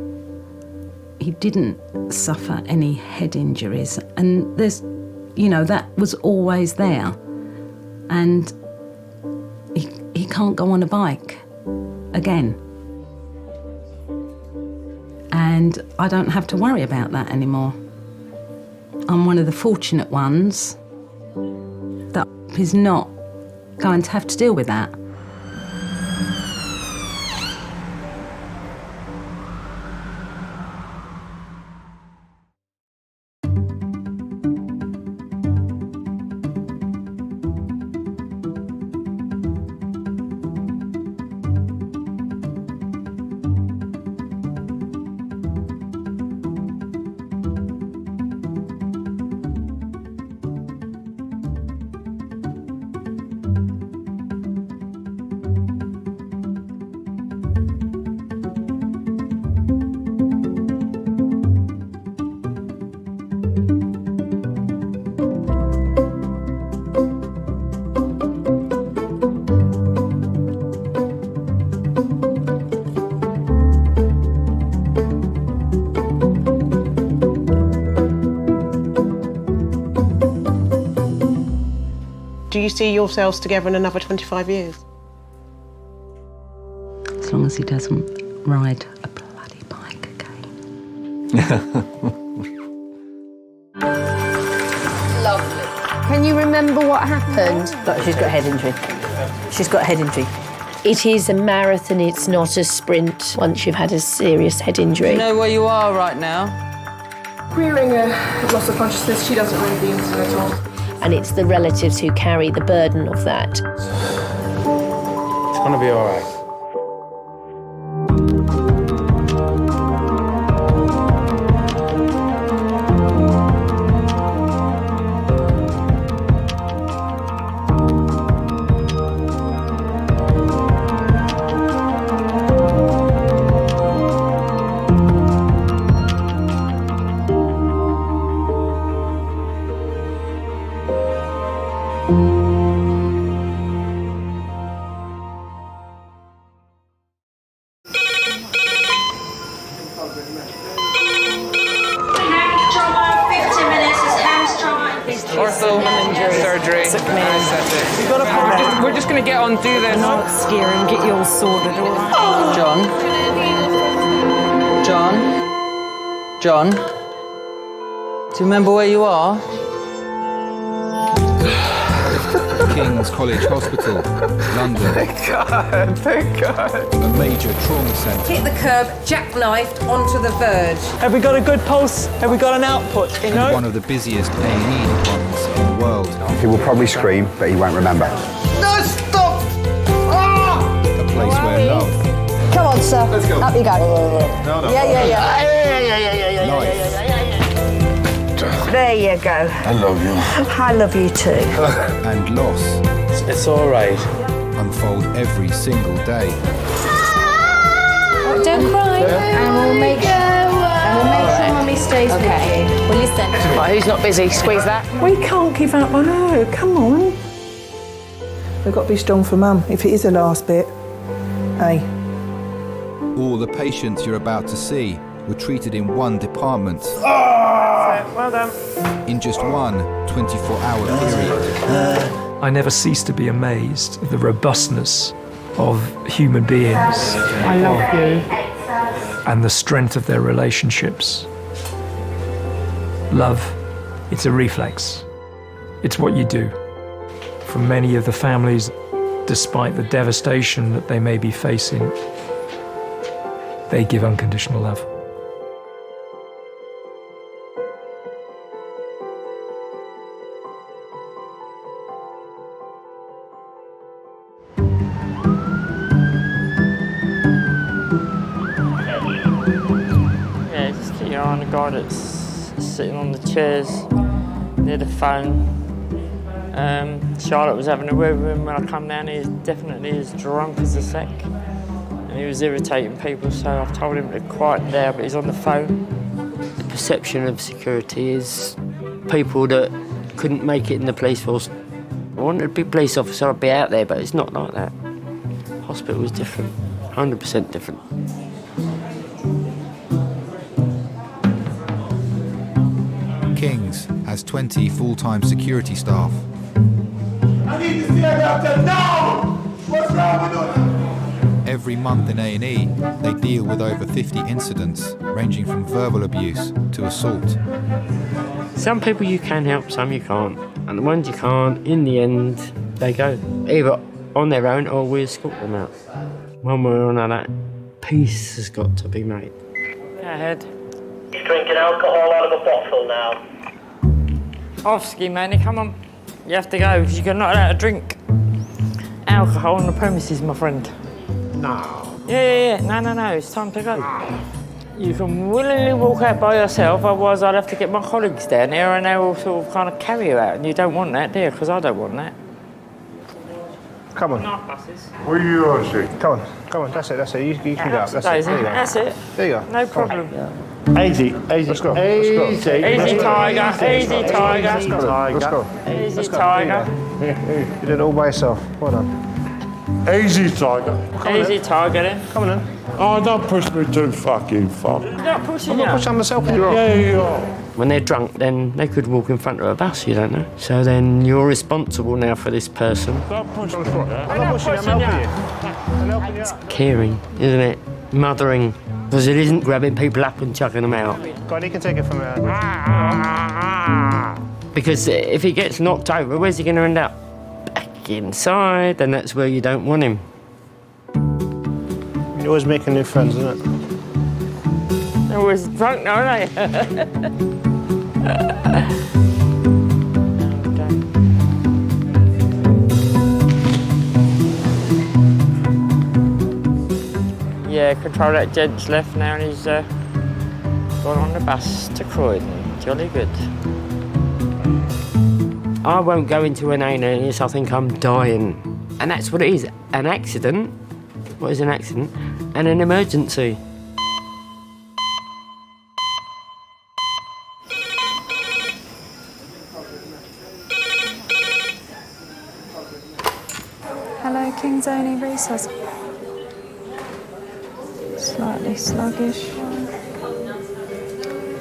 He didn't suffer any head injuries, and there's, that was always there. And he can't go on a bike again. And I don't have to worry about that anymore. I'm one of the fortunate ones that is not going to have to deal with that. Do you see yourselves together in another 25 years? As long as he doesn't ride a bloody bike again. Lovely. Can you remember what happened? She's got a head injury. She's got a head injury. It is a marathon, it's not a sprint once you've had a serious head injury. Do you know where you are right now? Queering a loss of consciousness, she doesn't really be into it at all. And it's the relatives who carry the burden of that. It's going to be all right. Surgery. We're just going to get on, do this. Not scare and get you all sorted, all right? John? Do you remember where you are? King's College Hospital, London. Thank God. A major trauma centre. Hit the curb, jackknifed onto the verge. Have we got a good pulse? Have we got an output? And one of the busiest A&E departments in the world. He will probably scream, but he won't remember. No, stop! A place where love, Come on, sir. Let's go. Up you go. No. Yeah. life, There you go. I love you. I love you too. and loss It's all right. unfold every single day. Don't cry. And we'll make sure Mummy stays with you. Well, listen. Right, who's not busy? Squeeze that. We can't give up on her. Come on. We've got to be strong for Mum, if it is the last bit. Hey. All the patients you're about to see were treated in one department. Well done. In just one 24-hour period. I never cease to be amazed at the robustness of human beings. I love you. And the strength of their relationships. Love, it's a reflex. It's what you do. For many of the families, despite the devastation that they may be facing, they give unconditional love. Yeah, just keep your eye on the guidance. sitting on the chairs near the phone. Charlotte was having a word with him when I come down. He was definitely as drunk as a sack. And he was irritating people, so I've told him to quiet down, but he's on the phone. The perception of security is people that couldn't make it in the police force. I wanted to be a police officer, I'd be out there, but it's not like that. Hospital was different, 100% different. King's has 20 full-time security staff. I need to see a doctor now! What's wrong with us? Every month in A&E, they deal with over 50 incidents, ranging from verbal abuse to assault. Some people you can help, some you can't. And the ones you can't, in the end, they go. Either on their own or we escort them out. One way or another, peace has got to be made. Go ahead. He's drinking alcohol out of a bottle now. Off-ski, Manny, come on. You have to go, because you're not allowed to drink alcohol on the premises, my friend. No. Yeah. No, it's time to go. You can willingly walk out by yourself, otherwise I'll have to get my colleagues down here and they will sort of kind of carry you out. And you don't want that, do you? Because I don't want that. Come on. Night buses. What are you on, Sue? Come on, that's it. You can go up. That's it. There you go. That's it. There you go. No problem. Easy. Let's go. Easy, tiger. Easy, tiger. Easy, tiger. You did it all by yourself. Well done. Easy, tiger. Easy, tiger, then. Come on, then. Oh, don't push me too fucking far. You're not pushing I'm not pushing myself. Yeah, you are. When they're drunk, then they could walk in front of a bus, you don't know. So then you're responsible now for this person. Don't push me. I'm not pushing you, I'm helping you. It's caring, isn't it? Mothering. Because it isn't grabbing people up and chucking them out. Go on, you can take it from there. Because if he gets knocked over, where's he going to end up? Back inside, and that's where you don't want him. You're always making new friends, isn't it? They're always drunk now, aren't they? Yeah, control that gent's left now and he's gone on the bus to Croydon. Jolly good. I won't go into an A&E, I think I'm dying. And that's what it is, an accident. What is an accident? And an emergency. Hello, King's Only Resource. Slightly sluggish.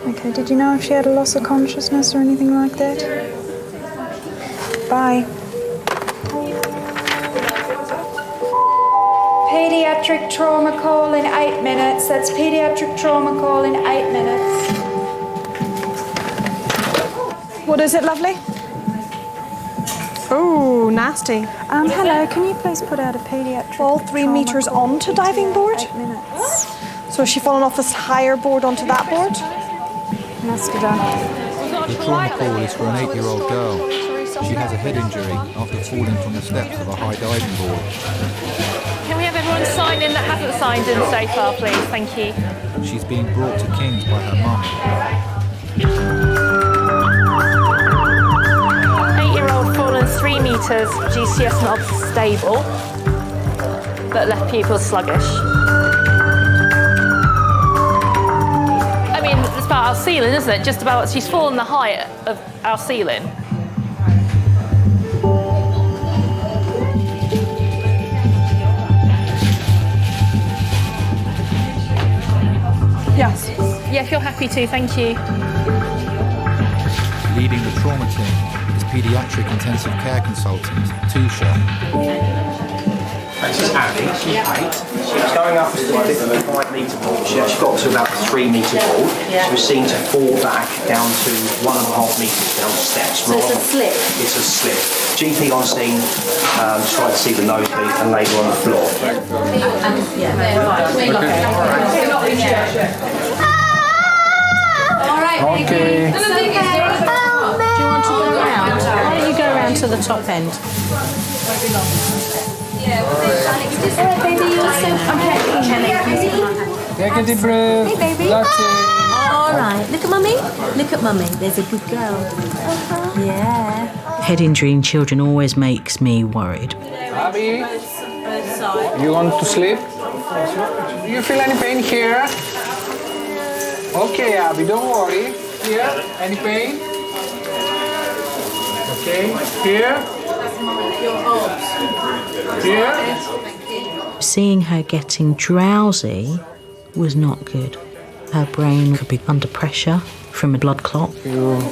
Okay, did you know if she had a loss of consciousness or anything like that? Bye. Pediatric trauma call in 8 minutes. That's pediatric trauma call in 8 minutes. What is it, lovely? Oh, nasty. Hello, can you please put out a pediatric All 3 meters onto diving board? 8 minutes. So has she fallen off this higher board onto that board? Must have done. The trauma call is for an 8-year-old girl. She has a head injury after falling from the steps of a high diving board. Can we have everyone sign in that hasn't signed in so far, please? Thank you. She's being brought to King's by her mum. 8-year-old fallen 3 metres, GCS not stable, but left pupil sluggish. I mean, it's about our ceiling, isn't it? Just about, she's fallen the height of our ceiling. Yes. Yeah, if you're happy to, thank you. Leading the trauma team is paediatric intensive care consultant Tusha. This is Abby, she's 8. She was going up to the 5 metre board. She actually got to about the 3 metre board. She was seen to fall back down to 1.5 metres down the steps. So it's a slip? It's a slip. GP on scene tried to see the nosebleed and laid her on the floor. Alright, Okay. Do you want to go around? Why don't you go around to the top end? baby, you're so okay. Take a deep breath. Hey, baby. That's it. All right, look at mummy. Look at mummy. There's a good girl. Yeah. Head injury in children always makes me worried. Abby, you want to sleep? Do you feel any pain here? Okay, Abby, don't worry. Here, any pain? Okay, here. Here. Seeing her getting drowsy was not good. Her brain could be under pressure from a blood clot. What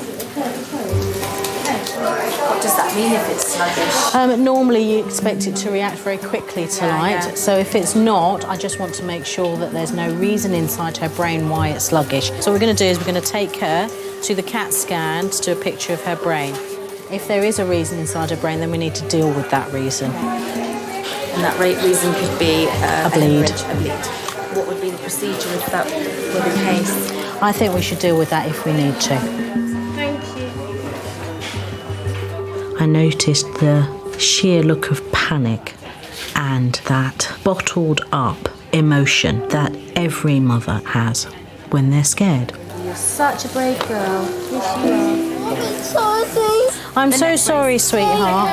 does that mean if it's sluggish? Normally you expect it to react very quickly to light, so if it's not, I just want to make sure that there's no reason inside her brain why it's sluggish. So what we're going to do is we're going to take her to the CAT scan to do a picture of her brain. If there is a reason inside her brain, then we need to deal with that reason. And that reason could be a bleed. A bleed. What would be the procedure if that were the case? I think we should deal with that if we need to. Thank you. I noticed the sheer look of panic and that bottled up emotion that every mother has when they're scared. You're such a brave girl. Yes, you are. I'm so sorry, sweetheart.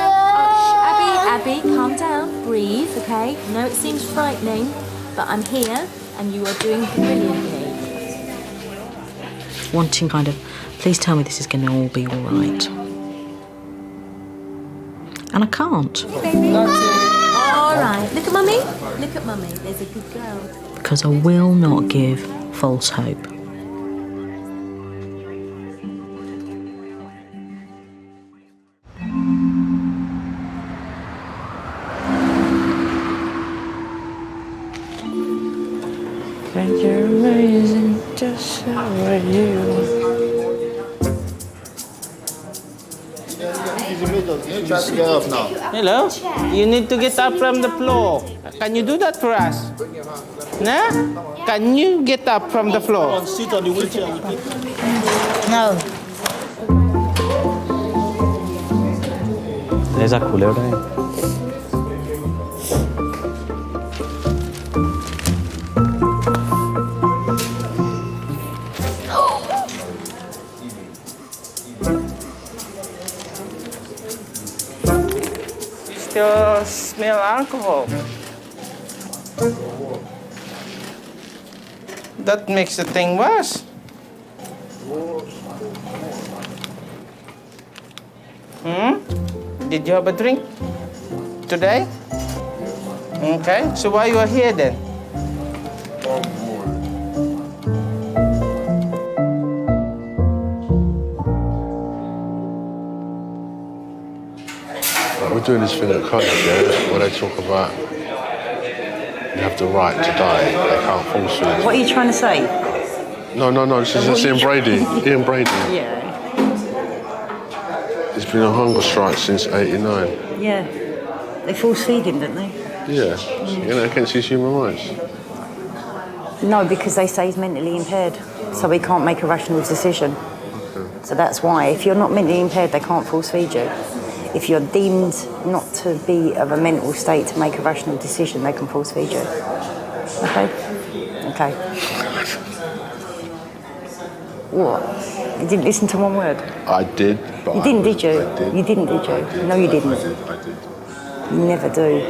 Abby, calm down. Breathe, okay? I know it seems frightening, but I'm here and you are doing brilliantly. Wanting kind of, please tell me this is going to all be all right. And I can't. All right, look at mummy. Look at mummy. There's a good girl. Because I will not give false hope. Think you're amazing, just how are you? Hello? You need to get up from the floor. Can you do that for us? Nah? Can you get up from the floor? Sit on the wheelchair. No. Les a coulé đây. Still smell alcohol. That makes the thing worse. Did you have a drink today? Okay, so why you are here then? We're doing this thing at college, yeah, where they talk about you have the right to die. They can't force you. What are you trying to say? No, this is Ian Brady. Ian Brady. Yeah. There's been a hunger strike since '89. Yeah. They force feed him, don't they? Yeah, you know, against his human rights. No, because they say he's mentally impaired, so he can't make a rational decision. So that's why. If you're not mentally impaired, they can't force feed you. If you're deemed not to be of a mental state to make a rational decision, they can force feed you. Okay? Okay. What? You didn't listen to one word? I did, but you didn't, did you? I did. You didn't, did you? No, you didn't. I did. You never do.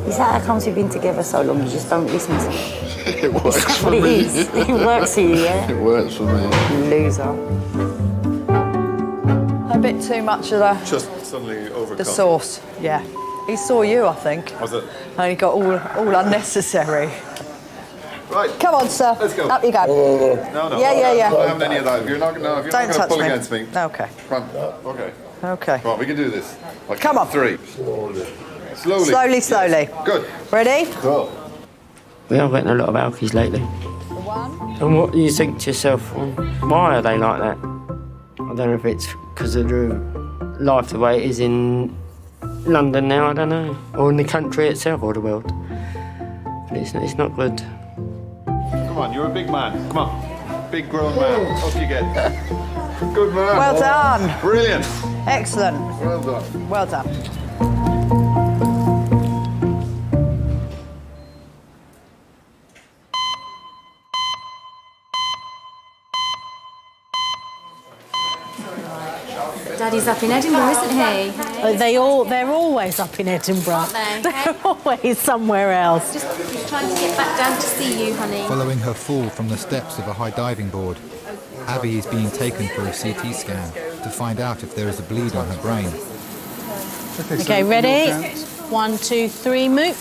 Is that how comes we've been together so long? You just don't listen to me? It works for It me. is. It works for you, yeah? It works for me. Loser. A bit too much of Just suddenly overcome. the sauce, yeah. He saw you, I think. Was it? And he got all unnecessary. Right. Come on, sir. Let's go. Up you go. No. Yeah. I'm not having any of that. If you're not Don't going to touch pull me. against me. Okay. Come on. Okay. Okay. Come on, we can do this. Like Come on. 3. Slowly. Slowly. Good. Ready? Go. We are getting a lot of alkies lately. And what do you think to yourself, why are they like that? I don't know if it's because of the life the way it is in London now, I don't know. Or in the country itself or the world. But it's not good. Come on, you're a big man. Come on. Big grown man. Up you get. Good man. Well done. Brilliant. Excellent. Well done. Well done. Daddy's up in Edinburgh, isn't he? They're always up in Edinburgh. Aren't they? They're always somewhere else. Just trying to get back down to see you, honey. Following her fall from the steps of a high diving board, Abby is being taken for a CT scan to find out if there is a bleed on her brain. Okay, ready? 1, 2, 3, move.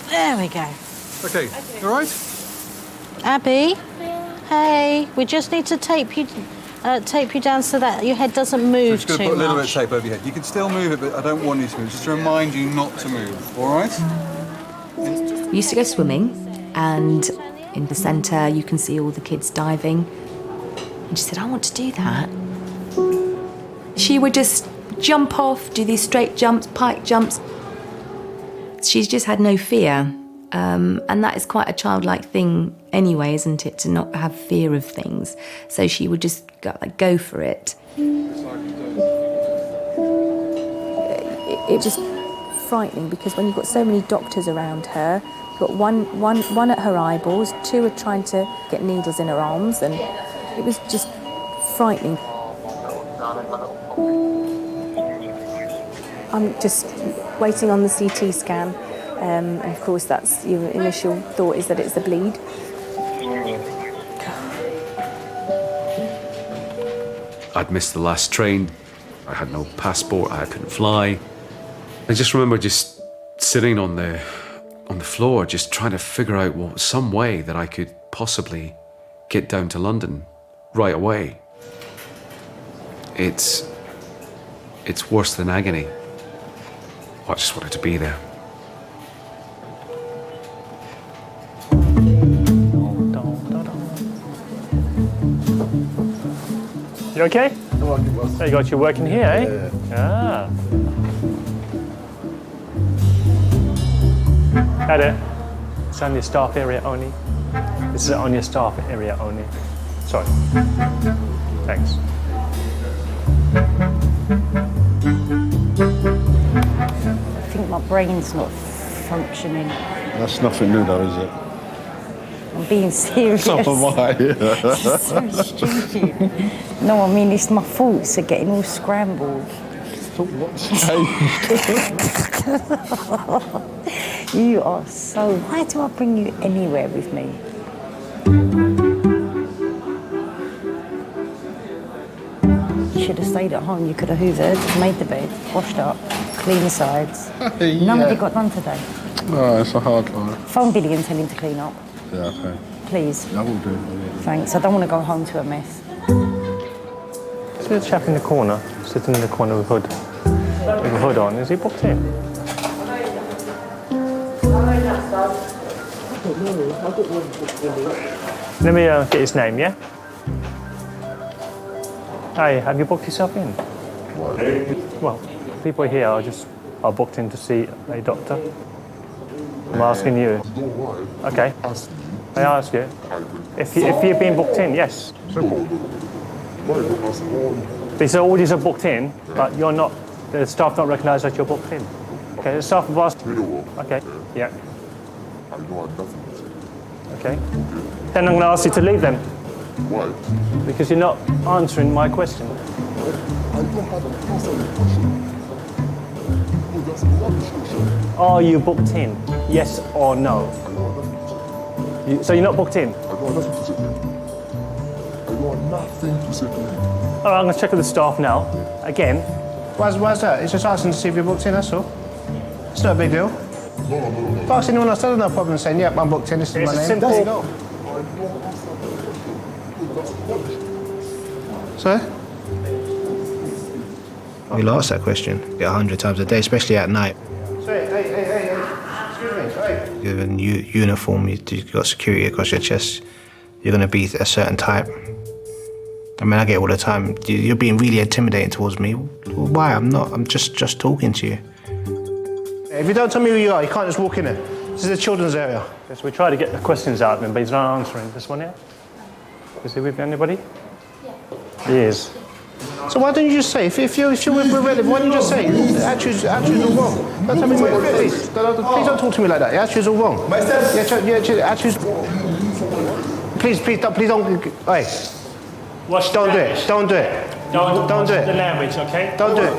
There we go. Okay, all right? Abby, hey, we just need to tape you down so that your head doesn't move So just too going to put a little bit of much. tape over your head. You can still move it, but I don't want you to move. Just to remind you not to move, all right? We used to go swimming, and in the centre you can see all the kids diving. And she said, I want to do that. She would just jump off, do these straight jumps, pike jumps. She's just had no fear. And that is quite a childlike thing anyway, isn't it, to not have fear of things. So she would just go for it. It was frightening because when you've got so many doctors around her, you've got one at her eyeballs, 2 are trying to get needles in her arms, and it was just frightening. I'm just waiting on the CT scan. And of course, that's your initial thought is that it's a bleed. I'd missed the last train. I had no passport. I couldn't fly. I just remember just sitting on the floor, just trying to figure out some way that I could possibly get down to London right away. It's worse than agony. I just wanted to be there. You okay? Oh, you got your work in here, eh? Yeah. Got it. It's on your staff area only. This is on your staff area only. Sorry. Thanks. I think my brain's not functioning. That's nothing new though, is it? I'm being serious. So am I. It's so stupid. No, I mean, it's my thoughts are getting all scrambled. You are so... Why do I bring you anywhere with me? You should have stayed at home. You could have hoovered, made the bed, washed up, cleaned the sides. None of it got done today. Oh, it's a hard one. Phone Billy and tell him to clean up. Yeah, okay. Please. I will do. Thanks. I don't want to go home to a mess. See the chap in the corner, sitting in the corner with a hood on. Is he booked in? Let me get his name, yeah? Hi, have you booked yourself in? Well, people here are booked in to see a doctor. I'm asking you. Okay. I ask you. If you've been booked in, yes. These orders are booked in, but you're not. The staff don't recognise that you're booked in. Okay, the staff have asked. Okay. Yeah. Okay. Then I'm going to ask you to leave them. Why? Because you're not answering my question. Are you booked in? Yes or no? So you're not booked in? All right, I'm going to check with the staff now. Again. Why's that? It's just asking to see if you're booked in, that's all. It's not a big deal. If I ask anyone else, I don't have no problem saying, yep, I'm booked in, this is my name. Simple. There you go. Sorry? We'll ask that question 100 times a day, especially at night. Sorry, hey, excuse me, hey. You're in uniform, you've got security across your chest, you're going to be a certain type. I mean, I get it all the time. You're being really intimidating towards me. Why? I'm not. I'm just talking to you. If you don't tell me who you are, you can't just walk in there. This is a children's area. Yes, we try to get the questions out of him, but he's not answering. This one here? Is he with anybody? Yeah. He is. So why don't you just say, if you're with relative, why don't you just say, attitude's all wrong? Don't tell me, please don't talk to me like that. Your attitude's all wrong. Yeah, attitude's... Please don't, hey. Don't do it. Don't do it. The language, okay? Don't do it.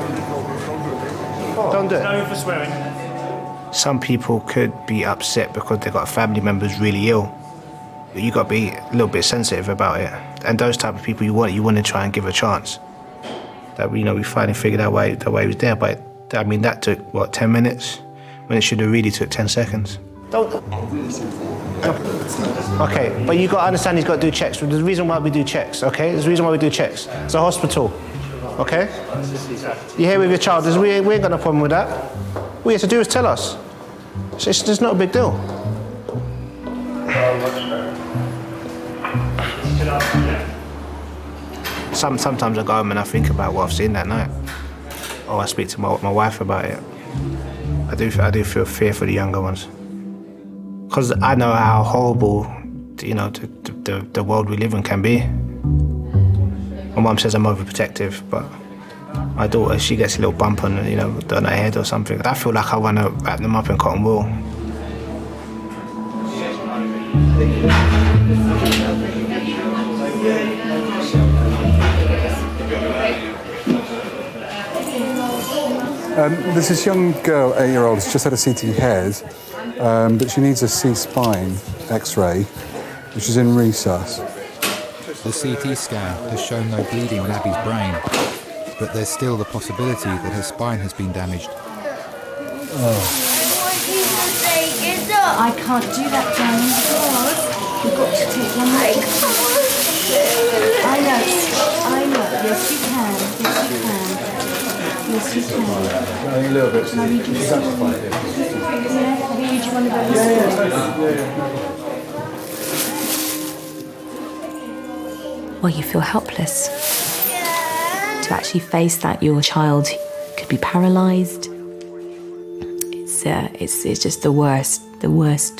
Don't do it. No for swearing. Some people could be upset because they've got a family member's really ill. You got to be a little bit sensitive about it. And those type of people you want to try and give a chance. That we finally figured out the way he was there. But I mean, that took what, 10 minutes, when it should have really took 10 seconds. Don't. Okay, but you got to understand he's got to do checks. There's a reason why we do checks. Okay, there's a reason why we do checks. It's a hospital. Okay. You're here with your child. We ain't got no problem with that. All you have to do is tell us. It's not a big deal. Sometimes I go home and I think about what I've seen that night. Or I speak to my wife about it. I do feel fear for the younger ones. Because I know how horrible, the world we live in can be. My mum says I'm overprotective, but my daughter, she gets a little bump on her head or something. I feel like I want to wrap them up in cotton wool. There's this young girl, 8-year-old, who's just had a CT head, but she needs a C-spine X-ray, which is in resus. The CT scan has shown no bleeding in Abby's brain, but there's still the possibility that her spine has been damaged. I can't do that, darling, because you've got to take one leg. I know. Yes, you can. Yes, you can. A little bit. Can I read you a story? Yeah, can I read you one of those stories? Well, you feel helpless. To actually face that your child could be paralysed, it's just the worst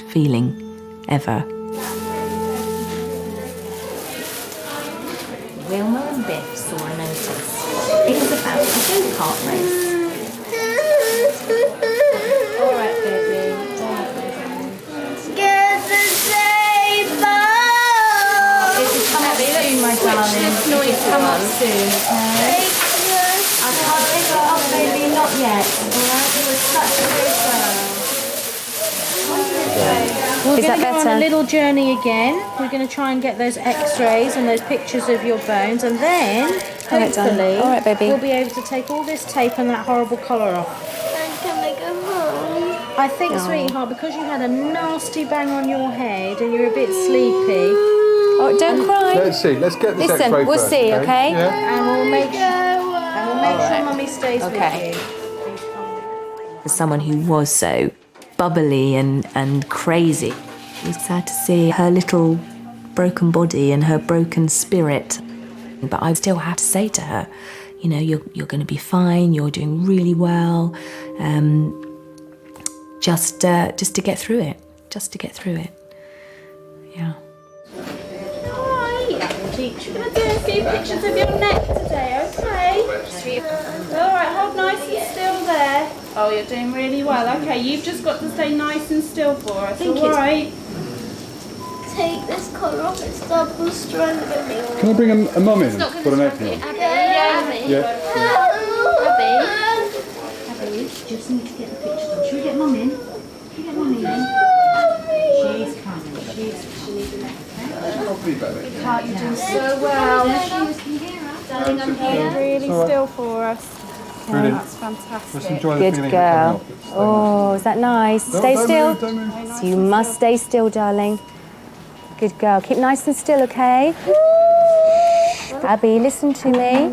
feeling ever. Wilma and Biff saw a notice. It was about a go-kart race. All right, baby. Get the saber! It will come up soon, my darling. It will come up soon, okay? I can't pick it up, baby, not yet. All right, you were such a good girl. We're going to go on a little journey again. We're going to try and get those x-rays and those pictures of your bones, and then hopefully All right, baby. we'll be able to take all this tape and that horrible collar off. And can I go home? I think, sweetheart, because you had a nasty bang on your head and you're a bit sleepy. Oh, don't cry. Let's see. Let's get this Listen, X-ray we'll first, see, okay? Yeah. And we'll make sure Mummy stays with you. For someone who was so bubbly and crazy, it was sad to see her little broken body and her broken spirit. But I still have to say to her, you're going to be fine, you're doing really well, just to get through it, yeah. Alright, teacher, we're going to do a few pictures of your neck today, okay? Alright, hold nice and still there. Oh, you're doing really well. Okay, you've just got to stay nice and still for us, alright? Take this collar off, it's double strand. Can I bring a mum in for an X-ray? Abby. Yeah. Abby, you just need to get the pictures on. Should we get Mum in? Should we get Mum in? She's coming. She's Heart, you're doing so well. Darling, I'm here. Really still for us. Brilliant. That's fantastic. Let's enjoy the Good feeling girl. of it. Oh, is that nice? Stay still. Don't move. So you must stay still, darling. Good girl. Keep nice and still, okay? Abby, listen to me.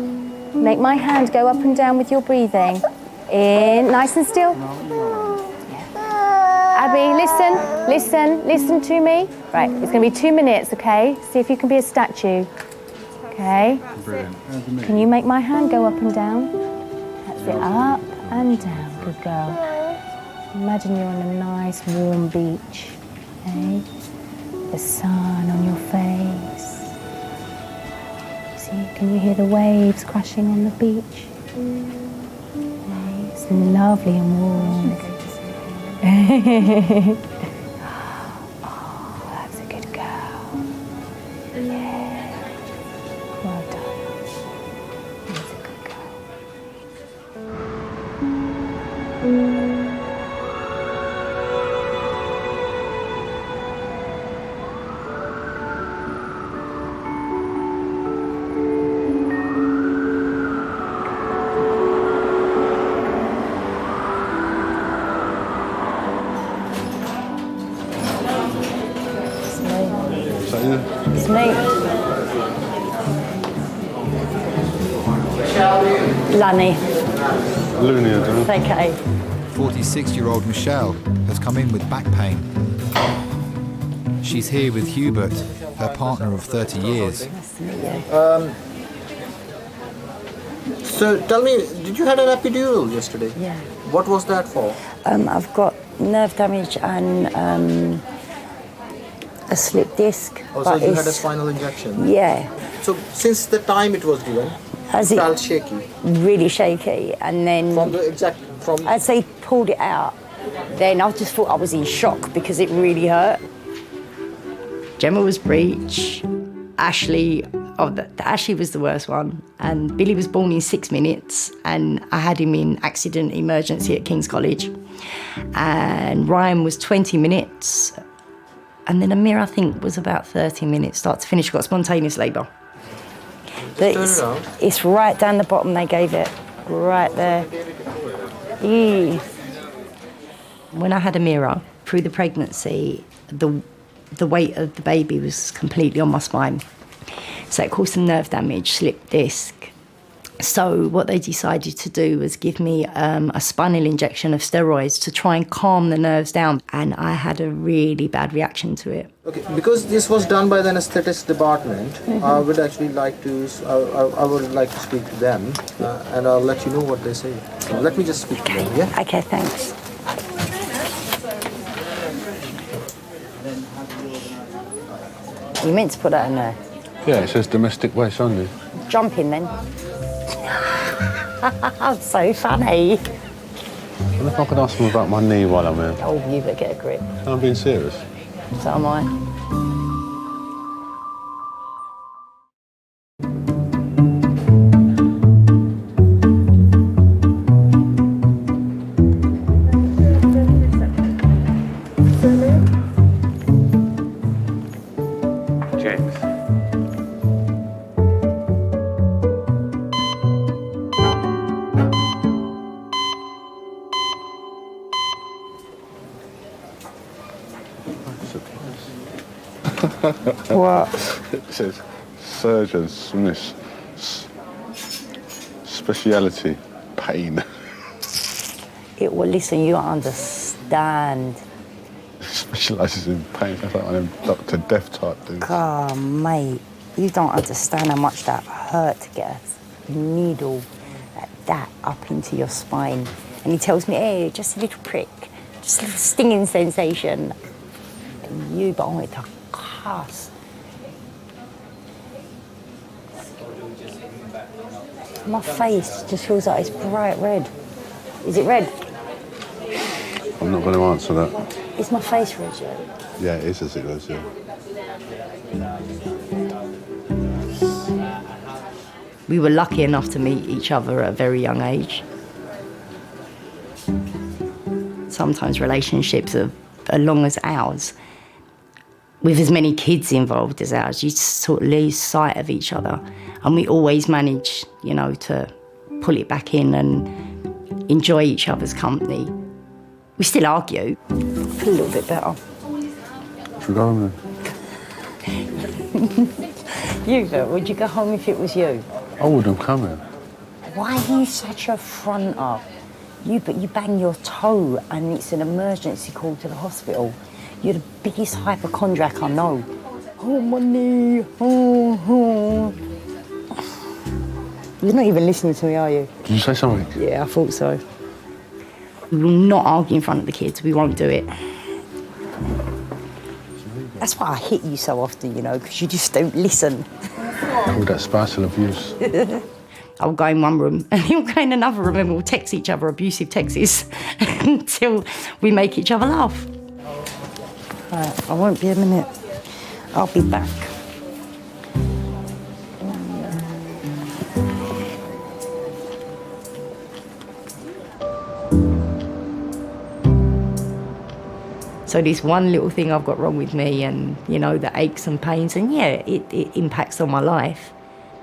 Make my hand go up and down with your breathing. In, nice and still. Abby, listen to me. Right, it's going to be 2 minutes, okay? See if you can be a statue. Okay? Brilliant. Can you make my hand go up and down? That's it, up and down. Good girl. Imagine you're on a nice warm beach, okay? The sun on your face. See, can you hear the waves crashing on the beach? Okay, it's lovely and warm. Oh, that's a good girl. Yeah. Well done. It's me. Lunny. Looney, I don't know. It's okay. 46-year-old Michelle has come in with back pain. She's here with Hubert, her partner of 30 years. So tell me, did you have an epidural yesterday? Yeah. What was that for? I've got nerve damage and a slip disc. Oh, so you had a spinal injection? Yeah. So since the time it was given, As it it felt shaky? really shaky, and then as they pulled it out, then I just thought I was in shock because it really hurt. Gemma was breech. Ashley was the worst one, and Billy was born in 6 minutes, and I had him in accident emergency at King's College, and Ryan was 20 minutes, and then Amir, I think, was about 30 minutes start to finish, got spontaneous labour. It's right down the bottom they gave it, right there. Eee. When I had Amira, through the pregnancy, the weight of the baby was completely on my spine. So it caused some nerve damage, slip disc. So what they decided to do was give me a spinal injection of steroids to try and calm the nerves down. And I had a really bad reaction to it. Okay, because this was done by the anesthetics department, I would actually like to, I would like to speak to them, and I'll let you know what they say. So let me just speak to them, yeah? Okay, thanks. You meant to put that in there? Yeah, it says domestic waste only. Jump in then. So funny. What if I could ask them about my knee while I'm here? Oh, you better get a grip. I'm being serious. So am I. James. What? It says Surgeon Smith. Speciality, pain. Well, listen, you don't understand. Specialises in pain. That's like one of them Dr. Death type dudes. God, mate, you don't understand how much that hurt to get a needle like that up into your spine. And he tells me, hey, just a little prick, just a little stinging sensation. And you, but I wanted to cuss. My face just feels like it's bright red. Is it red? I'm not going to answer that. Is my face red yet? Yeah, it is as it was, yeah. We were lucky enough to meet each other at a very young age. Sometimes relationships are as long as ours. With as many kids involved as ours, you sort of lose sight of each other. And we always manage, to pull it back in and enjoy each other's company. We still argue. I feel a little bit better. Should we go home then? Would you go home if it was you? I wouldn't come in. Why are you such a fronter? But you bang your toe and it's an emergency call to the hospital. You're the biggest hypochondriac I know. Oh, my knee. Oh. You're not even listening to me, are you? Did you say something? Yeah, I thought so. We will not argue in front of the kids. We won't do it. That's why I hit you so often, because you just don't listen. Call that spousal abuse. I'll go in one room and he'll go in another room and we'll text each other abusive texts until we make each other laugh. Right, I won't be a minute. I'll be back. So this one little thing I've got wrong with me and, you know, the aches and pains, and yeah, it impacts on my life.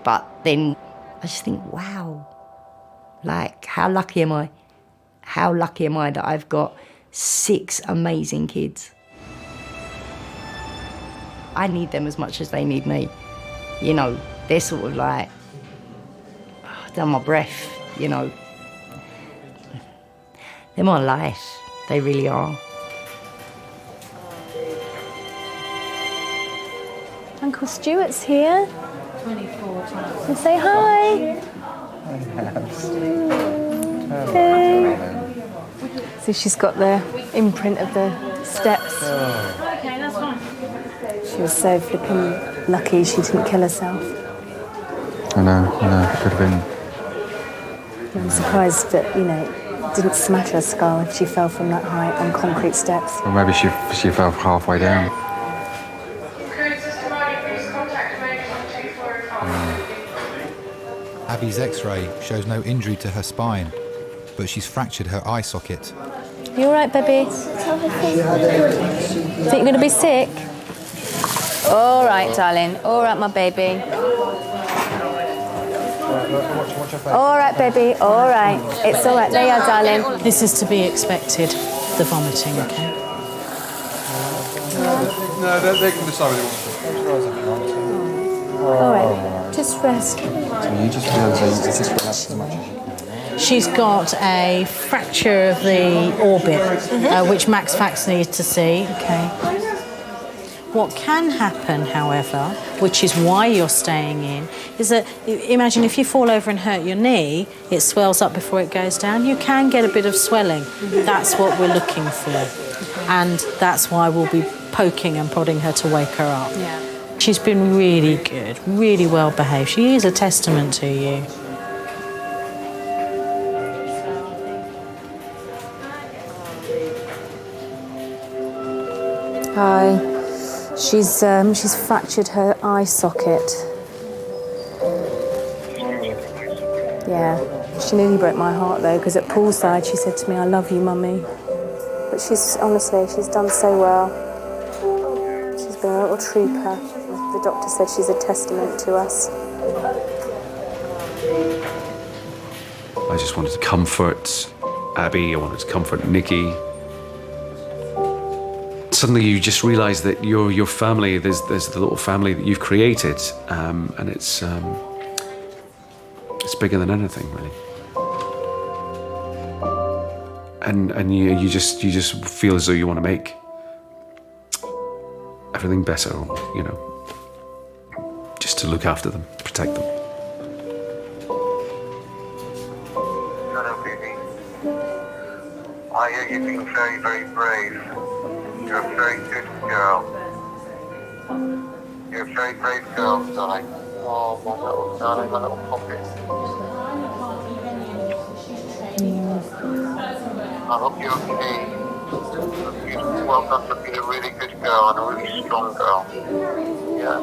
But then I just think, wow, like, how lucky am I? How lucky am I that I've got 6 amazing kids? I need them as much as they need me. You know, they're sort of like, they're my breath, you know. They're my life, they really are. Uncle Stuart's here. 24 times. And say hi. Okay. So she's got the imprint of the steps. Oh. Okay, that's fine. She was so flipping lucky she didn't kill herself. I know, could have been. I'm surprised that, you know, didn't smash her skull if she fell from that height on concrete steps. Or maybe she fell halfway down. Abby's X-ray shows no injury to her spine, but she's fractured her eye socket. You all right, baby? Think you're going to be sick? All right, darling. All right, my baby. All right, baby. All right. It's all right. There you are, darling. This is to be expected, the vomiting, okay? No, they can decide what they want to. All right. Just rest. So you just just relax as much as you can. She's got a fracture of the orbit, which Max Fax needs to see. Okay. What can happen, however, which is why you're staying in, is that, imagine if you fall over and hurt your knee, it swells up before it goes down. You can get a bit of swelling. That's what we're looking for. And that's why we'll be poking and prodding her to wake her up. Yeah. She's been really good, really well behaved. She is a testament to you. Hi. She's fractured her eye socket. Yeah. She nearly broke my heart though, because at poolside she said to me, "I love you, Mummy." But she's done so well. She's been a little trooper. The doctor said she's a testament to us. I just wanted to comfort Abby, I wanted to comfort Nikki. Suddenly you just realise that your family, there's the little family that you've created, and it's bigger than anything, really. And you just feel as though you want to make everything better, you know, just to look after them, protect them. I hear you being very, very brave. You're a very good girl. You're a very brave girl, darling. Oh, my little darling, my little poppy. I hope you're okay. You're well done for being a really good girl and a really strong girl. Yeah.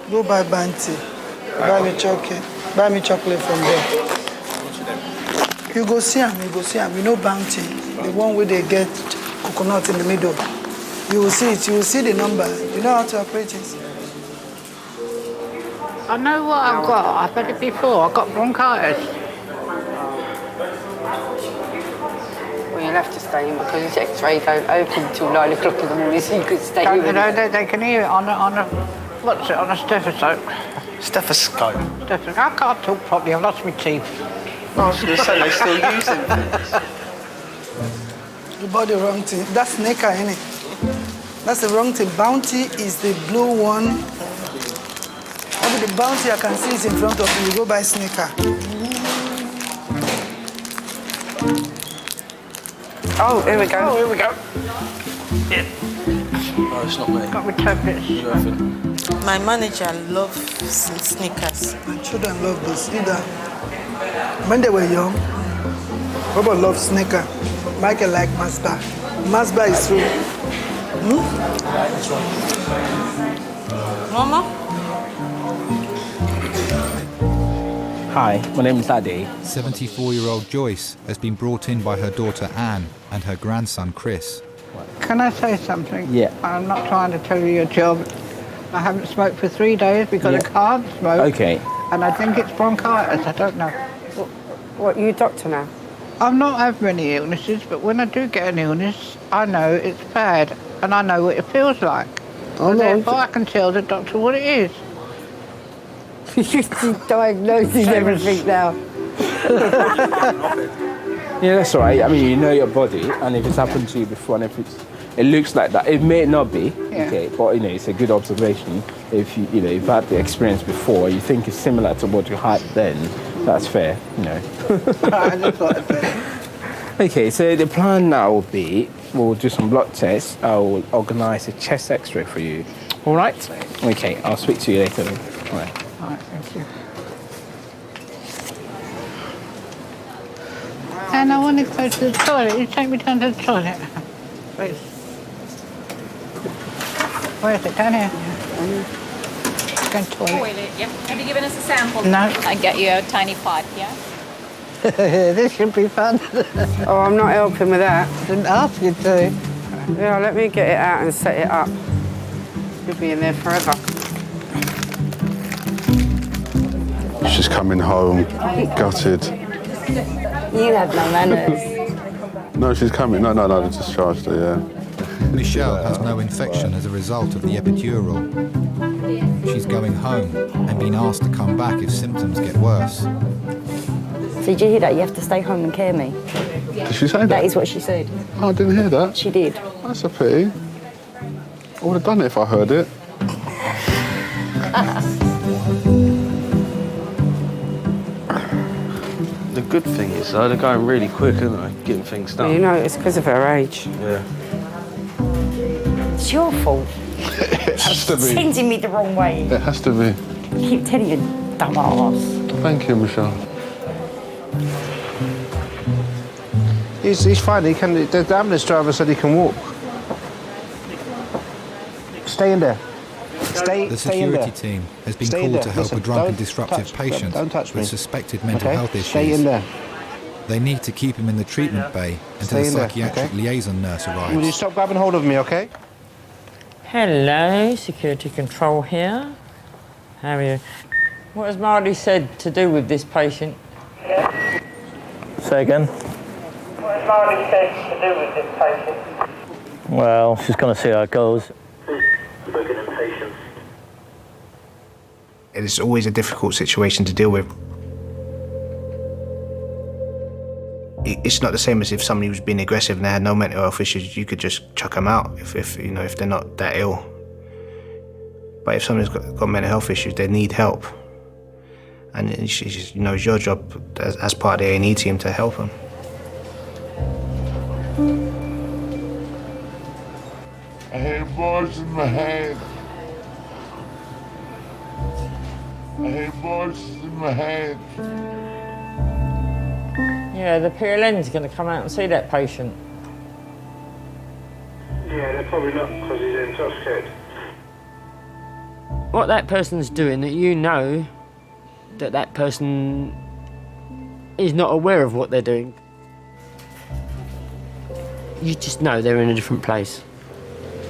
Go buy Banty. Buy me chocolate. Buy me chocolate from there. You go see him. You know Bounty, the one where they get coconut in the middle. You will see it. You will see the number. You know how to operate it. I know what I've got. I've had it before. I've got bronchitis. Well, you'll have to stay in because his X-ray don't open till 9 o'clock in the morning, so you could stay in. They can hear it on a what's it, on a stethoscope. Stethoscope? I can't talk properly, I've lost my teeth. I was going to say, they still use them. You bought the wrong thing. That's Snicker, innit? That's the wrong thing. Bounty is the blue one. Only the Bounty I can see is in front of you. You go buy Snicker. Oh, here we go. Yeah. No, it's not me. Got my tablets. My manager loves Snickers. My children love this either. When they were young, Robert loves sneaker. Michael like Mazda. Mazda is true. Mama? Hi, my name is Ade. 74-year-old Joyce has been brought in by her daughter Anne and her grandson Chris. Can I say something? Yeah. I'm not trying to tell you your job. I haven't smoked for 3 days because I can't smoke. Okay. And I think it's bronchitis, I don't know. What, you a doctor now? I've not had many illnesses, but when I do get an illness, I know it's bad, and I know what it feels like. Oh, And no. therefore I can tell the doctor what it is. She's diagnosing everything now. Yeah, that's all right. I mean, you know your body, and if it's happened to you before, and if it looks like that, it may not be, okay, but you know, it's a good observation. If you've had the experience before, you think it's similar to what you had then, that's fair, you know. Okay, so the plan now will be, we'll do some blood tests. I will organise a chest X-ray for you. All right? Okay, I'll speak to you later. All right. All right, thank you. And I want to go to the toilet. You take me down to the toilet, please. Where is it? Down here? Go to the toilet. Toilet, yeah. Have you given us a sample? No. I get you a tiny pipe, yeah? This should be fun. Oh, I'm not helping with that. Didn't ask you to. Yeah, let me get it out and set it up. You'll be in there forever. She's coming home, gutted. You have no manners. No, she's coming. No, they discharged her, yeah. Michelle has no infection as a result of the epidural. She's going home and been asked to come back if symptoms get worse. So did you hear that? You have to stay home and care me. Did she say that? That is what she said. Oh, I didn't hear that. She did. That's a pity. I would have done it if I heard it. The good thing is, though, they're going really quick, aren't they? Getting things done. Well, you know, it's because of her age. Yeah. It's your fault. It has to be. Sending me the wrong way. It has to be. I keep telling you, dumbass. Thank you, Michelle. He's fine. The ambulance driver said he can walk. Stay in there. The security team has been called to help a drunk and disruptive patient with suspected mental health issues. Stay in there. They need to keep him in the treatment bay until the psychiatric liaison nurse arrives. Will you stop grabbing hold of me, okay? Hello, security control here. How are you? What has Marty said to do with this patient? Say again? What has Marty said to do with this patient? Well, she's going to see how it goes. It's always a difficult situation to deal with. It's not the same as if somebody was being aggressive and they had no mental health issues. You could just chuck them out if they're not that ill. But if somebody's got mental health issues, they need help, and it's your job as part of the A&E team to help them. I had voices in my head. I had voices in my head. Yeah, the PLN's going to come out and see that patient. Yeah, they're probably not because he's intoxicated. What that person's doing, that you know that person is not aware of what they're doing. You just know they're in a different place.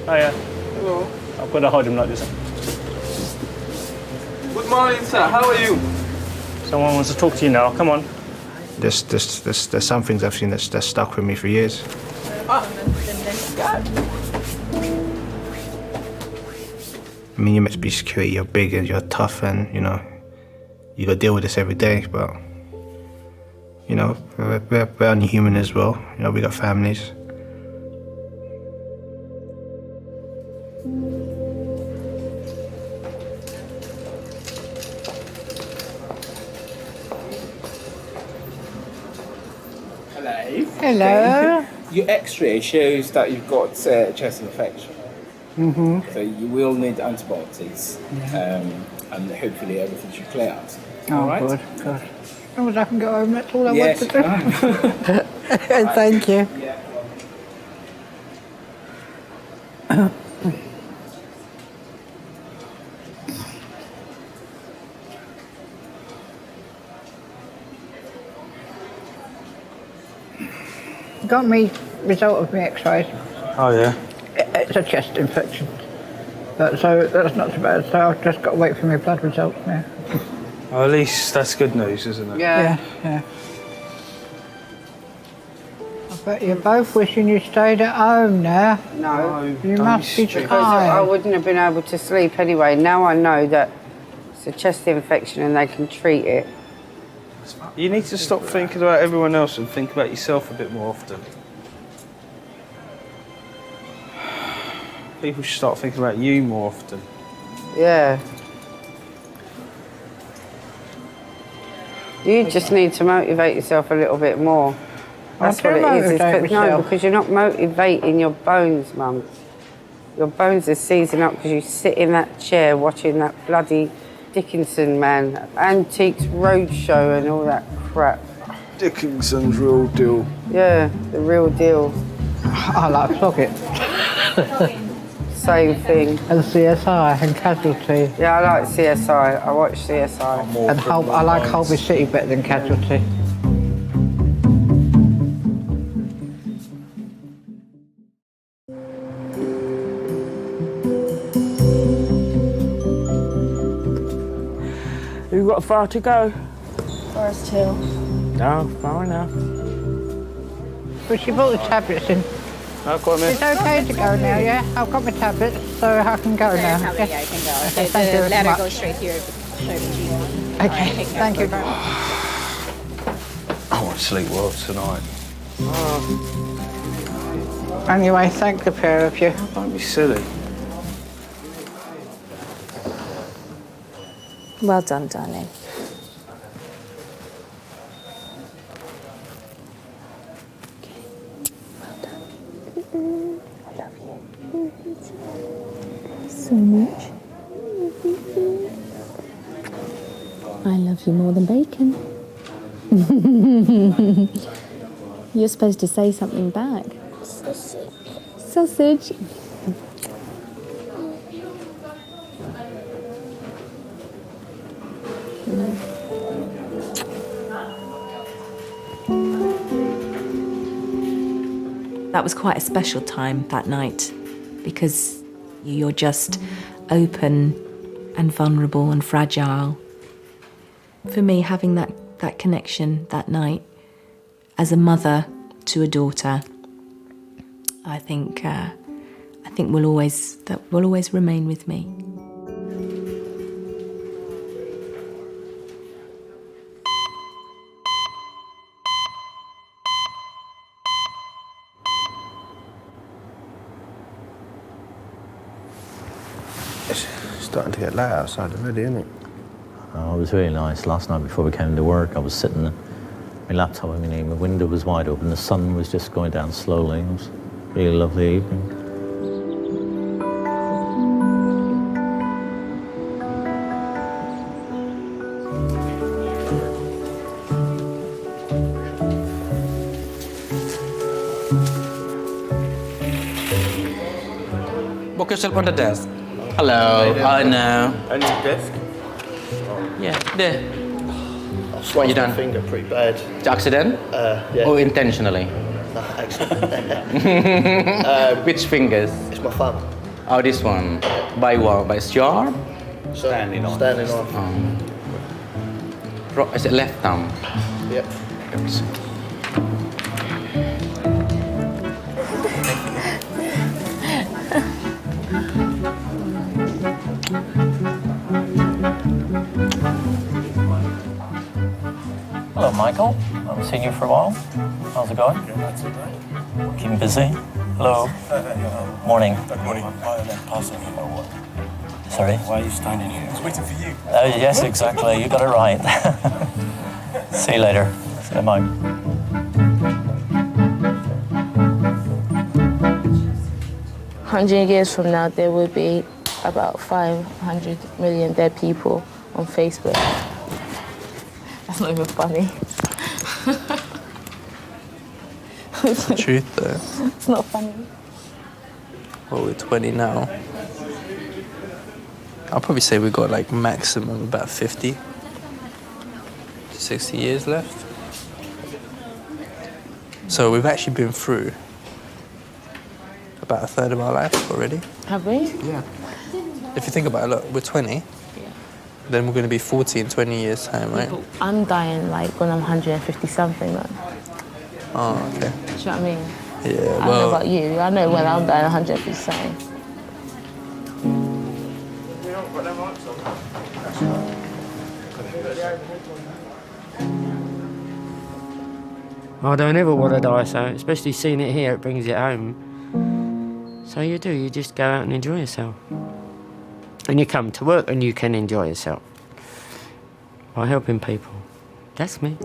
Hiya. Hello. I've got to hold him like this. Good morning, sir. How are you? Someone wants to talk to you now. Come on. There's some things I've seen that's stuck with me for years. Ah. I mean, you're meant to be security, you're big and you're tough and, you got to deal with this every day, but, we're only human as well. We got families. Hello. Your X-ray shows that you've got chest infection. Mm-hmm. So you will need antibiotics, and hopefully everything should clear out. Oh, All right? good. long as I can go home, that's all I Yes. want to do. Thank you. Got me result of my X-rays. Oh, yeah? It's a chest infection. So that's not so bad. So I've just got to wait for my blood results now. Well, at least that's good news, isn't it? Yeah. I bet you're both wishing you stayed at home now. No. You must be Because tired. I wouldn't have been able to sleep anyway. Now I know that it's a chest infection and they can treat it. You need to stop thinking about everyone else and think about yourself a bit more often. People should start thinking about you more often. Yeah. You just need to motivate yourself a little bit more. That's what it is. No, because you're not motivating your bones, Mum. Your bones are seizing up because you sit in that chair watching that bloody Dickinson, man. Antiques Roadshow and all that crap. Dickinson's real deal. Yeah, the real deal. I like Floggett. Same thing. And CSI and Casualty. Yeah, I like CSI. I watch CSI. And I like Holby City better than Casualty. You got far to go? Forest Hill. No, far enough. But she brought the tablets in. I've got It's okay to go now, yeah? I've got my tablets, so I can go now. Yeah, you can go. Okay, thank you The very ladder much. goes straight here. Okay, thank you very much. I want to sleep well tonight. Anyway, thank the pair of you. Don't be silly. Well done, darling. So much. I love you more than bacon. You're supposed to say something back. Sausage. Sausage. That was quite a special time that night because you're just open and vulnerable and fragile. For me, having that connection that night as a mother to a daughter, I think will always remain with me. It's starting to get light outside already, isn't it? Oh, it was really nice. Last night before we came to work, I was sitting at my laptop, my window was wide open, the sun was just going down slowly. It was a really lovely evening. Book yourself on the desk. Hello, I know. And your desk? Yeah, there. I've What you sliced done? my finger pretty bad. Accident? Yeah. Or intentionally? No, accident. Which fingers? It's my thumb. Oh, this one. By what? By sharp? Standing on. Is it left thumb? Yep. Oops. Hello, Michael. I haven't seen you for a while. How's it going? Keeping busy? Hello. Morning. Good morning. Why are they passing you? Sorry? Why are you standing here? I was waiting for you. Oh, yes, exactly. You got it right. See you later. See you, Mike. 100 years from now, there will be about 500 million dead people on Facebook. That's not even funny. It's the truth, though. It's not funny. Well, we're 20 now. I'll probably say we've got like maximum about 50 to 60 years left. So we've actually been through about a third of our life already. Have we? Yeah. If you think about it, look, we're 20. Then we're going to be 40 in 20 years' time, right? I'm dying like when I'm 150 something though. Oh, okay. Do you know what I mean? Yeah, I don't know about you. I know when I'm dying 150 something. I don't ever want to die, so especially seeing it here, it brings it home. So you do, you just go out and enjoy yourself. And you come to work and you can enjoy yourself by helping people. That's me.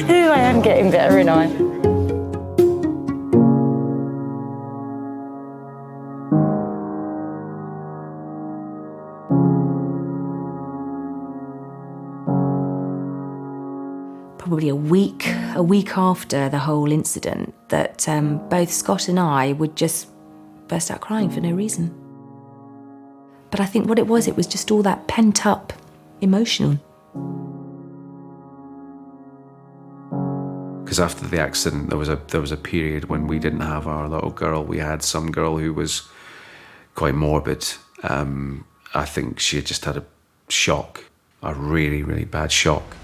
Here I am getting better, ain't I? Probably a week after the whole incident, that both Scott and I would just burst out crying for no reason. But I think what it was just all that pent-up emotional. Because after the accident, there was a period when we didn't have our little girl. We had some girl who was quite morbid. I think she had just had a shock, a really, really bad shock.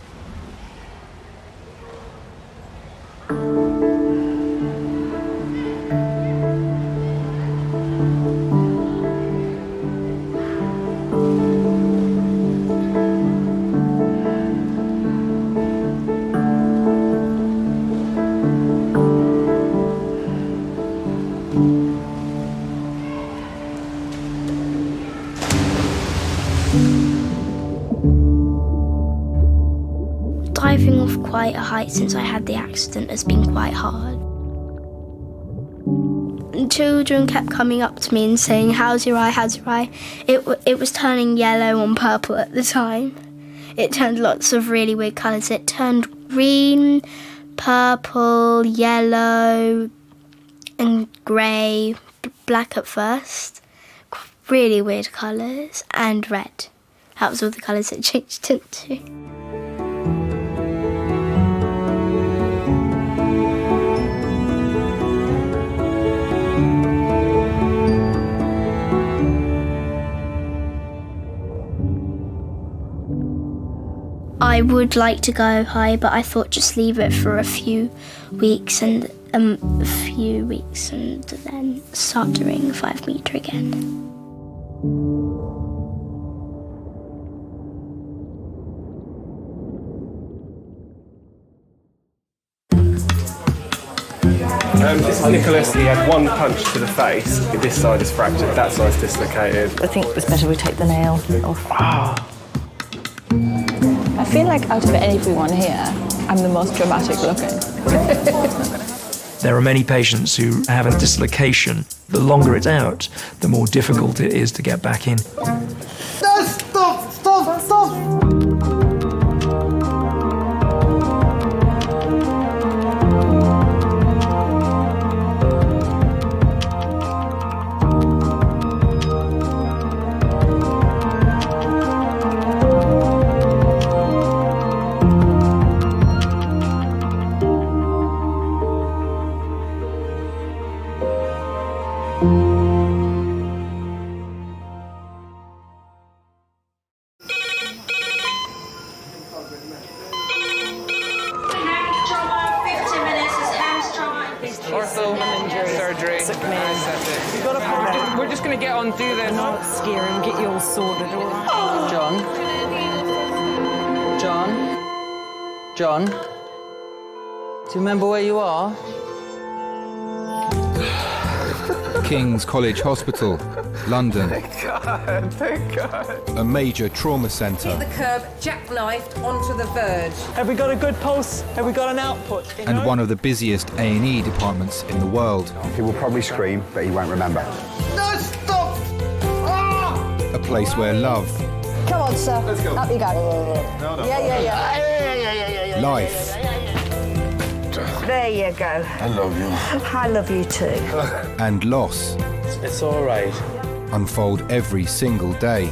Diving off quite a height since I had the accident has been quite hard. And children kept coming up to me and saying, "How's your eye, how's your eye?" It was turning yellow and purple at the time. It turned lots of really weird colours. It turned green, purple, yellow and grey, black at first. Really weird colours, and red. That was all the colours it changed into. I would like to go high, but I thought just leave it for a few weeks and then start doing 5 metre again. This is Nicholas. He had one punch to the face. This side is fractured, that side's dislocated. I think it's better we take the nail off. I feel like out of everyone here, I'm the most dramatic looking. There are many patients who have a dislocation. The longer it's out, the more difficult it is to get back in. No, stop! We're just going to get on, do this. Not scare him, get you all sorted, all right? John? Do you remember where you are? King's College Hospital, London. Thank God, thank God. A major trauma Hit centre. the curb, jackknifed onto the verge. Have we got a good pulse? Have we got an output? And one of the busiest A&E departments in the world. He will probably scream, but he won't remember. No, stop! Ah! A place where love, Come on, sir. Let's go. Up you go. No. Yeah. life, There you go. I love you. I love you too. and loss It's all right. unfold every single day.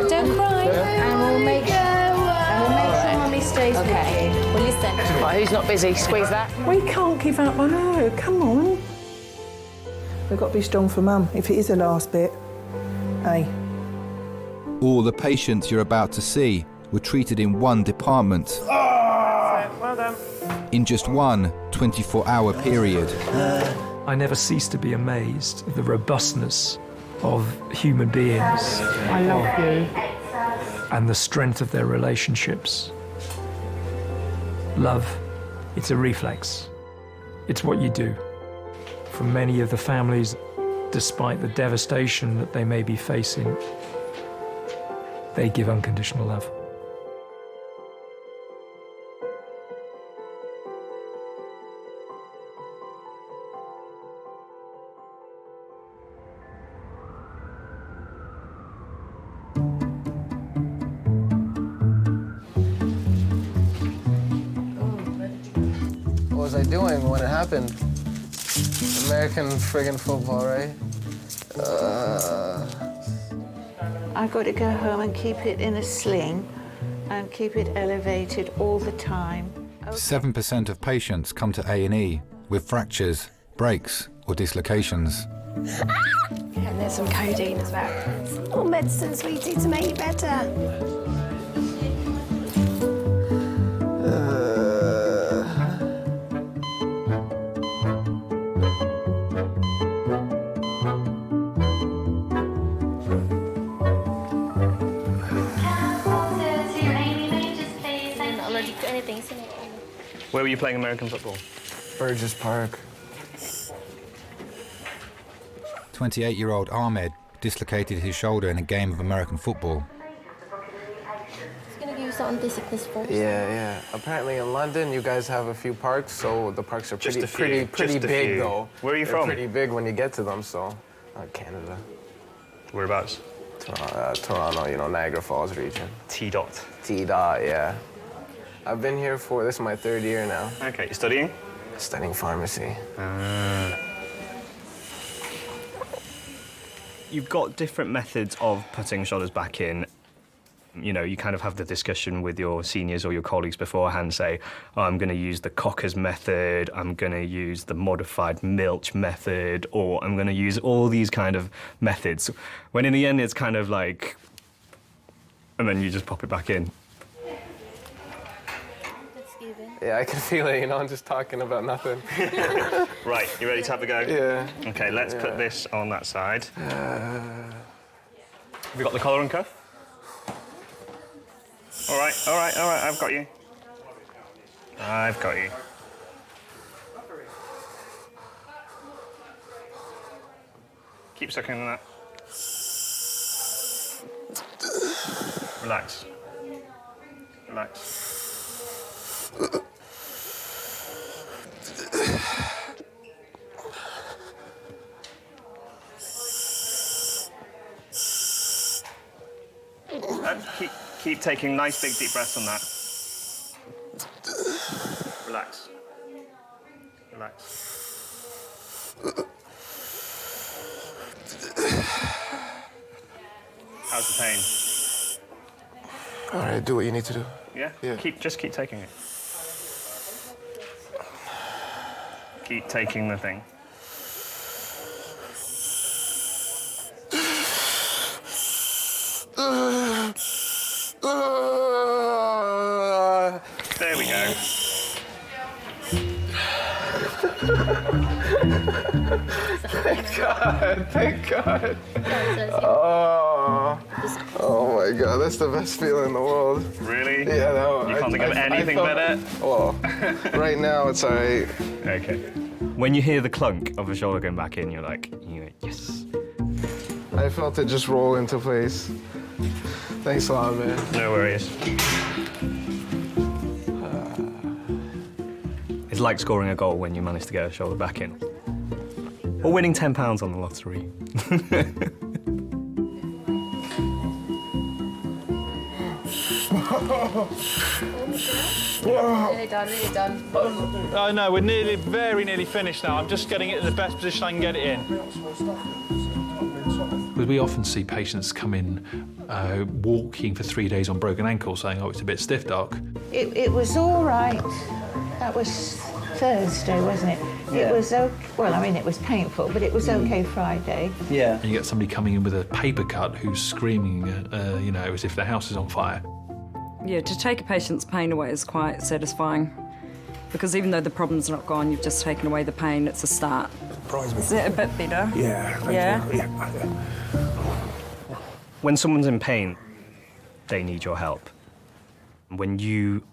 Don't cry. And we'll make sure Mummy stays with you. Will you send her? Right, who's not busy? Squeeze that. We can't give up on her. Come on. We've got to be strong for Mum, if it is the last bit. Hey. All the patients you're about to see were treated in one department Well done. in just one 24-hour period. I never cease to be amazed at the robustness of human beings. I love you. And the strength of their relationships. Love, it's a reflex. It's what you do. For many of the families, despite the devastation that they may be facing, they give unconditional love. What was I doing when it happened? American friggin' football, right? I've got to go home and keep it in a sling and keep it elevated all the time. 7% of patients come to A&E with fractures, breaks or dislocations. And there's some codeine as well. Some more medicine, sweetie, to make you better. Where were you playing American football? Burgess Park. 28-year-old Ahmed dislocated his shoulder in a game of American football. Just gonna give you something disciplined first. Yeah. Apparently in London, you guys have a few parks, so the parks are Just pretty a few. big, though. Where are you They're from? pretty big when you get to them, so... Canada. Whereabouts? Toronto, you know, Niagara Falls region. T-dot. T-dot, yeah. I've been here this is my 3rd year now. Okay, you're studying? Studying pharmacy. You've got different methods of putting shoulders back in. You know, you kind of have the discussion with your seniors or your colleagues beforehand, say, oh, I'm going to use the Cocker's method, I'm going to use the modified Milch method, or I'm going to use all these kind of methods. When in the end, it's kind of like, and then you just pop it back in. Yeah, I can feel it, you know, I'm just talking about nothing. Right, you ready to have a go? Yeah. Okay, let's put this on that side. Have you got the collar and cuff? All right, I've got you. Keep sucking on that. Relax. Keep taking nice big deep breaths on that. Relax. How's the pain? All right, do what you need to do. Yeah? Just keep taking it. Keep taking the thing. There we go. Thank God. Oh my God, that's the best feeling in the world. Really? Yeah, no. You can't think of anything better? Well, right now it's all right. Okay. When you hear the clunk of a shoulder going back in, you're like, yes. I felt it just roll into place. Thanks a lot, man. No worries. It's like scoring a goal when you manage to get a shoulder back in. Or winning £10 on the lottery. Nearly done, nearly done. Oh no, we're very nearly finished now. I'm just getting it in the best position I can get it in. Because we often see patients come in walking for 3 days on broken ankles saying, oh, it's a bit stiff, doc. It was all right. That was Thursday, wasn't it? Yeah. It was okay. Well, I mean, it was painful, but it was okay Friday. Yeah. And you get somebody coming in with a paper cut who's screaming, as if their house is on fire. Yeah, to take a patient's pain away is quite satisfying. Because even though the problem's not gone, you've just taken away the pain, it's a start. Is it a bit better? Yeah. When someone's in pain, they need your help. When you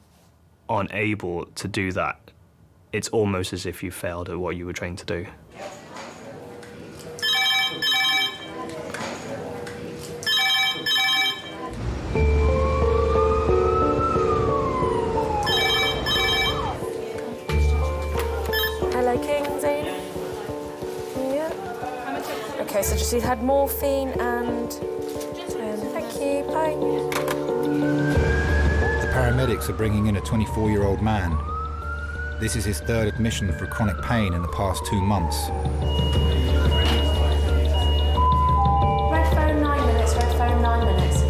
aren't able to do that, it's almost as if you failed at what you were trained to do. Hello, Kingsley. Yeah. Okay, so she's had morphine and... thank you, bye. The paramedics are bringing in a 24-year-old man. This is his third admission for chronic pain in the past 2 months. Red phone 9 minutes, red phone 9 minutes.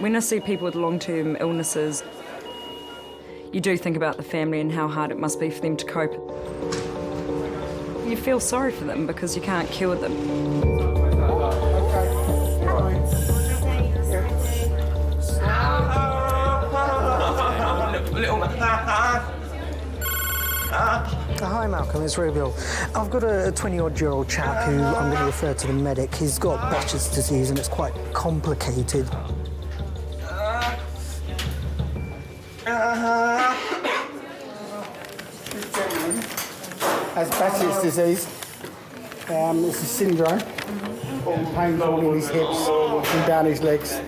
When I see people with long-term illnesses, you do think about the family and how hard it must be for them to cope. You feel sorry for them because you can't cure them. Hi Malcolm, it's Rubiel. I've got a 20-odd-year-old chap who I'm going to refer to the medic. He's got Behçet's disease and it's quite complicated. Has Behçet's disease. It's a syndrome. Pains all in his hips and down his legs.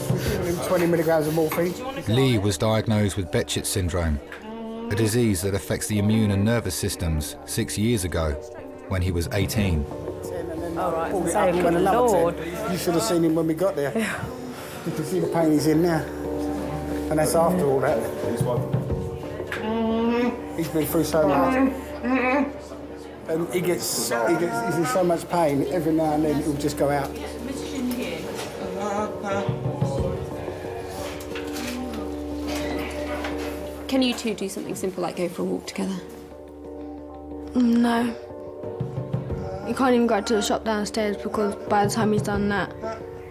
We've given him 20 milligrams of morphine. Lee was diagnosed with Behçet syndrome, a disease that affects the immune and nervous systems 6 years ago, when he was 18. All right, pulled it up and went another 10. You should have seen him when we got there. You can see the pain he's in now. And that's after all that. He's been through so much. And he's in so much pain, every now and then he'll just go out. Can you two do something simple like go for a walk together? No. He can't even go to the shop downstairs because by the time he's done that,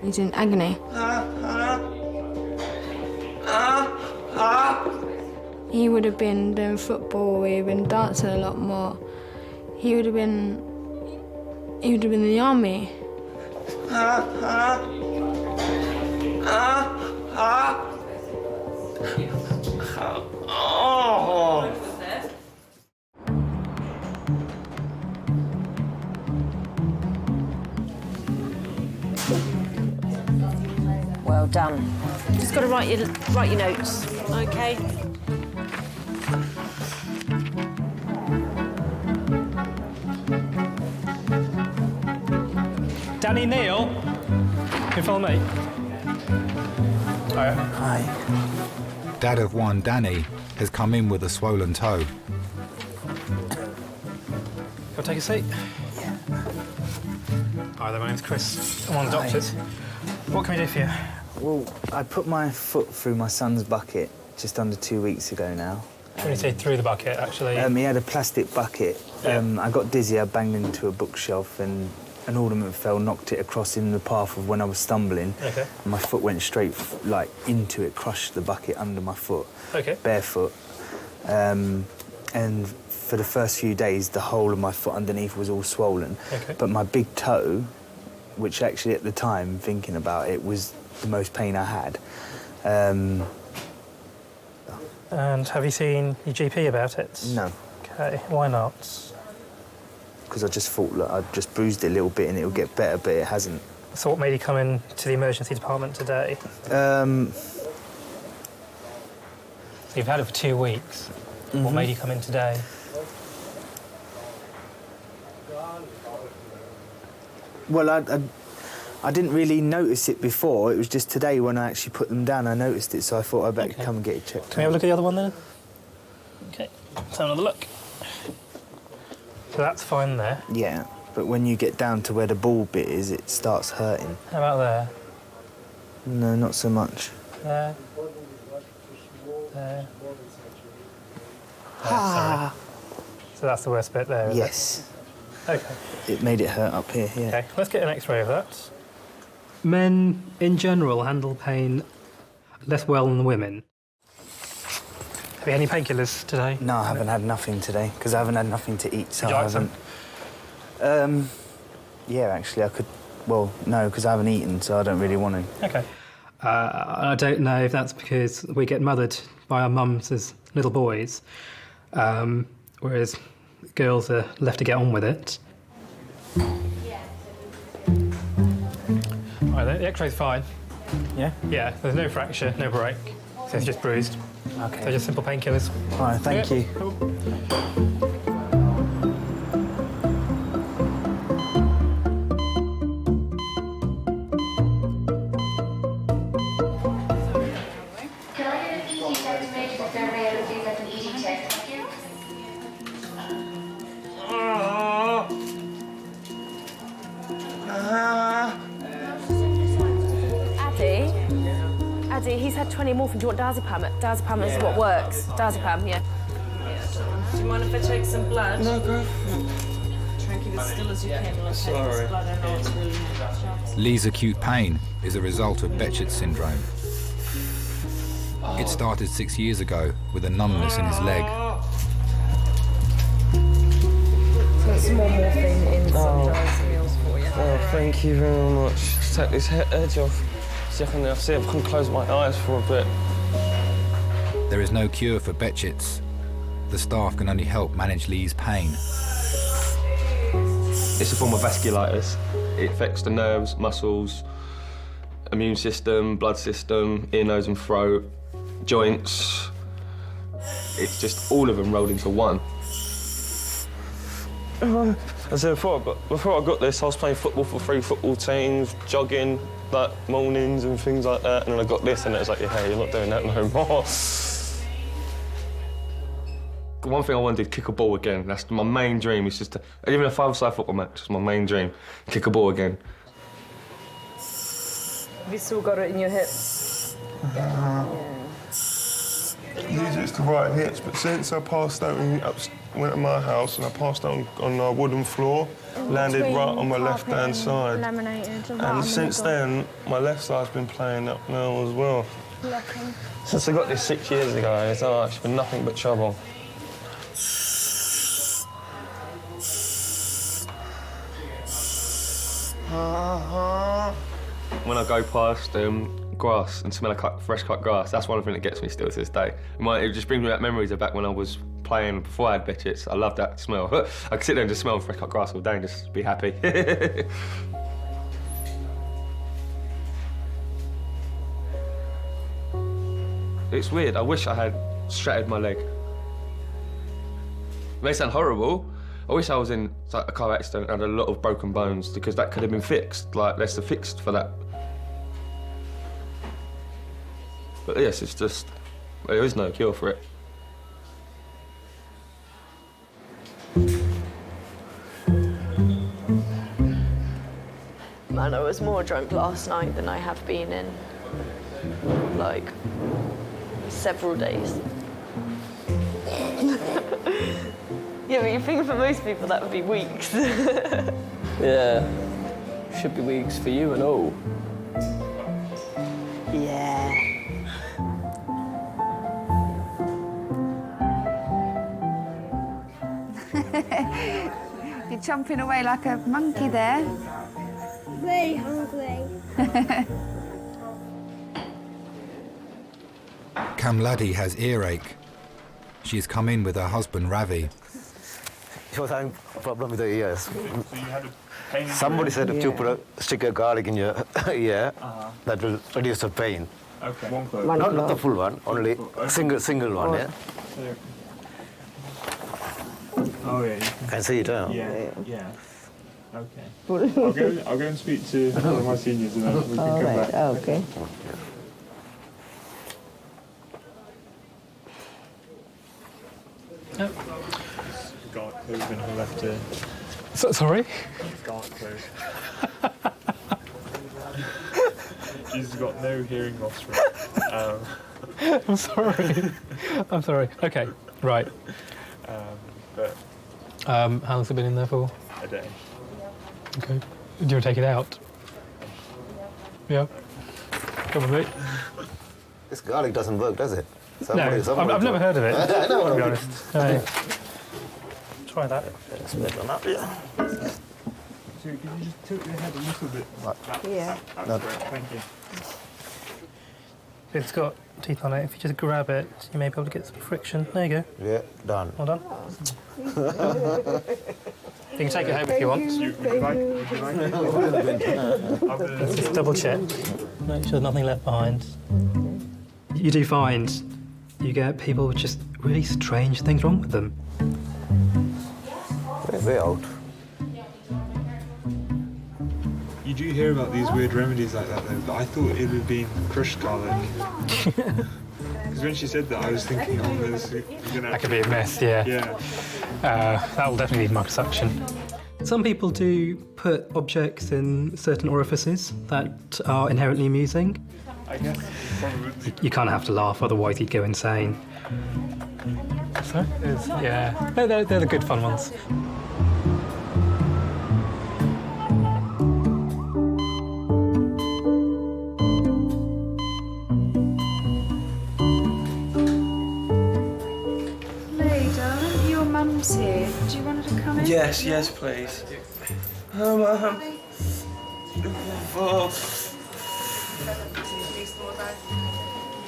he's in agony. He would have been doing football, he would have been dancing a lot more. He would have been in the army. Well done. Just got to write your notes, okay? Danny, Neil, can you follow me? Hi. Dad of one, Danny, has come in with a swollen toe. Can I take a seat? Yeah. Hi there, my name's Chris. I'm one of the doctors. What can we do for you? Well, I put my foot through my son's bucket just under 2 weeks ago now. When you say through the bucket, actually? He had a plastic bucket. I got dizzy, I banged into a bookshelf and an ornament fell, knocked it across in the path of when I was stumbling. Okay. And my foot went straight into it, crushed the bucket under my foot. Okay. Barefoot. And and for the first few days, the whole of my foot underneath was all swollen. Okay. But my big toe, which actually at the time, thinking about it, was the most pain I had. And have you seen your GP about it? No. Okay, why not? Because I just thought, look, I just bruised it a little bit and it'll get better, but it hasn't. So what made you come in to the emergency department today? You've had it for 2 weeks. What made you come in today? Well, I didn't really notice it before. It was just today when I actually put them down, I noticed it, so I thought I'd better come and get it checked. Can we have a look at the other one then? Okay, let's have another look. So that's fine there. Yeah, but when you get down to where the ball bit is, it starts hurting. How about there? No, not so much. There. There. Sorry. So that's the worst bit there, is Yes. it? Okay. It made it hurt up here, yeah. Okay, let's get an X-ray of that. Men, in general, handle pain less well than women. Have you had any painkillers today? No, I haven't had nothing today, because I haven't had nothing to eat, so Would you I like some? haven't... yeah, actually, I could... Well, no, because I haven't eaten, so I don't really want to. Okay. I don't know if that's because we get mothered by our mums as little boys, whereas girls are left to get on with it. All right, the X-ray's fine. Yeah? Yeah, there's no fracture, no break, so it's just bruised. Okay. So just simple painkillers. All right, thank you. Cool. Addy, he's had 20 morphine. Do you want diazepam? Diazepam is what works. Diazepam, yeah. Do you mind if I take some blood? No, go. Try and keep it as still as you can. Sorry. Blood and all, it's really hard. Lee's acute pain is a result of Behçet syndrome. It started 6 years ago with a numbness in his leg. So some more morphine in some diazepams for you. Oh, thank you very much. Just take this edge off. See if I can close my eyes for a bit. There is no cure for Behçet's. The staff can only help manage Lee's pain. It's a form of vasculitis. It affects the nerves, muscles, immune system, blood system, ear, nose and throat, joints. It's just all of them rolled into one. I said before I got this, I was playing football for 3 football teams, jogging, like mornings and things like that, and then I got this and it was like, yeah, you're not doing that no more. One thing I want to do is kick a ball again. That's my main dream, is just to, even a 5-a-side football match is my main dream, kick a ball again. Have you still got it in your hip? These used to right hits, but since I passed out and went to my house and I passed out on a wooden floor, landed right on my left-hand side. And since then, my left side's been playing up now as well. Since I got this 6 years ago, it's been nothing but trouble. When I go past grass and smell of fresh cut grass, that's one thing that gets me still to this day. It just brings me back memories of back when I was playing before I had Behçet's. I love that smell. I could sit there and just smell fresh cut grass all day and just be happy. It's weird. I wish I had shattered my leg. It may sound horrible. I wish I was in a car accident and had a lot of broken bones, because that could have been fixed. Like, there's a fix for that. But yes, it's just, there is no cure for it. Man, I was more drunk last night than I have been in, like, several days. Yeah, but you think for most people that would be weeks. Yeah, should be weeks for you and all. Yeah. You're chomping away like a monkey there. Really hungry. Kamladi has earache. She's come in with her husband Ravi. She was having a problem with her ears. So you had a pain. Somebody said if you put a stick of garlic in your ear, that will reduce the pain. Okay. One clove. Not the full one, only single one. Yeah. Oh yeah. You can see it, huh? Yeah. Okay. I'll go and speak to one of my seniors and then we can come back. Okay. Garlic clove in her left ear. Sorry? Garlic clove. She's got no hearing loss from it. I'm sorry. I'm sorry. Okay, right. But how long's it been in there for? a day. Okay. Do you want to take it out? Yeah. Come on, mate. This garlic doesn't work, does it? I've never heard of it. I know. To be honest. No. Try that. Let's split one up, yeah. So could you just tilt your head a little bit? Yeah. That's great, thank you. It's got teeth on it. If you just grab it, you may be able to get some friction. There you go. Yeah, done. Well done. You can take it home if you want. Would you like it? Just double check. Make sure there's nothing left behind. You do find you get people with just really strange things wrong with them. Very old. You do hear about these weird remedies like that though, but I thought it would have been crushed garlic. Because when she said that, I was thinking, oh, this is gonna... That could be a mess, yeah. Yeah. That will definitely need microsuction. Some people do put objects in certain orifices that are inherently amusing. I guess probably. You kind of have to laugh, otherwise you'd go insane. So, yeah, they're the good fun ones. Mum's here. Do you want her to come in? Yes, please. Oh, Mum.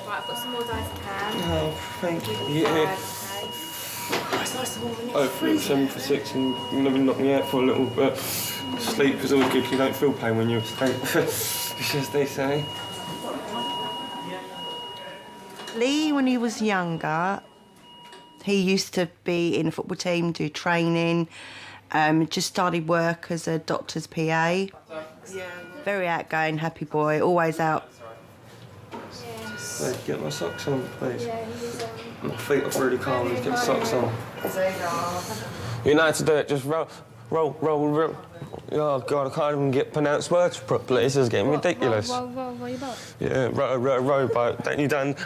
Right, I've got some more dice can. Oh, thank you. It's nice and warm, isn't it? Hopefully 7 for 6 and you'll never knock me out for a little bit. Sleep is always good, you don't feel pain when you're asleep. It's as they say. Lee, when he was younger, he used to be in a football team, do training, just started work as a doctor's PA. Yeah. Very outgoing, happy boy, always out. Please, get my socks on, please. My feet are really calm, just get my socks on. You know how to do it, just roll. Oh, God, I can't even get pronounced words properly. This is getting ridiculous. Roll your boat. Yeah, rowboat. Don't you done?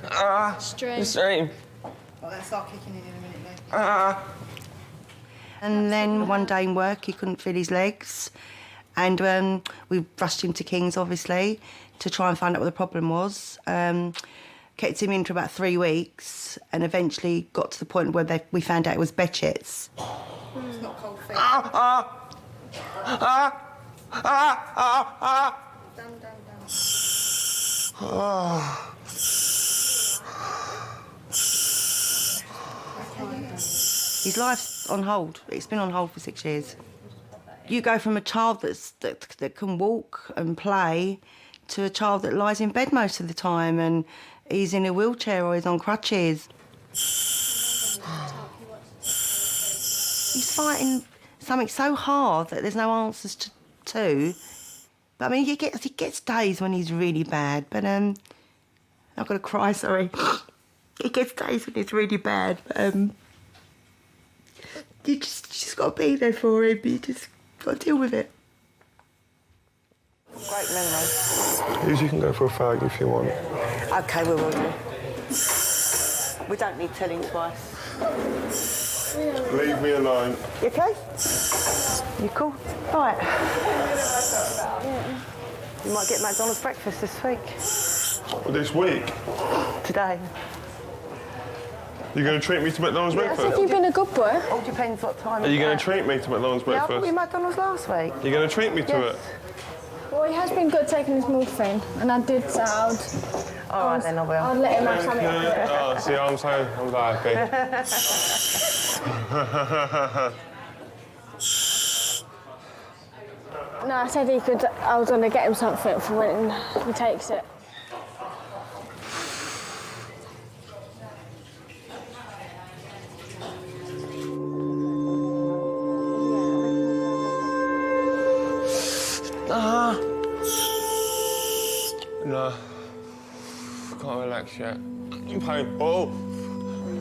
Stream. Well, that'll start kicking in a minute, though. And then one day in work, he couldn't feel his legs. And we rushed him to King's, obviously, to try and find out what the problem was. Kept him in for about 3 weeks and eventually got to the point where we found out it was Behçet's. It's not cold feet. His life's on hold. It's been on hold for 6 years. You go from a child that can walk and play to a child that lies in bed most of the time and he's in a wheelchair or he's on crutches. He's fighting something so hard that there's no answers to. But I mean, he gets days when he's really bad, but I've got to cry, sorry. He gets days when it's really bad, but you just got to be there for him. You just got to deal with it. Great memory. You can go for a fag if you want. OK, we will do. We don't need telling twice. Leave me alone. You OK? You cool? Right. You might get McDonald's breakfast this week. This week? Today. You going to treat me to McDonald's breakfast? Have you been a good boy? All depends what time. Are you going to treat me to McDonald's Yeah, I breakfast? bought you McDonald's last week. You're going to treat me to Yes. it? Well, he has been good taking his morphine, and I did say All right, then I will. I'd let him have something. Oh, see, I'm so happy. No, I said I was going to get him something for when he takes it. No. Can't relax yet. I'm pain. Oh!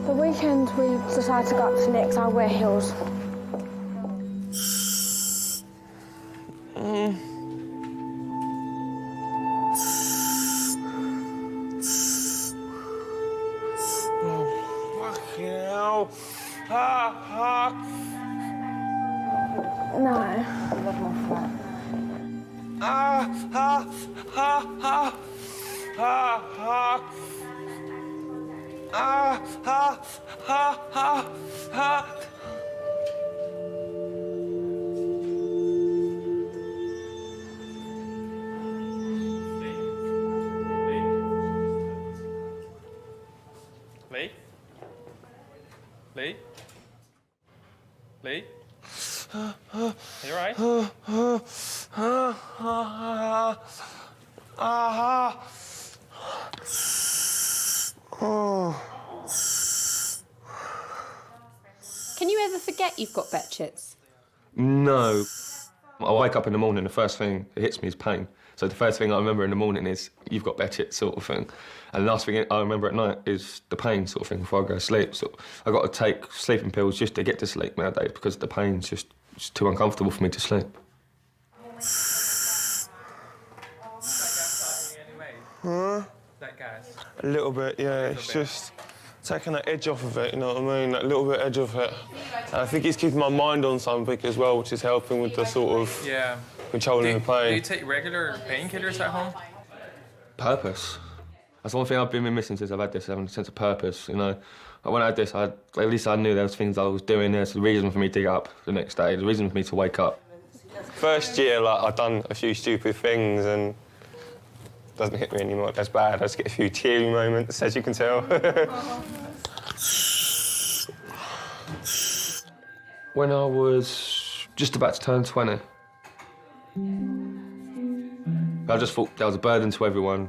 The weekend we decided to go up to Nick's. I wear heels. Fucking hell. No. I love my flat. Lee? Lee? Lee? You alright? Can you ever forget you've got Behçet's? No. I wake up in the morning, the first thing that hits me is pain. So the first thing I remember in the morning is you've got Behçet sort of thing. And the last thing I remember at night is the pain sort of thing before I go to sleep. So I've got to take sleeping pills just to get to sleep nowadays because the pain's just too uncomfortable for me to sleep. Huh? That gas? A little bit, yeah. It's just taking that edge off of it, you know what I mean? That little bit edge off it. And I think it's keeping my mind on something as well, which is helping with the sort of controlling the pain. Do you take regular painkillers at home? Purpose. That's one thing I've been missing since I've had this, having a sense of purpose, you know. When I had this, at least I knew there was things I was doing. There's a reason for me to get up the next day, the reason for me to wake up. First year, like, I'd done a few stupid things and it doesn't hit me anymore. That's bad. I just get a few teary moments, as you can tell. When I was just about to turn 20, I just thought that was a burden to everyone.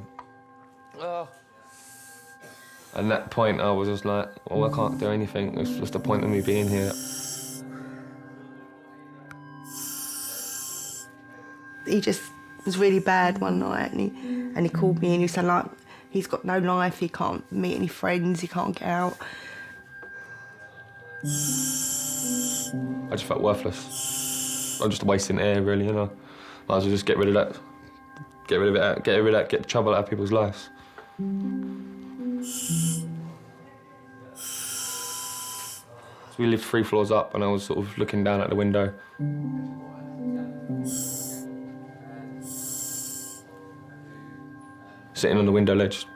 And at that point, I was just like, well, I can't do anything. It's just the point of me being here. He just was really bad one night, and he called me and he said, like, he's got no life, he can't meet any friends, he can't get out. I just felt worthless. I'm just wasting air, really, you know. Might as well just get rid of that. Get rid of it, get rid of that, get the trouble out of people's lives. So we lived 3 floors up and I was sort of looking down at the window. Sitting on the window ledge.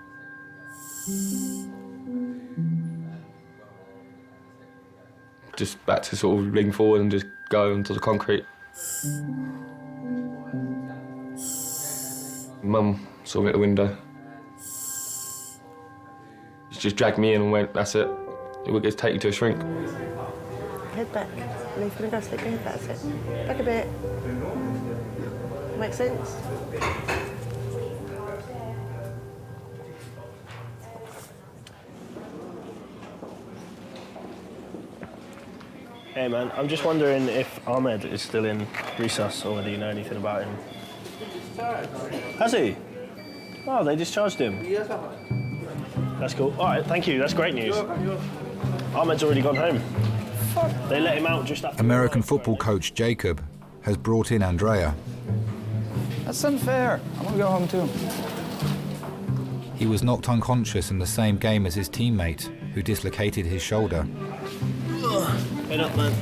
Just back to sort of lean forward and just go onto the concrete. Mum saw me at the window. She just dragged me in and went, that's it. We're going to take you to a shrink. Head back. And he's going to go sleep your head back. That's it. Back a bit. Make sense? Hey man, I'm just wondering if Ahmed is still in resus or whether you know anything about him. Has he? Oh, they discharged him. That's cool. All right, thank you. That's great news. Ahmed's already gone home. They let him out just after. American football coach Jacob has brought in Andrea. That's unfair. I want to go home too. He was knocked unconscious in the same game as his teammate, who dislocated his shoulder. Head up, man.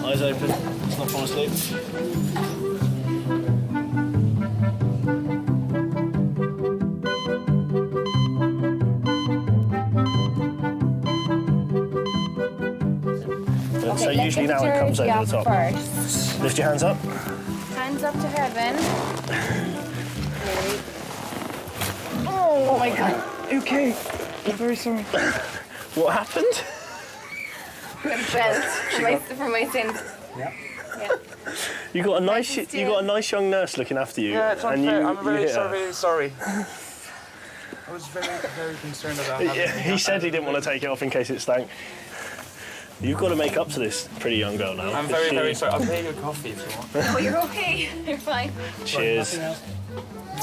Eyes open. Let's not fall asleep. usually now it comes over the top. First. Lift your hands up. Hands up to heaven. Oh my God. Okay. I'm very sorry. What happened? Got a belt for my sins. Yeah. Yeah. You got a nice young nurse looking after you. Yeah, it's and unfair. you, I'm very hit her. sorry. I was very concerned about having He said he didn't want to take it off in case it stank. You've got to make up to this pretty young girl now. I'm very sorry. I'll pay you a coffee if you want. Oh, you're okay. You're fine. Cheers. You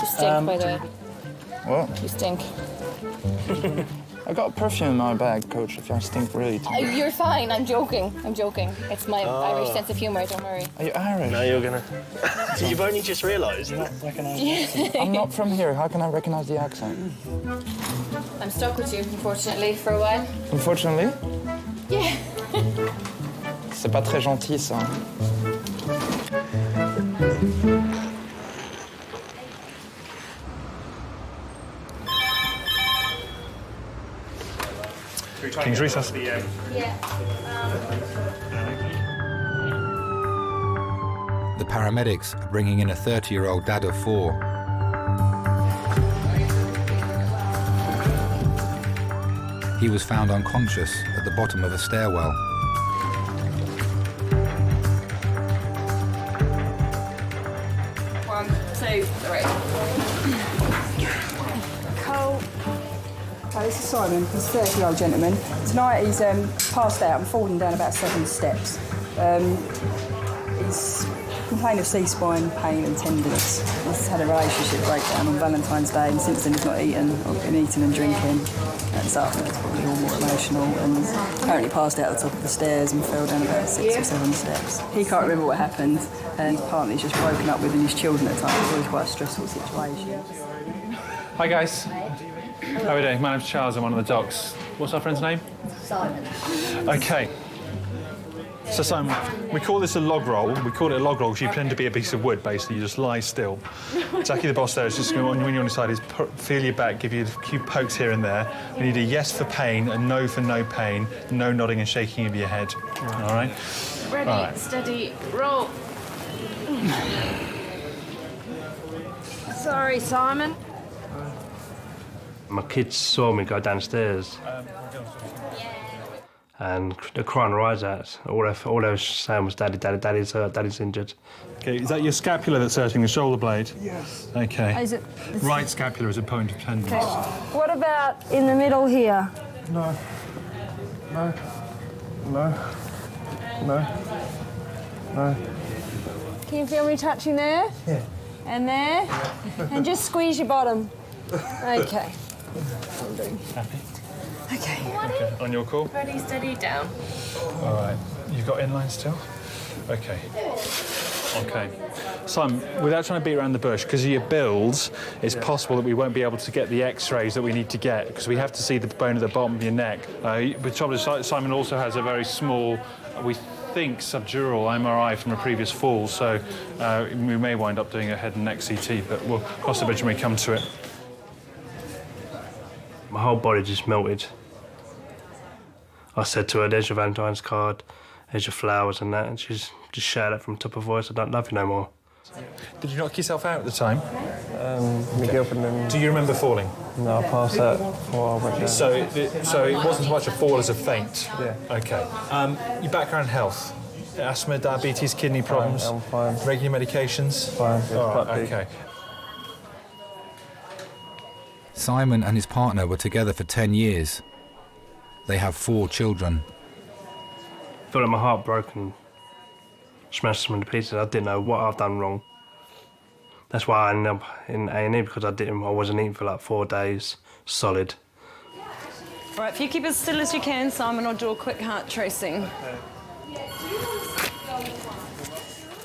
stink, by the way. What? You stink. I got perfume in my bag, Coach, if I stink really too. You're fine. I'm joking. It's my Irish sense of humour, don't worry. Are you Irish? Now you're gonna... You've only just realised. I'm not from here. How can I recognise the accent? I'm stuck with you, unfortunately, for a while. Unfortunately? Yeah. C'est pas très gentil, ça. King's Recess. The paramedics are bringing in a 30-year-old dad of 4. He was found unconscious at the bottom of a stairwell. One, two, three. Cole. Hi, this is Simon. He's a 30-year-old gentleman. Tonight he's passed out and fallen down about 7 steps. He's complained of C-spine pain and tenderness. He's had a relationship breakdown on Valentine's Day, and since then he's not eaten or been eating and drinking. And so I think it's probably all more emotional, and he's apparently passed out at the top of the stairs and fell down about 6 or 7 steps. He can't remember what happened, and his partner's just broken up with his children at the time. It was quite a stressful situation. Hi guys. How are we doing? My name's Charles, I'm one of the docs. What's our friend's name? Simon. Okay. So Simon, we call this a log roll. We call it a log roll because you pretend to be a piece of wood, basically. You just lie still. Jackie, the boss there, is just going to, when you're on your side, is feel your back, give you a few pokes here and there. We need a yes for pain, a no for no pain, no nodding and shaking of your head. All right? Ready, All right. steady, roll. Sorry, Simon. My kids saw me go downstairs and they're crying their eyes out. All they were saying was, Daddy's hurt, Daddy's injured. Okay, is that your scapula that's hurting, the shoulder blade? Yes. Okay. Is it Right scapula is a point of tenderness. Okay. What about in the middle here? No. No. No. No. No. Can you feel me touching there? Yeah. And there? And just squeeze your bottom. Okay. Happy? Okay. On your call? Ready, steady, down. All right. You've got inline still? Okay. Okay. Simon, without trying to beat around the bush, because of your builds, it's possible that we won't be able to get the X-rays that we need to get, because we have to see the bone at the bottom of your neck. But trouble is, Simon also has a very small, we think, subdural MRI from a previous fall, so we may wind up doing a head and neck CT, but we'll cross the bridge when we come to it. My whole body just melted. I said to her, there's your Valentine's card, there's your flowers and that, and she's just shouted it from top of voice, I don't love you no more. Did you knock yourself out at the time? My girlfriend and... Do you remember falling? No, I passed out before I went down. So it wasn't so much a fall as a faint? Yeah. OK. Your background health? Asthma, diabetes, kidney problems? I'm fine. Regular medications? Fine. Yeah, All right, quite big. OK. Simon and his partner were together for 10 years. They have 4 children. I felt like my heart broke and smashed them into pieces. I didn't know what I've done wrong. That's why I ended up in A&E, because I wasn't eating for like 4 days, solid. Right, if you keep as still as you can, Simon, I'll do a quick heart tracing.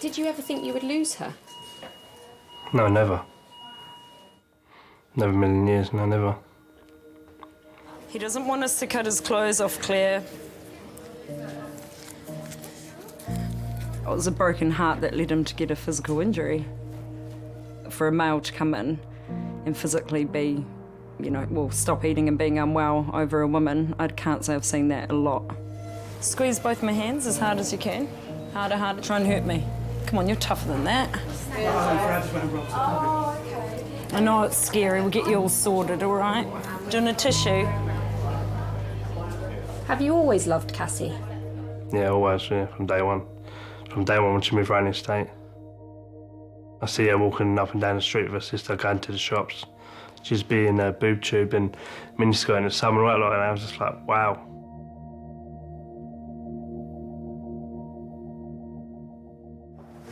Did you ever think you would lose her? No, never. Never in a million years, no, never. He doesn't want us to cut his clothes off, Claire. It was a broken heart that led him to get a physical injury. For a male to come in and physically be, you know, well, stop eating and being unwell over a woman, I can't say I've seen that a lot. Squeeze both my hands as hard as you can. Harder, harder. Try and hurt me. Come on, you're tougher than that. I know it's scary. We'll get you all sorted, all right? Do you want a tissue? Have you always loved Cassie? Yeah, always, yeah, from day one. From day one when she moved around the estate. I see her walking up and down the street with her sister going to the shops. She'd be in her boob tube and miniskirt in the summer, right? And I was just like, wow.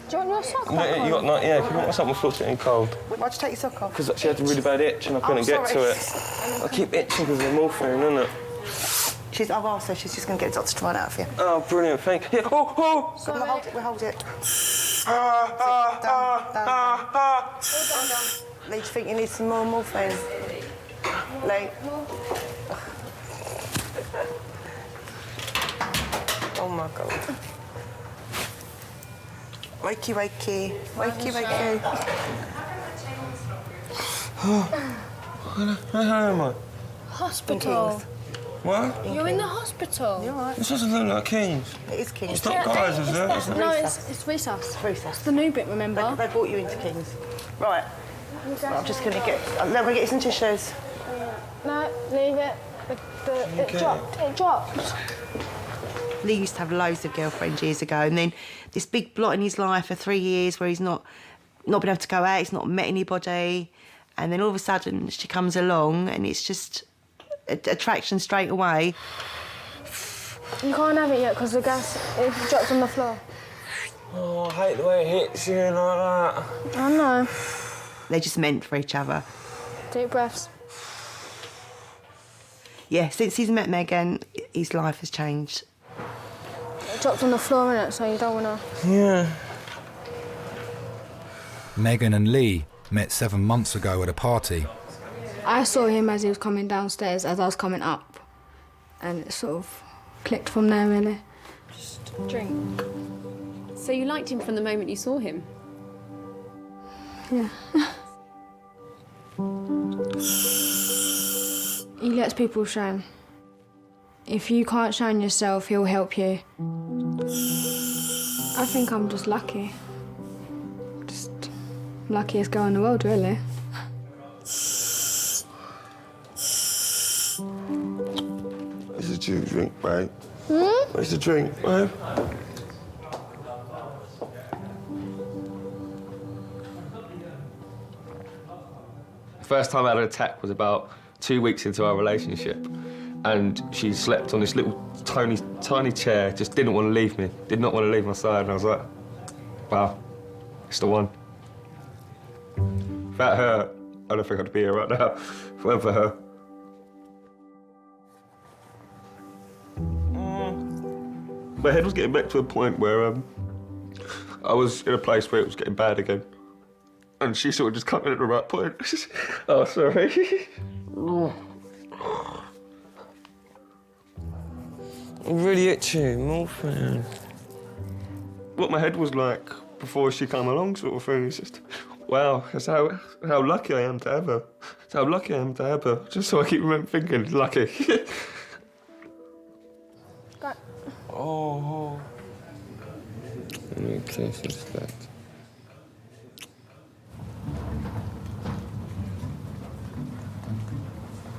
Do you want your sock No, back on? you got not, yeah, if you want something floor getting cold. Why'd you take your sock off? Because she had a really bad itch and I couldn't get to it. I keep itching because of the morphine, isn't it? I've asked her, she's just going to get a doctor to run out for you. Oh, brilliant, thank you. Yeah, oh! We'll hold it. Lee, do you think you need some more morphine? Lee? Oh my God. Wakey, wakey. Wakey, wakey. How am I? Hospital. What? You're in the hospital. You're right. This doesn't look like King's. It is King's. It's not guys, is it? No, it's Resus. Resus. It's the new bit, remember? They brought you into King's. Right. I'm just going to get... Let me get you some tissues. No, leave it. It dropped. It dropped. Lee used to have loads of girlfriends years ago, and then this big blot in his life for 3 years where he's not been able to go out, he's not met anybody, and then all of a sudden she comes along and it's just attraction straight away. You can't have it yet because the gas it dropped on the floor. Oh, I hate the way it hits you like that. I know. They're just meant for each other. Deep breaths. Yeah, since he's met Megan, his life has changed. It dropped on the floor, innit, so you don't want to... Yeah. Megan and Lee met 7 months ago at a party. I saw him as he was coming downstairs, as I was coming up. And it sort of clicked from there, really. Just drink. So you liked him from the moment you saw him? Yeah. He lets people shine. If you can't shine yourself, he'll help you. I think I'm just lucky. Just luckiest girl in the world, really. Where's the drink, babe? Where's the drink, babe? The first time I had an attack was about 2 weeks into our relationship, and she slept on this little tiny chair, just didn't want to leave me, did not want to leave my side, and I was like, wow, it's the one. Without her, I don't think I'd be here right now. If it weren't for her. My head was getting back to a point where I was in a place where it was getting bad again. And she sort of just cut me at the right point. Oh, sorry. I'm really itchy, morphine. What my head was like before she came along, sort of thing. It's just, wow, that's how lucky I am to have her. That's how lucky I am to have her. Just so I keep thinking, lucky. Oh. Okay, so it's that.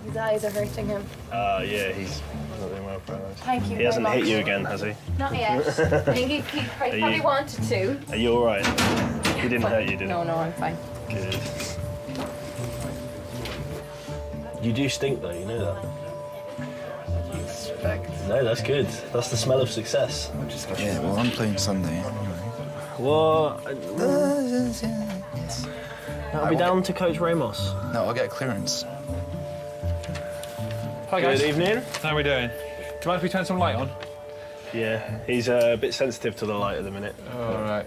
His eyes are hurting him. Yeah, he's not doing well for us. Thank you He hasn't very hit you much. again, has he? Not yet. I think he probably wanted to. Are you all right? He didn't hurt you, did he? No, I'm fine. Good. You do stink, though, you know that? No, that's good. That's the smell of success. Yeah, well, I'm playing Sunday anyway. What? I'll be down to Coach Ramos. No, I'll get clearance. Hi guys. Good evening. How are we doing? Do you mind if we turn some light on? Yeah, he's a bit sensitive to the light at the minute. All right.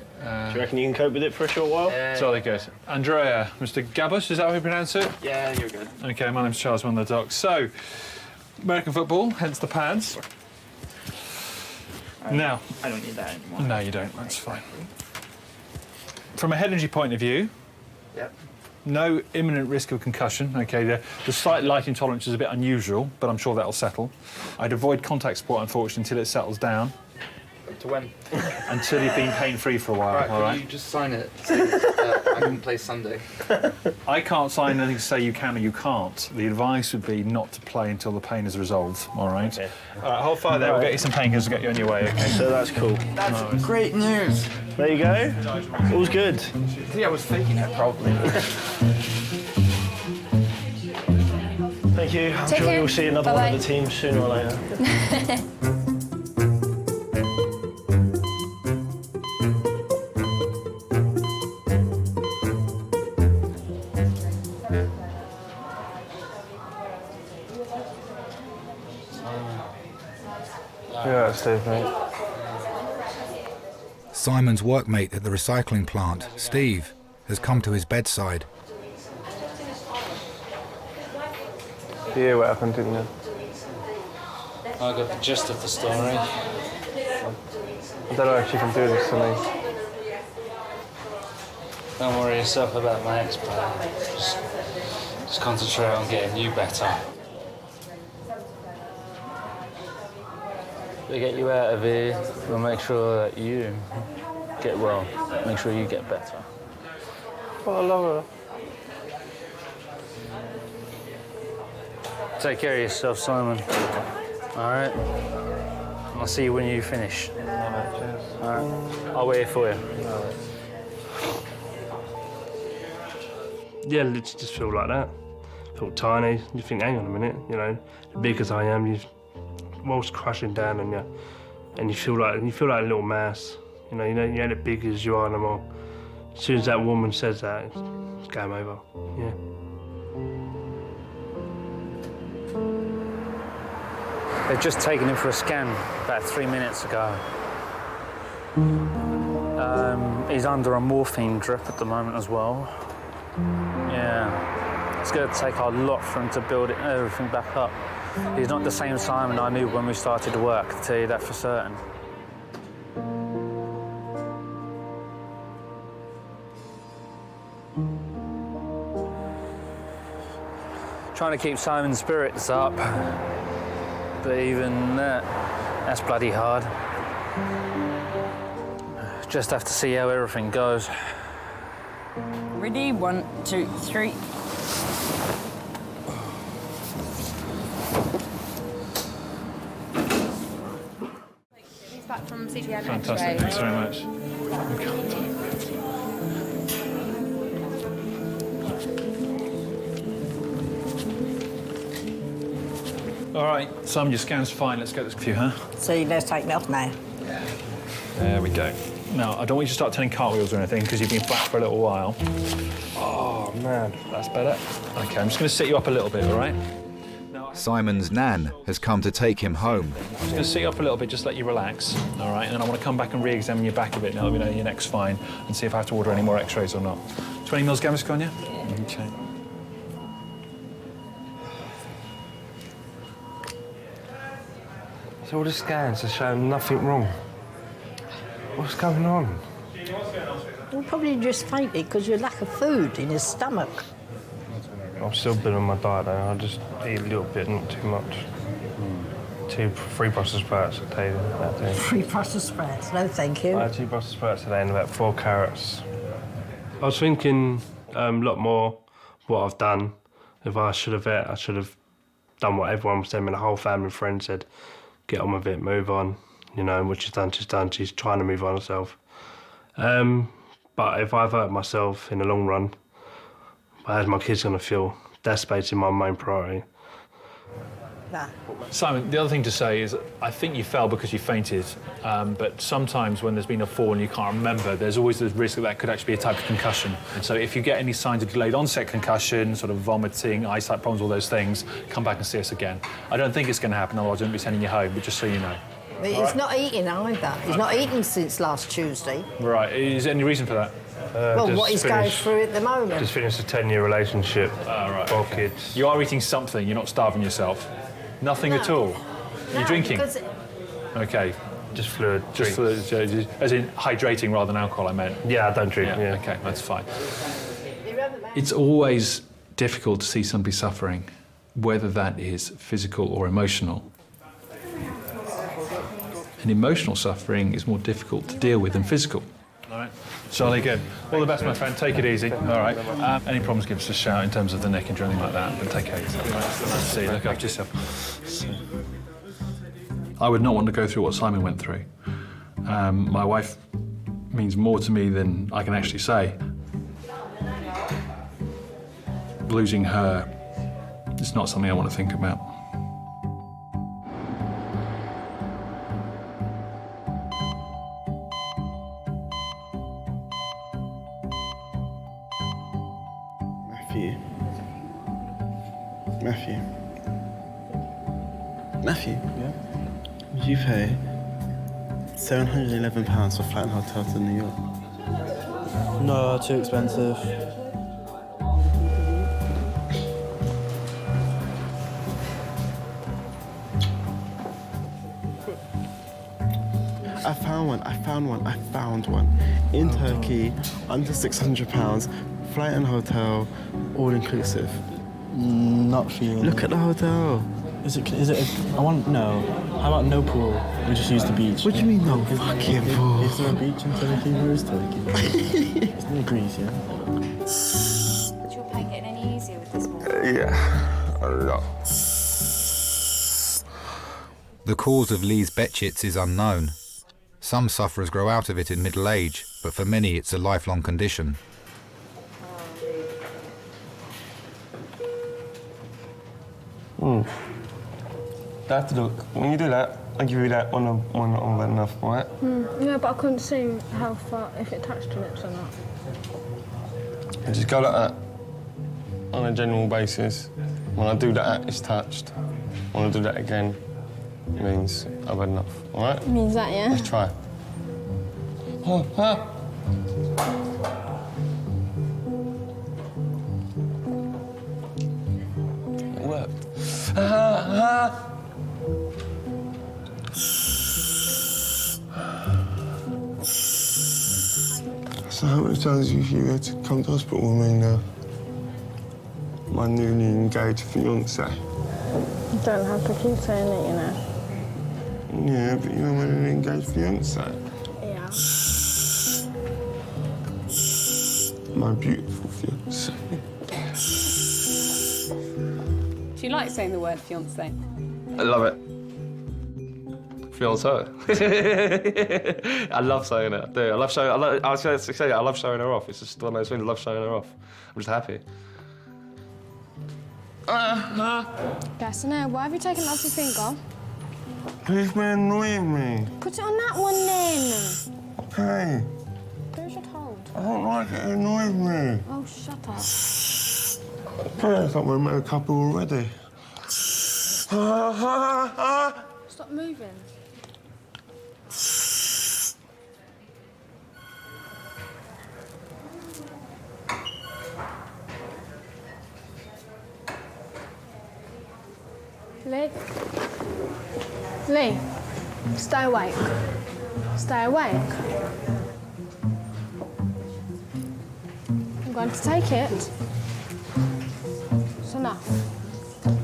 Do you reckon you can cope with it for a short while? Jolly good. Andrea, Mr. Gabus, is that how we pronounce it? Yeah, you're good. Okay, my name's Charles, one of the docs. So, American football, hence the pads. Now. I don't need that anymore. No, you don't. That's fine. From a head injury point of view, Yep. No imminent risk of concussion. OK, the slight light intolerance is a bit unusual, but I'm sure that'll settle. I'd avoid contact sport, unfortunately, until it settles down. To when? Until you've been pain-free for a while, all right? You just sign it saying I can play Sunday. I can't sign anything to say you can or you can't. The advice would be not to play until the pain is resolved, all right? Okay. All right, hold fire there. We'll get you some painkillers to get you on your way, OK? So that's cool. That's great news. There you go. All's good. Yeah, I was faking it, probably. Thank you. I'm Take sure care. you'll see another Bye-bye. one of the team sooner or later. Yeah, Steve, mate. Simon's workmate at the recycling plant, Steve, has come to his bedside. You hear what happened, didn't you? I got the gist of the story. I don't know if you can do this to me. Don't worry yourself about my ex-player. Just concentrate on getting you better. We get you out of here, we'll make sure that you get well. Make sure you get better. Oh, I love her. Take care of yourself, Simon. All right? I'll see you when you finish. All right, cheers. All right? I'll wait for you. Yeah, literally just feel like that. Feel tiny. You think, hang on a minute, you know, big as I am, the world's crashing down on you, and you feel like a little mouse. You ain't as big as you are no more. As soon as that woman says that, it's game over. Yeah. They've just taken him for a scan about 3 minutes ago. He's under a morphine drip at the moment as well. Yeah, it's going to take a lot for him to build everything back up. He's not the same Simon I knew when we started to work, I'll tell you that for certain. Trying to keep Simon's spirits up, but even that's bloody hard. Just have to see how everything goes. Ready? 1, 2, 3. He's back from CGM. Fantastic, thanks very much. All right, Simon, your scan's fine. Let's get this for you, huh? So you let's take me off now. There we go. Now, I don't want you to start turning cartwheels or anything because you've been flat for a little while. Oh, man. That's better. OK, I'm just going to sit you up a little bit, all right? Simon's nan has come to take him home. I'm just going to sit you up a little bit, just let you relax, all right? And then I want to come back and re-examine your back a bit now, let me know your neck's fine, and see if I have to order any more x-rays or not. 20 mils Gaviscon, yeah? OK. So all the scans are showing nothing wrong. What's going on? Well, probably just fainted because you lack of food in his stomach. I'm still building my diet though. I just eat a little bit, not too much. 3 Brussels sprouts a day that day. 3 Brussels sprouts, no thank you. I had 2 Brussels sprouts today and about 4 carrots. I was thinking a lot more what I've done. If I should have done what everyone was telling me, the whole family and friends said, get on with it, move on. You know, what she's done, she's done. She's trying to move on herself. But if I've hurt myself in the long run, how's my kids going to feel? That's basically my main priority. Nah. Simon, the other thing to say is I think you fell because you fainted, but sometimes when there's been a fall and you can't remember, there's always the risk that could actually be a type of concussion. And so if you get any signs of delayed onset concussion, sort of vomiting, eyesight problems, all those things, come back and see us again. I don't think it's going to happen, otherwise I wouldn't be sending you home, but just so you know. But he's not eating either. He's not eaten since last Tuesday. Right, is there any reason for that? Well, what he's going through at the moment. Just finished a 10-year relationship. Right, 4 okay. kids. You are eating something, you're not starving yourself. Nothing at all. You're drinking? Okay. Just fluid. Just fluid, as in hydrating rather than alcohol, I meant. Yeah, I don't drink. Yeah. Okay, that's fine. It's always difficult to see somebody suffering, whether that is physical or emotional. And emotional suffering is more difficult to deal with than physical. All right. Charlie, good. All the best, my friend. Take it easy. All right. Any problems, give us a shout in terms of the neck injury or anything like that, but take care of yourself. Nice to see you. Look after yourself. I would not want to go through what Simon went through. My wife means more to me than I can actually say. Losing her is not something I want to think about. Matthew, yeah? Would you pay £711 for flight and hotel to New York? No, too expensive. I found one. In Turkey, under £600, flight and hotel, all inclusive. Not for you. Look at the hotel. Is it no. How about no pool? We just use the beach. What do you mean no fucking pool? Is there a beach in Turkey? Where is Turkey? It's near Greece, yeah? But your pain getting any easier with this one? Yeah, a lot. The cause of Lee's Behçet's is unknown. Some sufferers grow out of it in middle age, but for many it's a lifelong condition. That look. When you do that, I give you that one on that enough, right? Yeah, but I couldn't see how far, if it touched your lips or not. And just go like that on a general basis. When I do that, it's touched. When I do that again, it means I've had enough, all right? Means that, yeah? Let's try. It worked. So how many times have you had to come to hospital with me now? My newly engaged fiancé. You don't have to keep saying it, you know. Yeah, but you're my newly engaged fiancé. Yeah. My beautiful fiancé. Do you like saying the word fiancé? I love it. Fiancé. I love saying it. I do. I love showing her off. It's just one of those things. I love showing her off. I'm just happy. Gaston, why have you taken off your finger? He's been annoying me. Put it on that one then. Okay. Who should hold? I don't like it. It annoys me. Oh, shut up. I thought we met a couple already. Stop moving. Lee, stay awake. Stay awake. I'm going to take it. It's enough.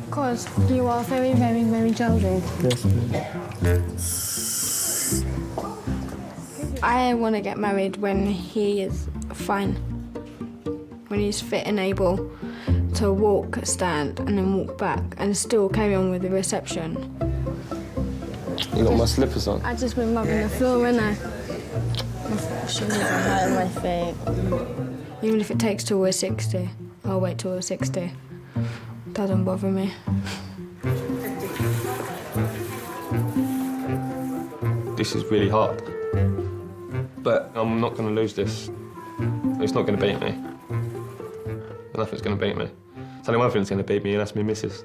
Because you are very, very, very jolly. Yes. I want to get married when he is fine. When he's fit and able to walk, stand, and then walk back, and still carry on with the reception. You got my slippers on? I've just been rubbing the floor, innit? My shoes are hurting my feet. Even if it takes till we're 60, I'll wait till we're 60. Doesn't bother me. This is really hard. But I'm not going to lose this. It's not going to beat me. Nothing's going to beat me. It's only one thing that's going to beat me, and that's me missus.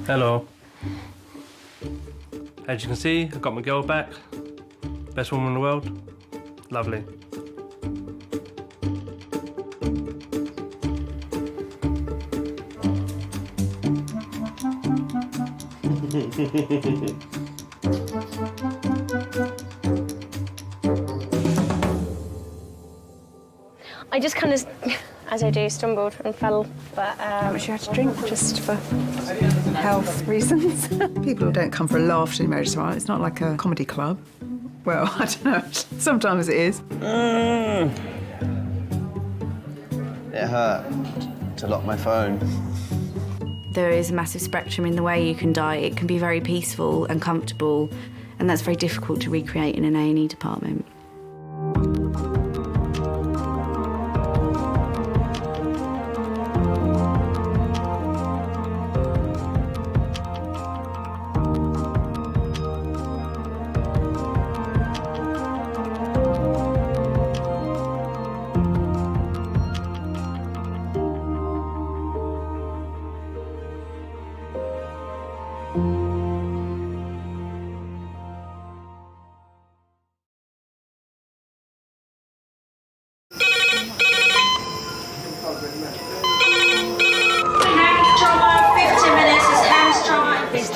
Hello. As you can see, I've got my girl back. Best woman in the world. Lovely. I just kind of, as I do, stumbled and fell, but she had to drink just for health reasons. People don't come for a laugh to the emergency department. It's not like a comedy club. Well, I don't know. Sometimes it is. It hurt to lock my phone. There is a massive spectrum in the way you can die. It can be very peaceful and comfortable, and that's very difficult to recreate in an A&E department.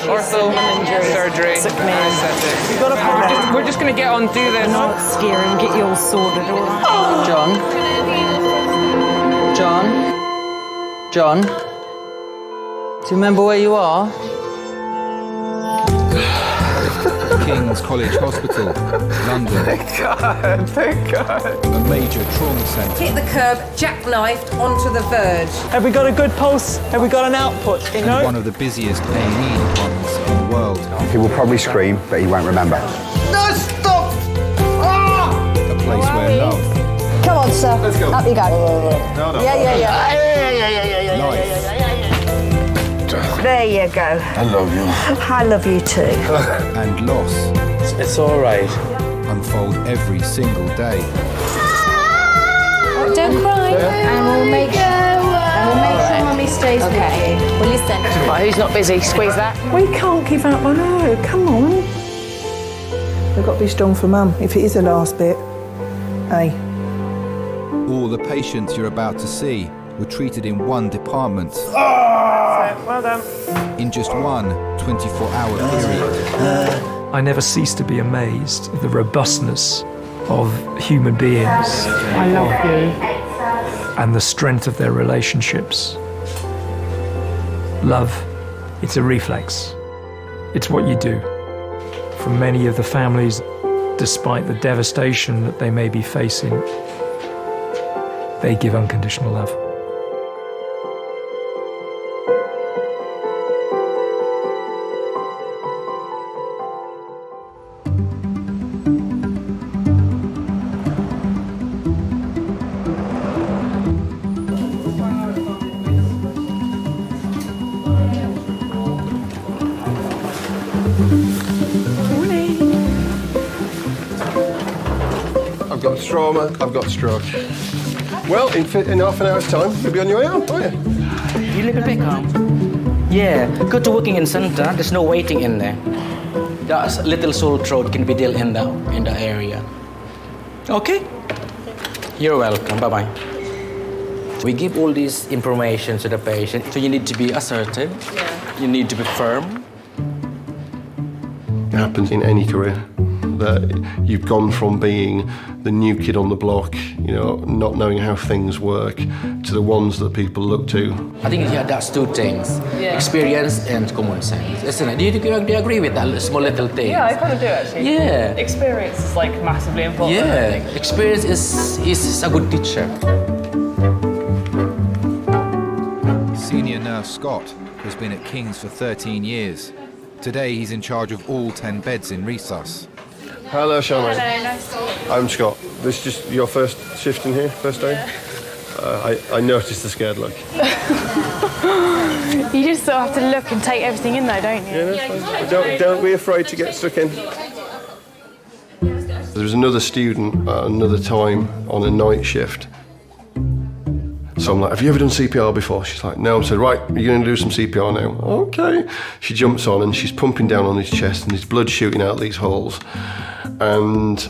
Ortho, surgery, we're just going to get on, do this. Not scare and get you all sorted, all right? John? Do you remember where you are? King's College Hospital, London. Thank God. A major trauma centre. Hit the curb, jackknifed onto the verge. Have we got a good pulse? Have we got an output? You know? And one of the busiest A&E departments in the world. He will probably scream, but he won't remember. No, stop! A place where love, Come on, sir. Let's go. Up you go. No. Yeah. life, There you go. I love you. I love you too. and loss It's all right. unfold every single day. Don't cry. And we'll make sure Mummy stays with you. Well, listen. Right, who's not busy? Squeeze that. We can't give up on her. Come on. We've got to be strong for Mum, if it is the last bit. Hey. All the patients you're about to see were treated in one department. Well done. In just one 24-hour period. I never cease to be amazed at the robustness of human beings. I love you. And the strength of their relationships. Love, it's a reflex. It's what you do. For many of the families, despite the devastation that they may be facing, they give unconditional love. I've got trauma, I've got stroke. Well, in half an hour's time, you'll be on your way out, won't you? You live in Peckham? Yeah, good to working in centre. There's no waiting in there. That little sore throat can be dealt in the area. Okay? You're welcome. Bye-bye. We give all this information to the patient, so you need to be assertive. Yeah. You need to be firm. It happens in any career, that you've gone from being the new kid on the block, you know, not knowing how things work, to the ones that people look to. I think that's two things. Yeah. Experience and common sense. Isn't it? Do you agree with that small little thing? Yeah, I kind of do actually. Yeah. Experience is like massively important. Yeah, experience is a good teacher. Senior nurse Scott has been at King's for 13 years. Today he's in charge of all 10 beds in resus. Hello, Charmaine. Hello, nice to meet you. I'm Scott. This is just your first shift in here, first day? Yeah. I noticed the scared look. You just sort of have to look and take everything in though, don't you? Yeah, that's fine. Don't be afraid to get stuck in. There was another student at another time on a night shift. So I'm like, have you ever done CPR before? She's like, no. I said, right, you're going to do some CPR now. Okay. She jumps on and she's pumping down on his chest and his blood shooting out these holes. And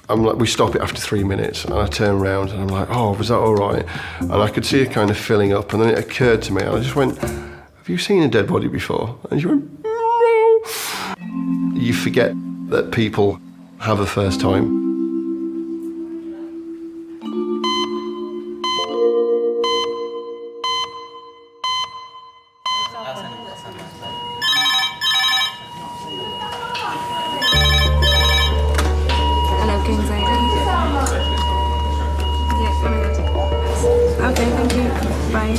I'm like, we stop it after 3 minutes, and I turn around and I'm like, oh, was that all right? And I could see her kind of filling up, and then it occurred to me, and I just went, have you seen a dead body before? And she went, no. You forget that people have a first time. Okay, thank you. Bye.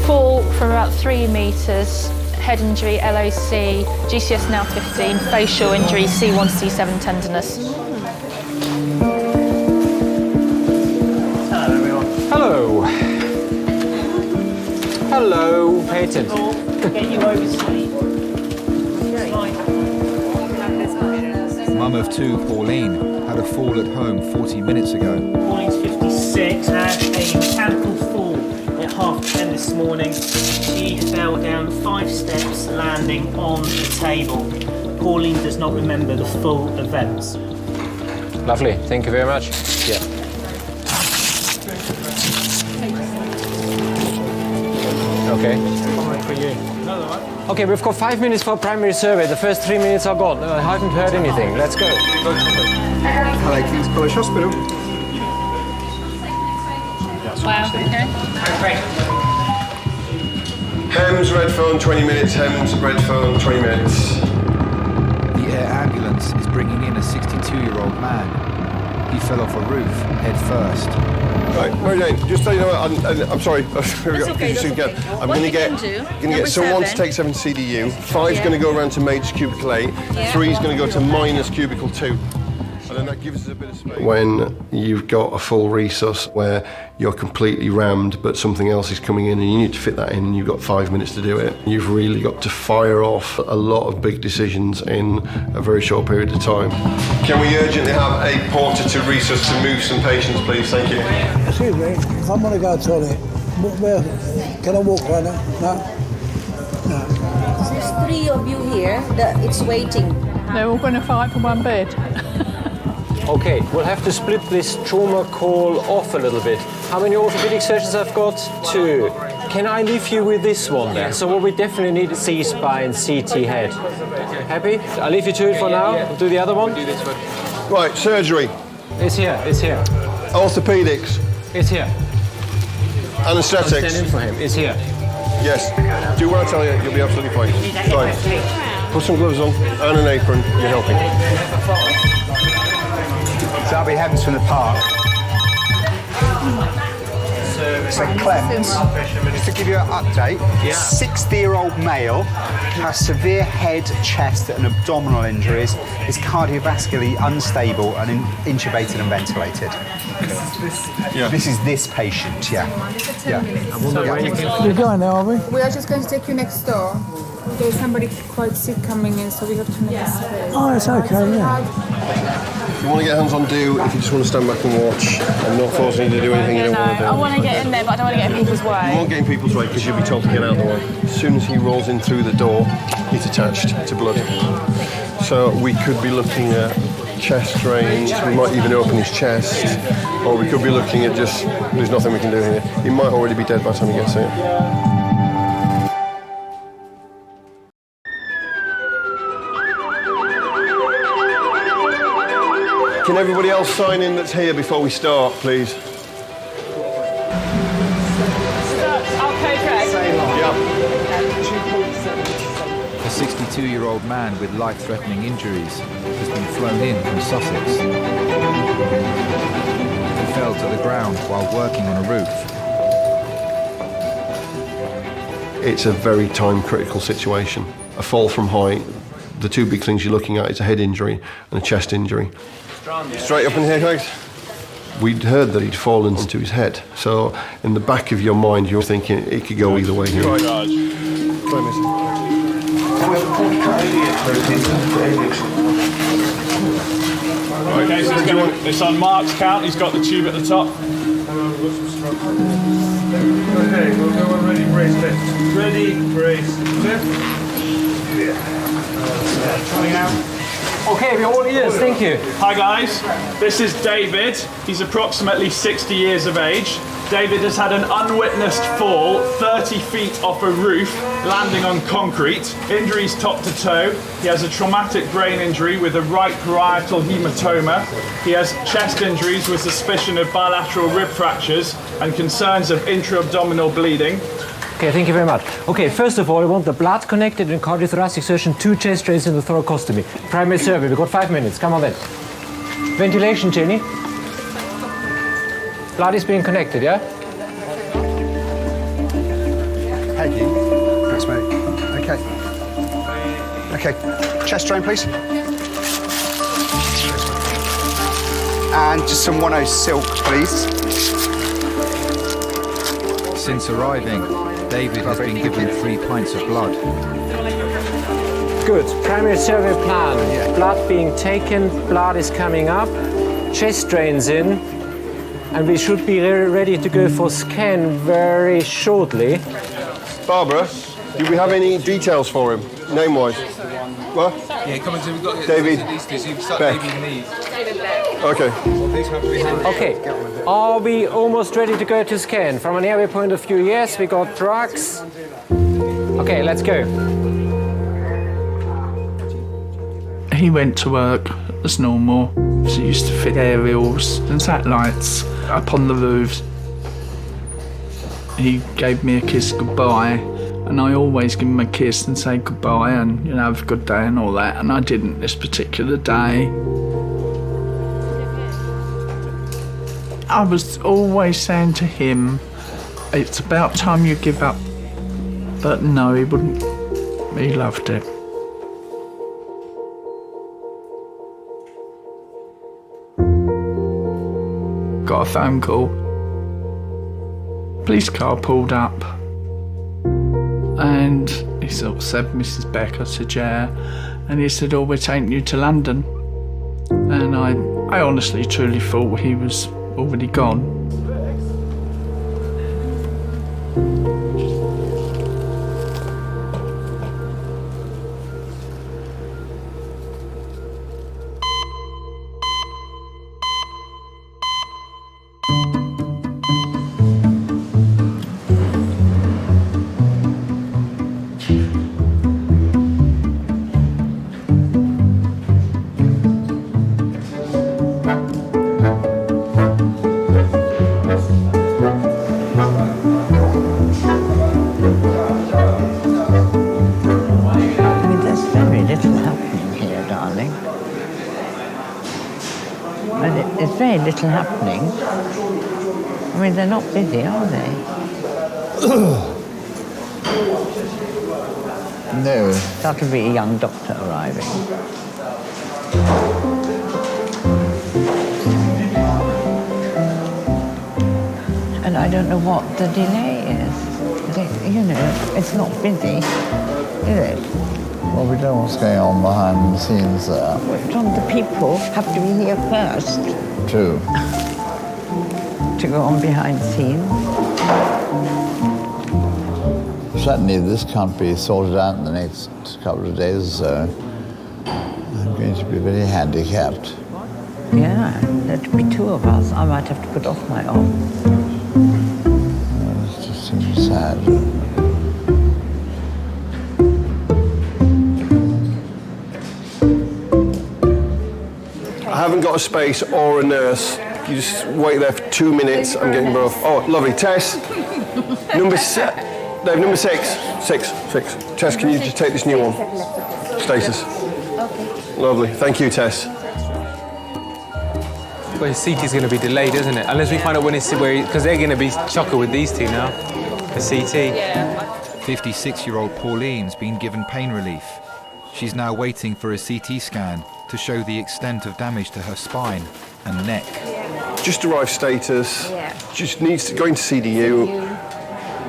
Fall from about 3 metres, head injury, LOC, GCS now 15, facial injury, C1 to C7 tenderness. Hello, everyone. Hello. Hello, Behçet. Get you oversleep. Mum of 2, Pauline, had a fall at home 40 minutes ago. Pauline's 56, had a mechanical fall at 10:30 this morning. She fell down 5 steps, landing on the table. Pauline does not remember the full events. Lovely, thank you very much. Yeah. Okay. For you. Okay, we've got 5 minutes for a primary survey. The first 3 minutes are gone. I haven't heard anything. Let's go. Hello, King's College Hospital. Wow, okay. Hems, red phone, 20 minutes. Hems, red phone, 20 minutes. The air ambulance is bringing in a 62-year-old man. He fell off a roof, head first. Right, Mary Jane, just so you know, I'm sorry. That's okay, that's okay. I'm going to get someone to take 7 CDU. 5's going to go around to major cubicle 8. 3's going to go to minus cubicle 2. And then that gives us a bit of space. When you've got a full resus where you're completely rammed, but something else is coming in and you need to fit that in, and you've got 5 minutes to do it, you've really got to fire off a lot of big decisions in a very short period of time. Can we urgently have a porter to resus to move some patients, please? Thank you. Excuse me, if I'm going to go to the toilet, where, can I walk right now? No? No. There's 3 of you here, it's waiting. They're all going to fight for one bed. Okay, we'll have to split this trauma call off a little bit. How many orthopedic surgeons I've got? 2. Can I leave you with this one there? So what we definitely need is C-spine, CT head. Happy? I'll leave you to it for now. We'll do the other one. Right, surgery. It's here, it's here. Orthopedics. It's here. Anaesthetics. I'm standing for him. It's here. Yes. Do what I tell you, you'll be absolutely fine. Fine. Put some gloves on and an apron. You're helping. So that'll be Hems from the park. So Clemens, just to give you an update, 60-year-old male has severe head, chest and abdominal injuries, is cardiovascularly unstable and intubated and ventilated. This is this patient, You're going now, are we? We are just going to take you next door. There's somebody quite sick coming in, so we have to make a space. Oh, it's okay, yeah. If you want to get hands on, do. If you just want to stand back and watch, I'm not forcing you to do anything you don't want to do. I want to get in there, but I don't want to get in people's way. You won't get in people's way because you'll be told to get out of the way. As soon as he rolls in through the door, he's attached to blood. So we could be looking at chest drains, we might even open his chest, or we could be looking at just, there's nothing we can do here. He might already be dead by the time he gets here. Can everybody else sign in that's here before we start, please? A 62-year-old man with life-threatening injuries has been flown in from Sussex. He fell to the ground while working on a roof. It's a very time-critical situation. A fall from height, the 2 big things you're looking at is a head injury and a chest injury. Straight up in here, guys. We'd heard that he'd fallen into his head, so in the back of your mind you're thinking it could go either way here. Okay, so it's on Mark's count. He's got the tube at the top. Okay, we'll go on ready, brace, lift. Ready, brace, lift. Coming out. Okay, we're all ears, thank you. Hi guys, this is David. He's approximately 60 years of age. David has had an unwitnessed fall 30 feet off a roof, landing on concrete. Injuries top to toe. He has a traumatic brain injury with a right parietal hematoma. He has chest injuries with suspicion of bilateral rib fractures and concerns of intra-abdominal bleeding. Okay, thank you very much. Okay, first of all, I want the blood connected in cardiothoracic surgeon, 2 chest drains in the thoracostomy. Primary survey, we've got 5 minutes. Come on then. Ventilation, Jenny. Blood is being connected, yeah? Peggy, that's me. Okay. Okay, chest drain, please. And just some 10 silk, please. Since arriving, David has been given 3 pints of blood. Good. Primary survey plan. Blood being taken, blood is coming up, chest drains in, and we should be ready to go for scan very shortly. Barbara, do we have any details for him, name-wise? What? Yeah, come on, so we've got David Beck. Okay. Okay, are we almost ready to go to scan? From an airway point of view, yes, we got drugs. Okay, let's go. He went to work as normal. So he used to fit aerials and satellites up on the roofs. He gave me a kiss goodbye, and I always give him a kiss and say goodbye and, you know, have a good day and all that, and I didn't this particular day. I was always saying to him, it's about time you give up. But no, he wouldn't. He loved it. Got a phone call. Police car pulled up. And he sort of said, Mrs. Beck, I said, yeah. And he said, oh, we're taking you to London. And I honestly, truly thought he was already gone. Very little happening. I mean, they're not busy, are they? No. That'll be a young doctor arriving. And I don't know what the delay is. You know, it's not busy, is it? Well, we don't know what's going on behind the scenes there. Don't the people have to be here first? True. To go on behind the scenes? Certainly this can't be sorted out in the next couple of days or so. I'm going to be very handicapped. Yeah, there'd be 2 of us. I might have to put off my off. It just seems sad. I haven't got a space or a nurse. You just wait there for 2 minutes. I'm getting both. Oh, lovely. Tess, number 6. Six. Tess, can you just take this new one? Status. Okay. Lovely. Thank you, Tess. Well, his CT's going to be delayed, isn't it? Unless we find out when it's because they're going to be chocker with these 2 now. The CT. 56-year-old Pauline's been given pain relief. She's now waiting for a CT scan to show the extent of damage to her spine and neck. Just arrived status. Just needs to go into CDU.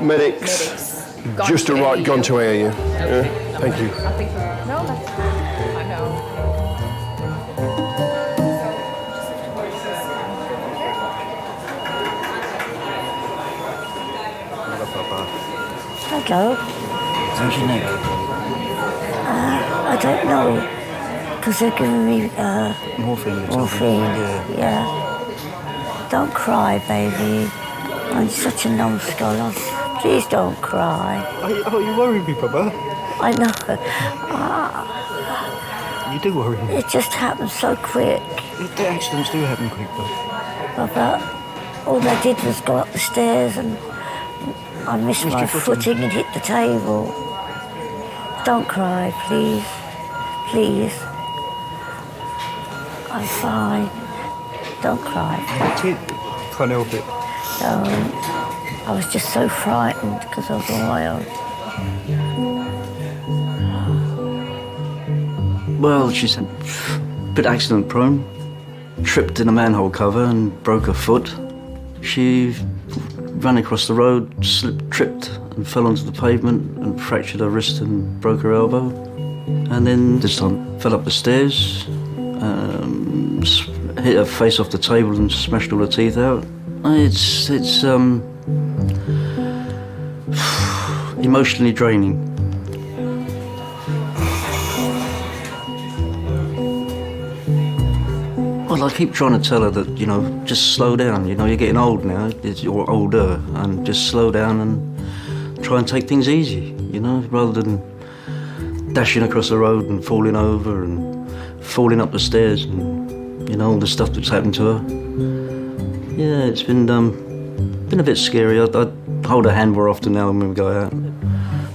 Medics. Just arrived, gone to AAU. Yeah. Thank you. No, that's fine. I know. go. How's your neck? I don't know, because they're giving me morphine. Yeah. Don't cry, baby. I'm such a numbskull. Please don't cry. Oh, you worry me, Papa. I know. You do worry me. It just happens so quick. The accidents do happen quick, though. Papa, all I did was go up the stairs and I missed my footing and hit the table. Don't cry, please. Please. I'm fine. Don't cry. Can't help it. Don't. I was just so frightened because I was on my own. Well, she's a bit accident prone. Tripped in a manhole cover and broke her foot. She ran across the road, tripped and fell onto the pavement and fractured her wrist and broke her elbow. And then this time fell up the stairs, hit her face off the table and smashed all her teeth out. It's emotionally draining. Well, I keep trying to tell her that, you know, just slow down. You know, you're getting old now, you're older, and just slow down and try and take things easy, you know, rather than dashing across the road and falling over and falling up the stairs and, you know, all the stuff that's happened to her. Yeah, it's been a bit scary. I hold her hand more often now when we go out.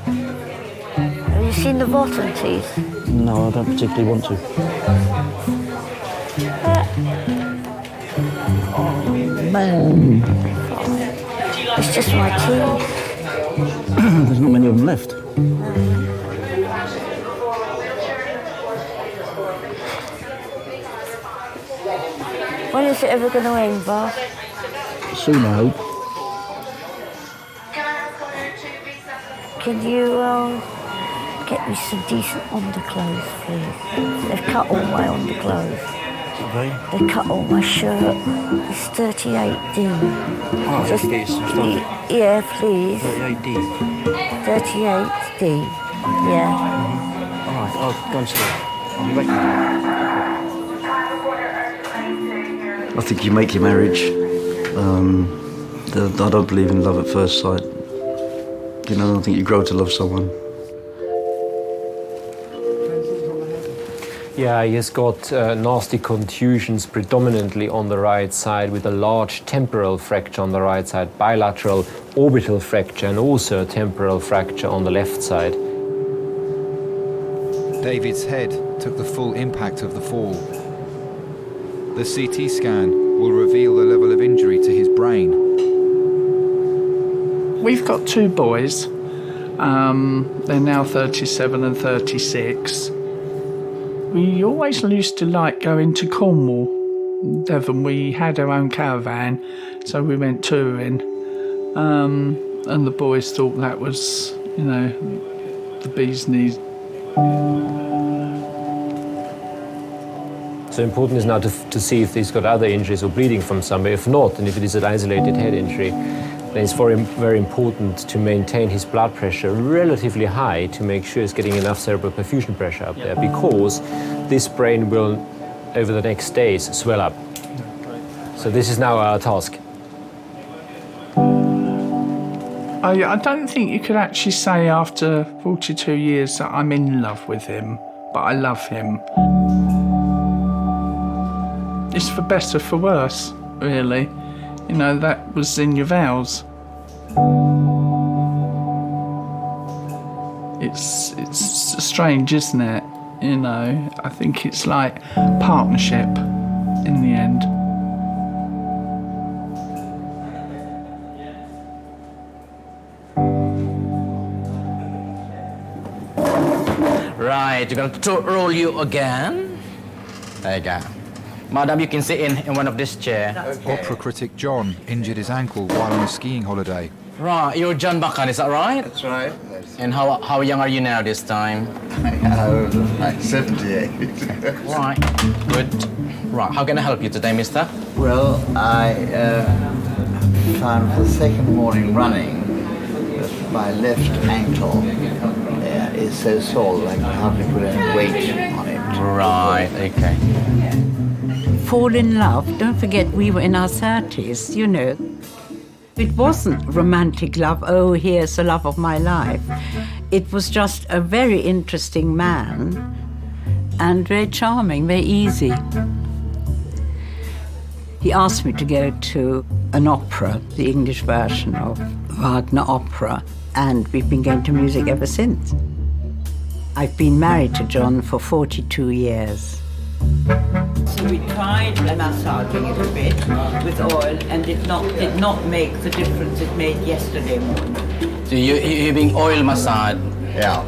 Have you seen the bottom teeth? No, I don't particularly want to. Man. It's just my teeth. There's not many of them left. When is it ever going to end, Bob? Soon, I hope. Can you get me some decent underclothes, please? They've cut all my underclothes. They cut all my shirt. It's 38D. Oh, just get you some stuff. Yeah, please. 38D. 38D. Yeah. All right, I'll go and see. I'll be back. I think you make your marriage. I don't believe in love at first sight. You know, I don't think you grow to love someone. Yeah, he has got nasty contusions predominantly on the right side with a large temporal fracture on the right side, bilateral orbital fracture and also a temporal fracture on the left side. David's head took the full impact of the fall. The CT scan will reveal the level of injury to his brain. We've got two boys. They're now 37 and 36. We always used to like going to Cornwall, Devon. We had our own caravan, so we went touring. And the boys thought that was, you know, the bee's knees. So important is now to see if he's got other injuries or bleeding from somewhere. If not, and if it is an isolated head injury, then it's very important to maintain his blood pressure relatively high to make sure he's getting enough cerebral perfusion pressure up there, because this brain will, over the next days, swell up. So this is now our task. I don't think you could actually say after 42 years that I'm in love with him, but I love him. It's for better, for worse, really. You know, that was in your vows. It's strange, isn't it? You know, I think it's like partnership in the end. Right, you're going to roll you again. There you go. Madam, you can sit in one of this chair. Okay. Opera critic John injured his ankle while on a skiing holiday. Right, you're John Bakan, is that right? That's right. And how young are you now this time? I'm like 78. Right, good. Right, how can I help you today, mister? Well, I found the second morning running that my left ankle is so sore that I can hardly put any weight on it. Right, okay. Fall in love, don't forget we were in our 30s, you know. It wasn't romantic love, oh, here's the love of my life. It was just a very interesting man and very charming, very easy. He asked me to go to an opera, the English version of Wagner opera, and we've been going to music ever since. I've been married to John for 42 years. So we tried massaging it a bit with oil and did not make the difference it made yesterday morning. So you're being oil massage? Yeah.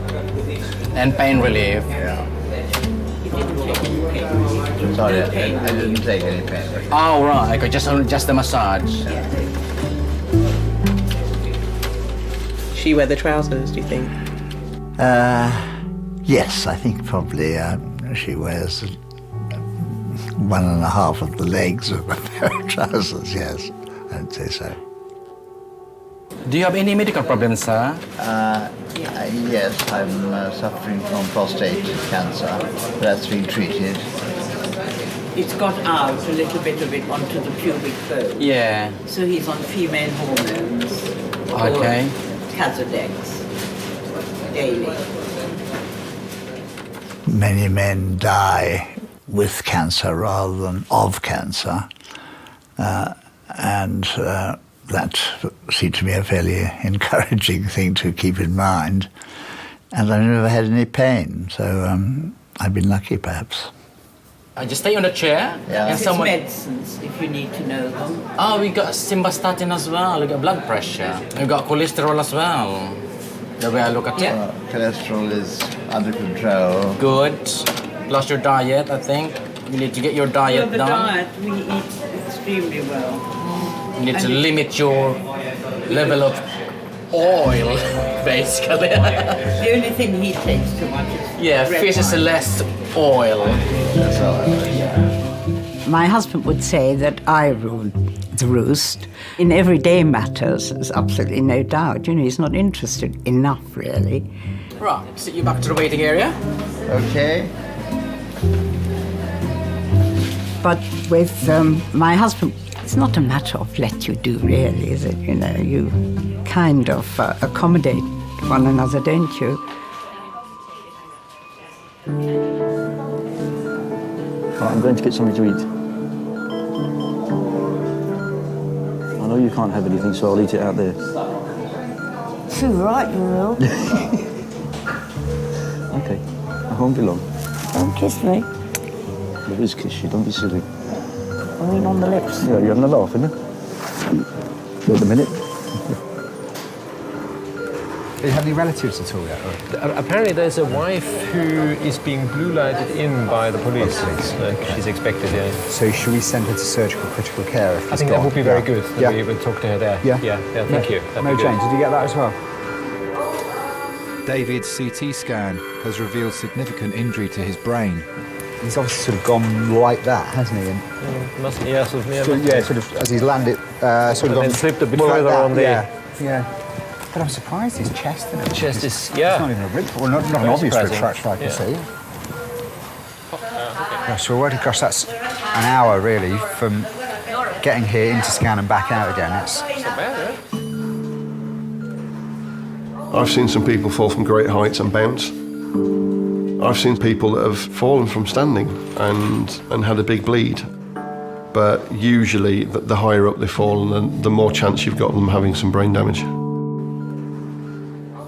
And pain relief? Yeah. Sorry, I didn't take any pain. Oh, right, okay, just the massage. Yeah. She wear the trousers, do you think? Yes, I think probably she wears 1.5 of the legs of a pair of trousers, yes, I'd say so. Do you have any medical problems, sir? Yes, I'm suffering from prostate cancer. That's been treated. It's got out a little bit of it onto the pubic bone. Yeah. So he's on female hormones. Okay. Casodex. Daily. Many men die with cancer rather than of cancer. And that seemed to me a fairly encouraging thing to keep in mind. And I've never had any pain, so I've been lucky, perhaps. Just stay on the chair. Yeah. And It's someone... medicines, if you need to know them. Oh, we got simvastatin as well. We got blood pressure. We got cholesterol as well. The way I look at it. Cholesterol is under control. Good. Plus your diet, I think. You need to get your diet the done. diet, we eat extremely well. You need to limit your level of oil, basically. The only thing he takes too much is fish is less oil. That's all. My husband would say that I rule the roost. In everyday matters, there's absolutely no doubt. You know, he's not interested enough, really. Right, sit you back to the waiting area. Okay. But with my husband, it's not a matter of let you do, really, is it? You know, you kind of accommodate one another, don't you? Right, I'm going to get something to eat. I know you can't have anything, so I'll eat it out there. Too right, you will. Okay, I won't be long. Don't kiss me. There is kiss you, don't be silly. I mean on the lips. Yeah, you're having a laugh, aren't you? Wait a minute. Have you had any relatives at all yet? Apparently there's a wife who is being blue lighted in by the police. She's expected, yeah. So should we send her to surgical critical care? If I think that would be very good. Yeah. We would talk to her there. Yeah. Thank you. That'd No, be good. Jane, did you get that as well? David's CT scan has revealed significant injury to his brain. He's obviously sort of gone like that, hasn't he? And sort of as he's landed, sort of gone then slipped a bit more further like that. on the... Yeah. But I'm surprised his chest and everything. Chest is, It's not even a rib, well, not an obvious rib surprising. fracture I can see. Gosh, well, gosh, that's an hour really from getting here into scan and back out again. It's not bad, I've seen some people fall from great heights and bounce. I've seen people that have fallen from standing and had a big bleed. But usually, the higher up they've fallen, the more chance you've got of them having some brain damage.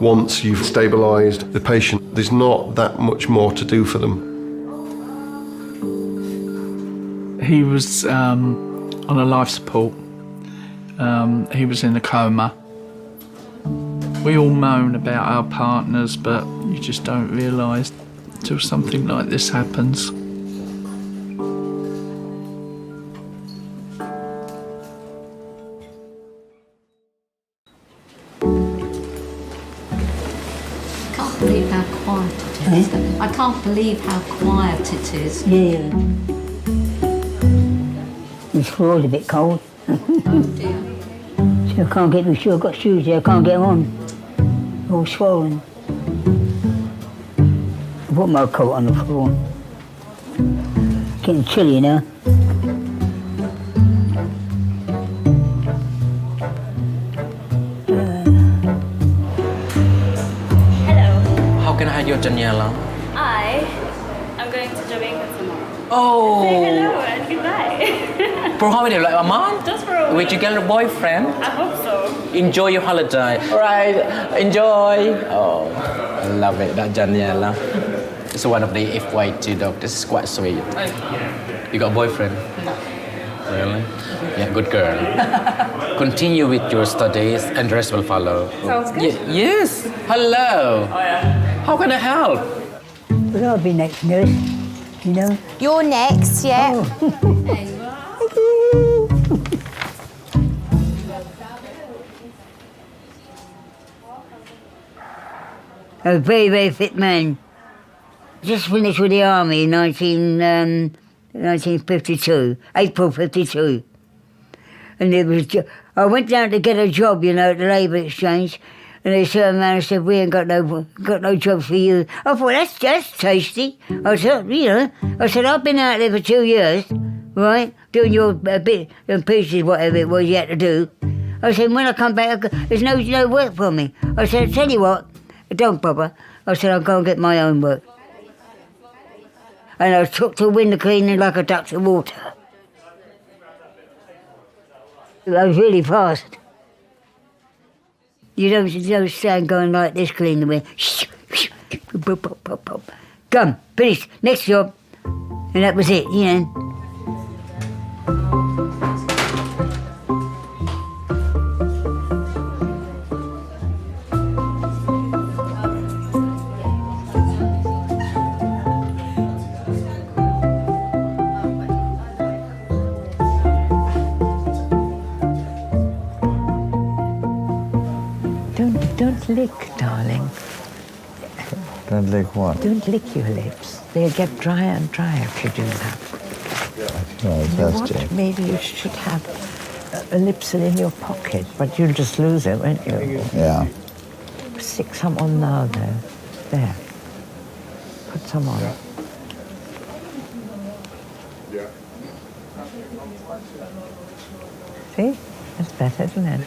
Once you've stabilised the patient, there's not that much more to do for them. He was on a life support. He was in a coma. We all moan about our partners, but you just don't realise until something like this happens. Believe how quiet it is. I can't believe how quiet it is. Yeah. This floor's a bit cold. Oh dear. So I can't get my shoes. I've got shoes there, I can't get on. all swollen. I put my coat on the floor. Getting chilly now. How can I hide your Daniela? I'm going to Jamaica tomorrow. Oh. Say hello and goodbye. For how many? Like a month? Just for a week. Wait, you get a boyfriend? I hope so. Enjoy your holiday. All right, enjoy. Oh, I love it, that Daniela. It's one of the FY2 dogs. This is quite sweet. You got a boyfriend? No. Really? Yeah, good girl. Continue with your studies and the rest will follow. Sounds good. Yes. Hello. Oh, yeah. How can I help? Well, I'll be next, nurse. You know? You're next, yeah. A very, very fit man. Just finished with the army in 1952, April 52. And it was, I went down to get a job, you know, at the Labour Exchange, and they turned around and said, "We ain't got no jobs for you." I thought, that's tasty. I said, you know, I've been out there for 2 years, right, doing your bit and pieces, whatever it was you had to do. I said, when I come back, there's no work for me. I said, tell you what, don't bother. I said, I'll go and get my own work. And I took to window cleaning like a duck to water. I was really fast. You don't stand going like this, clean the window. Come, finished, next job. And that was it, you know. Don't lick, darling. Don't lick what? Don't lick your lips. They'll get drier and drier if you do that. Oh, You know what? Maybe you should have a lipsil in your pocket, but you'll just lose it, won't you? Yeah. Stick some on now, though. There. Put some on. See? That's better, isn't it?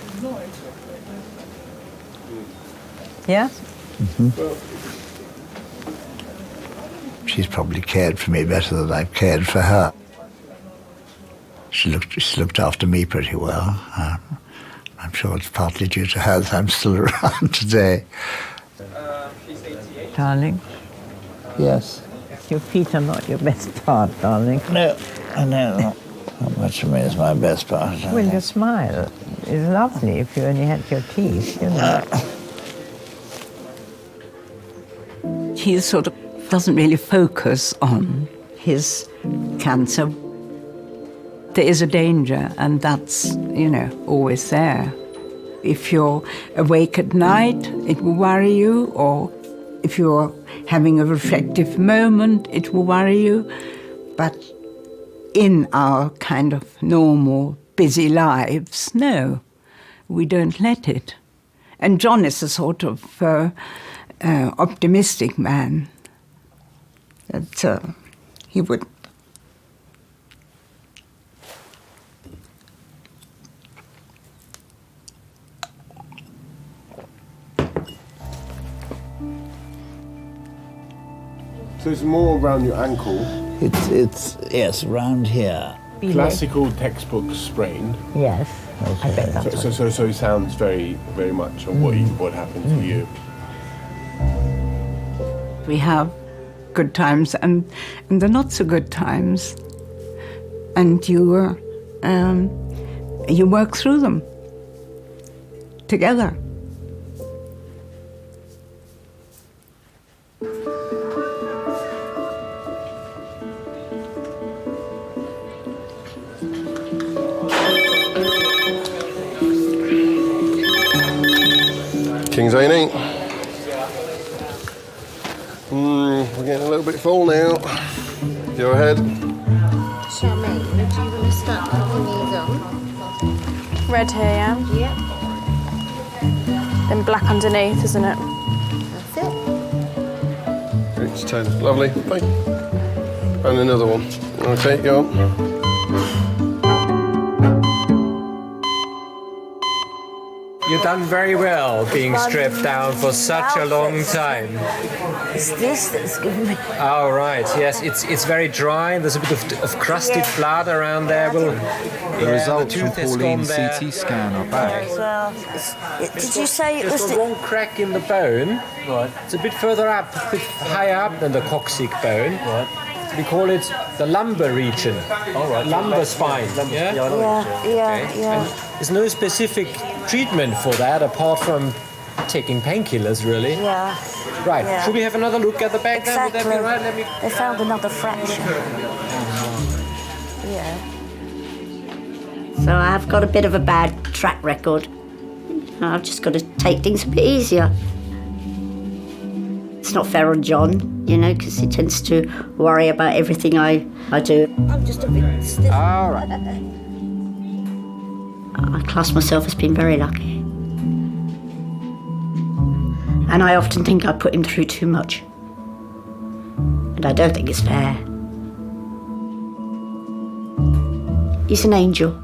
Yeah? Mm-hmm. She's probably cared for me better than I've cared for her. She looked after me pretty well. I'm sure it's partly due to her that I'm still around today. Darling? Yes. Your feet are not your best part, darling. No, I know. Not much of me is my best part. Well, your smile is lovely if you only had your teeth, you know. He sort of doesn't really focus on his cancer. There is a danger, and that's, you know, always there. If you're awake at night, it will worry you, or if you're having a reflective moment, it will worry you. But in our kind of normal, busy lives, no, we don't let it. And John is a sort of optimistic man. That he would. So it's more around your ankle. It's yes, around here. Classical textbook sprain. Yes. Okay. I bet that's So it sounds very, very much on what happened to you. We have good times and the not so good times, and you work through them together. King's A&E. We're getting a little bit full now. Go ahead. Charmaine, do you want to start putting these on? Red here, yeah? Yeah. then black underneath, isn't it? That's it. It's 10. Lovely. Bye. And another one. Okay, go on. You've done very well being stripped down for such a long time. It's this that's giving me... Oh, right, yes, it's very dry. There's a bit of crusted blood around there. Well, The results from tooth has gone Pauline's there. CT scan are back. Did you say it was Just the... one crack in the bone. Right. It's a bit further up, a bit higher up than the coccyx bone. Right. We call it the lumbar region. All right. Lumbar spine. Yeah? Yeah. And there's no specific treatment for that apart from taking painkillers, really. Yeah. Right. Yeah. Should we have another look at the back then? Would that be right? They found another fracture. Yeah. So I've got a bit of a bad track record. I've just got to take things a bit easier. It's not fair on John, you know, because he tends to worry about everything I do. I'm just a bit stiff. All right. I class myself as being very lucky. And I often think I put him through too much. And I don't think it's fair. He's an angel.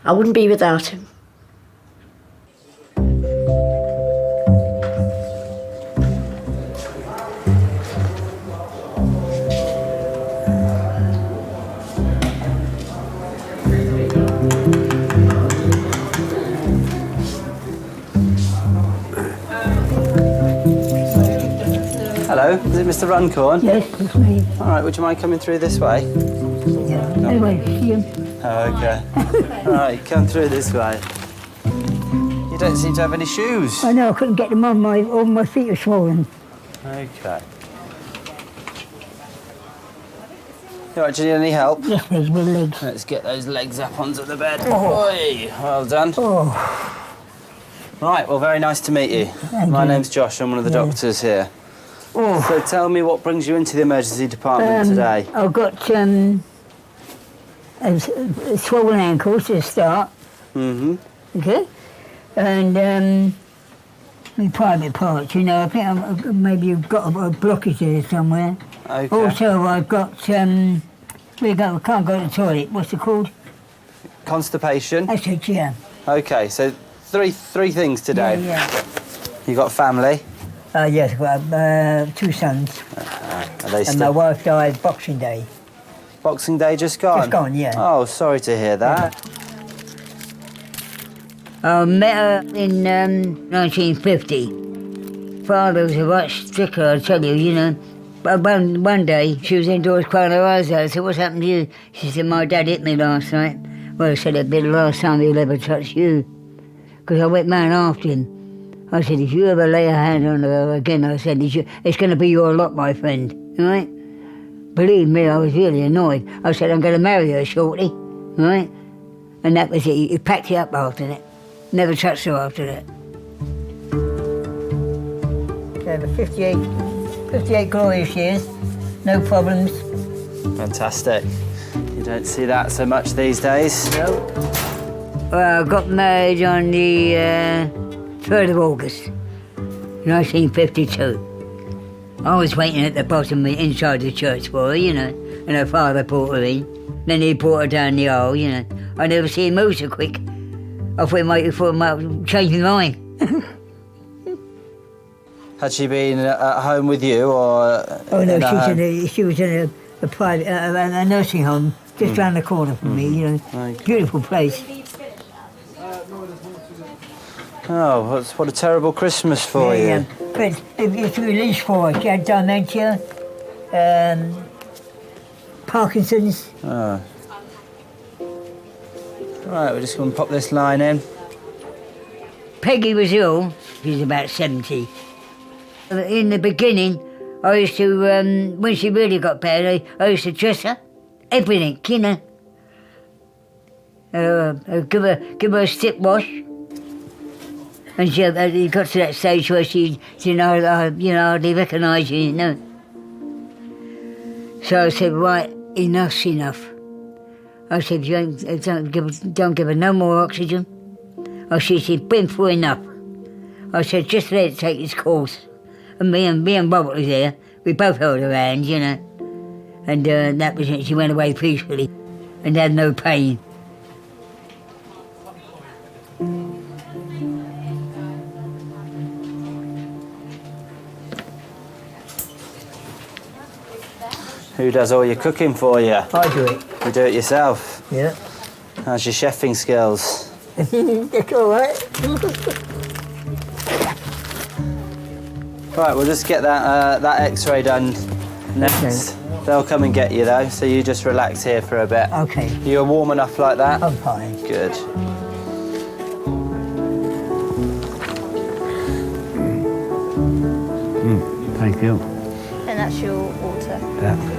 I wouldn't be without him. Hello, is it Mr. Runcorn? Yes, it's me. All right, would you mind coming through this way? Yeah. Anyway, see him. Oh, okay. All right, come through this way. You don't seem to have any shoes. I know, I couldn't get them on. All my feet are swollen. Okay. All right, do you need any help? Yes, please, with legs. Let's get those legs up onto the bed. Oh. Oi, well done. Oh. Right, well, very nice to meet you. My name's Josh, I'm one of the doctors here. Oh. So tell me what brings you into the emergency department today? I've got swollen ankles to start. Mm-hmm. Okay? And my private parts, you know, I think maybe you've got a blockage there somewhere. Okay. Also, I've got, we can't go to the toilet. What's it called? Constipation? That's it, yeah. Okay, so three things today. Yeah. You got family? Yes, I've got 2 sons. Are they And still... my wife died Boxing Day. Boxing Day just gone? Just gone, yeah. Oh, sorry to hear that. I met her in 1950. Father was a right sticker, I tell you, you know. But one day, she was indoors crying her eyes out. I said, what's happened to you? She said, my dad hit me last night. Well, I said, it'd be the last time he'll ever touch you. Because I went man after him. I said, if you ever lay a hand on her again, I said, it's going to be your lot, my friend, all right? Believe me, I was really annoyed. I said, I'm going to marry her shortly, all right? And that was it. He packed it up after that. Never touched her after that. Over 58 glorious years, no problems. Fantastic. You don't see that so much these days. No. Well, I got married on the 3rd of August, 1952. I was waiting at the bottom inside the church for her, you know, and her father brought her in. Then he brought her down the aisle, you know. I never see him move so quick. I thought he might change my mind. Had she been at home with you or? Oh no, she was in a private a nursing home just round the corner from me. You know, beautiful place. Oh, what a terrible Christmas for you. Yeah, but it's released for her. She had dementia, Parkinson's. Oh. Right, we're just going to pop this line in. Peggy was ill. She was about 70. In the beginning, I used to, when she really got bad, I used to dress her, everything, you know. Give her a stick wash. And she got to that stage where she hardly recognised you, know. So I said, right, enough's enough. I said, don't give her no more oxygen. I said, he's been through enough. I said, just let it take its course. And me and Robert was there. We both held her hands, you know. And that was it. She went away peacefully and had no pain. Who does all your cooking for you? I do it. You do it yourself? Yeah. How's your chefing skills? It's all right. Right, we'll just get that X-ray done next. Okay. They'll come and get you though, so you just relax here for a bit. Okay. You're warm enough like that? I'm fine. Good. Thank you. And that's your water. Yeah.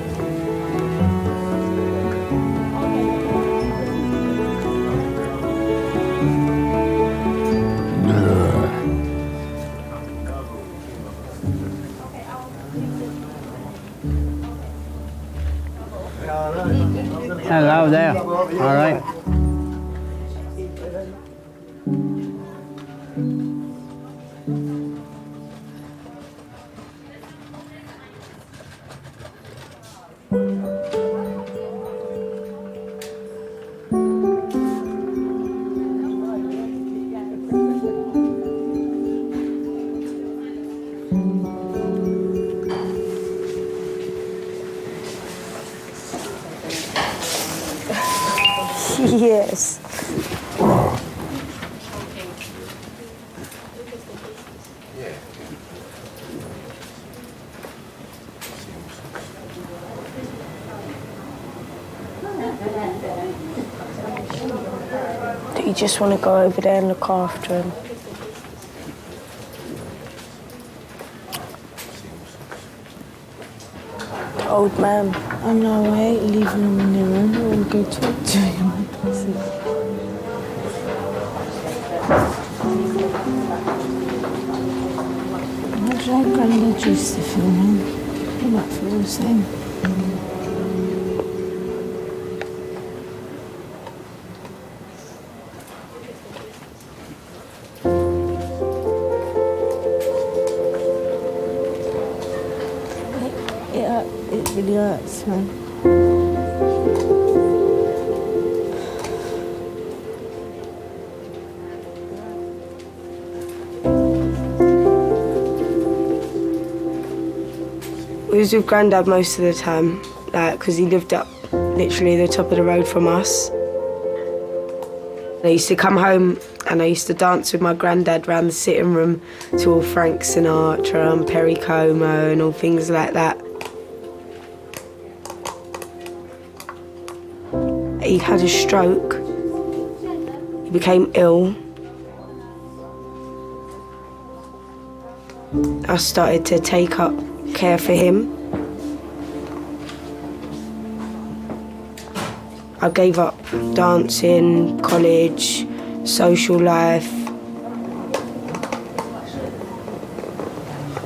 Hello there. All right. Yes. Do you just want to go over there and look after him? Old man. I know, I hate leaving him in the room. I want to go talk to him. How did our granddad used to feel, man? He might feel the same. It really hurts, man. We was with Grandad most of the time, because he lived up literally the top of the road from us. I used to come home and I used to dance with my granddad round the sitting room to all Frank Sinatra and Perry Como and all things like that. He had a stroke. He became ill. I started to take up care for him. I gave up dancing, college, social life.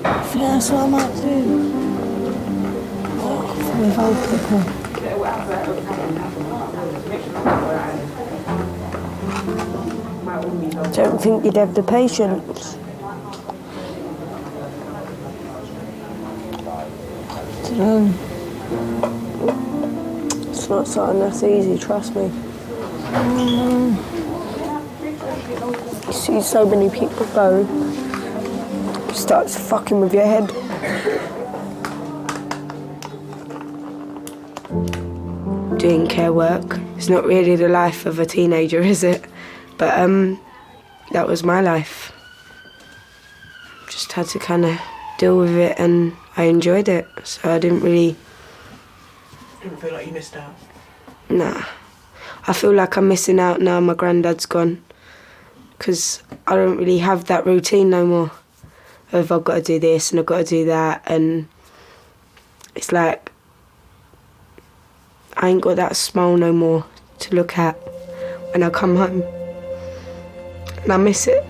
I think that's what I might do. Work with old people. I don't think you'd have the patience. I don't know. It's not something that's easy, trust me. You see so many people go, it starts fucking with your head. Doing care work, it's not really the life of a teenager, is it? But that was my life. Just had to kind of deal with it, and I enjoyed it, so I didn't really... Didn't feel like you missed out? Nah. I feel like I'm missing out now my granddad's gone, because I don't really have that routine no more of I've got to do this and I've got to do that, and it's like I ain't got that smile no more to look at when I come home, and I miss it.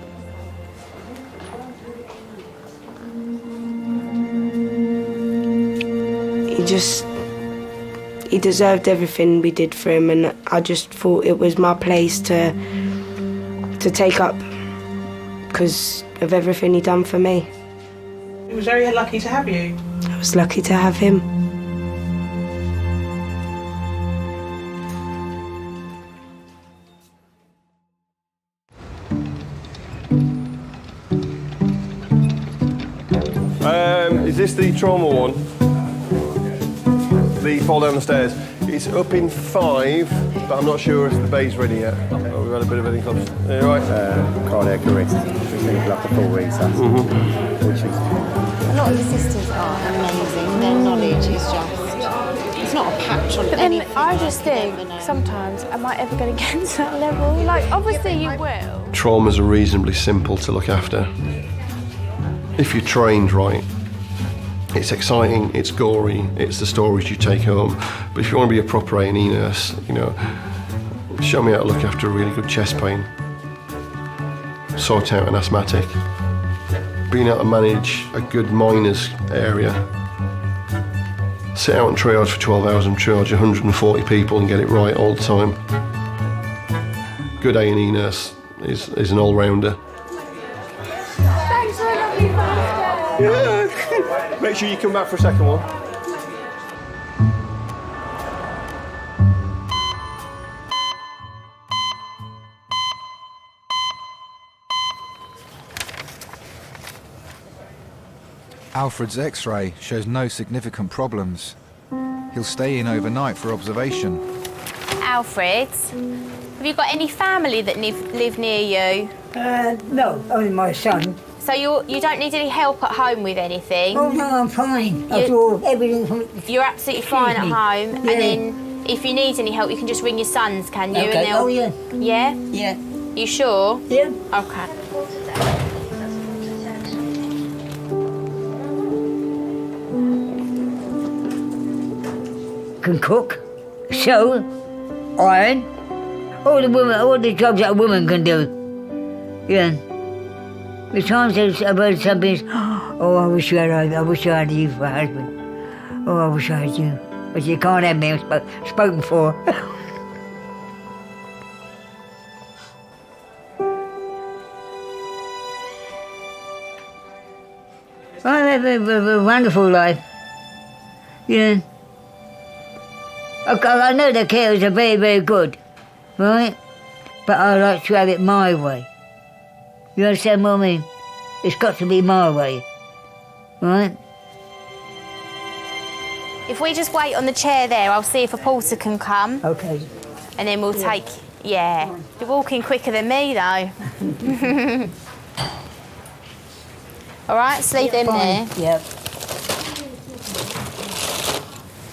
He deserved everything we did for him, and I just thought it was my place to to take up because of everything he done for me. He was very lucky to have you. I was lucky to have him. Is this the trauma one? The fall down the stairs. It's up in 5, but I'm not sure if the bay's ready yet. Oh, we've had a bit of everything close. Are you right? Cardiac arrest, which is like a full recess. Which is... A lot of the sisters are amazing. Their knowledge is just, it's not a patch on But then anything. I just think sometimes, am I ever going to get to that level? Like, obviously you will. Traumas are reasonably simple to look after. If you're trained right, it's exciting, it's gory, it's the stories you take home. But if you want to be a proper A&E nurse, you know, show me how to look after a really good chest pain, sort out an asthmatic, being able to manage a good miners area, sit out and triage for 12 hours and triage 140 people and get it right all the time. Good A&E nurse is an all-rounder. Thanks for a lovely birthday. Yeah. Make sure you come back for a second one. Alfred's X-ray shows no significant problems. He'll stay in overnight for observation. Alfred, have you got any family that live near you? No, only my son. So you don't need any help at home with anything? Oh no, I'm fine. I do everything from... You're absolutely fine at me. home, Yeah. and then if you need any help, you can just ring your sons, can you? Okay. And they'll... Oh yeah. Yeah? Yeah. You sure? Yeah. Okay. Can cook, sew, iron, all the jobs that a woman can do. Yeah. The times I've heard some things, oh, I wish I had you for a husband. Oh, I wish I had you. But you can't have me, I'm spoken for. I have a wonderful life. Yeah. I know the carers are very, very good, right? But I like to have it my way. You understand what I mean? It's got to be my way, right? If we just wait on the chair there, I'll see if a porter can come. Okay. And then we'll take... Yeah. You're walking quicker than me, though. All right, so leave them there. Yep.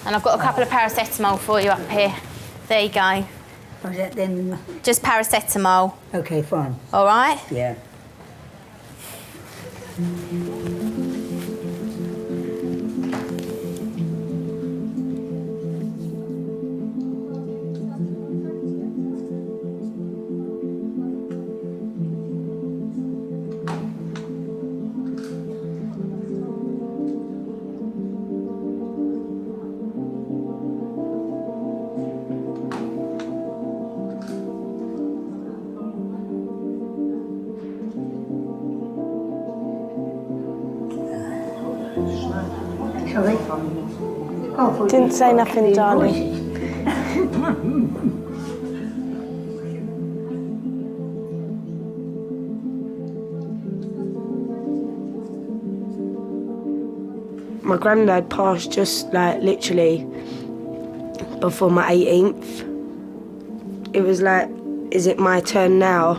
And I've got a couple of paracetamol for you up here. There you go. Was that then? Just paracetamol. Okay, fine. All right? Yeah. Sorry? Didn't say nothing, darling. My granddad passed just like literally before my 18th. It was like, is it my turn now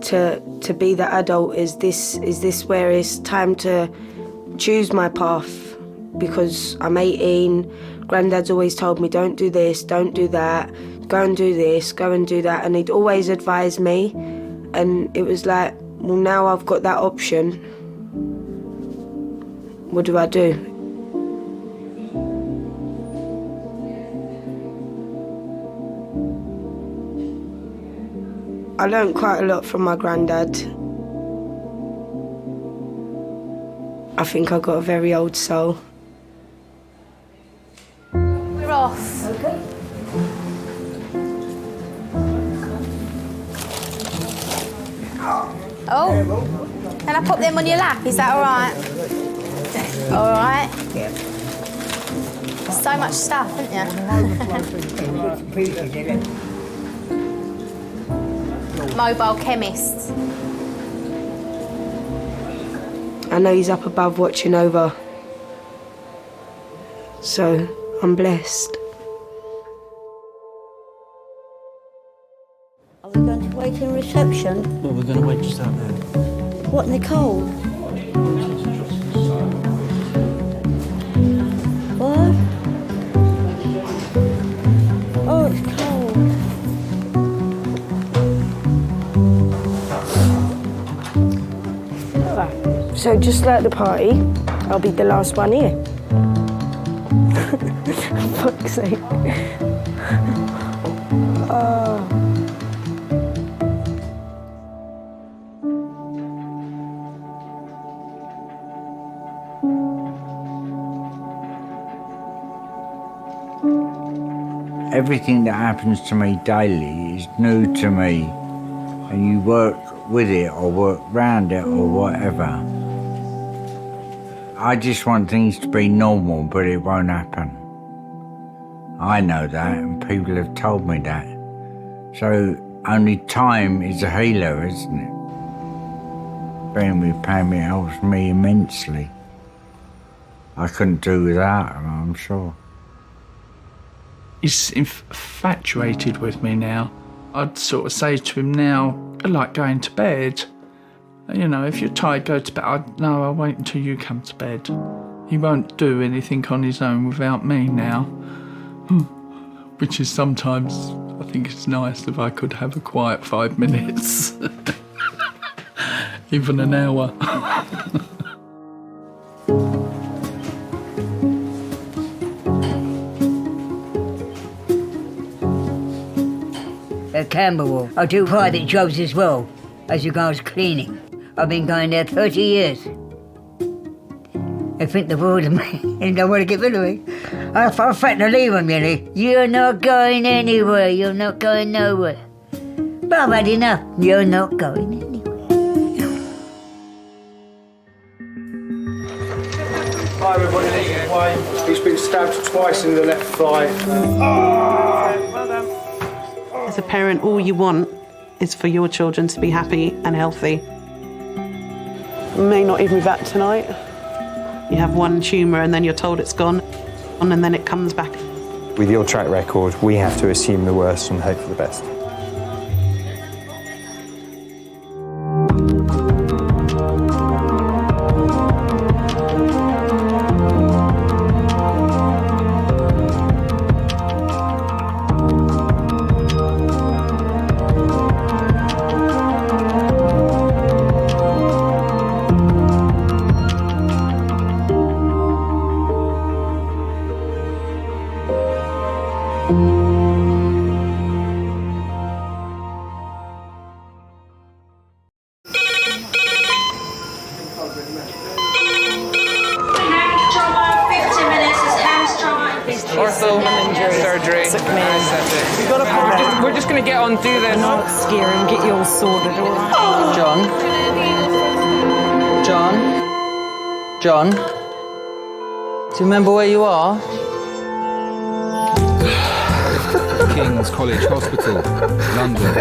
to be the adult? Is this where it's time to choose my path? Because I'm 18, granddad's always told me, don't do this, don't do that, go and do this, go and do that, and he'd always advise me, and it was like, well, now I've got that option. What do I do? I learned quite a lot from my granddad. I think I got a very old soul. We're off. Okay. Oh, can I put them on your lap? Is that all right? All right. So much stuff, isn't you? Mobile chemist. I know he's up above watching over. So I'm blessed. Are we going to wait in reception? Well, we're going to wait just out there. What, in the cold? What? Oh, it's cold. Right. So just like the party, I'll be the last one here. For fuck's sake. Oh. Everything that happens to me daily is new to me, and you work with it or work round it or whatever. I just want things to be normal, but it won't happen. I know that, and people have told me that. So only time is a healer, isn't it? Being with Pam, it helps me immensely. I couldn't do without her, I'm sure. He's infatuated with me now. I'd sort of say to him now, I like going to bed. You know, if you're tired, go to bed. No, I'll wait until you come to bed. He won't do anything on his own without me now. Which is sometimes, I think it's nice if I could have a quiet 5 minutes. Even an hour. At Camberwell, I do private jobs as well, as regards cleaning. I've been going there 30 years. They think the world of me and don't want to get rid of me. I threaten to leave them, really. You're not going anywhere, you're not going nowhere. But I've had enough, you're not going anywhere. Hi everybody, Wayne. He's been stabbed twice in the left thigh. As a parent, all you want is for your children to be happy and healthy. May not even be back tonight. You have one tumour and then you're told it's gone, and then it comes back. With your track record, we have to assume the worst and hope for the best. Surgery. We're just going to get on, do this. Not scare and get you all sorted, all right? John? Do you remember where you are? King's College Hospital, London.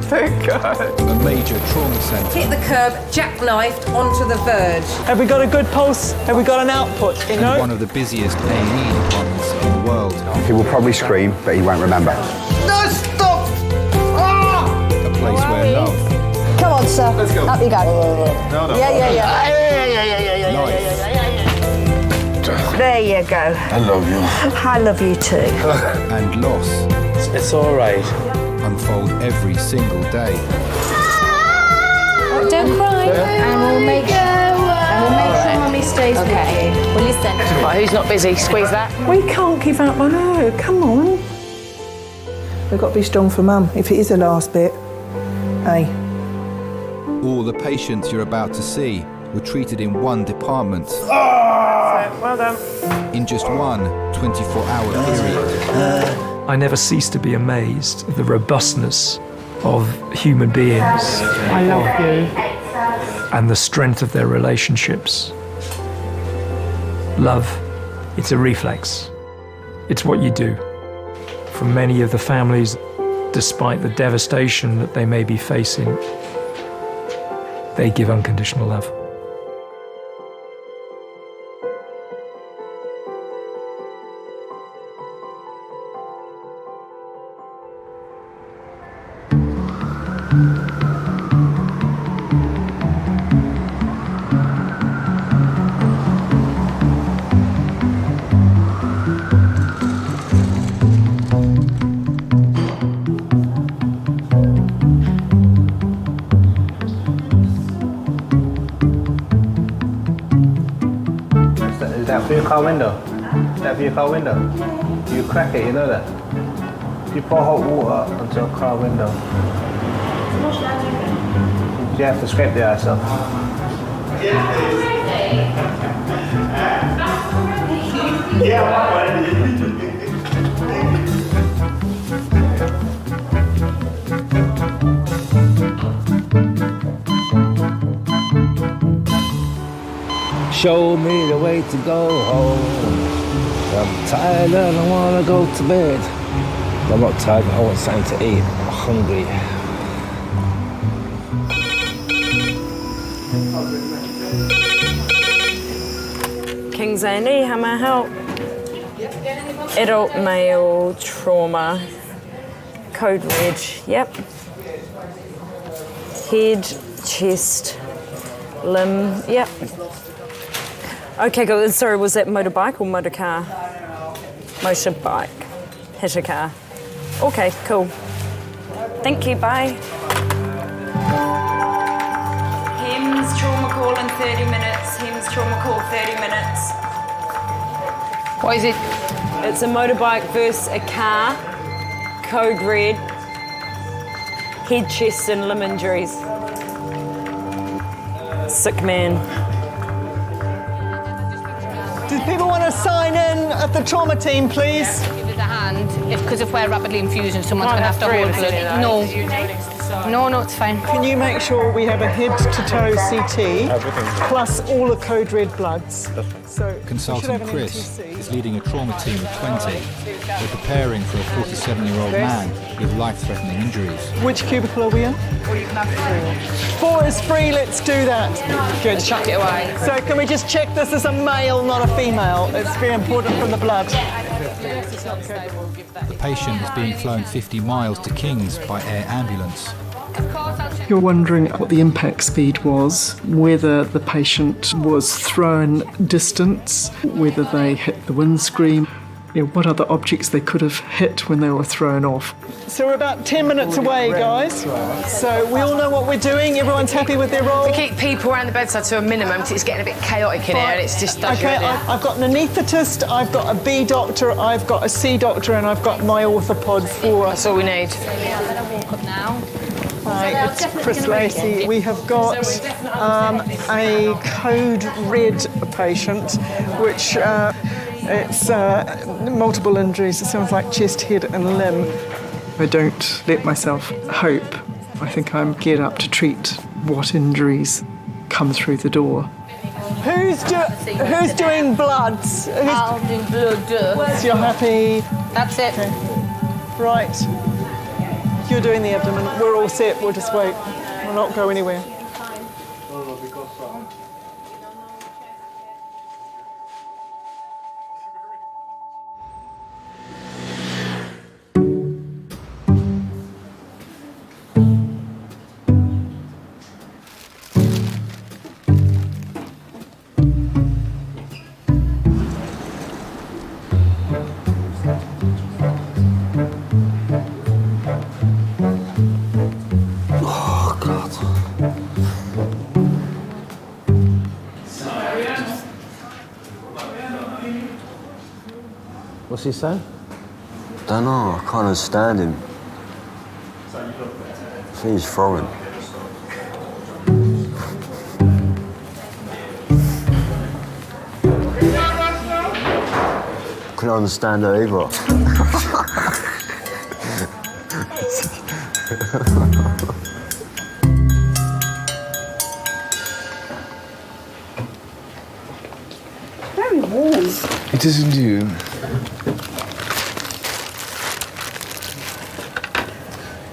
Thank God. A major trauma centre. Hit the curb, jackknifed onto the verge. Have we got a good pulse? Have we got an output? You know? And one of the busiest A&E departments in the world. He will probably scream, but he won't remember. No, stop! Ah! A place where love. Come on, sir. Let's go. Up you go. No. Yeah. There you go. I love you. I love you too. And loss. It's all right. Unfold every single day. Don't cry. And we'll make sure Mummy stays with you. Well, listen. Right, who's not busy? Squeeze that. We can't give up on her. Come on. We've got to be strong for Mum, if it is the last bit. Hey. All the patients you're about to see were treated in one department. Well done. In just one 24-hour period. I never cease to be amazed at the robustness of human beings. I love you. And the strength of their relationships. Love, it's a reflex. It's what you do. For many of the families, despite the devastation that they may be facing, they give unconditional love. Is that for your car window? Is that for your car window? You crack it, you know that? You pour hot water onto your car window. You have to scrape the ice off. Show me the way to go home. I'm tired and I wanna go to bed. I'm not tired, I want something to eat. I'm hungry. King's A&E, how may I help? Adult male trauma. Code red, yep. Head, chest, limb, yep. Okay, good. Sorry, was that motorbike or motor car? Motorbike. Hit a car. Okay, cool. Thank you, bye. HEMS trauma call in 30 minutes. HEMS trauma call 30 minutes. What is it? It's a motorbike versus a car. Code red. Head, chest and limb injuries. Sick man. Do people want to sign in at the trauma team, please? Give us a hand, because if we're rapidly infusing, someone's going to have to hold blood. No, it's fine. Can you make sure we have a head-to-toe CT, plus all the code red bloods? So Consultant Chris is leading a trauma team of 20. They're preparing for a 47-year-old man with life-threatening injuries. Which cubicle are we in? Or you can have 4 is free, let's do that. Good. Chuck it away. So can we just check this is a male, not a female? It's very important from the blood. The patient is being flown 50 miles to King's by air ambulance. You're wondering what the impact speed was, whether the patient was thrown distance, whether they hit the windscreen, what other objects they could have hit when they were thrown off. So we're about 10 minutes away, guys. So we all know what we're doing. Everyone's happy with their role. We keep people around the bedside to a minimum because it's getting a bit chaotic in here and it's just... Okay, I've got an anaesthetist, I've got a B doctor, I've got a C doctor, and I've got my orthopod for us. That's all we need. Hi, it's Chris Lacey. We have got a code red patient, which it's multiple injuries. It sounds like chest, head and limb. I don't let myself hope. I think I'm geared up to treat what injuries come through the door. Who's doing bloods? I'll do blood. So you're happy? That's it. Okay. Right. You're doing the abdomen. We're all set. We'll just wait. We'll not go anywhere. What's he saying? Don't know, I can't understand him. I think he's foreign. Couldn't understand her either. It isn't you.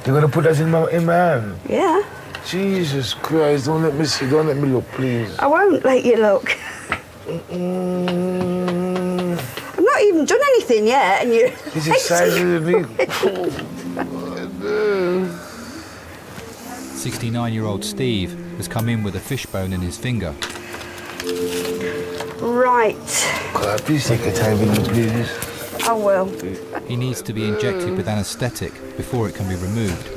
You're gonna put that in my hand? Yeah. Jesus Christ, don't let me see, don't let me look, please. I won't let you look. I've not even done anything yet, and you. It's exciting me. 69-year-old Steve has come in with a fishbone in his finger. Right. Could I please take a time with you, please? I will. He needs to be injected with anaesthetic before it can be removed.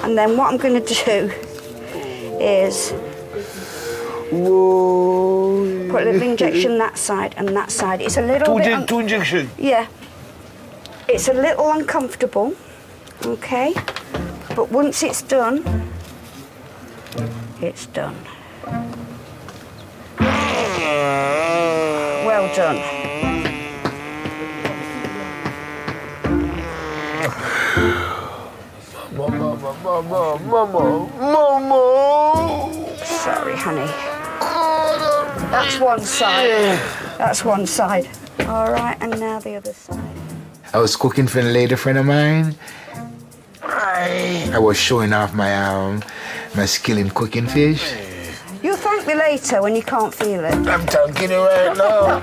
And then what I'm going to do is put a little injection that side and that side. It's a little bit... Two injections? Yeah. It's a little uncomfortable, okay? But once it's done, it's done. Well done. Mama. Sorry, honey. That's one side. That's one side. All right, and now the other side. I was cooking for a lady friend of mine. I was showing off my skill in cooking fish. You'll thank me later when you can't feel it. I'm thanking you right now.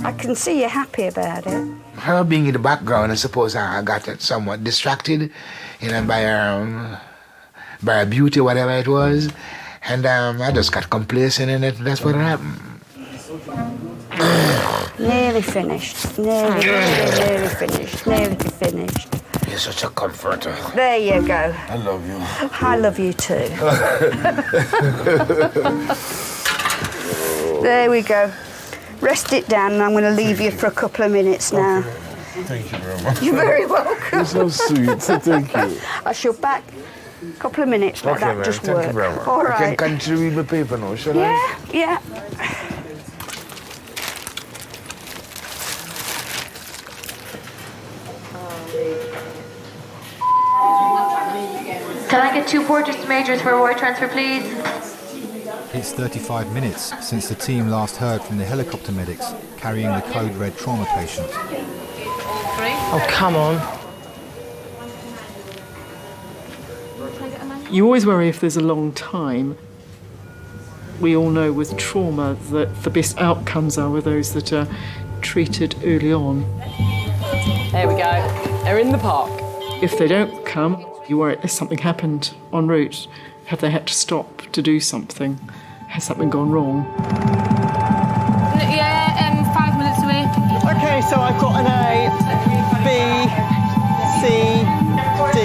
I can see you're happy about it. Her being in the background, I suppose I got somewhat distracted, by her beauty, whatever it was, and I just got complacent in it. That's what happened. Nearly finished. Nearly finished. Nearly finished. You're such a comforter. There you go. I love you. I love you too. There we go. Rest it down, and I'm going to leave you for a couple of minutes now. Okay. Thank you very much. You're very welcome. You're so sweet. Thank you. I shall back a couple of minutes. Let that just thank work. you very much. All right. I can continue read my paper now, shall I? Yeah. Can I get 2 porters to majors for a wire transfer, please? It's 35 minutes since the team last heard from the helicopter medics carrying the code red trauma patient. Oh, come on. You always worry if there's a long time. We all know with trauma that the best outcomes are with those that are treated early on. There we go. They're in the park. If they don't come, you worry if something happened en route. Have they had to stop to do something? Has something gone wrong? Yeah, 5 minutes away. Okay, so I've got an A, B, C, D.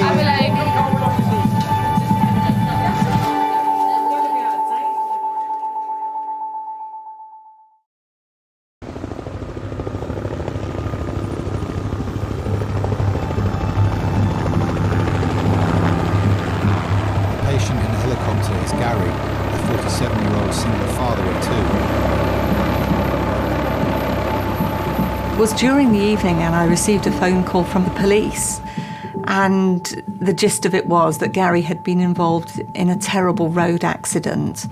Is Gary, a 47-year-old single father of 2. It was during the evening and I received a phone call from the police, and the gist of it was that Gary had been involved in a terrible road accident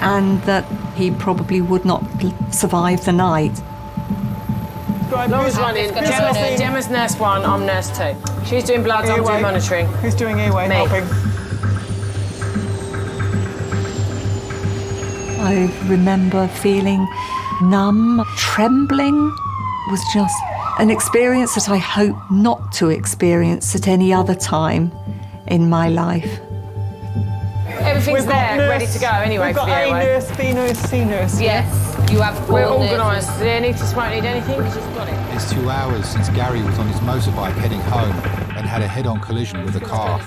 and that he probably would not survive the night. Laura's running. Gemma's nurse 1, I'm nurse 2. She's doing bloods, I'm doing monitoring. Who's doing airway helping? I remember feeling numb, trembling. It was just an experience that I hope not to experience at any other time in my life. Everything's there, ready to go anyway. We've got for the A airway. nurse, B nurse, C nurse. Yes, you have. We're organised. Do they need to smoke, need anything? She's got it. It's 2 hours since Gary was on his motorbike heading home and had a head-on collision with a car.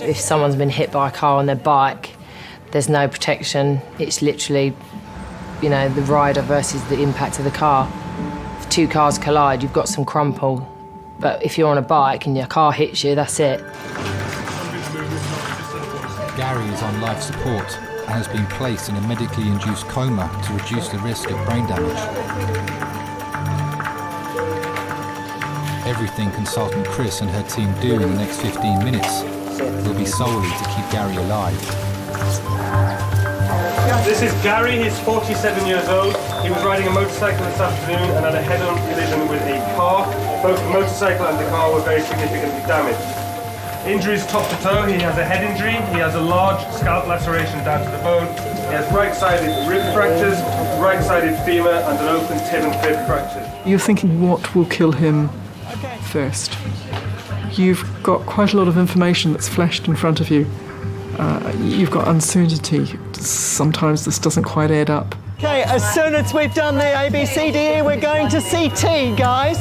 If someone's been hit by a car on their bike, there's no protection. It's literally, the rider versus the impact of the car. If 2 cars collide, you've got some crumple. But if you're on a bike and your car hits you, that's it. Gary is on life support and has been placed in a medically induced coma to reduce the risk of brain damage. Everything consultant Chris and her team do in the next 15 minutes will be solely to keep Gary alive. This is Gary, he's 47 years old. He was riding a motorcycle this afternoon and had a head-on collision with a car. Both the motorcycle and the car were very significantly damaged. Injuries top to toe, he has a head injury, he has a large scalp laceration down to the bone, he has right-sided rib fractures, right-sided femur and an open tib and fib fracture. You're thinking what will kill him first. You've got quite a lot of information that's flashed in front of you. You've got uncertainty. Sometimes this doesn't quite add up. Okay, as soon as we've done the ABCDE, we're going to CT, guys.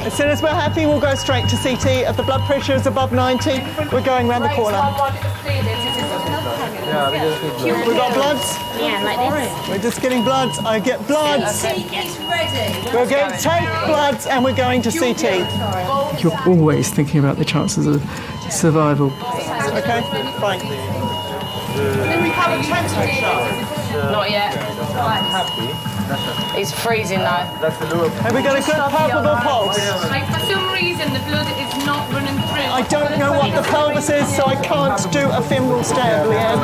As soon as we're happy, we'll go straight to CT. If the blood pressure is above 90, we're going round the corner. We've got bloods? Yeah, like this. We're just getting bloods. I get bloods. We're going to take bloods and we're going to CT. You're always thinking about the chances of survival. Okay, fine. Not yet. It's freezing though. Have we got a good palpable pulse? Like for some reason the blood is not running through. I don't know what the pelvis is, so I can't do a femoral stab, Leanne.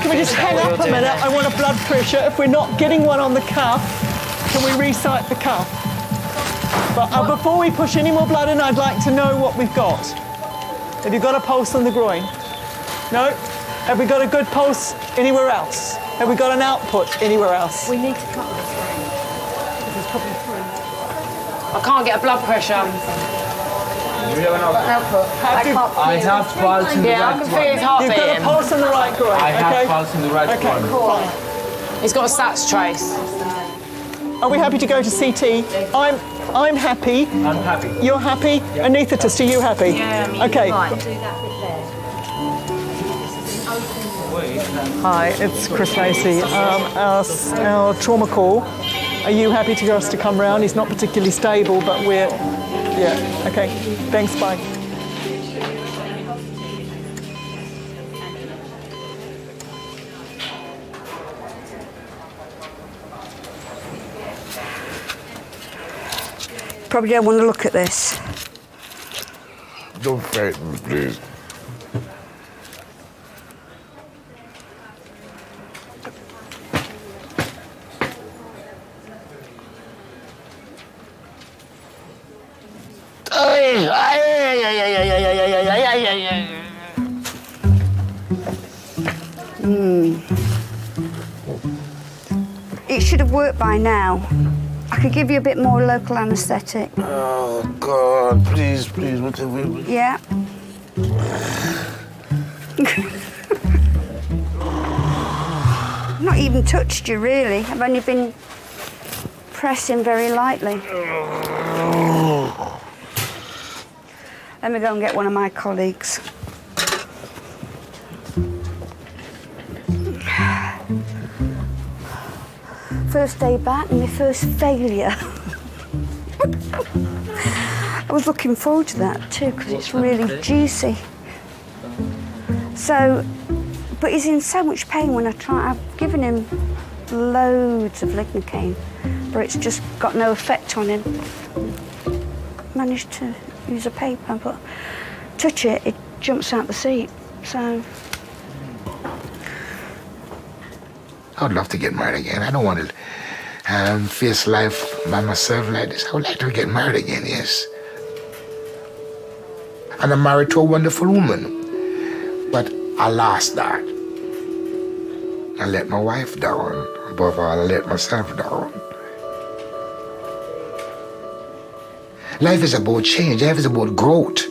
Can we just hang up a minute? I want a blood pressure. If we're not getting one on the cuff, can we recite the cuff? But before we push any more blood in, I'd like to know what we've got. Have you got a pulse on the groin? No? Have we got a good pulse anywhere else? Have we got an output anywhere else? We need to cut this through. This is probably through. I can't get a blood pressure. Output. I have pulse in the right I can feel his heart You've got a pulse in the right groin. I have pulse in the right groin. Fine. He's got a SATS trace. Are we happy to go to CT? I'm happy. I'm happy. You're happy? Yeah. Anaesthetist, are you happy? Yeah, okay. Fine. Do that bit there. Hi, it's Chris Lacey. Our trauma call. Are you happy to us to come round? He's not particularly stable, but we're... Yeah, okay. Thanks, bye. Probably don't want to look at this. Don't frighten me, please. It should have worked by now. I could give you a bit more local anaesthetic. Oh, God, please, whatever. Yeah. I've not even touched you, really. I've only been pressing very lightly. Let me go and get one of my colleagues. First day back and my first failure. I was looking forward to that too because it's really juicy. So, but he's in so much pain when I try. I've given him loads of lignocaine, but it's just got no effect on him. Managed to use a paper, but touch it, it jumps out the seat. So. I would love to get married again. I don't want to face life by myself like this. I would like to get married again, yes. And I'm married to a wonderful woman. But I lost that. I let my wife down. Above all, I let myself down. Life is about change. Life is about growth.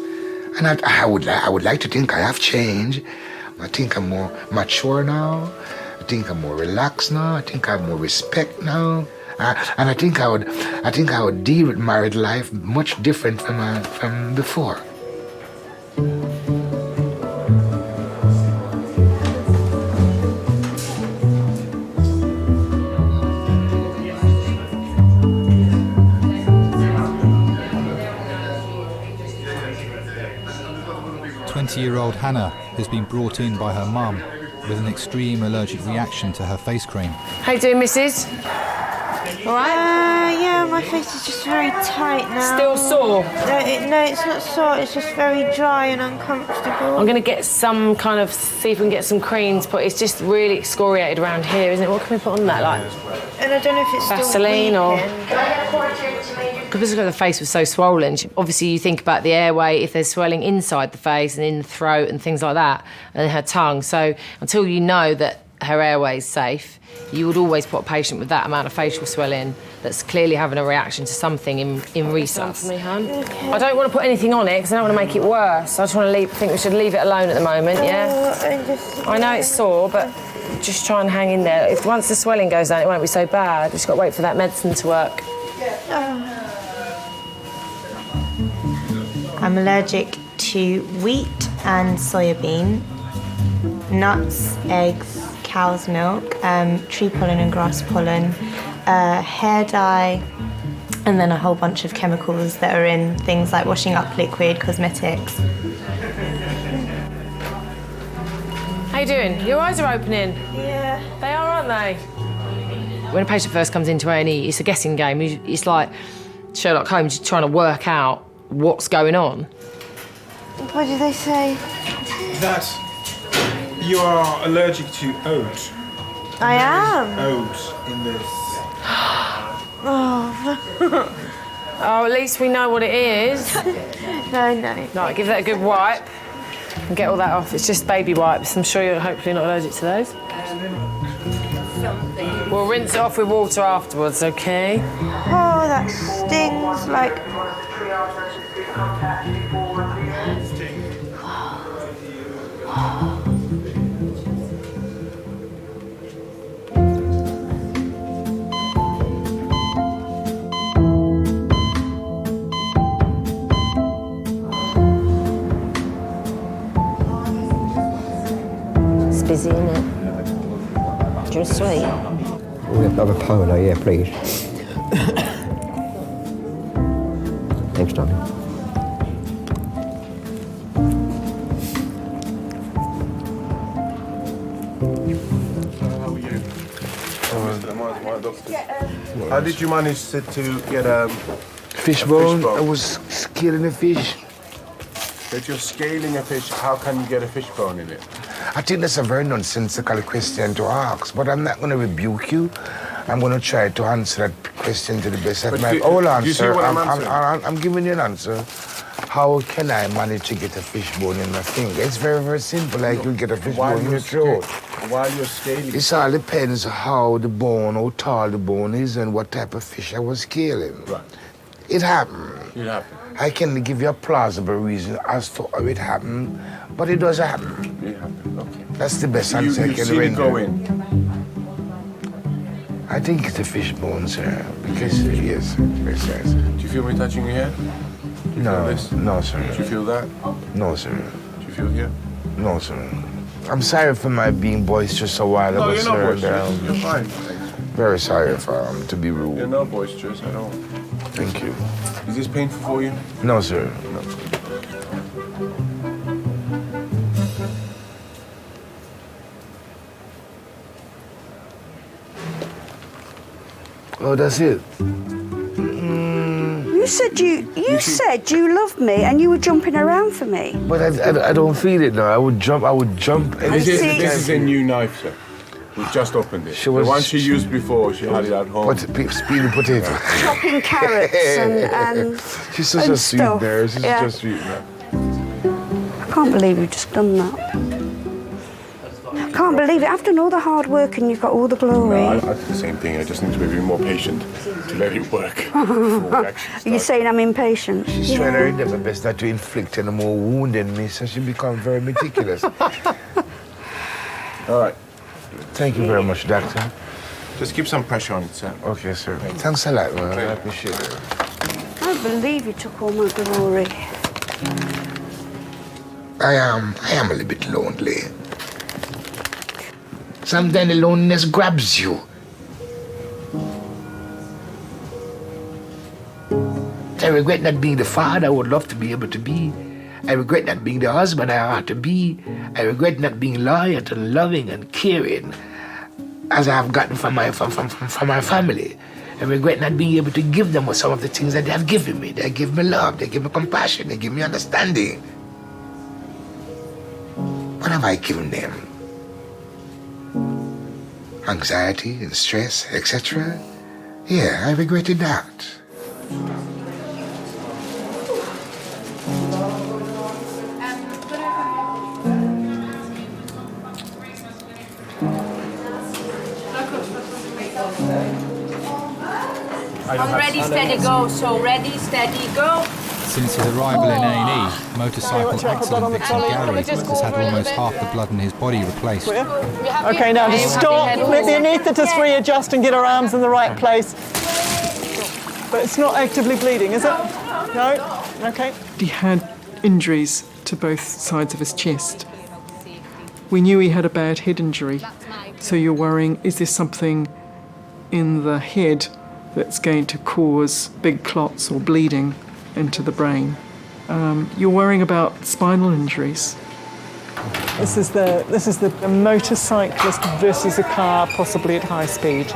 And I would like to think I have changed. I think I'm more mature now. I think I'm more relaxed now. I think I have more respect now, and I think I would deal with married life much different from before. Year-old Hannah has been brought in by her mum with an extreme allergic reaction to her face cream. How you doing, Mrs? All right? Yeah, my face is just very tight now. Still sore? No, it's not sore. It's just very dry and uncomfortable. I'm going to get some kind of, see if we can get some creams, but it's just really excoriated around here, isn't it? What can we put on that, like? And I don't know if it's Vaseline still or... Because the face was so swollen, obviously you think about the airway, if there's swelling inside the face and in the throat and things like that, and her tongue. So until you know that her airway is safe, you would always put a patient with that amount of facial swelling that's clearly having a reaction to something in resus. Okay. I don't want to put anything on it because I don't want to make it worse. I just want to think we should leave it alone at the moment, yeah? I know it's sore, but just try and hang in there. If once the swelling goes down, it won't be so bad. We've just got to wait for that medicine to work. I'm allergic to wheat and soybean, nuts, eggs, cow's milk, tree pollen and grass pollen, hair dye, and then a whole bunch of chemicals that are in things like washing up liquid, cosmetics. How you doing? Your eyes are opening. Yeah. They are, aren't they? When a patient first comes into A&E, it's a guessing game. It's like Sherlock Holmes trying to work out what's going on. What did they say? That you are allergic to oat. I am. Oat in this. Oh. Oh, at least we know what it is. No. Right, give that a good wipe and get all that off. It's just baby wipes. I'm sure you're hopefully not allergic to those. We'll rinse it off with water afterwards, okay? Oh, that stings like... It's busy, isn't it? Do you want a sweet? We have a polo, yeah, please. Thanks, darling. How did you manage to get Fishbone. I was scaling a fish. If you're scaling a fish, how can you get a fishbone in it? I think that's a very nonsensical question to ask, but I'm not going to rebuke you. I'm going to try to answer that question to the best of my own answer. Do you see what I'm answering? I'm giving you an answer. How can I manage to get a fishbone in my finger? It's very, very simple. Like you get a fishbone in your throat. While you're scaling. It all depends how the bone, how tall the bone is, and what type of fish I was scaling. Right. It happened. It happened. I can give you a plausible reason as to how it happened, but it does happen. It happened, okay. That's the best answer I can render. You've seen it go in? I think it's a fishbone, sir, because, yes, precisely. Do you feel me touching your hair? Do you feel this? No, sir. Do you feel that? No, sir. Do you feel here? No, sir. I'm sorry for my being boisterous a while ago, sir. No, you're not boisterous. You're fine. Very sorry for to be rude. You're not boisterous at all. Thank you. Is this painful for you? No, sir. No. Oh, that's it. You said you loved me and you were jumping around for me. But I don't feel it now. I would jump. This is a new knife, sir. We've just opened it. The one she used before, she had it at home. Speedy potato. Chopping carrots and She's such a sweet stuff. there. She's Yeah. just sweet now. I can't believe you've just done that. I can't believe it. I've done all the hard work and you've got all the glory. No, I do the same thing. I just need to be more patient to let it work. Are you saying I'm impatient? She's trying her endeavor best not to inflict any more wound in me, so she become very meticulous. All right. Thank you very much, doctor. Just keep some pressure on it, sir. Okay, sir. Thanks a lot, man. I appreciate it. I can't believe you took all my glory. I am a little bit lonely. Sometimes the loneliness grabs you. I regret not being the father I would love to be able to be. I regret not being the husband I ought to be. I regret not being loyal and loving and caring. as I have gotten from my family. I regret not being able to give them some of the things that they have given me. They give me love, they give me compassion, they give me understanding. What have I given them? Anxiety and stress, etc. Yeah, I regretted that. I'm ready, steady, go. So ready, steady, go. Since his arrival in A&E, motorcycle accident victim Gary has had almost half the blood in his body replaced. Okay, now just stop. Let the anaesthetist readjust and get her arms in the right place. But it's not actively bleeding, is it? No? Okay. He had injuries to both sides of his chest. We knew he had a bad head injury, so you're worrying, is there something in the head that's going to cause big clots or bleeding into the brain? You're worrying about spinal injuries. This is the motorcyclist versus a car, possibly at high speed.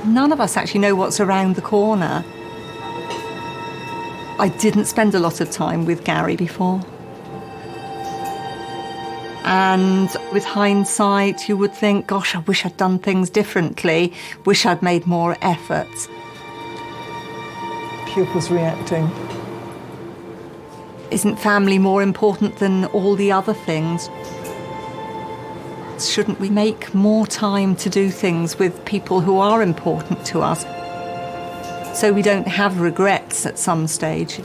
None of us actually know what's around the corner. I didn't spend a lot of time with Gary before. And with hindsight, you would think, gosh, I wish I'd done things differently, wish I'd made more effort. Pupils reacting. Isn't family more important than all the other things? Shouldn't we make more time to do things with people who are important to us so we don't have regrets at some stage?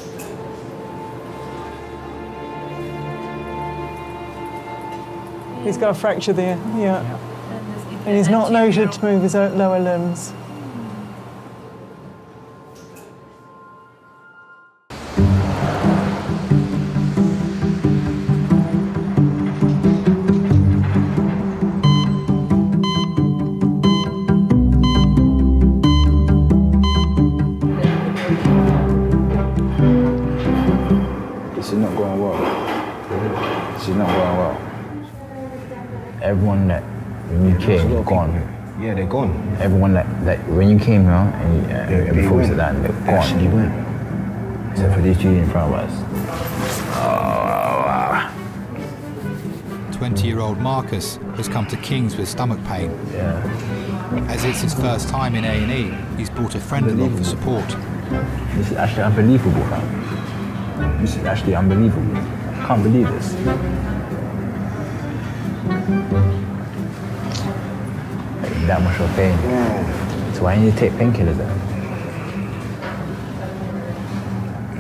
He's got a fracture there, yeah. And he's not noted to move his lower limbs. This is not going well. This is not going well. Everyone that, when you came, gone. Yeah, they're gone. Everyone that when you came here, and before we sat down, they're gone. Actually went. Except for these two in front of us. 20-year-old Marcus has come to King's with stomach pain. Yeah. As it's his first time in A&E, he's brought a friend along for support. This is actually unbelievable, man. This is actually unbelievable. I can't believe this. That much of pain. So why need to take painkillers then?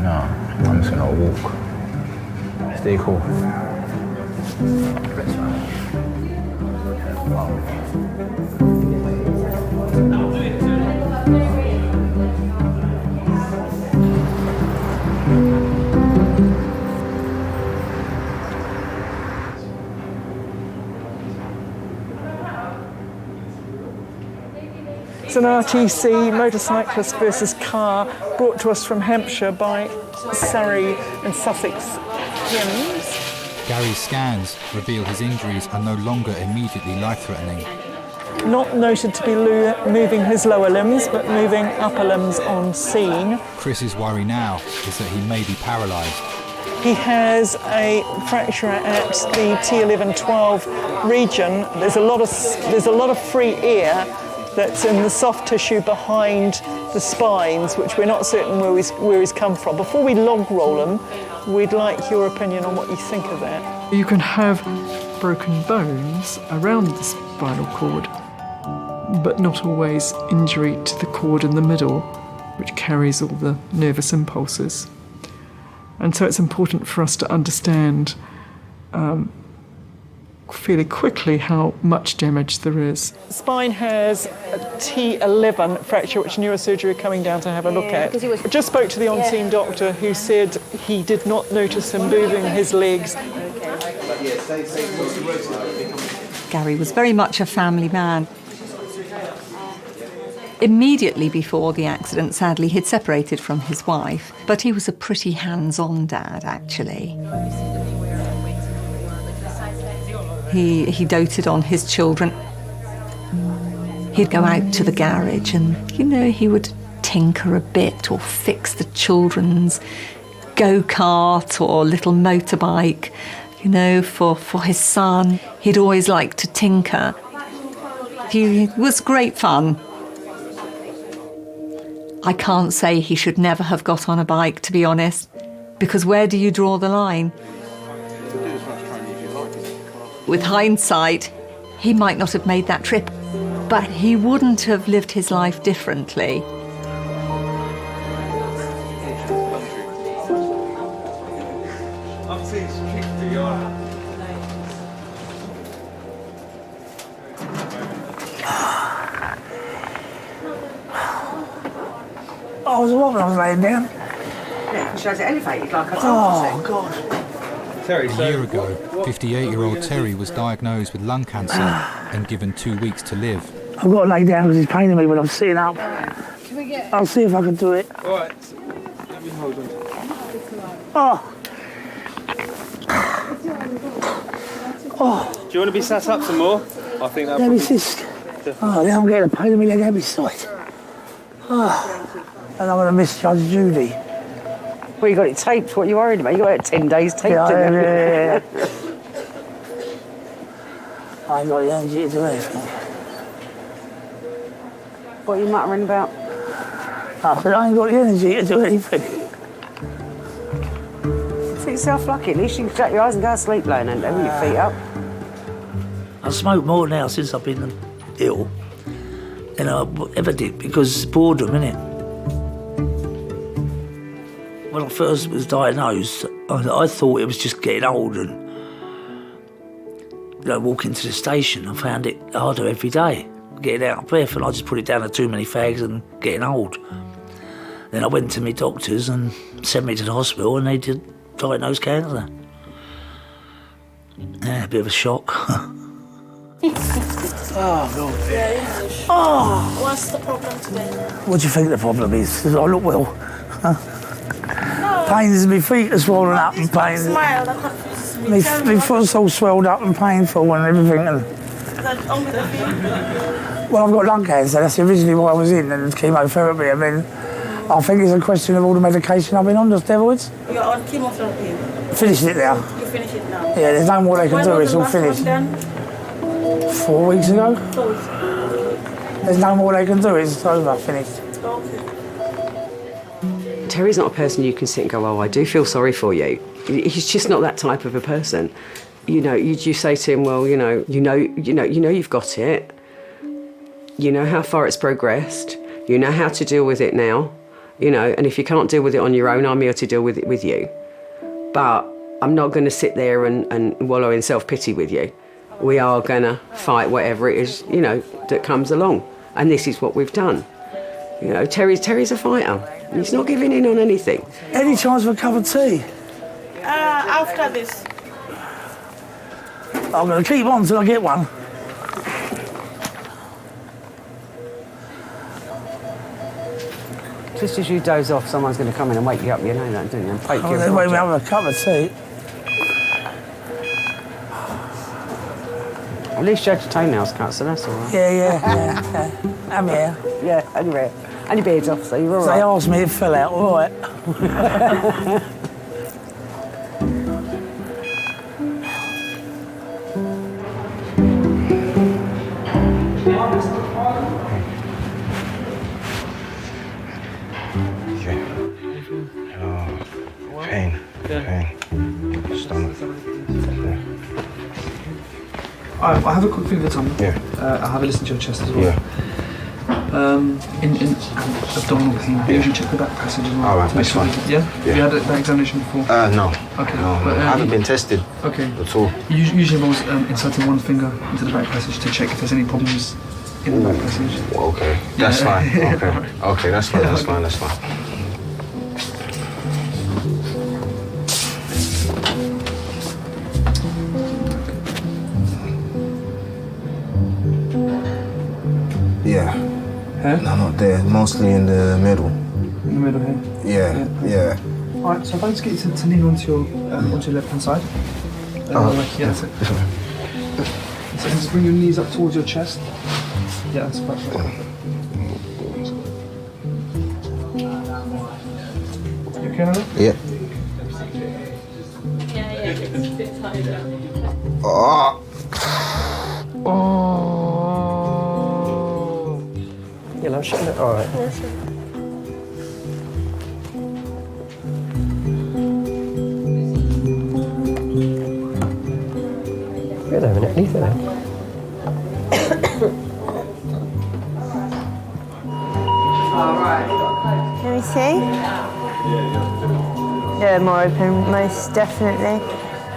No, I'm just gonna walk. Stay cool. It's an RTC, motorcyclist versus car, brought to us from Hampshire by Surrey and Sussex Hymns. Gary's scans reveal his injuries are no longer immediately life-threatening. Not noted to be moving his lower limbs, but moving upper limbs on scene. Chris's worry now is that he may be paralysed. He has a fracture at the T11-12 region. There's a lot of free air that's in the soft tissue behind the spines, which we're not certain where he's come from. Before we log roll him, we'd like your opinion on what you think of that. You can have broken bones around the spinal cord, but not always injury to the cord in the middle, which carries all the nervous impulses. And so it's important for us to understand fairly quickly how much damage there is. Spine has a T11 fracture, which neurosurgery are coming down to have a look at. I just spoke to the on-scene doctor who said he did not notice him moving his legs. Gary was very much a family man. Immediately before the accident, sadly, he'd separated from his wife, but he was a pretty hands-on dad, actually. He doted on his children. He'd go out to the garage and, he would tinker a bit or fix the children's go-kart or little motorbike, for his son. He'd always liked to tinker. It was great fun. I can't say he should never have got on a bike, to be honest, because where do you draw the line? With hindsight, he might not have made that trip, but he wouldn't have lived his life differently. I was walking, I was laying down. Yeah, it shows it elevated like I told Oh, you. God. Terry, a year ago, 58-year-old Terry was diagnosed with lung cancer and given 2 weeks to live. I've got to lay down because it's paining me when I'm sitting up. Can we get... I'll see if I can do it. All right. Let me hold on. Oh. Oh. Do you want to be sat up some more? I think that. Let me just... Oh, now I'm getting a pain in my leg every side. Oh. And I'm going to miss Judge Judy. Well, you got it taped. What are you worried about? You got it 10 days taped. Yeah. I ain't got the energy to do anything. What are you muttering about? I said, I ain't got the energy to do anything. Think yourself lucky. At least you can shut your eyes and go to sleep laying and with your feet up. I smoke more now since I've been ill than I ever did because boredom, innit? When I first was diagnosed, I thought it was just getting old and walking to the station. I found it harder every day, getting out of breath, and I just put it down to too many fags and getting old. Then I went to my doctors and sent me to the hospital and they did diagnose cancer. Yeah, a bit of a shock. Oh, God. Yeah, Oh! What's the problem today? What do you think the problem is? Because I look well. Pains in my feet are swollen up and pains. Smile, that confuses me. My foot's all swelled up and painful and everything. And That only the feet? well, I've got lung cancer. That's originally what I was in, and chemotherapy. And then I think it's a question of all the medication I've been on, the steroids. You're on chemotherapy. Finished it now. You finish it now. Yeah, there's no more they can When do. was It's the all last one finished. done? 4 weeks ago. 4 weeks ago. There's no more they can do. It's over. Finished. Okay. Terry's not a person you can sit and go, oh, I do feel sorry for you. He's just not that type of a person. You say to him, well, you know you've got it. You know how far it's progressed. You know how to deal with it now. And if you can't deal with it on your own, I'm here to deal with it with you. But I'm not going to sit there and wallow in self-pity with you. We are going to fight whatever it is, that comes along. And this is what we've done. Terry's a fighter. He's not giving in on anything. Any chance for a cup of tea? After this. I'm going to keep on till I get one. Just as you doze off, someone's going to come in and wake you up. You know that, don't you? And poke you. They wake me up with a cup of tea. At least you had your toenails cut, so that's all right. Yeah. I'm here. Yeah, and you're here. And your beard's off, so you're all So right. they asked me, it fell out, all right. Pain. Stomach. I'll have a quick thing for Tom. Yeah. I'll have a listen to your chest as well. Yeah. In abdominal pain, I usually check the back passage as well. All right, that's fine. Yeah? Have you had that examination before? No. Okay. No, But, I haven't been tested okay. at all. It usually involves inserting one finger into the back passage to check if there's any problems in the back passage. Okay, that's fine. Okay, okay, that's fine. That's fine. That's fine. Yeah. Here? No, not there. Mostly in the middle. In the middle here? Yeah. All right, so if I just get you to lean onto your left-hand side. Yeah, that's it. So just bring your knees up towards your chest. Yeah, that's perfect. You okay now? Yeah. Oh. You know, shut it. All right. Wait a minute, leave it there. Can we see? Yeah, more open, most definitely.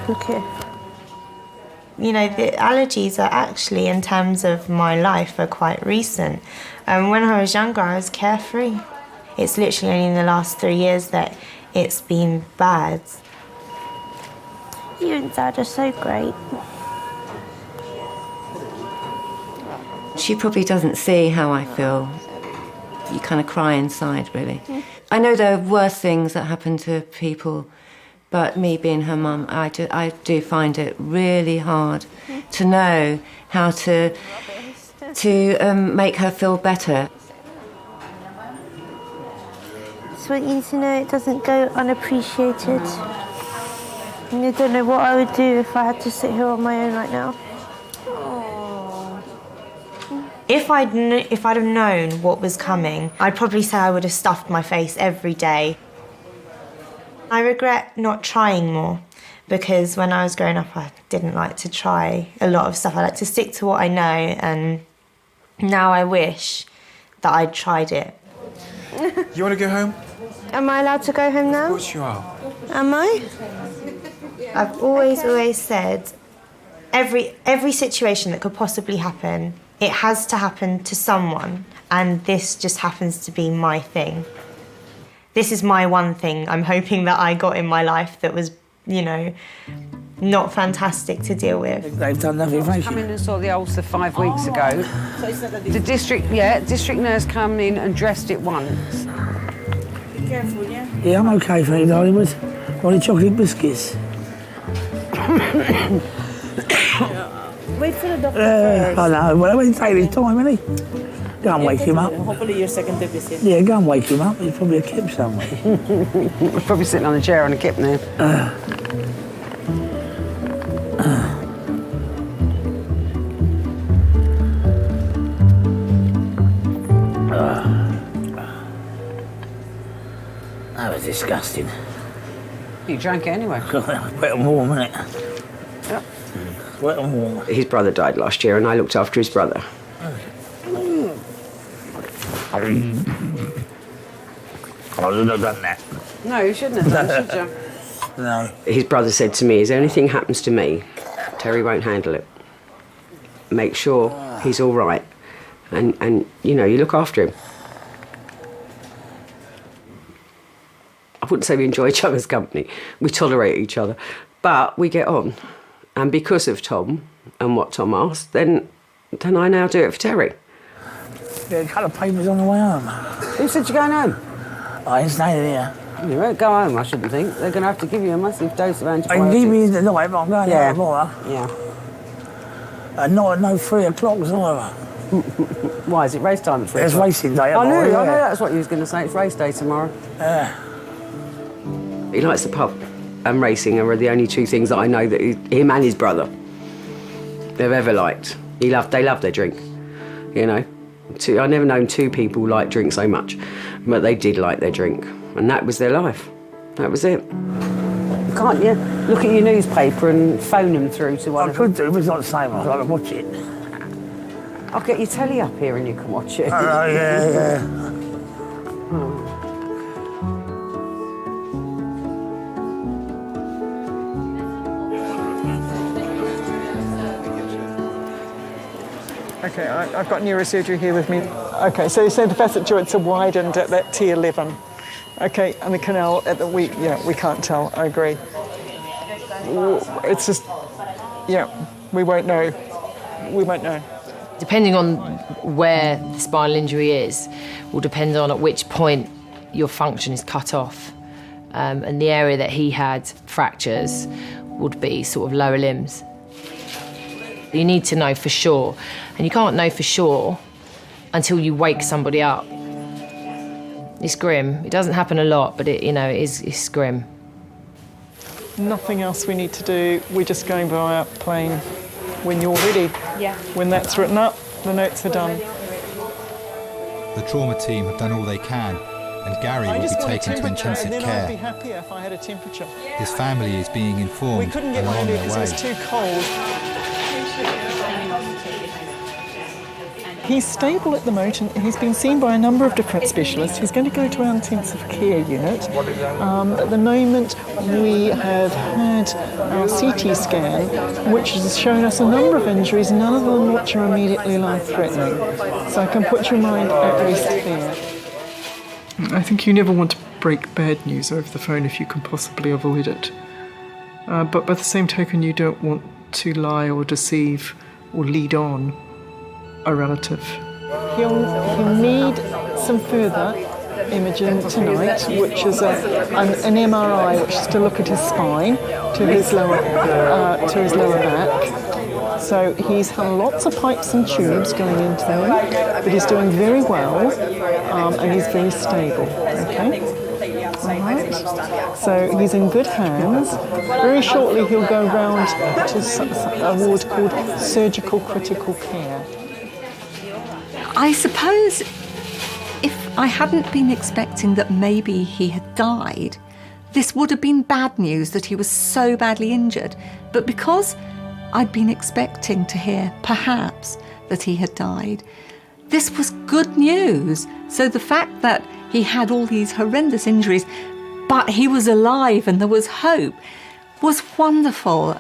Okay. You know, the allergies are actually, in terms of my life, are quite recent. When I was younger, I was carefree. It's literally only in the last 3 years that it's been bad. You and Dad are so great. She probably doesn't see how I feel. You kind of cry inside, really. I know there are worse things that happen to people, but me being her mum, I do find it really hard to know how to make her feel better. Just want you to know it doesn't go unappreciated. And I don't know what I would do if I had to sit here on my own right now. If I'd have known what was coming, I'd probably say I would have stuffed my face every day. I regret not trying more, because when I was growing up, I didn't like to try a lot of stuff. I like to stick to what I know, and now I wish that I'd tried it. You want to go home? Am I allowed to go home now? Of course you are. Am I? I've always said, every situation that could possibly happen, it has to happen to someone, and this just happens to be my thing. This is my one thing I'm hoping that I got in my life that was, you know, not fantastic to deal with. They've done nothing. I come in and saw the ulcer 5 weeks ago. The district nurse came in and dressed it once. Be careful, yeah? Yeah, I'm okay, thank you, darling. With only chocolate biscuits. Wait for the doctor first. I know. Well, I won't take his time, will he? Go and wake him up. Hopefully your second trip is in. Yeah, go and wake him up. He's probably a kip somewhere. He's probably sitting on a chair on a kip now. That was disgusting. You drank it anyway. Wet and warm, isn't it? Yep. Wet and warm. His brother died last year, and I looked after his brother. I shouldn't have done that. No, you shouldn't have done, should you? No. His brother said to me, if anything happens to me, Terry won't handle it. Make sure he's all right. And you know, you look after him. I wouldn't say we enjoy each other's company. We tolerate each other. But we get on. And because of Tom and what Tom asked, then I now do it for Terry. Yeah, a couple of papers on the way home. Who said you're going home? I ain't staying here. You won't go home, I shouldn't think. They're going to have to give you a massive dose of I antibiotics. can give you the night, but I'm going out tomorrow. Yeah. And not at no 3 o'clock either. Why, is it race time at 3 It's o'clock? racing day I tomorrow, knew yeah. that's what you was going to say. It's race day tomorrow. Yeah. He likes the pub and racing are the only two things that I know that him and his brother they've ever liked. They love their drink, you know. I never known two people like drink so much, but they did like their drink, and that was their life. That was it. Can't you look at your newspaper and phone them through to one I of could them? do, but it's not the same. I'd like to watch it. I'll get your telly up here and you can watch it. Oh, yeah. Okay, I've got neurosurgery here with me. Okay, so the facet joints are widened at that T11. Okay, and the canal at the week, yeah, we can't tell, I agree. It's just, yeah, we won't know. We won't know. Depending on where the spinal injury is, will depend on at which point your function is cut off. And the area that he had fractures would be sort of lower limbs. You need to know for sure, and you can't know for sure until you wake somebody up. It's grim. It doesn't happen a lot, but it's grim. Nothing else we need to do. We're just going via plane when you're ready. Yeah. When that's written up, the notes are done. The trauma team have done all they can, and Gary will be taken to intensive I'd be care. happier if I had a temperature. His family is being We informed couldn't and get are on ready their because it way. was too cold. He's stable at the moment. He's been seen by a number of different specialists. He's going to go to our intensive care unit. At the moment, we have had our CT scan, which has shown us a number of injuries, none of them which are immediately life-threatening. So I can put your mind at rest there. I think you never want to break bad news over the phone if you can possibly avoid it. But by the same token, you don't want to lie or deceive or lead on a relative. He'll need some further imaging tonight, which is an MRI, which is to look at his spine, to his lower back. So he's had lots of pipes and tubes going into him, but he's doing very well, and he's very stable. Okay. All right. So he's in good hands. Very shortly he'll go round to a ward called surgical critical care. I suppose if I hadn't been expecting that maybe he had died, this would have been bad news that he was so badly injured. But because I'd been expecting to hear, perhaps, that he had died, this was good news. So the fact that he had all these horrendous injuries, but he was alive and there was hope, was wonderful.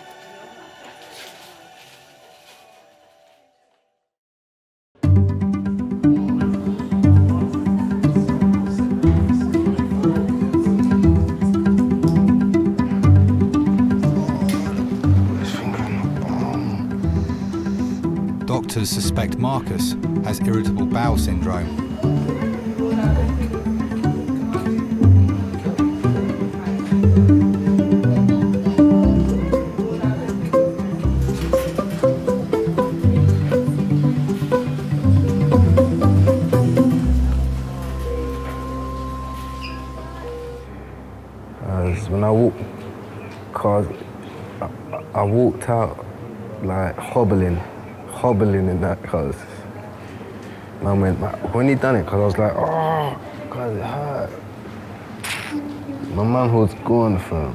Doctors suspect Marcus has irritable bowel syndrome. When I walked out like hobbling in that, because Mum went, when he done it, because I was like, oh, because it hurt. My mum was gone from,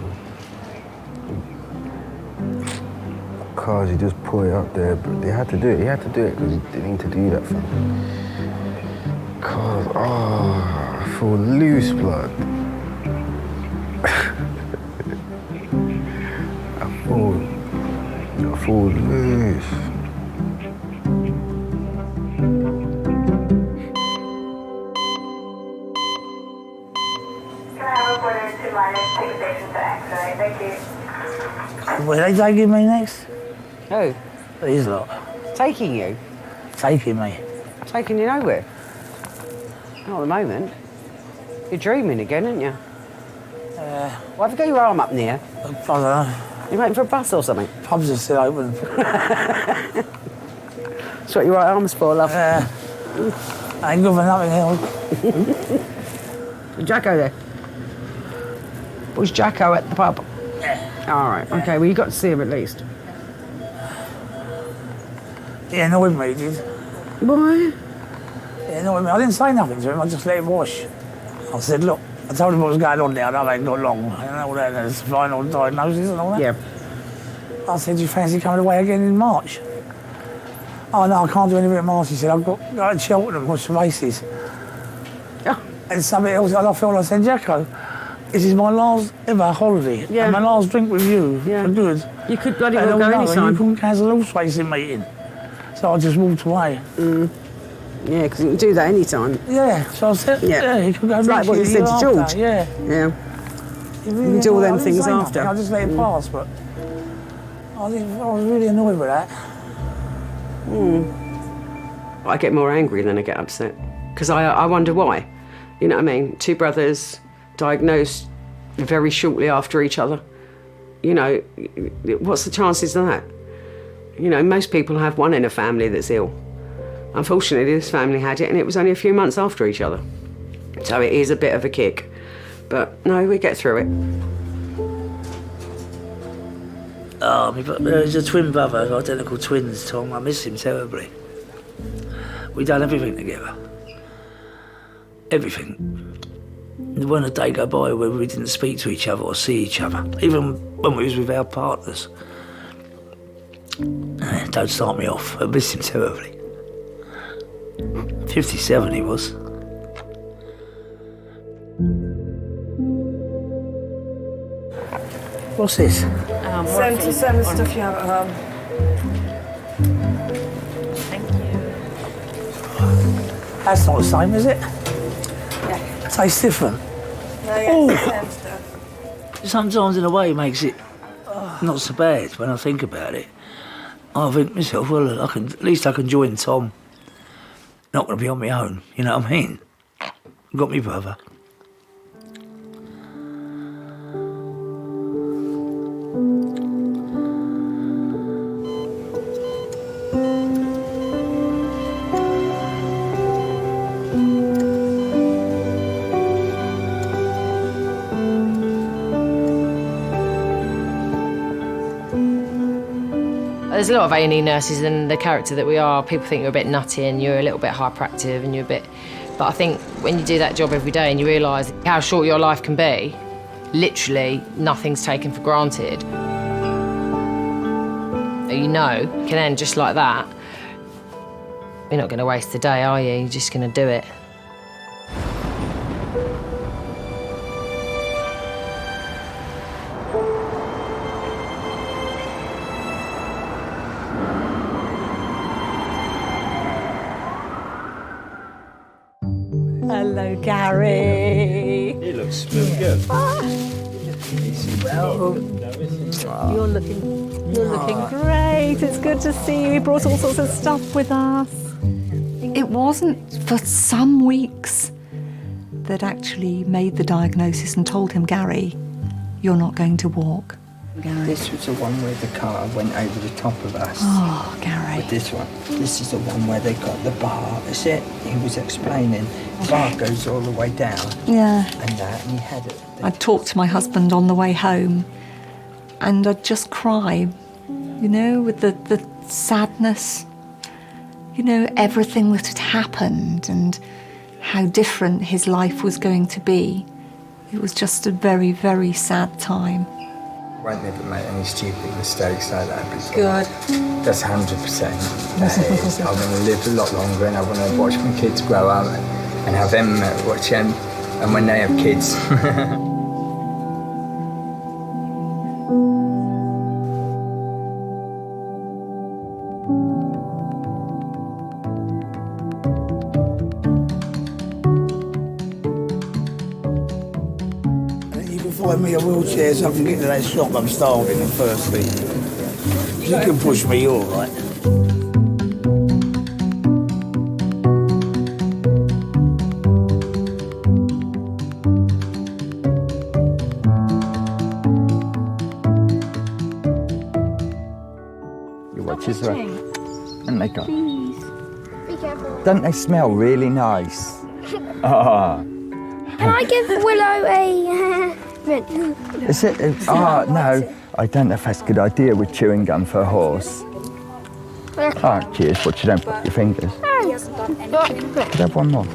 because he just put it up there, but they had to do it. He had to do it because he didn't need to do that for me. Because, I feel loose blood. I feel loose. Where are they taking me next? Who? These lot. Taking you? Taking me. Taking you nowhere? Not at the moment. You're dreaming again, aren't you? Why have you got your arm up near? I don't know. You waiting for a bus or something? Pubs are still open. That's what your right arm's for, love. I ain't good for nothing else. Is Jacko there? Was Jacko at the pub? Yeah. All right, okay, well, you got to see him at least. He annoyed me, he did. Why? He annoyed me. I didn't say nothing to him, I just let him wash. I said, look, I told him what was going on there, and I ain't got long. And all that, there's final diagnosis and all that. Yeah. I said, do you fancy coming away again in March? Oh, no, I can't do anything in March. He said, I've got to go to Cheltenham, watch some races. Yeah. And something else, and I said, Jacko, this is my last ever holiday, and my last drink with you, for good. You could bloody well go anytime. You couldn't cancel a horse racing meeting. So I just walked away. Yeah, because you can do that anytime. Yeah, so I said, you could go it's like what you said to George. Yeah. Yeah. You can do all them things after. I just let it pass, but I was really annoyed with that. I get more angry than I get upset. Because I wonder why. You know what I mean? 2 brothers diagnosed very shortly after each other. You know, what's the chances of that? You know, most people have one in a family that's ill. Unfortunately, this family had it, and it was only a few months after each other. So it is a bit of a kick. But no, we get through it. Oh, there's a twin brother, identical twins, Tom. I miss him terribly. We done everything together. Everything. There wasn't a day go by where we didn't speak to each other or see each other, even when we was with our partners. Don't start me off. I miss him terribly. 57 he was. What's this? Same stuff you have at home. Thank you. That's not the same, is it? Yeah. Tastes different. No, yeah, it's the same stuff. Sometimes in a way it makes it not so bad when I think about it. I think to myself, well, at least I can join Tom. Not going to be on my own, you know what I mean? I've got me brother. There's a lot of A&E nurses, and the character that we are, people think you're a bit nutty and you're a little bit hyperactive and you're a bit... But I think when you do that job every day and you realise how short your life can be, literally nothing's taken for granted. You know, you can end just like that. You're not going to waste a day, are you? You're just going to do it. Hello, Gary. He looks really good. You're looking great. It's good to see you. We brought all sorts of stuff with us. It wasn't for some weeks that actually made the diagnosis and told him, Gary, you're not going to walk. This was the one where the car went over the top of us. Oh, Gary. With this one. This is the one where they got the bar. That's it. He was explaining. The bar goes all the way down. Yeah. And that, and he had it. I'd talk to my husband on the way home and I'd just cry, you know, with the sadness, you know, everything that had happened and how different his life was going to be. It was just a very, very sad time. Won't never make any stupid mistakes like that before. Good. That's 100%. That is. I want to live a lot longer and I want to watch my kids grow up and have them watch them and when they have kids. Find me a wheelchair so I can get to that shop. I'm starving and thirsty. You can push me, you're all right. Your watches are... And they go. Please. Be careful. Don't they smell really nice? Ah. Can I give Willow a... Is it? No. I don't know if that's a good idea with chewing gum for a horse. Oh, cheers. But you don't put your fingers. Could have one more.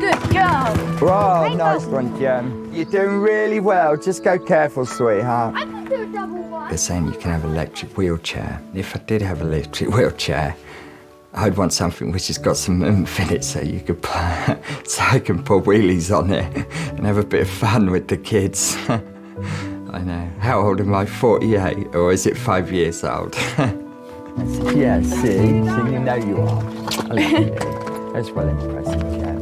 Good job. Oh, nice one, Jem. You're doing really well. Just go careful, sweetheart. I can do a double one. They're saying you can have an electric wheelchair. If I did have an electric wheelchair, I'd want something which has got some oomph in it so you could so I can pull wheelies on it and have a bit of fun with the kids. I know. How old am I? 48? Or is it 5 years old? Yeah, see? So you know you are. I love you. That's well impressive, Jem.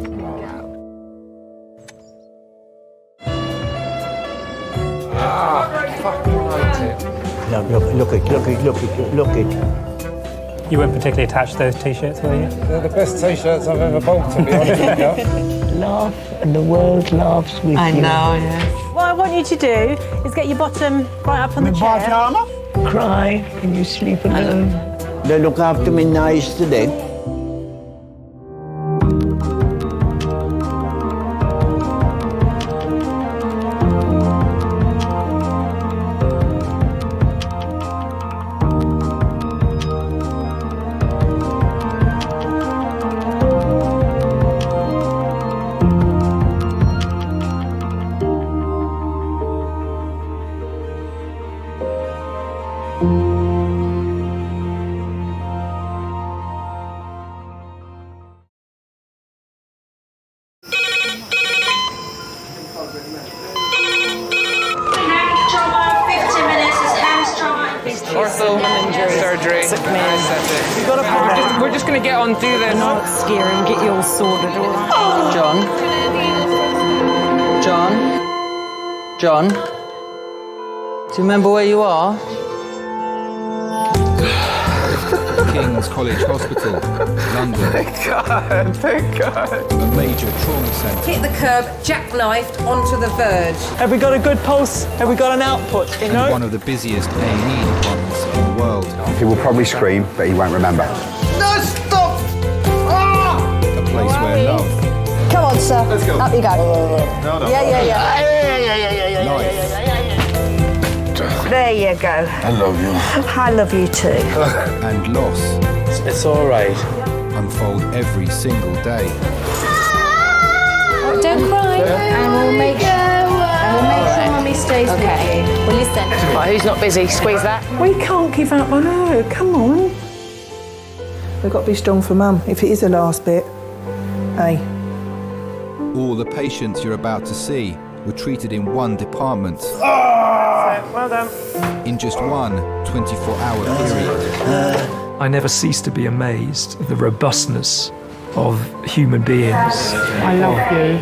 Fucking right it. Look it. You weren't particularly attached to those T-shirts, were you? They're the best T-shirts I've ever bought, to be honest with you. Laugh, and the world laughs with you. I know, yes. What I want you to do is get your bottom right up on the chair. Cry and you sleep alone. They look after me nice today. Surgery. We're just going to get on through this. Not scare and get you all sorted, all right? John? Do you remember where you are? King's College Hospital, London. Thank God. A major trauma centre. Hit the curb, jackknifed onto the verge. Have we got a good pulse? Have we got an output? You know? And one of the busiest A&E departments in the world. He will probably scream, but he won't remember. No, stop! Ah! A place where love, Come on, sir. Let's go. Up you go. No. life, There you go. I love you. I love you too. and loss It's all right. unfold every single day. Don't cry. And we'll make sure Mummy stays with you. Well, listen. Right, who's not busy? Squeeze that. We can't give up on her. Come on. We've got to be strong for Mum. If it is the last bit, hey. All the patients you're about to see were treated in one department. Well done. In just one 24-hour period. I never cease to be amazed at the robustness of human beings. I love you.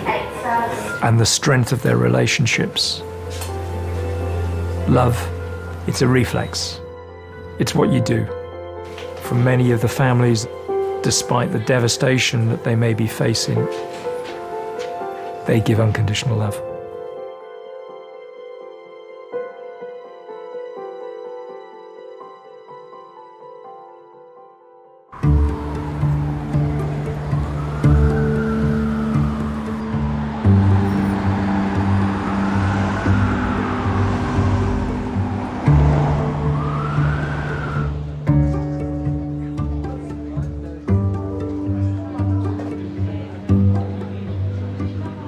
And the strength of their relationships. Love, it's a reflex. It's what you do. For many of the families, despite the devastation that they may be facing, they give unconditional love.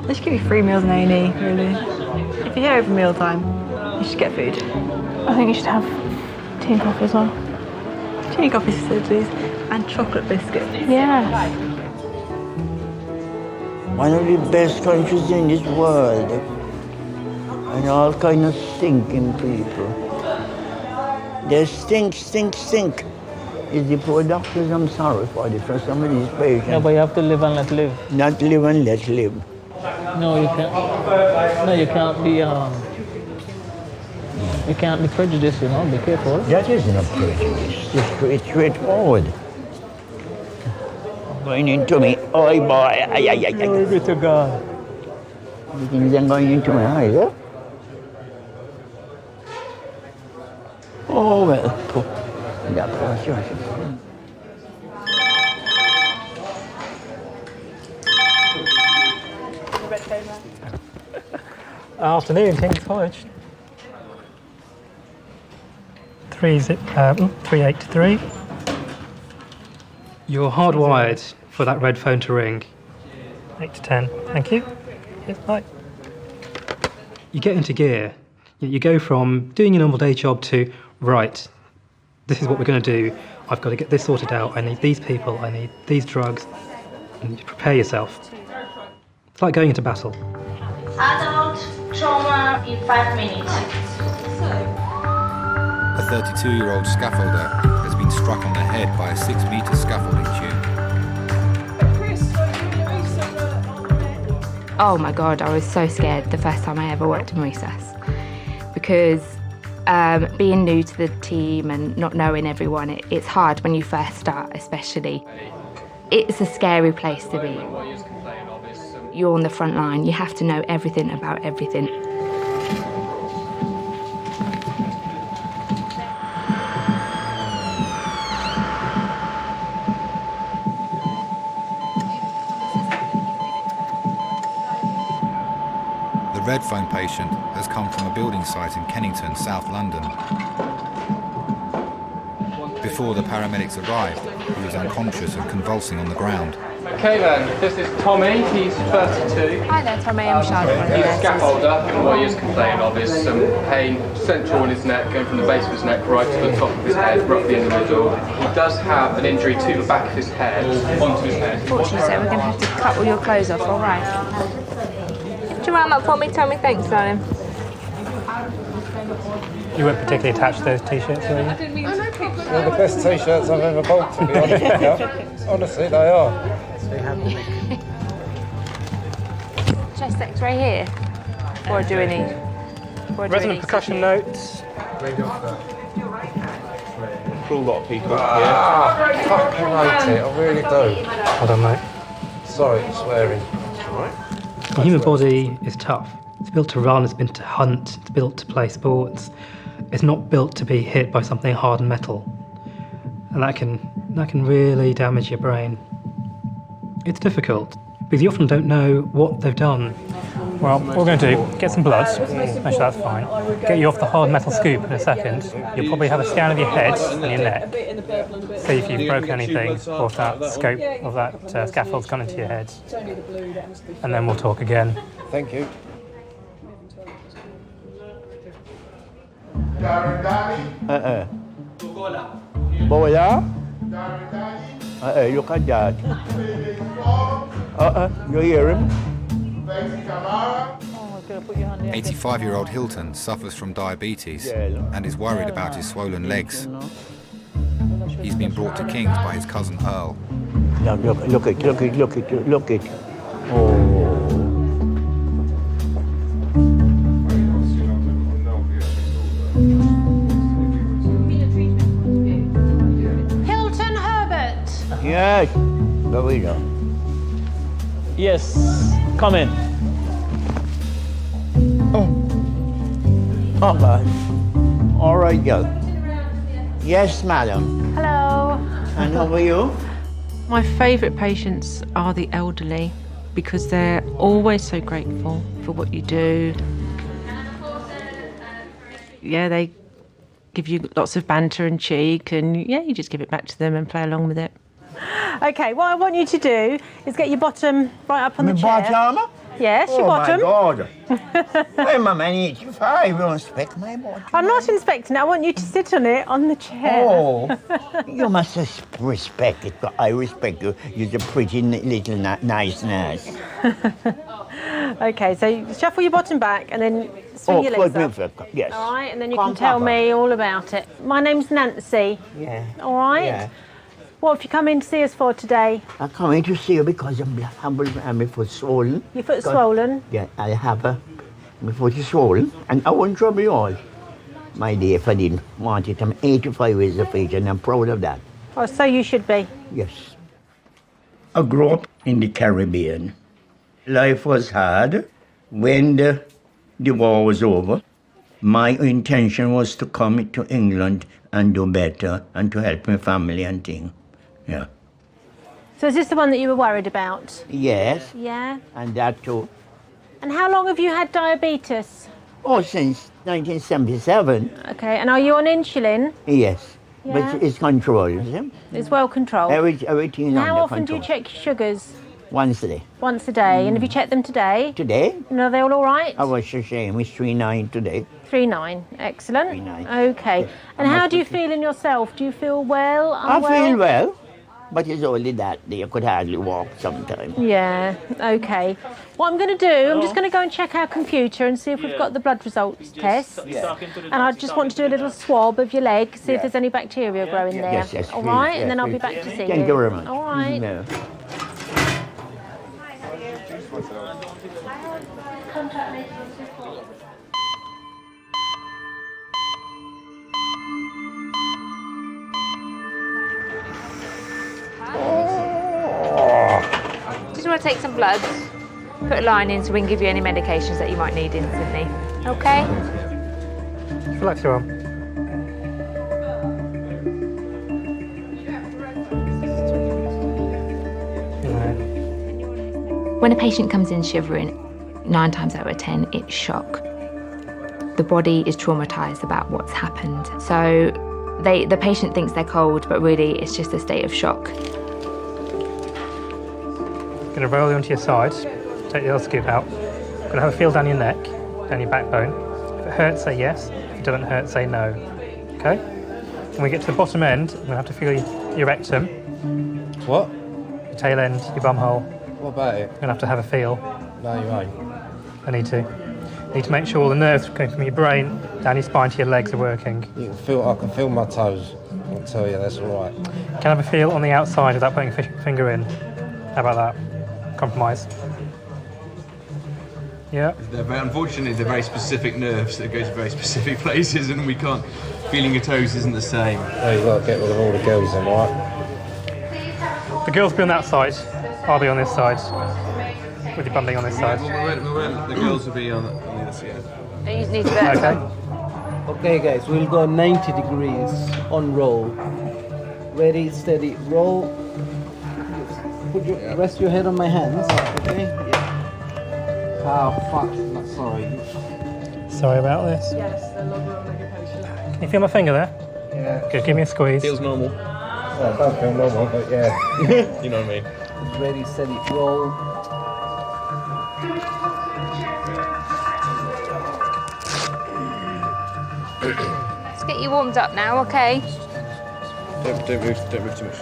They should give you free meals in A&E, really. If you're here over mealtime, you should get food. I think you should have tea and coffee as well. Tea and coffee facilities and chocolate biscuits. Yeah. One of the best countries in this world. And all kind of stinking people. They stink. It's the poor doctors I'm sorry for some of these patients. Yeah, but you have to live and let live. Not live and let live. No, you can't. No, you can't be. You can't be prejudiced. You know, be careful. That isn't a prejudice. It's straightforward. Going into me, oi boy, Glory be to God. You think they're going into my eyes, huh? Oh well, that was yours. Afternoon, King's College. 383. You're hardwired for that red phone to ring. 8 to 10. Thank you. Yes, bye. You get into gear. You go from doing your normal day job to, right, this is what we're going to do. I've got to get this sorted out. I need these people. I need these drugs. And you prepare yourself. It's like going into battle. Adult trauma in 5 minutes. A 32-year-old scaffolder has been struck on the head by a 6-metre scaffolding tube. Oh my God, I was so scared the first time I ever worked in recess because Being new to the team and not knowing everyone, it's hard when you first start, especially. It's a scary place to be. You're on the front line, you have to know everything about everything. The red phone patient has come from a building site in Kennington, South London. Before the paramedics arrived, he was unconscious and convulsing on the ground. Okay then, this is Tommy, he's 32. Hi there, Tommy, I'm Charlotte. He's a scaffolder, and what he is complaining of is some pain central in his neck, going from the base of his neck right to the top of his head, roughly in the middle. He does have an injury to the back of his head, onto his head. Fortunately, so we're going to have to cut all your clothes off, all right? Do you round up for me, Tommy? Thanks, darling. You weren't particularly attached to those t-shirts, were you? They're the best t-shirts I've ever bought, to be honest with you. Honestly, they are. Chest X-ray here? Or do any? Resonant percussion notes. Cruel lot of people here. I fucking hate it, I really do. Hold on, mate. Sorry for swearing. It's all right. The human body is tough. It's built to run, it's built to hunt, it's built to play sports. It's not built to be hit by something hard and metal. And that can really damage your brain. It's difficult, because you often don't know what they've done. Well, what we're going to do, get some blood, make sure that's fine. Get you off the hard metal scoop in a second. You'll probably have a scan of your head and your neck. See if you've broken anything, or if that scope of that scaffold's gone into your head. And then we'll talk again. Thank you. Bola? Look at that. You hear him? 85-year-old Hilton suffers from diabetes and is worried about his swollen legs. He's been brought to King's by his cousin Earl. Now look it. Oh. Hilton Herbert. Yes. There we go. Yes, come in. Oh, God. All right, girl. Yes, madam. Hello. And how are you? My favourite patients are the elderly because they're always so grateful for what you do. Yeah, they give you lots of banter and cheek, and yeah, you just give it back to them and play along with it. Okay, what I want you to do is get your bottom right up on the chair. Bottom? Yes, your bottom. Oh, my God. I'm a man 85. You don't inspect my bottom. I'm not inspecting it. I want you to sit on it on the chair. Oh, you must respect it. I respect you. You're a pretty little nice nurse. Okay, so shuffle your bottom back and then swing your legs up. Yes. All right, and then you can tell me all about it. My name's Nancy. Yeah. All right? Yeah. What have you come in to see us for today? I come in to see you because my foot swollen. Your foot's swollen? Yeah, I have my foot is swollen, and I won't trouble you all, my dear, if I didn't want it. I'm 85 years of age, and I'm proud of that. Oh, so you should be. Yes. I grew up in the Caribbean. Life was hard. When the war was over, my intention was to come to England and do better and to help my family and things. Yeah. So is this the one that you were worried about? Yes. Yeah. And that too. And how long have you had diabetes? Oh, since 1977. Okay, and are you on insulin? Yes. Yeah. But it's controlled. See? It's well controlled. Everything is How under often control. do you check your sugars? Once a day. Once a day. And have you checked them today? Today? And are they all right? I was ashamed. It's 3.9 today. 3.9. Excellent. 3.9. Okay. Yes. And how do you feel in yourself? Do you feel well? Unwell? I feel well, but it's only that day. I could hardly walk sometimes. Yeah, okay. What I'm going to do, I'm just going to go and check our computer and see if we've got the blood results test. And I just want to do a little swab of your leg, see if there's any bacteria growing there. Yes, all please, right, yes, and then I'll be please. back to see you. Thank you very much. All right. No. to take some blood, put a line in so we can give you any medications that you might need instantly. Okay? Relax your arm. When a patient comes in shivering, 9 times out of 10, it's shock. The body is traumatised about what's happened. So the patient thinks they're cold, but really it's just a state of shock. Going to roll you onto your side, take the other scoop out. Going to have a feel down your neck, down your backbone. If it hurts, say yes. If it doesn't hurt, say no. Okay? When we get to the bottom end, we're going to have to feel your rectum. What? Your tail end, your bum hole. What about it? You're going to have a feel. No, you ain't. I need to. Need to make sure all the nerves going from your brain down your spine to your legs are working. I can feel my toes. I'll tell you, that's all right. Can I have a feel on the outside without putting a finger in? How about that? Compromise. Yeah. Unfortunately, they're very specific nerves that go to very specific places, and we can't. Feeling your toes isn't the same. No, you've got to get rid of all the girls then, right? The girls be on that side. I'll be on this side. With your bum being on this side. The girls will be on the other side. You need to better. Okay. Okay, guys, we'll go 90 degrees on roll. Ready, steady, roll. Rest your head on my hands, okay? Yeah. Oh, fuck, sorry. Sorry about this. Yes, the longer medication. Can you feel my finger there? Yeah. Good, give me a squeeze. Feels normal. Well, it don't feel normal, but yeah. You know what I mean. Ready, steady, roll. Let's get you warmed up now, okay? Don't move too much.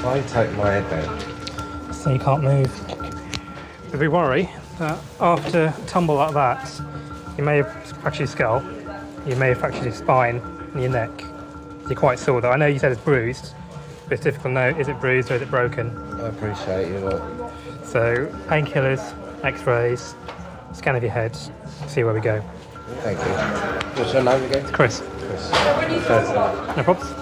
Why take my head down? So you can't move. But we worry that after a tumble like that, you may have fractured your skull, you may have fractured your spine and your neck. You're quite sore though. I know you said it's bruised, but it's difficult to know, is it bruised or is it broken? I appreciate you. Look. So painkillers, x-rays, scan of your head, see where we go. Thank you. What's your name again? It's Chris. Chris. No problems.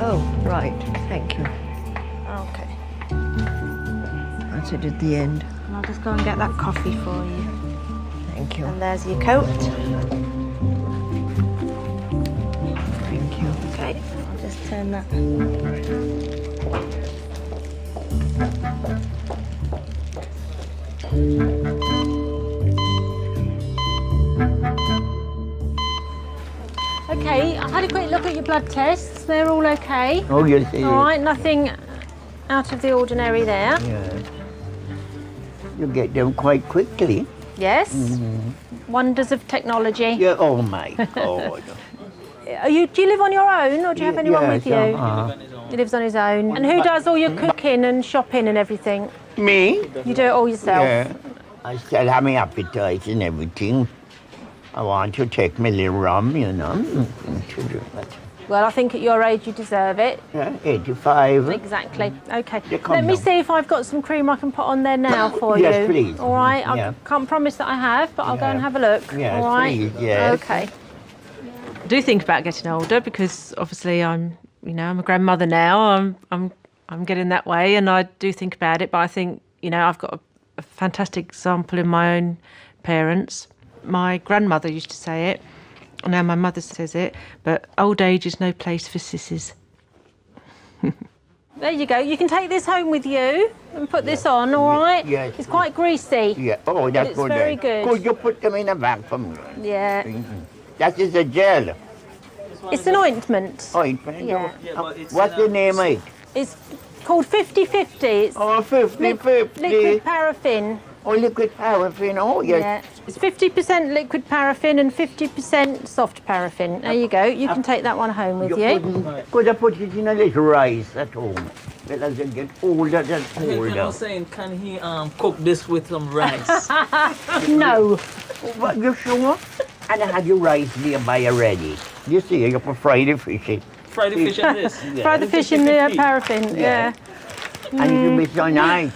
Oh, right. Thank you. Okay. That's it at the end. And I'll just go and get that coffee for you. Thank you. And there's your coat. Thank you. Okay, I'll just turn that. Okay, I had a quick look at your blood tests. They're all okay. Oh, yes, it is. All right, nothing out of the ordinary there. Yeah. You get them quite quickly. Yes. Mm-hmm. Wonders of technology. Yeah, oh my God. Do you live on your own, or do you have anyone with you? He lives on his own. And who does all your cooking and shopping and everything? Me? You do it all yourself? Yeah. I still have my appetite and everything. I want to take my little rum, you know. Well, I think at your age you deserve it. Yeah, 85. Exactly. Okay. come Let me now. see if I've got some cream I can put on there now for Yes, you. please. All right. Yeah. I can't promise that I have, but I'll go Yeah. and have a look. Yes, all right. please, yes. Okay. I do think about getting older because obviously I'm a grandmother now. I'm getting that way, and I do think about it. But I think I've got a fantastic example in my own parents. My grandmother used to say it, and now my mother says it. But old age is no place for sissies. There you go. You can take this home with you and put this on. All right. Yes. It's quite greasy. Yeah. Oh, that's It's good. very then. good. Could you put them in a bag for me? Yeah. That is a gel. It's an ointment. Ointment? Yeah. What's the name of it? It's called 50-50. It's 50-50. liquid paraffin. Oh, liquid paraffin. Oh, yes. Yeah. It's 50% liquid paraffin and 50% soft paraffin. There you go. You can take that one home with you. Could I put it in a little rice at home? Well, as you get older and I older. was saying, can he cook this with some rice? No. What, you sure? And I had your rice nearby already. You see, you can fry the fish in. Fry the fish in this? Yeah. Fry the fish in the paraffin, yeah. And it will be so nice.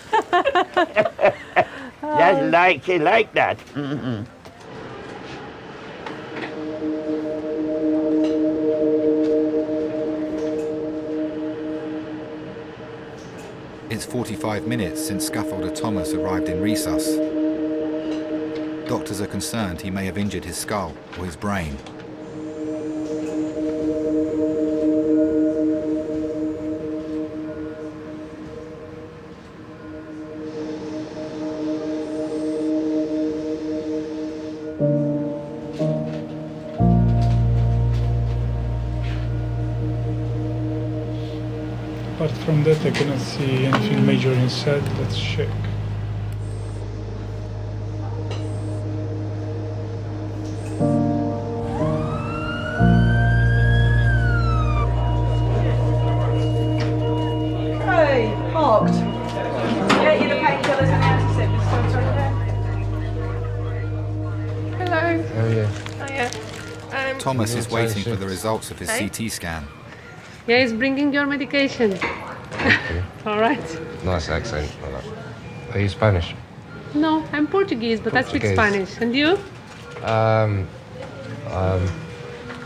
That's like, she like that. Mm-hmm. It's 45 minutes since scaffolder Thomas arrived in resus. Doctors are concerned he may have injured his skull or his brain. Apart from that, I cannot see anything major inside. Let's check. Hey, marked. Yeah, you the painkillers and the antiseptics. Hello. Oh yeah. Oh, yeah. Thomas is waiting for the results of his Hey. CT scan. Yeah, he's bringing your medication. All right. Nice accent. Are you Spanish? No, I'm Portuguese, but I speak Portuguese. Spanish. And you?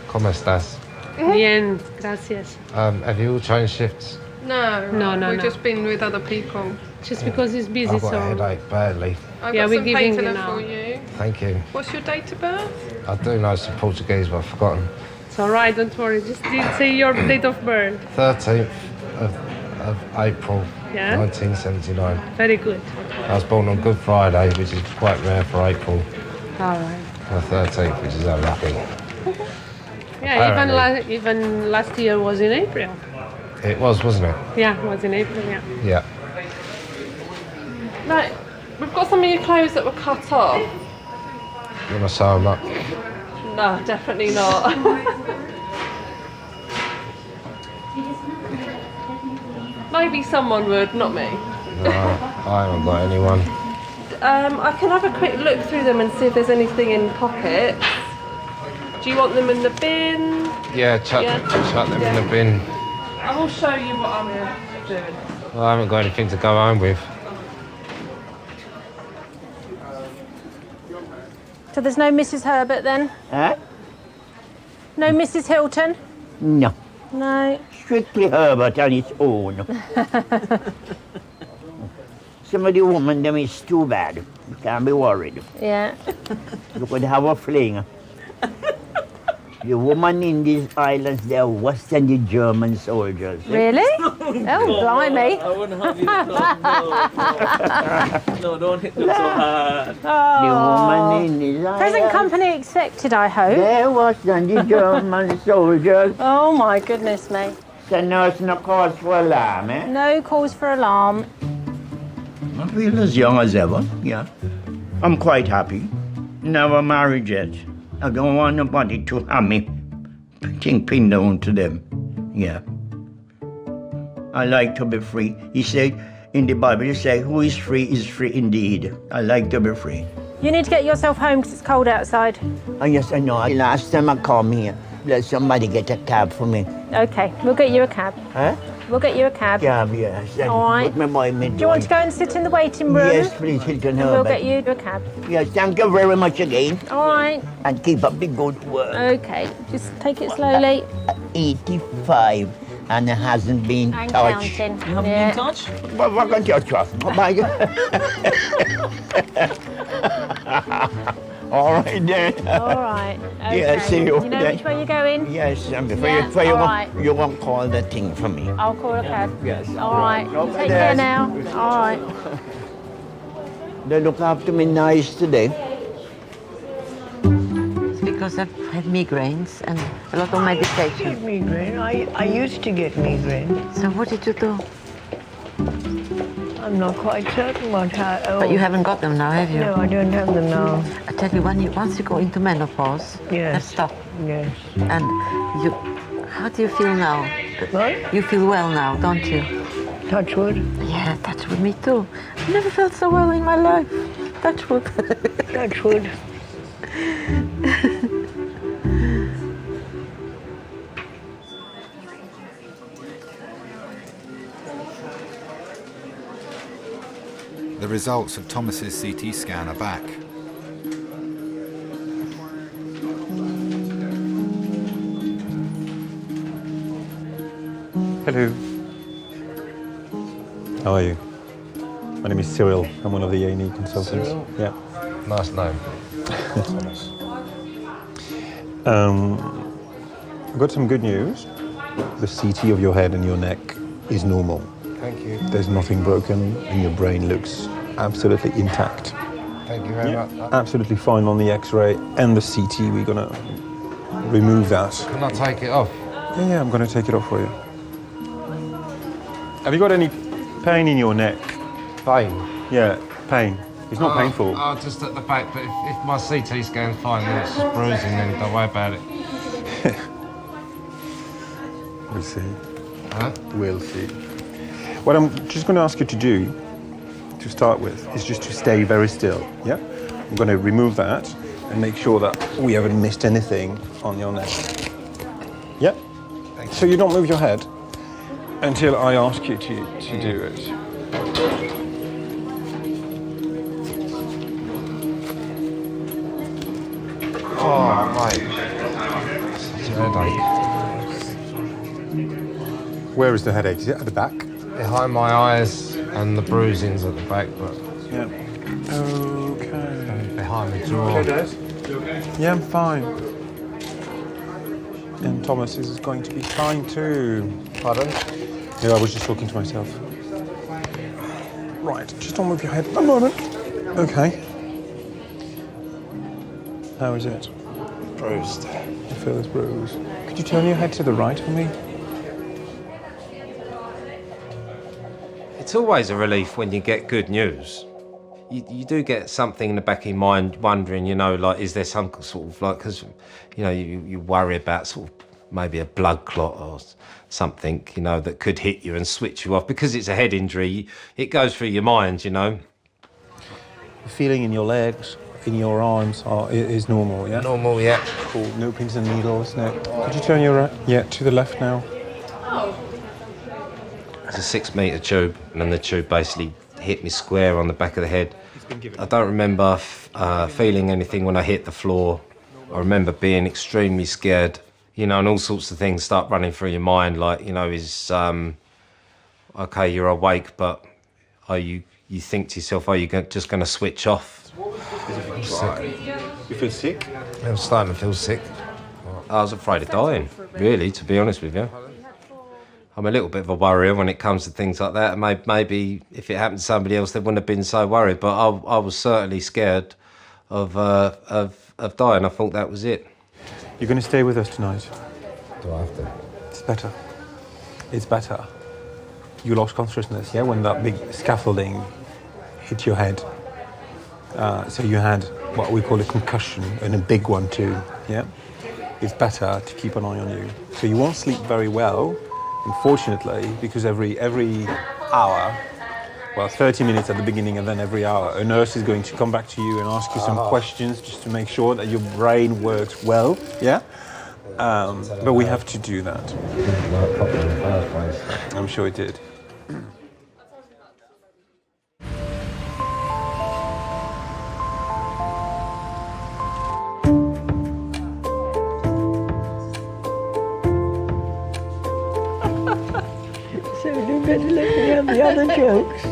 ¿Cómo estás? Bien, gracias. Have you all changed shifts? No, no. We've just been with other people. Just because he's busy, I've got so. a headache badly. I've got some painkiller for you. Thank you. What's your date of birth? I do know some Portuguese, but I've forgotten. It's all right, don't worry. Just say your date of birth. 13th of April, Yeah? 1979. Very good. I was born on Good Friday, which is quite rare for April. All right. The 13th, which is unlucky. Yeah, Apparently. even last year was in April. It was, wasn't it? Yeah, it was in April, yeah. Yeah. Right, we've got some of your clothes that were cut off. You want to sew them up? No, definitely not. Maybe someone would, not me. No, I haven't got anyone. I can have a quick look through them and see if there's anything in pockets. Do you want them in the bin? Yeah, chuck them in the bin. I will show you what I'm doing. Well, I haven't got anything to go home with. So there's no Mrs. Herbert then? Huh? No Mrs. Hilton? No. No. Strictly Herbert on its own. Some of the women, them is too bad. You can't be worried. Yeah. You could have a fling. The woman in these islands, they're worse than the German soldiers. Really? Oh, blimey. I wouldn't have you done, no. No, don't hit them so hard. The woman in these islands. Present company accepted, I hope. They're worse than the German soldiers. Oh, my goodness me. So now it's no cause for alarm, eh? No cause for alarm. I feel as young as ever, yeah. I'm quite happy. Never married yet. I don't want nobody to have me pin down to them. Yeah. I like to be free. He said, in the Bible, he said, who is free indeed. I like to be free. You need to get yourself home because it's cold outside. Oh, yes, I know. Last time I come here, let somebody get a cab for me. Okay, we'll get you a cab. Huh? We'll get you a cab. Cab, yes. And All right. put my boy in. Do you want to go and sit in the waiting room? Yes, please, Hilton And we'll Herbert. get you a cab. Yes, thank you very much again. All right. And keep up the good work. Okay, just take it slowly. 85 and it hasn't been And touched. counting. You haven't been touched? What can you touch? All right then. All right. Okay. Yeah, see you. You know then. which way you're going? Yes, and before Yeah, you all right. you won't call the thing for me. I'll call a cab. Yes. All right. Okay, Take care then. now. All right. They look after me nice today. It's because I've had migraines and a lot of medication. Get migraine. I used to get migraine. So what did you do? I'm not quite certain what happened. But you haven't got them now, have you? No, I don't have them now. I tell you, once you go into menopause, Yes. that's tough. Yes. And how do you feel now? What? You feel well now, don't you? Touch wood? Yeah, touch wood, me too. I've never felt so well in my life. Touch wood. Touch wood. The results of Thomas's CT scan are back. Hello. How are you? My name is Cyril. I'm one of the A&E consultants. Cyril? Yeah. Nice name. I've got some good news. The CT of your head and your neck is normal. Thank you. There's nothing broken and your brain looks absolutely intact. Thank you very much. Absolutely fine on the X-ray and the CT. We're gonna remove that. Can I take it off? Yeah, I'm gonna take it off for you. Have you got any pain in your neck? Pain? Yeah, pain. It's not painful. Oh, just at the back, but if my CT scan's fine, then it's just bruising, then don't worry about it. We'll see. Huh? We'll see. What I'm just going to ask you to do, to start with, is just to stay very still, yeah? I'm going to remove that and make sure that we haven't missed anything on your neck. Yeah? So you don't move your head until I ask you to do it. Oh, mate. Such a headache. Where is the headache? Is it at the back? Behind my eyes and the bruising's at the back, but... Yeah. Okay. Behind the jaw. Okay, Dad? You okay? Yeah, I'm fine. And Thomas is going to be fine too. Pardon? Yeah, I was just talking to myself. Right, just don't move your head a moment. Okay. How is it? Bruised. You feel it's bruised. Could you turn your head to the right for me? It's always a relief when you get good news. You do get something in the back of your mind wondering, you know, like, is there some sort of, like, because, you know, you worry about sort of maybe a blood clot or something, you know, that could hit you and switch you off. Because it's a head injury, it goes through your mind, you know. The feeling in your legs, in your arms is normal, yeah? Normal, yeah. Cool, no pins and needles, no. Could you turn your to the left now? It's a 6 metre tube, and then the tube basically hit me square on the back of the head. I don't remember feeling anything when I hit the floor. I remember being extremely scared, you know, and all sorts of things start running through your mind, like, you know, is, okay, you're awake, but are you think to yourself, are you just going to switch off? You feel sick? I'm starting to feel sick. I was afraid of dying, really, to be honest with you. I'm a little bit of a worrier when it comes to things like that. Maybe if it happened to somebody else, they wouldn't have been so worried. But I was certainly scared of dying. I thought that was it. You're going to stay with us tonight. Do I have to? It's better. It's better. You lost consciousness, yeah, when that big scaffolding hit your head. So you had what we call a concussion, and a big one too, yeah? It's better to keep an eye on you. So you won't sleep very well, unfortunately, because every hour, well, 30 minutes at the beginning and then every hour, a nurse is going to come back to you and ask you some questions just to make sure that your brain works well, yeah? But we have to do that. I'm sure it did. So you better let me have the other jokes.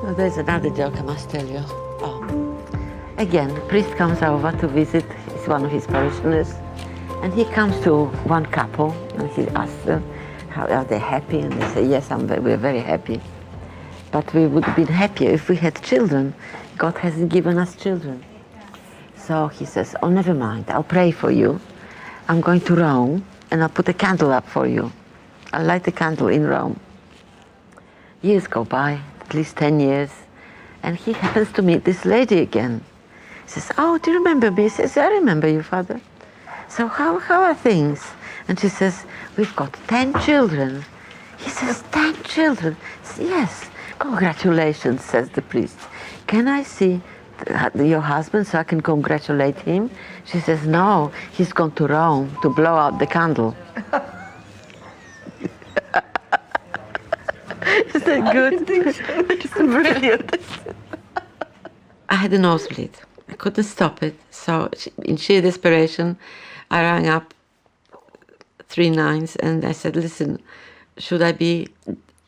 Well, there's another joke I must tell you. Again, the priest comes over to visit. He's one of his parishioners. And he comes to one couple and he asks them, how are they happy? And they say, yes, we're very happy. But we would have been happier if we had children. God hasn't given us children. So he says, oh, never mind, I'll pray for you. I'm going to Rome and I'll put a candle up for you. I'll light a candle in Rome. Years go by, at least 10 years, and he happens to meet this lady again. He says, oh, do you remember me? He says, I remember you, Father. So how are things? And she says, we've got 10 children. He says, 10 children? Yes. Congratulations, says the priest. Can I see your husband so I can congratulate him? She says, no, he's gone to Rome to blow out the candle. Is that good? It's brilliant. I had a nosebleed. I couldn't stop it. So in sheer desperation, I rang up 3 nines and I said, listen, should I be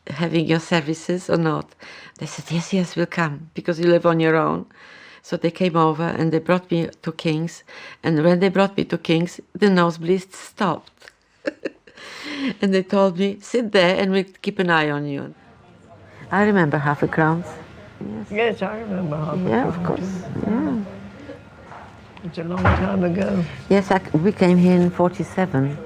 having your services or not? They said, yes, yes, we'll come, because you live on your own. So they came over and they brought me to King's. And when they brought me to King's, the nosebleed stopped. And they told me, sit there and we'll keep an eye on you. I remember half a crown. Yes, I remember half a crown. Yeah, of course. Yeah. It's a long time ago. Yes, we came here in 47,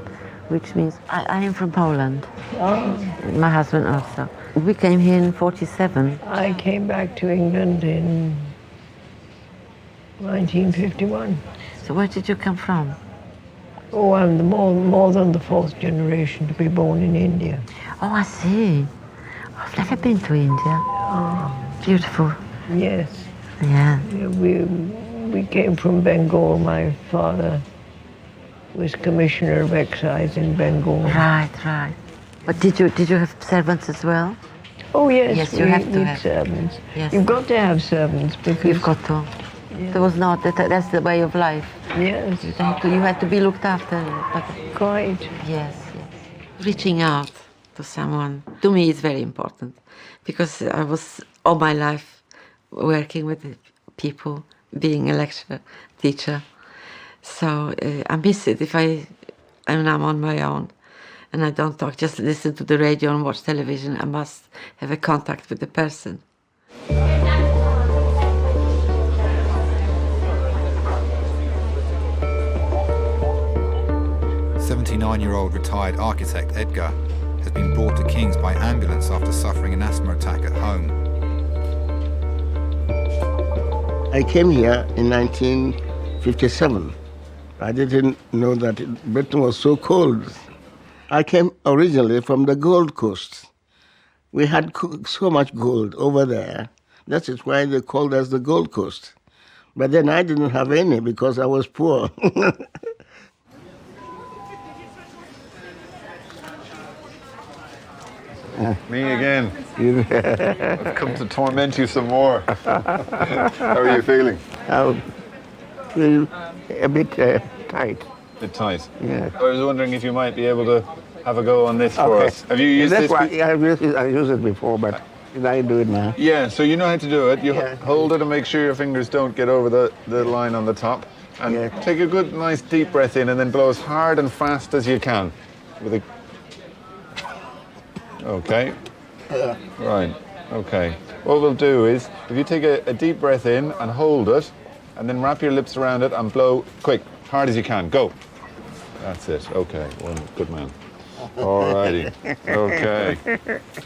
which means I am from Poland. Oh. My husband also. We came here in 47. I came back to England in 1951. So where did you come from? Oh, I'm the more than the 4th generation to be born in India. Oh, I see. I've never been to India. Oh. Beautiful. Yes. Yeah. We came from Bengal. My father was Commissioner of Excise in Bengal. Right, right. But did you have servants as well? Oh yes, yes, you have to have servants. Yes. You've got to have servants because you've got to. Yeah. There was not that's the way of life. Yes. You had to be looked after. But quite. Yes, yes. Reaching out to someone to me is very important, because I was all my life working with people, being a lecturer, teacher. So I miss it if I'm on my own and I don't talk, just listen to the radio and watch television. I must have a contact with the person. 79-year-old retired architect Edgar has been brought to King's by ambulance after suffering an asthma attack at home. I came here in 1957. I didn't know that Britain was so cold. I came originally from the Gold Coast. We had so much gold over there. That is why they called us the Gold Coast. But then I didn't have any because I was poor. Me again. I've come to torment you some more. How are you feeling? I feel a bit tight. A bit tight? Yeah. I was wondering if you might be able to have a go on this for us. Have you used this? Yeah, I used it before, but I do it now. Yeah, so you know how to do it. You hold it and make sure your fingers don't get over the line on the top. And take a good, nice deep breath in and then blow as hard and fast as you can. With a... Okay. Right, okay. What we'll do is, if you take a deep breath in and hold it, and then wrap your lips around it and blow quick, hard as you can. Go. That's it. Okay, good man. Alrighty. Okay.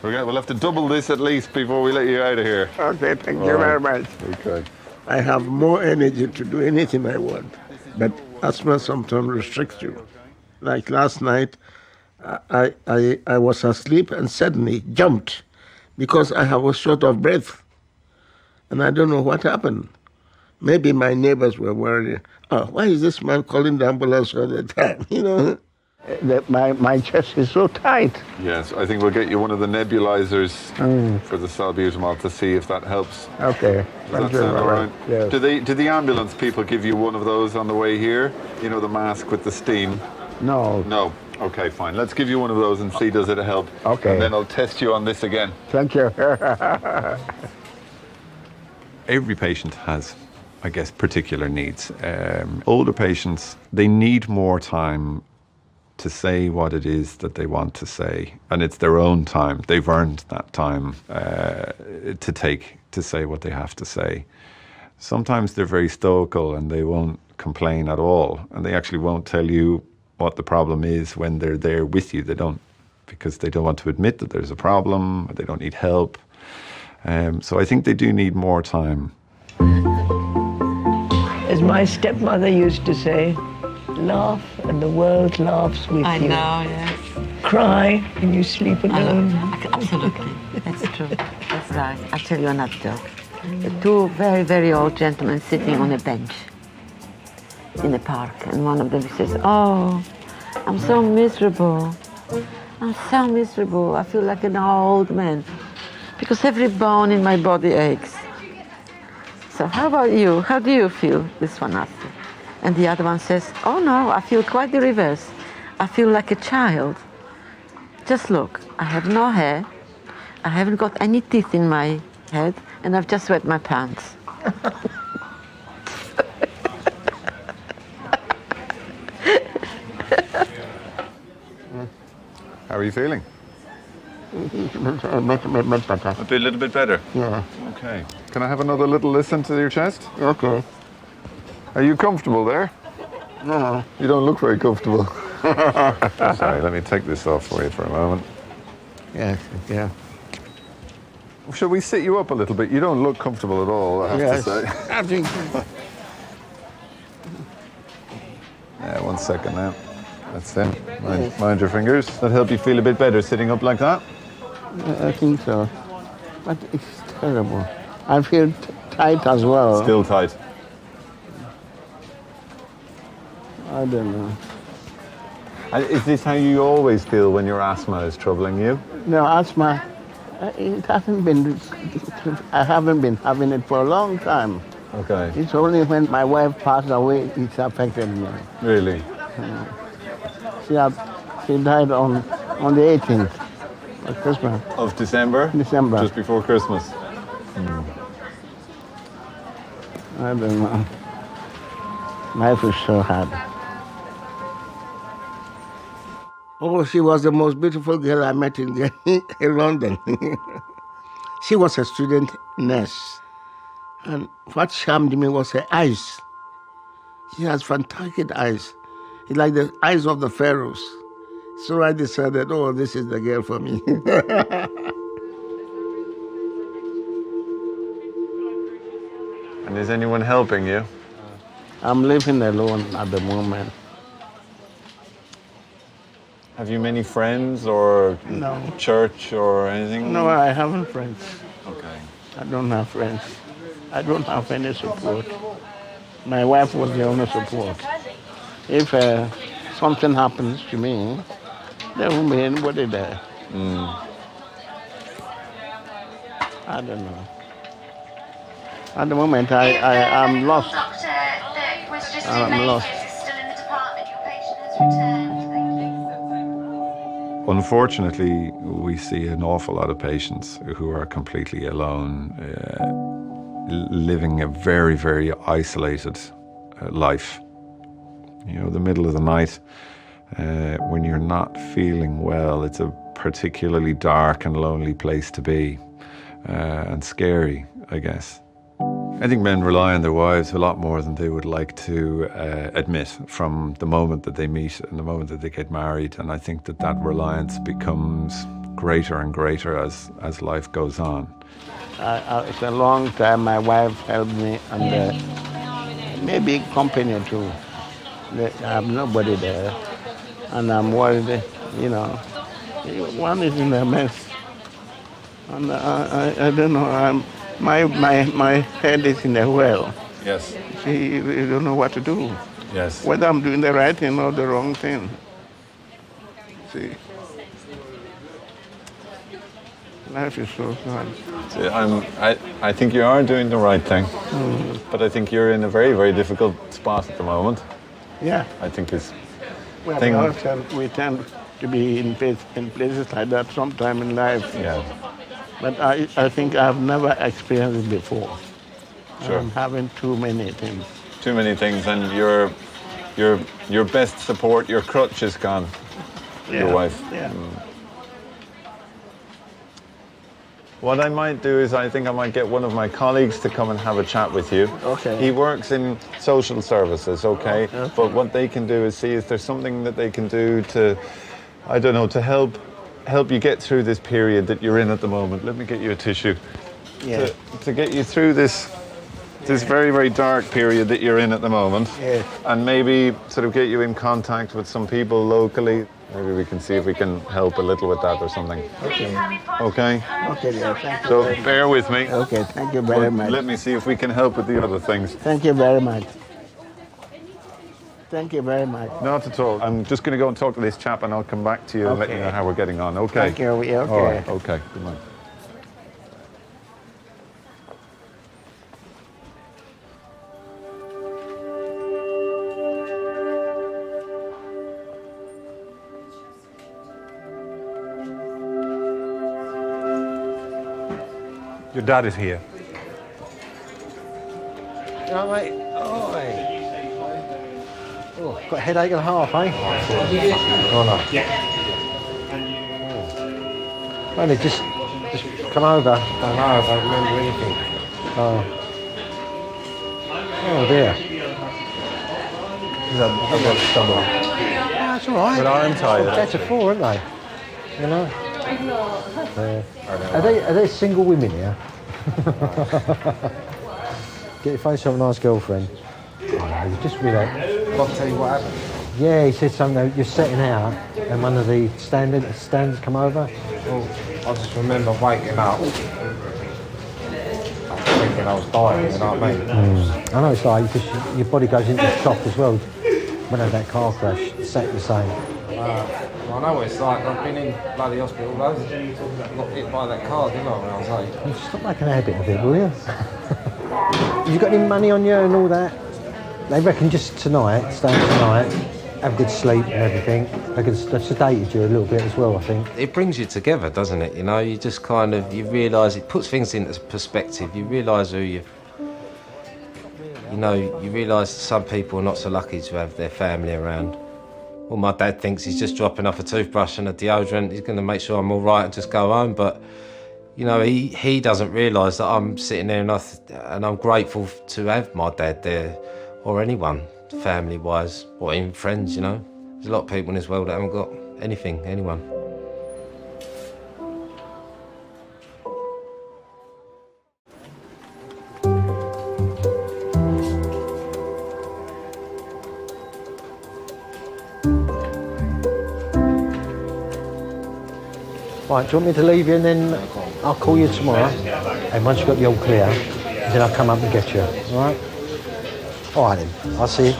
We'll have to double this at least before we let you out of here. Okay, thank you very much. Okay. I have more energy to do anything I want, but asthma sometimes restricts you. Like last night, I was asleep and suddenly jumped because I was short of breath. And I don't know what happened. Maybe my neighbors were worried. Oh, why is this man calling the ambulance all the time? You know, my chest is so tight. Yes, I think we'll get you one of the nebulizers for the salbutamol to see if that helps. Okay. Does that sound all right? Yes. Do the ambulance people give you one of those on the way here? You know, the mask with the steam? No. No. Okay, fine. Let's give you one of those and see does it help. Okay. And then I'll test you on this again. Thank you. Every patient has, I guess, particular needs. Older patients, they need more time to say what it is that they want to say. And it's their own time. They've earned that time to take to say what they have to say. Sometimes they're very stoical and they won't complain at all. And they actually won't tell you what the problem is when they're there with you. They don't, because they don't want to admit that there's a problem, or they don't need help. So I think they do need more time. As my stepmother used to say, laugh and the world laughs with I you. know, yes. Cry and you sleep alone. Absolutely, that's true. That's right. I'll tell you another joke. Two very, very old gentlemen sitting on a bench in the park, and one of them says, "Oh, I'm so miserable. I'm so miserable. I feel like an old man because every bone in my body aches." "So how about you? How do you feel?" this one asked. And the other one says, "Oh no, I feel quite the reverse. I feel like a child. Just look, I have no hair, I haven't got any teeth in my head, and I've just wet my pants." How are you feeling? A little bit better? Yeah. Okay. Can I have another little listen to your chest? Okay. Are you comfortable there? No. You don't look very comfortable. Sorry, let me take this off for you for a moment. Yes, yeah. Shall we sit you up a little bit? You don't look comfortable at all, I have Yes. to say. I think. Yeah, 1 second now. That's it. Mind your fingers. That help you feel a bit better sitting up like that? I think so. But it's terrible. I feel tight as well. Still tight. I don't know. And is this how you always feel when your asthma is troubling you? No, asthma, it hasn't been, I haven't been having it for a long time. Okay. It's only when my wife passed away, it's affected me. Really? She died on the 18th of Christmas. Of December? December. Just before Christmas? I don't know. Life is so hard. Oh, she was the most beautiful girl I met in London. She was a student nurse. And what charmed me was her eyes. She has fantastic eyes. It's like the eyes of the pharaohs. So I decided, oh, this is the girl for me. And is anyone helping you? I'm living alone at the moment. Have you many friends or No. church or anything? No, I haven't friends. Okay. I don't have friends. I don't have any support. My wife was the only support. If something happens to me, there won't be anybody there. I don't know. At the moment, I'm lost. I'm lost. Unfortunately, we see an awful lot of patients who are completely alone, living a very, very isolated life. You know, the middle of the night, when you're not feeling well, it's a particularly dark and lonely place to be, and scary, I guess. I think men rely on their wives a lot more than they would like to admit from the moment that they meet and the moment that they get married. And I think that that reliance becomes greater and greater as life goes on. It's a long time my wife helped me, and maybe company too. I have nobody there, and I'm worried, you know. One is in a mess, and I don't know, my head is in a well. Yes. See, you don't know what to do. Yes. Whether I'm doing the right thing or the wrong thing. See. Life is so hard. See, I think you are doing the right thing, but I think you're in a very, very difficult spot at the moment. Yeah. I think it's... Well, we tend to be in places like that sometime in life. Yeah. But I think I've never experienced it before. Sure. I'm having too many things. Too many things, and your best support, your crutch is gone. Yeah, Your wife. yeah. What I might do is I think I might get one of my colleagues to come and have a chat with you. Okay. He works in social services, okay? But what they can do is see if there's something that they can do to, I don't know, to help you get through this period that you're in at the moment. Let me get you a tissue. Yeah. To get you through this this very, very dark period that you're in at the moment. Yes. And maybe sort of get you in contact with some people locally. Maybe we can see if we can help a little with that or something. Okay. Okay? Okay, dear. Thank you. So very much. bear with me. Okay, thank you very much. Let me see if we can help with the other things. Thank you very much. Thank you very much. Not at all. I'm just going to go and talk to this chap and I'll come back to you and let you know how we're getting on. Okay? Thank you. Yeah, okay. All right. Okay. Good night. Your dad is here. All right. Oh, got a headache and a half, eh? Oh, no. Yeah. Only just come over. I don't know, I don't remember anything. Oh. Oh, dear. I've got stomach. That's all right. But I'm tired. That's a 4, aren't they? You know? Are they single women here? Get your face on a nice girlfriend. Oh, no, you just relax. I'll tell you what happened. Yeah, he said something. You're setting out, and one of the stands come over. Well, I just remember waking up thinking I was dying, you know what I mean? I know it's like because your body goes into shock as well. When I had that car crash, exactly the same. I know what it's like. I've been in bloody hospital loads. I got hit by that car, didn't I, when I was 8? Stop making a habit of it, will you? You got any money on you and all that? They reckon just tonight, staying tonight, have good sleep and everything. They could sedated you a little bit as well, I think. It brings you together, doesn't it? You know, you just kind of, you realise, it puts things into perspective. You realise who you know, you realise some people are not so lucky to have their family around. Well, my dad thinks he's just dropping off a toothbrush and a deodorant. He's going to make sure I'm all right and just go home. But, you know, he doesn't realise that I'm sitting there and I'm grateful to have my dad there, or anyone, family-wise, or even friends, you know. There's a lot of people in this world that haven't got anything, anyone. Right, do you want me to leave you and then I'll call you tomorrow? And once you've got the all clear, then I'll come up and get you, all right? All right then, I'll see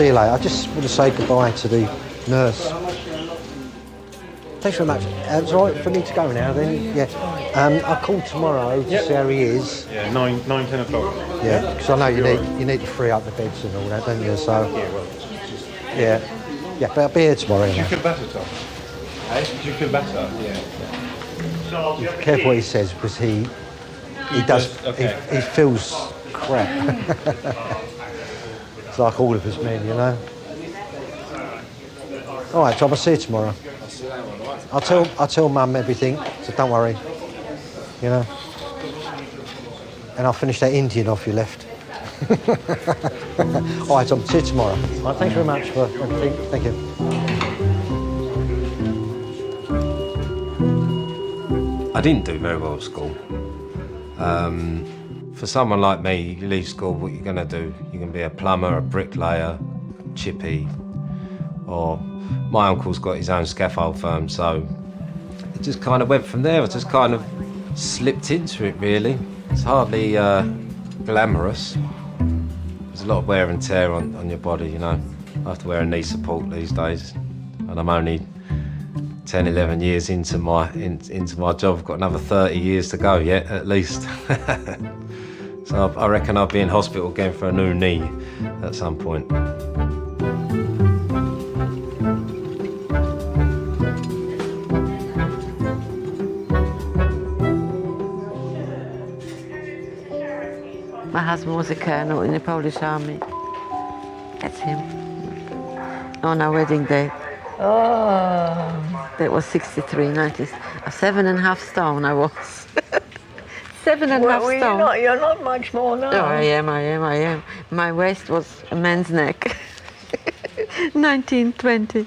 you later. I just want to say goodbye to the nurse. Thanks very much. It's all right for me to go now then? Yeah. I'll call tomorrow to see how he is. Yeah, 9, 10 o'clock. Yeah, because I know you need to free up the beds and all that, don't you? So, Yeah, well. yeah, but I'll be here tomorrow. Do you feel better, Tom? Hey? Do you feel better? Yeah. Be careful what he says because he feels crap. It's like all of us men, you know. All right, Tom, I'll see you tomorrow. I'll tell Mum everything, so don't worry. You know. And I'll finish that Indian off you left. All right, Tom, see you tomorrow. All right, thanks very much for everything. Thank you. I didn't do very well at school. For someone like me, you leave school, what you're going to do? You're going to be a plumber, a bricklayer, chippy, or my uncle's got his own scaffold firm, so it just kind of went from there. I just kind of slipped into it, really. It's hardly glamorous. There's a lot of wear and tear on your body, you know. I have to wear a knee support these days, and I'm only 10, 11 years into my job. I've got another 30 years to go yet, at least. So I reckon I'll be in hospital again for a new knee at some point. My husband was a colonel in the Polish army. That's him. On our wedding day. Oh. That was 63, 7.5 stone I was. 7.5 stone. You're not much more now. Oh, I am. My waist was a man's neck. 1920.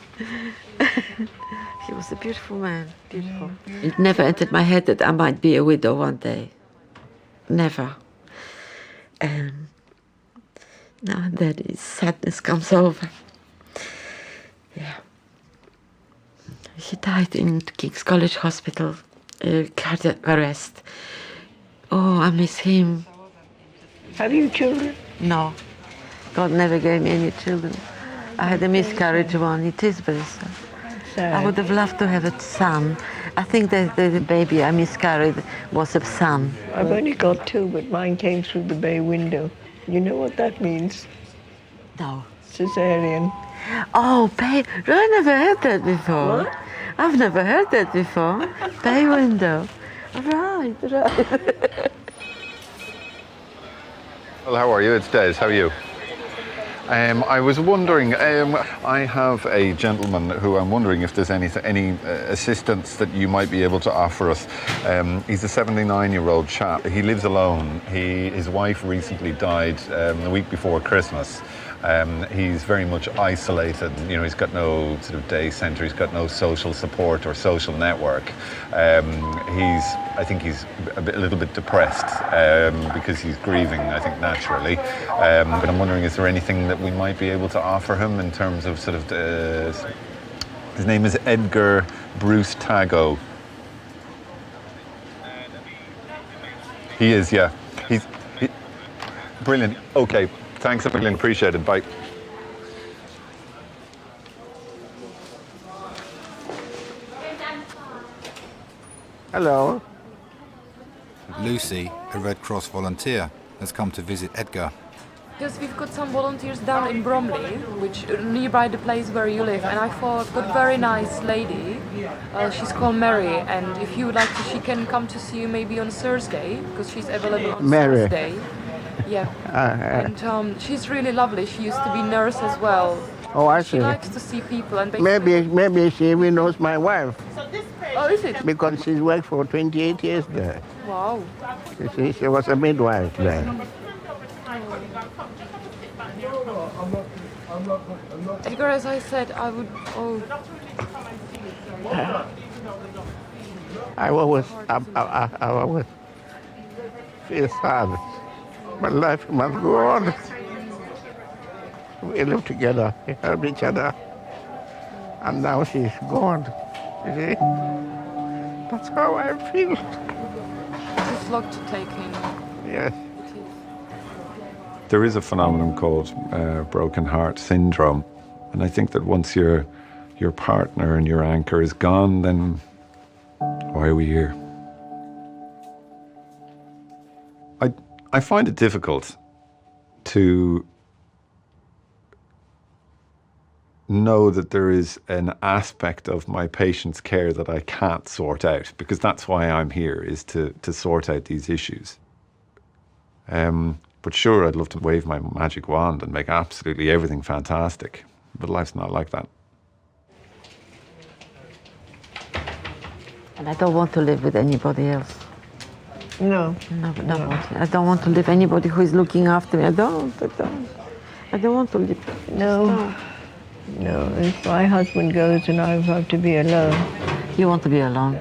He was a beautiful man, beautiful. It never entered my head that I might be a widow one day. Never. And now and then sadness comes over. Yeah. He died in King's College Hospital, cardiac arrest. Oh, I miss him. Have you children? No. God never gave me any children. I had a miscarriage one. It is very sad. I would have loved to have a son. I think that the baby I miscarried was a son. I've only got 2, but mine came through the bay window. You know what that means? No. Cesarean. Oh, bay. I never heard that before. What? I've never heard that before. Bay window. Right. Well, how are you? It's Des. How are you? I was wondering, I have a gentleman who I'm wondering if there's any assistance that you might be able to offer us. He's a 79-year-old chap. He lives alone. His wife recently died the week before Christmas. He's very much isolated. You know, he's got no sort of day centre. He's got no social support or social network. I think he's a little bit depressed because he's grieving, I think, naturally. But I'm wondering, is there anything that we might be able to offer him in terms of sort of his name is Edgar Bruce Tago. He is, yeah. Brilliant. Okay. Thanks a million, appreciate it, bye. Hello. Lucy, a Red Cross volunteer, has come to visit Edgar. Because we've got some volunteers down in Bromley, which nearby the place where you live, and I thought I've got a very nice lady. She's called Mary, and if you would like to, she can come to see you maybe on Thursday, because she's available on Mary. Thursday. Yeah. And she's really lovely. She used to be nurse as well. Oh, I see. She likes to see people and basically... Maybe she even knows my wife. Oh, is it? Because she's worked for 28 years there. Wow. She was a midwife there. Edgar, as I said, I would... Oh. I always feel sad. But life must go on. We live together, we help each other. And now she's gone. You see? That's how I feel. It's a lot to take in. Yes. There is a phenomenon called broken heart syndrome. And I think that once your partner and your anchor is gone, then why are we here? I find it difficult to know that there is an aspect of my patient's care that I can't sort out, because that's why I'm here, is to sort out these issues. But sure, I'd love to wave my magic wand and make absolutely everything fantastic, but life's not like that. And I don't want to live with anybody else. No. No. I don't want to live anybody who is looking after me. I don't want to live. No. No, if my husband goes and I have to be alone. You want to be alone?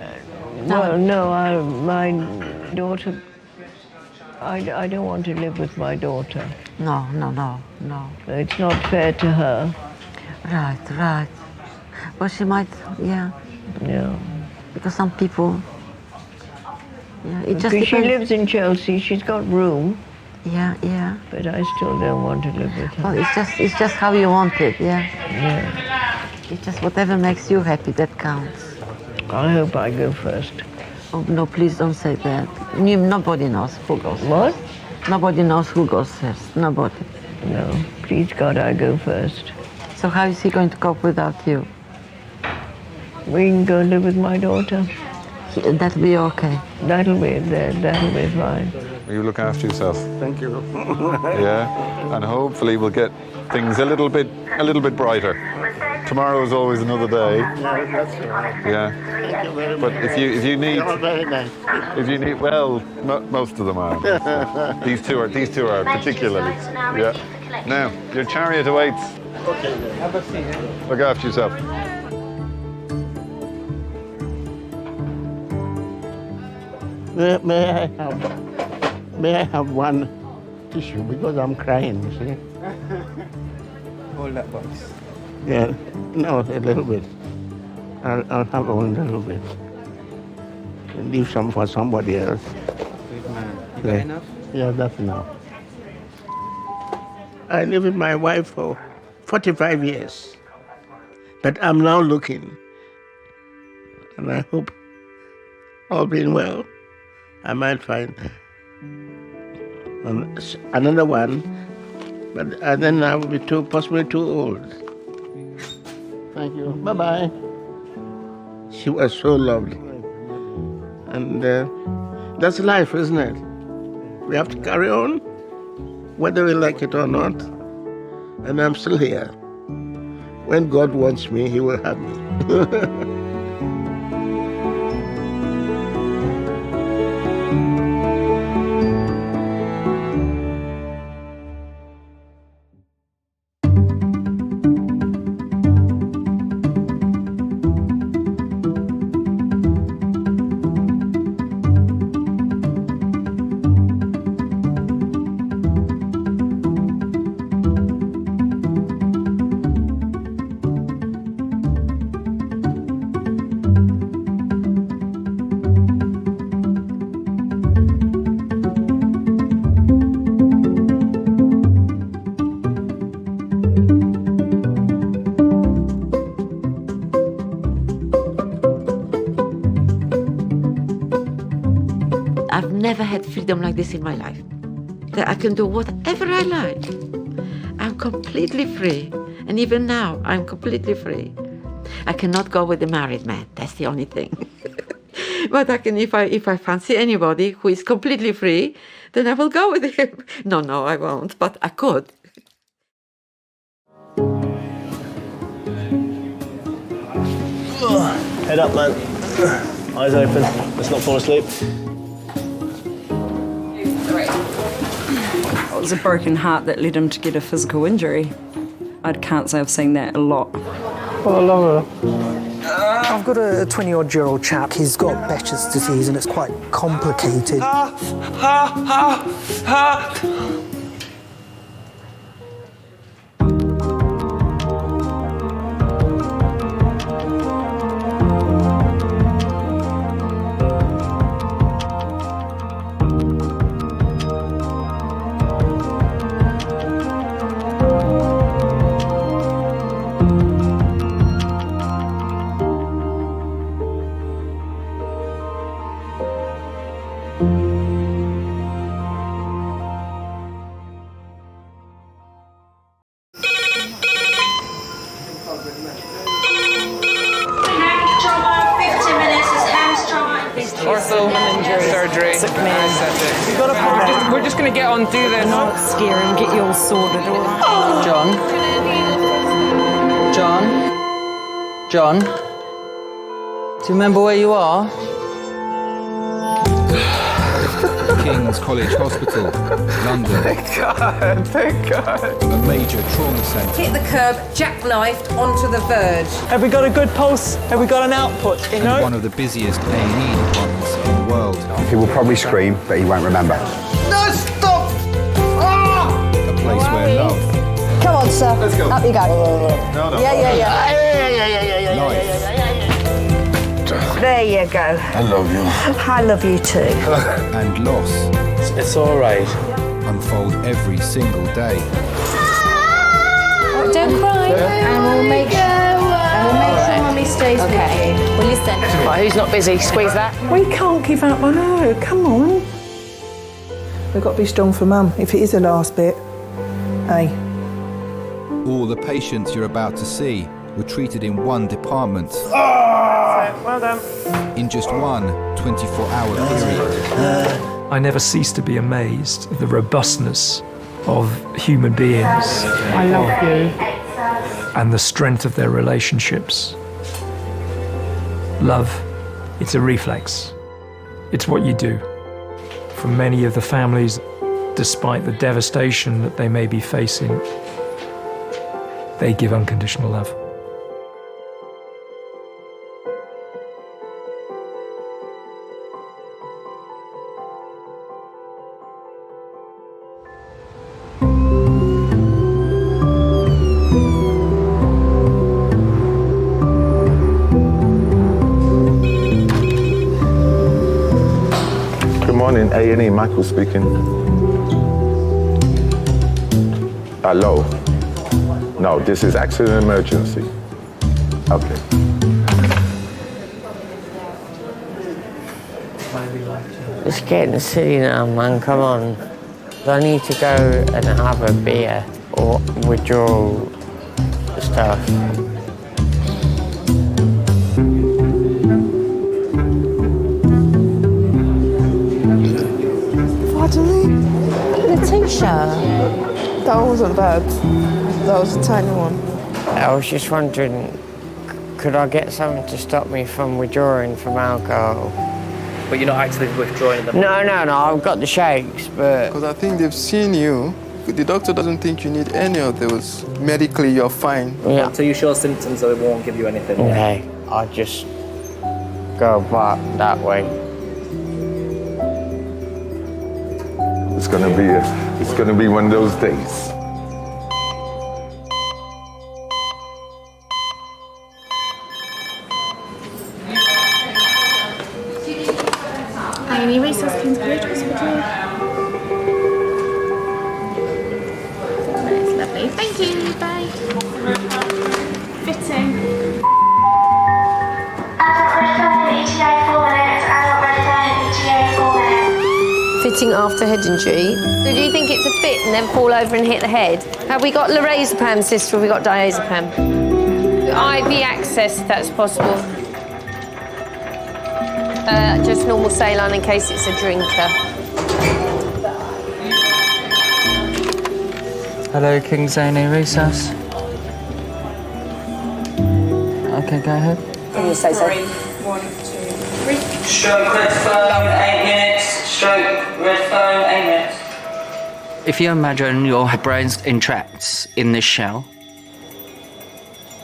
Well, no, my daughter, I don't want to live with my daughter. No. It's not fair to her. Right. Well, she might, yeah. No. Because some people, yeah, it just because depends. she lives in Chelsea, she's got room. Yeah. But I still don't want to live with her. Well, it's just how you want it, yeah. Yeah. It's just whatever makes you happy, that counts. I hope I go first. Oh, no, please don't say that. Nobody knows who goes What? first. Nobody knows who goes first. Nobody. No, please God, I go first. So how is he going to cope without you? We can go live with my daughter. That'll be okay. That'll be fine. Will you look after yourself? Thank you. Yeah, and hopefully we'll get things a little bit brighter. Tomorrow is always another day. Yeah, that's right. Yeah. Thank you very much. But if you need, You're very nice. if you need, well, most of them are. These two are particularly. Yeah. Now your chariot awaits. Okay. Have a seat. Look after yourself. May I have one tissue because I'm crying, you see. Hold that box. Yeah, no, a little bit. I'll have only a little bit. And leave some for somebody else. Good man. You got enough? Yeah, that's enough. I lived with my wife for 45 years. But I'm now looking. And I hope, all being well, I might find another one. But then I will be possibly too old. Thank you. Bye-bye. She was so lovely. And that's life, isn't it? We have to carry on, whether we like it or not. And I'm still here. When God wants me, He will have me. I've never had freedom like this in my life. That I can do whatever I like. I'm completely free. And even now, I'm completely free. I cannot go with a married man. That's the only thing. But I can, if I fancy anybody who is completely free, then I will go with him. No, I won't, but I could. Head up, man. Eyes open. Let's not fall asleep. It was a broken heart that led him to get a physical injury. I can't say I've seen that a lot. Well, longer. I've got a 20-odd-year-old chap. He's got Behçet's disease and it's quite complicated. Surgery. We're just going to get on, do this. Not scare him, get you all sorted, all right? John? Do you remember where you are? King's College Hospital, London. Thank God. A major trauma centre. Hit the curb, jackknifed onto the verge. Have we got a good pulse? Have we got an output? You know? One of the busiest A&E departments in the world. He will probably scream, but he won't remember. No, stop! Ah! A place where love, Come on, sir. Let's go. Up you go. No. Yeah. life, There you go. I love you. I love you too. and loss It's all right. unfold every single day. Don't cry. And we'll make sure Mummy stays with you. Will you send her? Right, who's not busy? Squeeze that. We can't give up on her. Come on. We've got to be strong for Mum, if it is the last bit. Hey. All the patients you're about to see were treated in one department Well done. in just one 24-hour period. I never cease to be amazed at the robustness of human beings. I love you. And the strength of their relationships. Love, it's a reflex. It's what you do. For many of the families, despite the devastation that they may be facing, they give unconditional love. morning, A&E, Michael speaking. Hello? No, this is accident emergency. Okay. It's getting silly now, man, come on. I need to go and have a beer or withdraw stuff. Pardon me? The t-shirt. That wasn't bad. That was a tiny one. I was just wondering, could I get something to stop me from withdrawing from alcohol? But you're not actually withdrawing them? No, I've got the shakes, but... Because I think they've seen you. The doctor doesn't think you need any of those. Medically, you're fine. Yeah. Until you show symptoms, they won't give you anything. Okay, I'll just go back that way. It's gonna be one of those days. A&E Resource King's College Hospital. That's lovely. Thank you. Bye. Fitting. Fitting after head injury. So do you think it's a fit and then fall over and hit the head? Have we got lorazepam, sister, or have we got diazepam? IV access, if that's possible. Just normal saline in case it's a drinker. Hello, King's A&E Resource. Okay, go ahead. Can you say so? 1, 2, 3. Stroke red phone, 8 minutes. Stroke red phone, 8 minutes. If you imagine your brain's entrapped in this shell,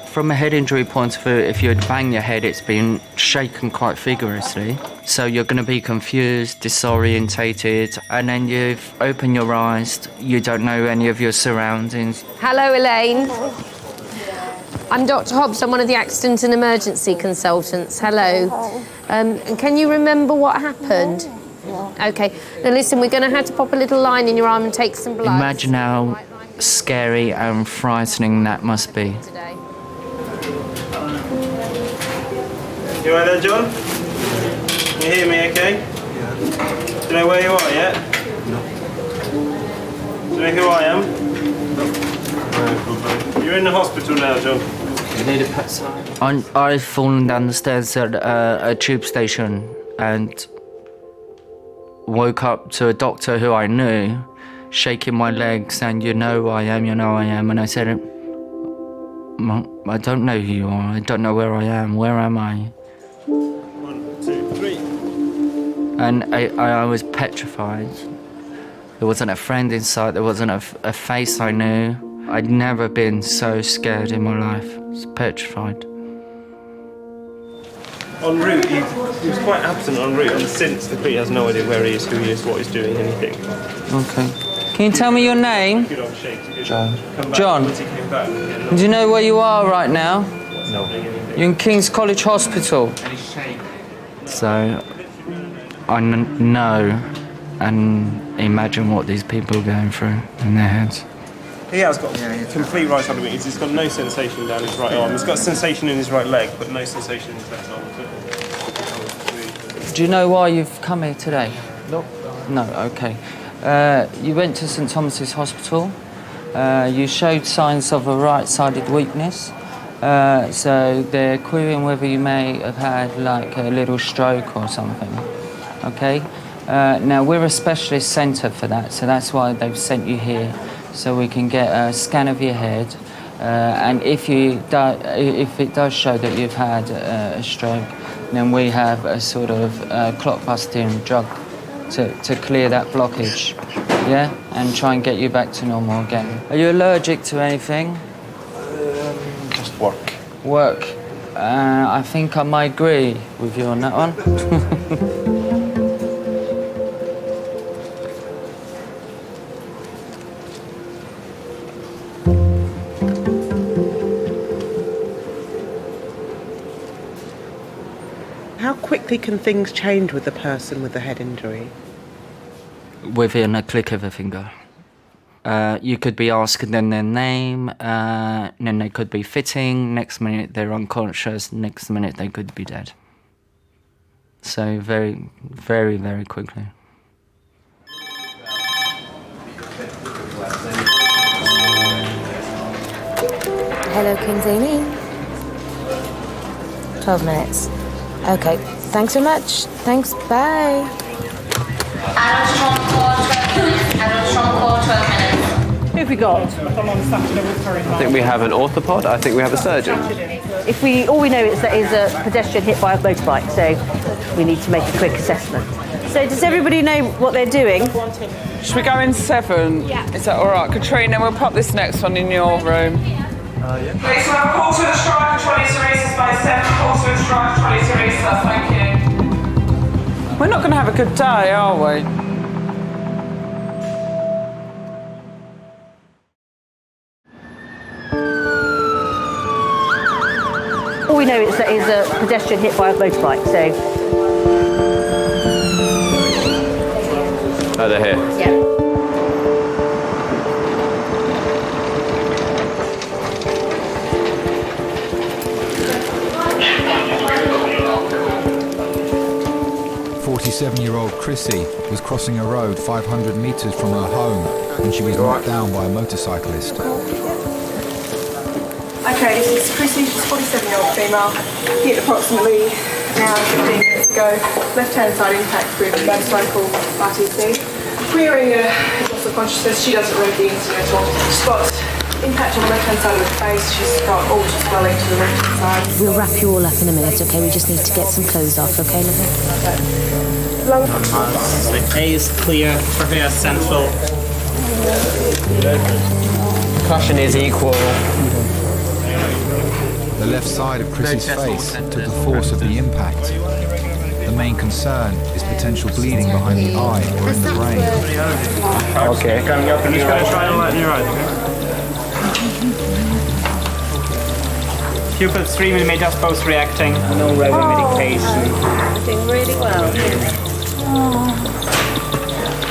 from a head injury point of view, if you'd bang your head, it's been shaken quite vigorously. So you're going to be confused, disorientated, and then you've opened your eyes, you don't know any of your surroundings. Hello, Elaine. I'm Dr. Hobbs, I'm one of the accident and emergency consultants. Hello. And can you remember what happened? Okay. Now listen, we're going to have to pop a little line in your arm and take some blood. Imagine how scary and frightening that must be. You right there, John? Can you hear me okay? Yeah. Do you know where you are yet? No. Do you know who I am? No. You're in the hospital now, John. You need a pet sign? I've fallen down the stairs at a tube station and woke up to a doctor who I knew shaking my legs saying, you know who I am, and I said, I don't know who you are, I don't know where I am, where am I? 1, 2, 3. And I was petrified. There wasn't a friend in sight, there wasn't a face I knew. I'd never been so scared in my life. I was petrified. En route, he was quite absent en route, and since the police has no idea where he is, who he is, what he's doing, anything. Okay. Can you tell me your name? Good old shakes. John. Come back John. once he came back. Do you know where you are right now? No. You're in King's College Hospital. So I know and imagine what these people are going through in their heads. He has got complete right side of weakness. He's got no sensation down his right arm. He's got sensation in his right leg, but no sensation in his left arm. Do you know why you've come here today? No, okay. You went to St Thomas's Hospital. You showed signs of a right-sided weakness. So they're querying whether you may have had like a little stroke or something. Okay? Now we're a specialist centre for that, so that's why they've sent you here, so we can get a scan of your head. And if it does show that you've had a stroke, then we have a sort of clot-busting drug to clear that blockage, yeah, and try and get you back to normal again. Are you allergic to anything? Just work. Work. I think I might agree with you on that one. How quickly can things change with the person with the head injury? within a click of a finger. You could be asking them their name, then they could be fitting, next minute they're unconscious, next minute they could be dead. So very, very, very quickly. Hello, King's Amy. 12 minutes. Okay, thanks so much. Thanks, bye. Who have we got? I think we have an orthopod. I think we have a surgeon. All we know is that is a pedestrian hit by a motorbike, so we need to make a quick assessment. So does everybody know what they're doing? Should we go in 7? Yeah. Is that all right? Katrina, we'll pop this next one in your room. Yeah. Okay, so have a call to the strike and trolley Teresa's by 7, call to the strike, trolley Teresa, thank you. We're not going to have a good day, are we? All we know is that is a pedestrian hit by a motorbike, so... Oh, they're here? Yeah. Seven-year-old Chrissy was crossing a road 500 metres from her home when she was knocked down by a motorcyclist. Okay, this is Chrissy, she's a 47-year-old female, hit approximately an hour and 15 minutes ago, left-hand side impact with a motorcycle RTC. Queering loss of consciousness, she doesn't read the incidental. She's got impact on the left-hand side of the face, she's got altered swelling to the left-hand side. We'll wrap you all up in a minute, okay? We just need to get some clothes off, okay, lovely? A is clear, trachea central. Concussion is equal. The left side of Chrissy's face took the force of the impact. The main concern is potential bleeding behind the eye or in the brain. Okay. I'm just going to try and lighten your eyes. Pupil 3 millimeters post-reacting. No medication. Doing really well.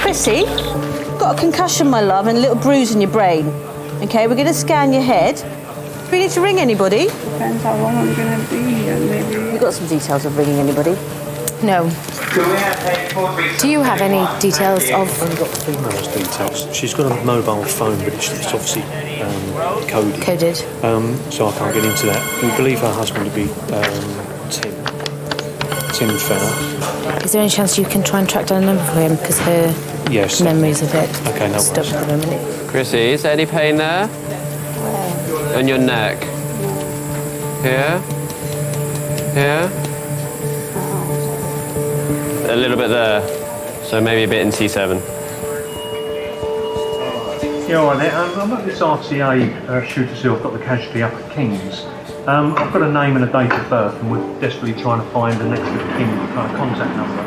Chrissy, got a concussion, my love, and a little bruise in your brain. Okay, we're going to scan your head. Do we need to ring anybody? Depends how long I'm going to be here, maybe. You got some details of ringing anybody? No. Do you have any details of... I've only got the female's details. She's got a mobile phone, but it's obviously coded. Coded. So I can't get into that. We believe her husband to be Tim Fenner. Is there any chance you can try and track down a number for him? Because her memory's a bit stuck at the moment. Chrissy, is there any pain there? Where? On your neck? Here? Here? A little bit there. So maybe a bit in T7. Yeah, all right there. I'm at this RTA shooter's hill. I've got the casualty up at King's. I've got a name and a date of birth, and we're desperately trying to find the next of kin kind of contact number.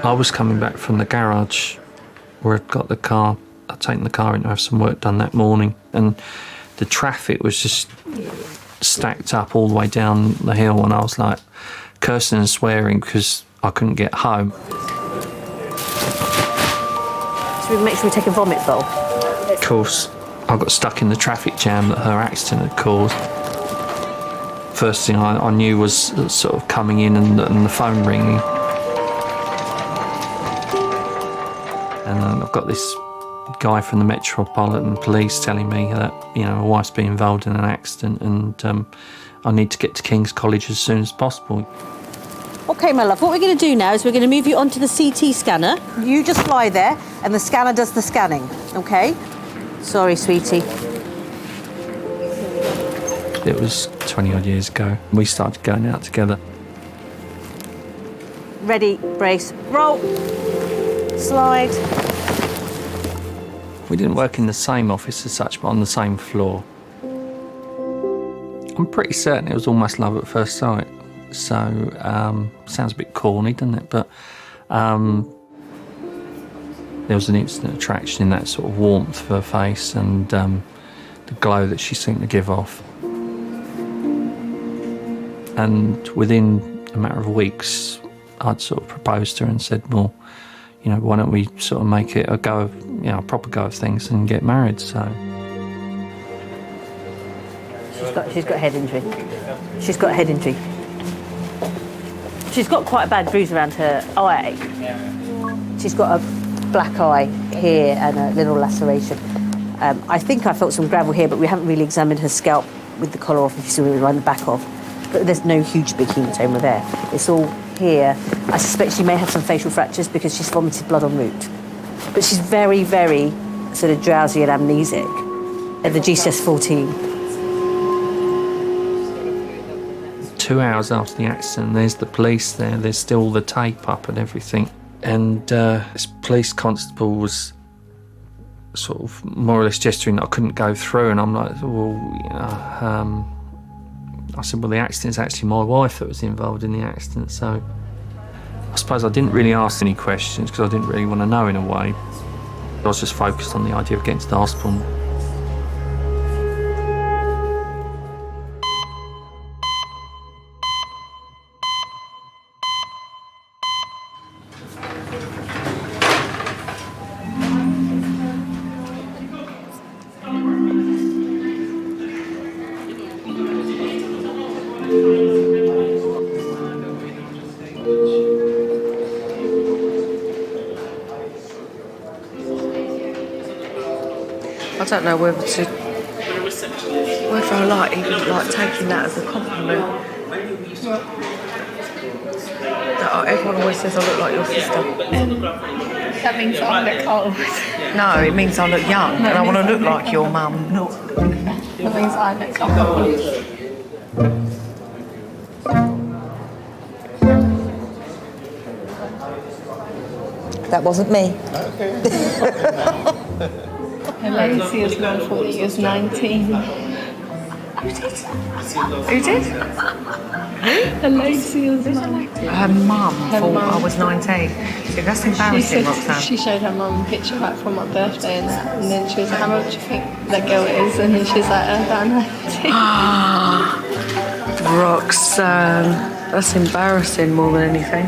I was coming back from the garage where I'd got the car. I'd taken the car in to have some work done that morning, and the traffic was just stacked up all the way down the hill, and I was like cursing and swearing because I couldn't get home. So we make sure we take a vomit bowl. Of course, I got stuck in the traffic jam that her accident had caused. First thing I knew was sort of coming in and the phone ringing. And I've got this guy from the Metropolitan Police telling me that, you know, my wife's been involved in an accident and I need to get to King's College as soon as possible. OK, my love, what we're going to do now is we're going to move you onto the CT scanner. You just lie there and the scanner does the scanning, OK? Sorry, sweetie. It was 20-odd years ago. We started going out together. Ready, brace, roll, slide. We didn't work in the same office as such, but on the same floor. I'm pretty certain it was almost love at first sight. So, sounds a bit corny, doesn't it? But there was an instant attraction in that sort of warmth of her face and the glow that she seemed to give off. And within a matter of weeks, I'd sort of proposed to her and said, well, you know, why don't we sort of make it a go of, you know, a proper go of things and get married, so. She's got a head injury. She's got a head injury. She's got quite a bad bruise around her eye. She's got a black eye here and a little laceration. I think I felt some gravel here, but we haven't really examined her scalp with the collar off, if you see what we around the back of. But there's no huge big hematoma there. It's all here. I suspect she may have some facial fractures because she's vomited blood en route. But she's very, very sort of drowsy and amnesic at the GCS-14. 2 hours after the accident, there's the police there, there's still the tape up and everything. And this police constable was sort of more or less gesturing that I couldn't go through, and I'm like, well, you know, I said, well, the accident's actually my wife that was involved in the accident, so I suppose I didn't really ask any questions because I didn't really want to know in a way. I was just focused on the idea of getting to the hospital. I don't know whether I like even like taking that as a compliment. That everyone always says I look like your sister. That means I look old. No, it means I look young, and I want to look like your mum. That means I look old. That wasn't me. Alicia's mum thought he was 19. Who did? Alicia's mum. Her mum thought I was 19. See, that's embarrassing, Roxanne. She showed her mum a picture back from my birthday and that, and then she was like, how much do you think that girl is? And then she was like, about 19. Roxanne, that's embarrassing more than anything.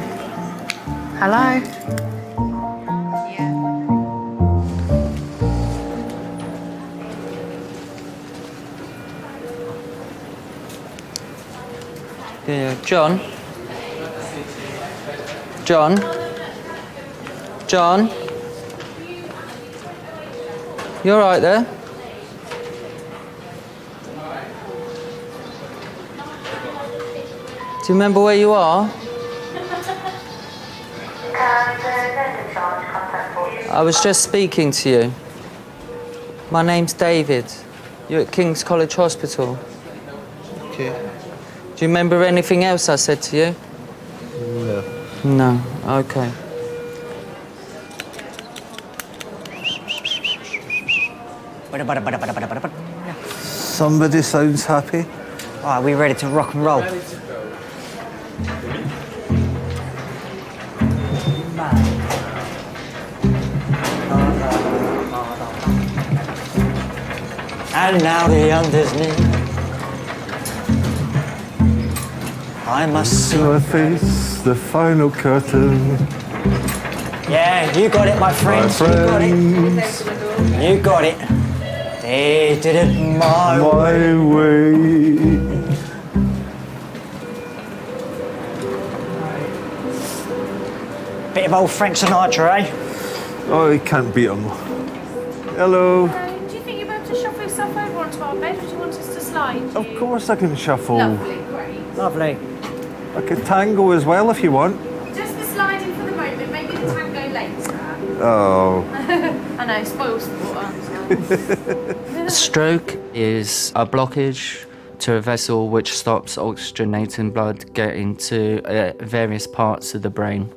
Hello? Yeah, John? John? John? You all right there? Do you remember where you are? I was just speaking to you. My name's David. You're at King's College Hospital. Okay. Do you remember anything else I said to you? No. No, okay. Somebody sounds happy. All right, we ready to rock and roll? And now the under's knee. I must So I face the final curtain. Yeah, you got it, my friends. You got it. You got it. They did it my way. Bit of old Frank Sinatra, eh? Oh, you can't beat him. Hello. Do you think you'll be able to shuffle yourself over onto our bed, or do you want us to slide? Of course I can shuffle. Lovely, great. Lovely. I can tango as well if you want. Just the sliding for the moment, maybe the tango later. Oh. I know, spoils the water. A stroke is a blockage to a vessel which stops oxygenating blood getting to various parts of the brain.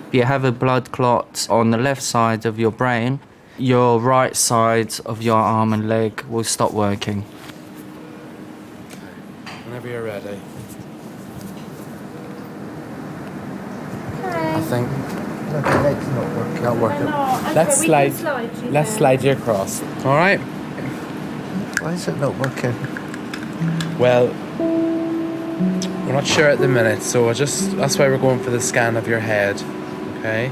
If you have a blood clot on the left side of your brain, your right side of your arm and leg will stop working. Whenever you're ready. Okay. I think. No, the leg's not working. Not working. Okay, Let's we slide. can slide you Let's there. slide you across. All right. Why is it not working? Well, we're not sure at the minute, so that's why we're going for the scan of your head, okay?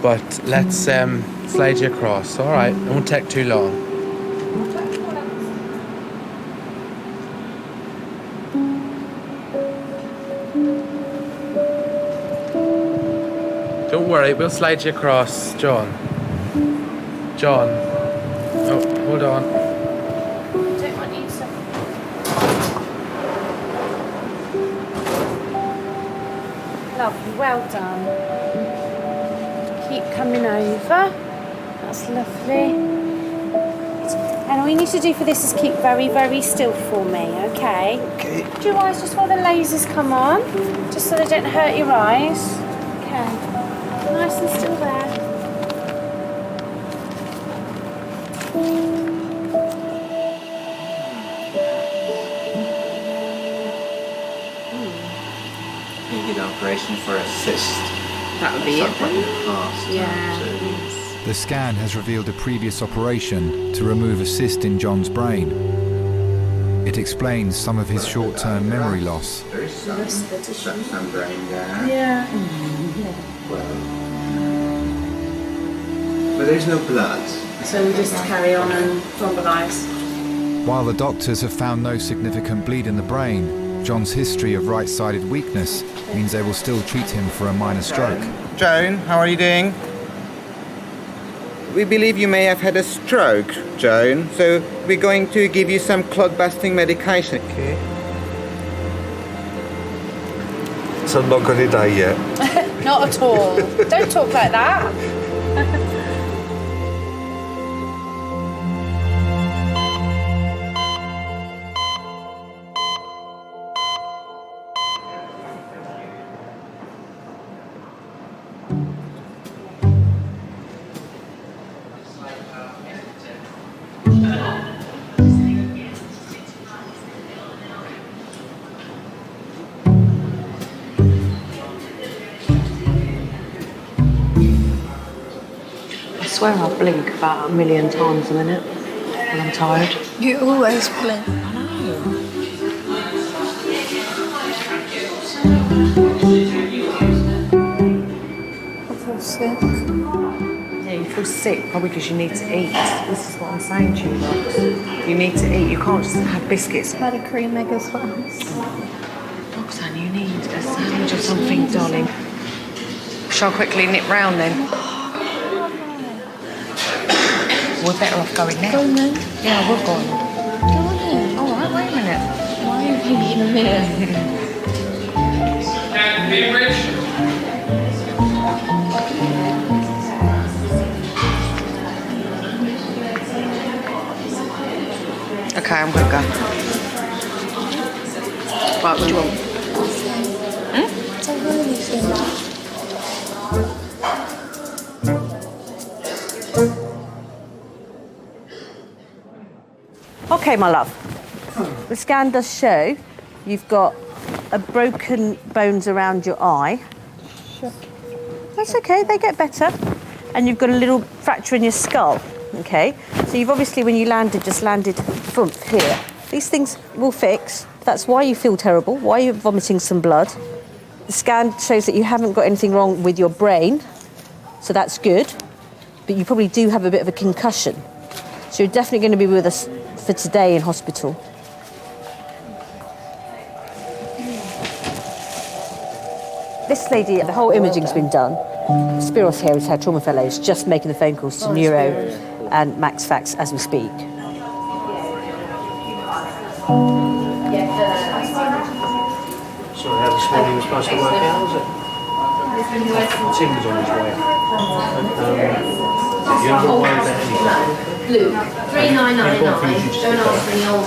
But let's slide you across, all right? It won't take too long. Don't worry, we'll slide you across, John. John. Oh, hold on. Don't want you to. Lovely, well done. Keep coming over. That's lovely. And all you need to do for this is keep very, very still for me, okay? Okay. Do your eyes just while the lasers come on, just so they don't hurt your eyes. Okay. Nice and still there. You did an operation for a cyst. That would be it then. Yeah. The scan has revealed a previous operation to remove a cyst in John's brain. It explains some of his short-term memory loss. There is some brain there. Yeah. But there's no blood. So we just carry on and thrombolise. While the doctors have found no significant bleed in the brain, John's history of right-sided weakness means they will still treat him for a minor stroke. Joan, how are you doing? We believe you may have had a stroke, Joan, so we're going to give you some clot-busting medication. Okay. So I'm not going to die yet. Not at all. Don't talk like that. I swear I blink about 1,000,000 times a minute when I'm tired. You always blink. I know. I feel sick. Yeah, you feel sick probably because you need to eat. This is what I'm saying to you, Rox. You need to eat. You can't just have biscuits. I've had a cream egg as well. Roxanne, you need a sandwich or something, darling. Shall I quickly nip round then? We're better off going now. Go on then. Yeah, we're going. Go on then. All right, wait a minute. Why are you thinking of me? Okay, I'm gonna go. Right, what do you want? Okay, my love. The scan does show you've got a broken bones around your eye. Sure. That's okay, they get better. And you've got a little fracture in your skull, okay? So you've obviously, when you landed, just landed thump here. These things will fix. That's why you feel terrible, why you're vomiting some blood. The scan shows that you haven't got anything wrong with your brain, so that's good. But you probably do have a bit of a concussion. So you're definitely going to be with us for today in hospital. This lady, the whole imaging's been done. Spiros here is her trauma fellows, just making the phone calls to Neuro and Max Fax as we speak. Sorry, how this morning was supposed to work out, was it? Tim was on his way. You haven't worried about anything. Luke, 3999. Don't ask any old.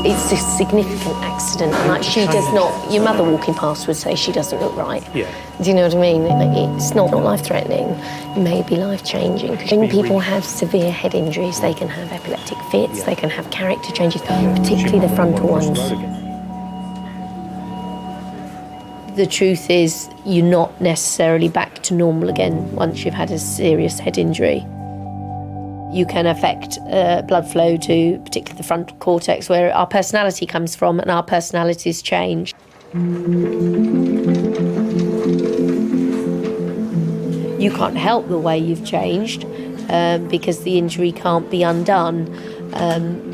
It's a significant accident. Like, she does not, your mother walking past would say she doesn't look right. Yeah. Do you know what I mean? It's not life-threatening, it may be life-changing. When people have severe head injuries, they can have epileptic fits, they can have character changes, particularly the frontal ones. The truth is, you're not necessarily back to normal again once you've had a serious head injury. You can affect blood flow to particularly the frontal cortex, where our personality comes from, and our personalities change. You can't help the way you've changed because the injury can't be undone.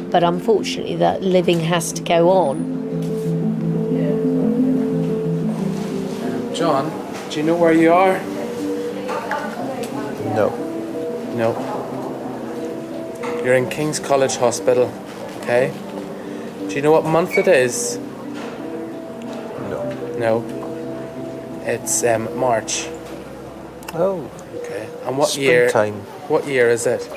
But unfortunately, that living has to go on. John, do you know where you are? No. No. You're in King's College Hospital, okay? Do you know what month it is? No. No. It's March. Oh. Okay. And what year? Springtime. What year is it?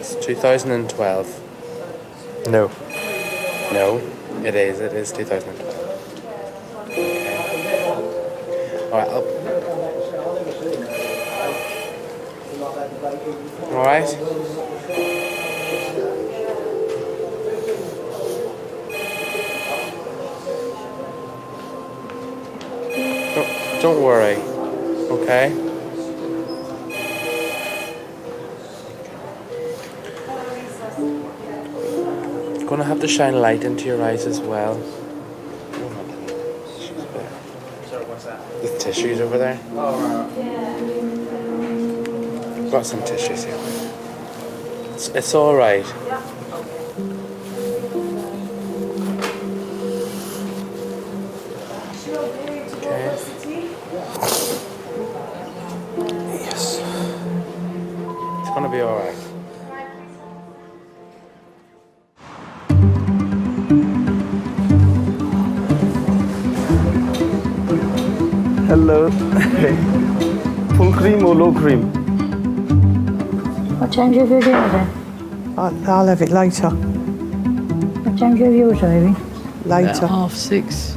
It's 2012. No. No, it is 2012. Okay. Alright, Alright. Don't worry, okay? Gonna have to shine light into your eyes as well. The tissues over there. Got some tissues here. It's all right. Okay. Yes. It's gonna be all right. Hello. Full cream or low cream? What time do you have your dinner then? I'll have it later. What time do you have yours, Ivy? Later. About 6:30.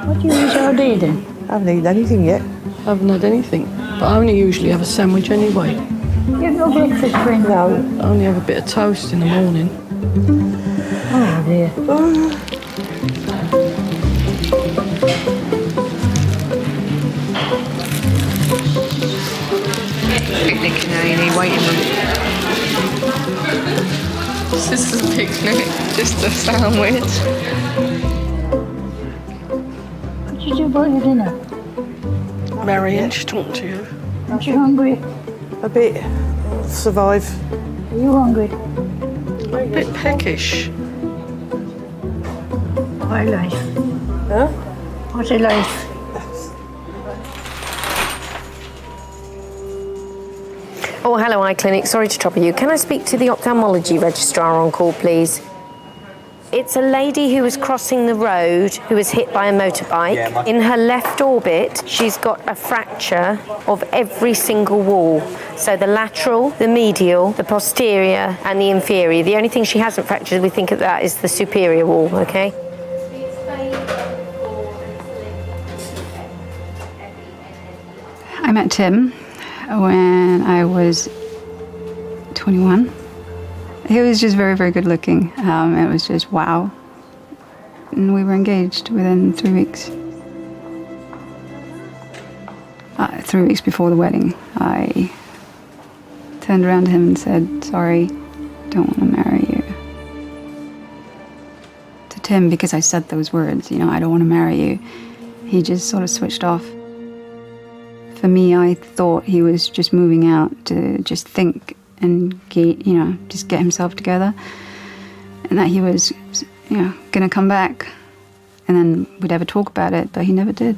What do you eat all day then? I haven't eaten anything yet. I haven't had anything, but I only usually have a sandwich anyway. You have no breakfast, friend? No. I only have a bit of toast in the morning. Oh dear. Picnic in A&E waiting room. It's just a picnic, just a sandwich. What did you do about your dinner? Marion, she's talking to you. Aren't you hungry? A bit. I'll survive. Are you hungry? A bit peckish. What a life. Huh? What a life. Oh, hello, Eye Clinic. Sorry to trouble you. Can I speak to the ophthalmology registrar on call, please? It's a lady who was crossing the road who was hit by a motorbike. In her left orbit, she's got a fracture of every single wall. So the lateral, the medial, the posterior, and the inferior. The only thing she hasn't fractured, we think of that, is the superior wall, okay? I met Tim when I was 21. He was just very, very good looking. It was just wow. And we were engaged within 3 weeks. 3 weeks before the wedding, I turned around to him and said, sorry, don't want to marry you. To Tim, because I said those words, you know, I don't want to marry you, he just sort of switched off. For me, I thought he was just moving out to just think and get, you know, just get himself together, and that he was, you know, gonna come back, and then we'd ever talk about it, but he never did.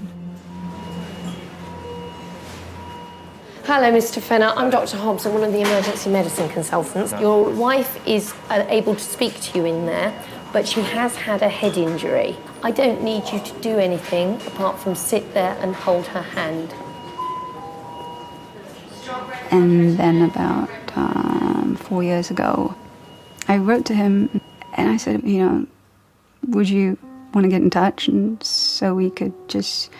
Hello, Mr. Fenner. I'm Dr. Hobbs. I'm one of the emergency medicine consultants. Your wife is able to speak to you in there, but she has had a head injury. I don't need you to do anything apart from sit there and hold her hand. And then about 4 years ago, I I wrote to him and I said, you know, would you want to get in touch and so we could just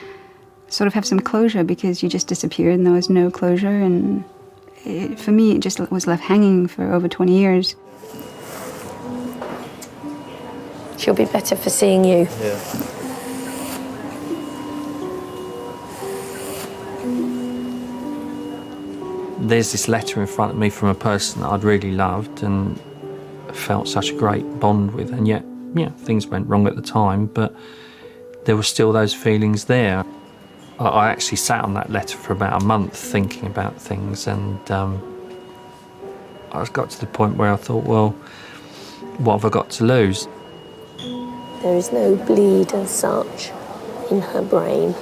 sort of have some closure, because you just disappeared and there was no closure, and for me it just was left hanging for over 20 years. She'll be better for seeing you. Yeah. There's this letter in front of me from a person that I'd really loved and felt such a great bond with, and yet, yeah, things went wrong at the time, but there were still those feelings there. I actually sat on that letter for about a month thinking about things, and I got to the point where I thought, well, what have I got to lose? There is no bleed as such in her brain.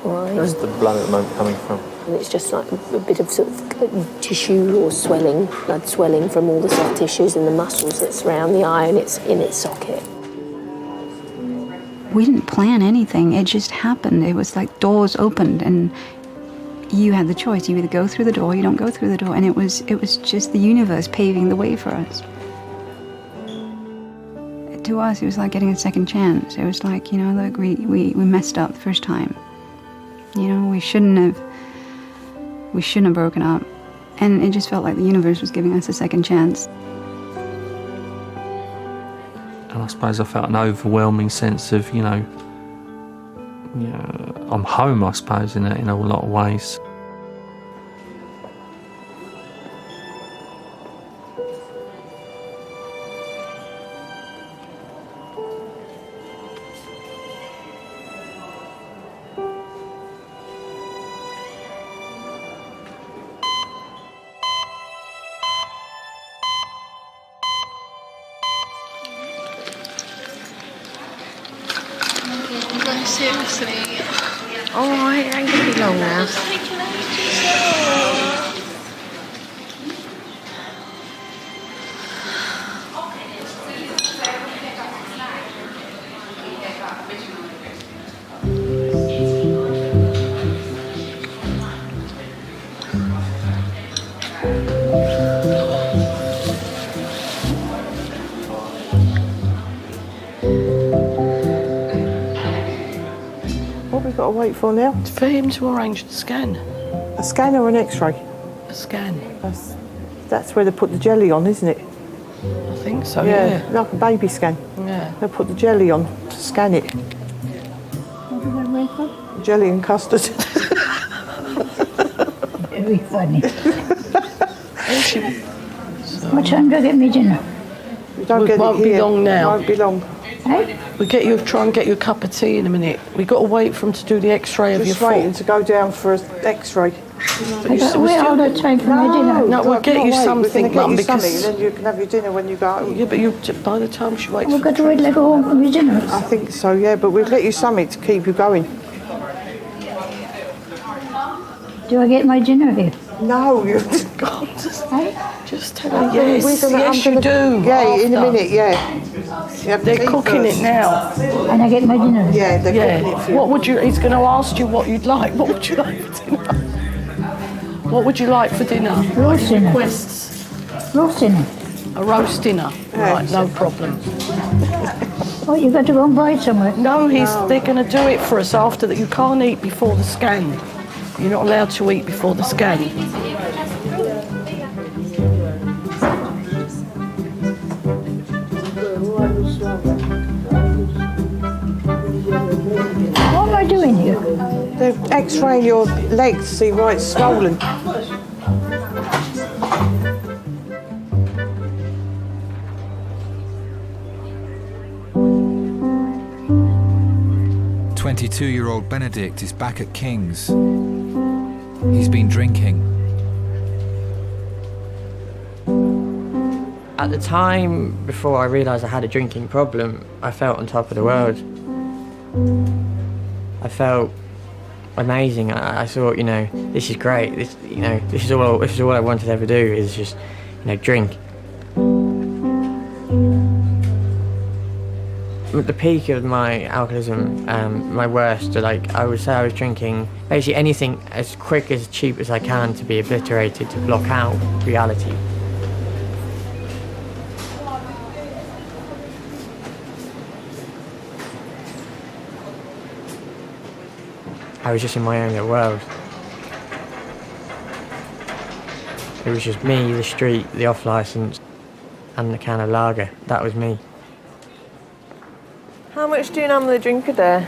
Right. Where's the blood at the moment coming from? And it's just like a bit of sort of tissue or swelling, blood swelling from all the soft tissues and the muscles that surround the eye, and it's in its socket. We didn't plan anything, it just happened. It was like doors opened and you had the choice. You either go through the door or you don't go through the door, and it was just the universe paving the way for us. To us, it was like getting a second chance. It was like, you know, look, we messed up the first time. You know, we shouldn't have broken up. And it just felt like the universe was giving us a second chance. And I suppose I felt an overwhelming sense of, you know, I'm home, I suppose, in a lot of ways. No, seriously. All right, it ain't going to be long now. What have we got to wait for now? For him to arrange the scan. A scan or an X-ray? A scan. That's where they put the jelly on, isn't it? I think so, yeah. Like a baby scan. Yeah. They put the jelly on to scan it. What did I wake up? Jelly and custard. Very funny. What time do I get me dinner? You don't It get won't it be here. long now. It won't be long. Hey? Try and get you a cup of tea in a minute. We've got to wait for him to do the X-ray of your Just foot. waiting to go down for an X-ray. I got to wait all the time for my dinner. No, we'll get you something, Mum, Mum, because... because... then you can have your dinner when you go home. Yeah, but by the time she waits We've got to wait till I go home for my dinner. I think so, yeah, but we'll get you something to keep you going. Do I get my dinner here? No, you... Just tell her yes, you do. Yeah, in a minute, They're cooking it now. And I get my dinner? Yeah, they're cooking it for you. What would you... He's going to ask you what you'd like. What would you like for dinner? What would you like for dinner? Roast dinner. Requests. Roast dinner. A roast dinner. Right, no problem. Oh, you got to go and buy it somewhere? No, they're going to do it for us after that. You can't eat before the scan. You're not allowed to eat before the scan. What am I doing here? They're X-raying your legs to see why it's swollen. "22-year-old Benedict is back at King's. He's been drinking. At the time, before I realised I had a drinking problem, I felt on top of the world. I felt amazing. I thought, you know, this is great. This is all I wanted to ever do, is just, you know, drink. At the peak of my alcoholism, my worst, I would say I was drinking basically anything as quick, as cheap as I can to be obliterated, to block out reality. I was just in my own little world. It was just me, the street, the off-licence, and the can of lager. That was me. How much do you normally drink a day?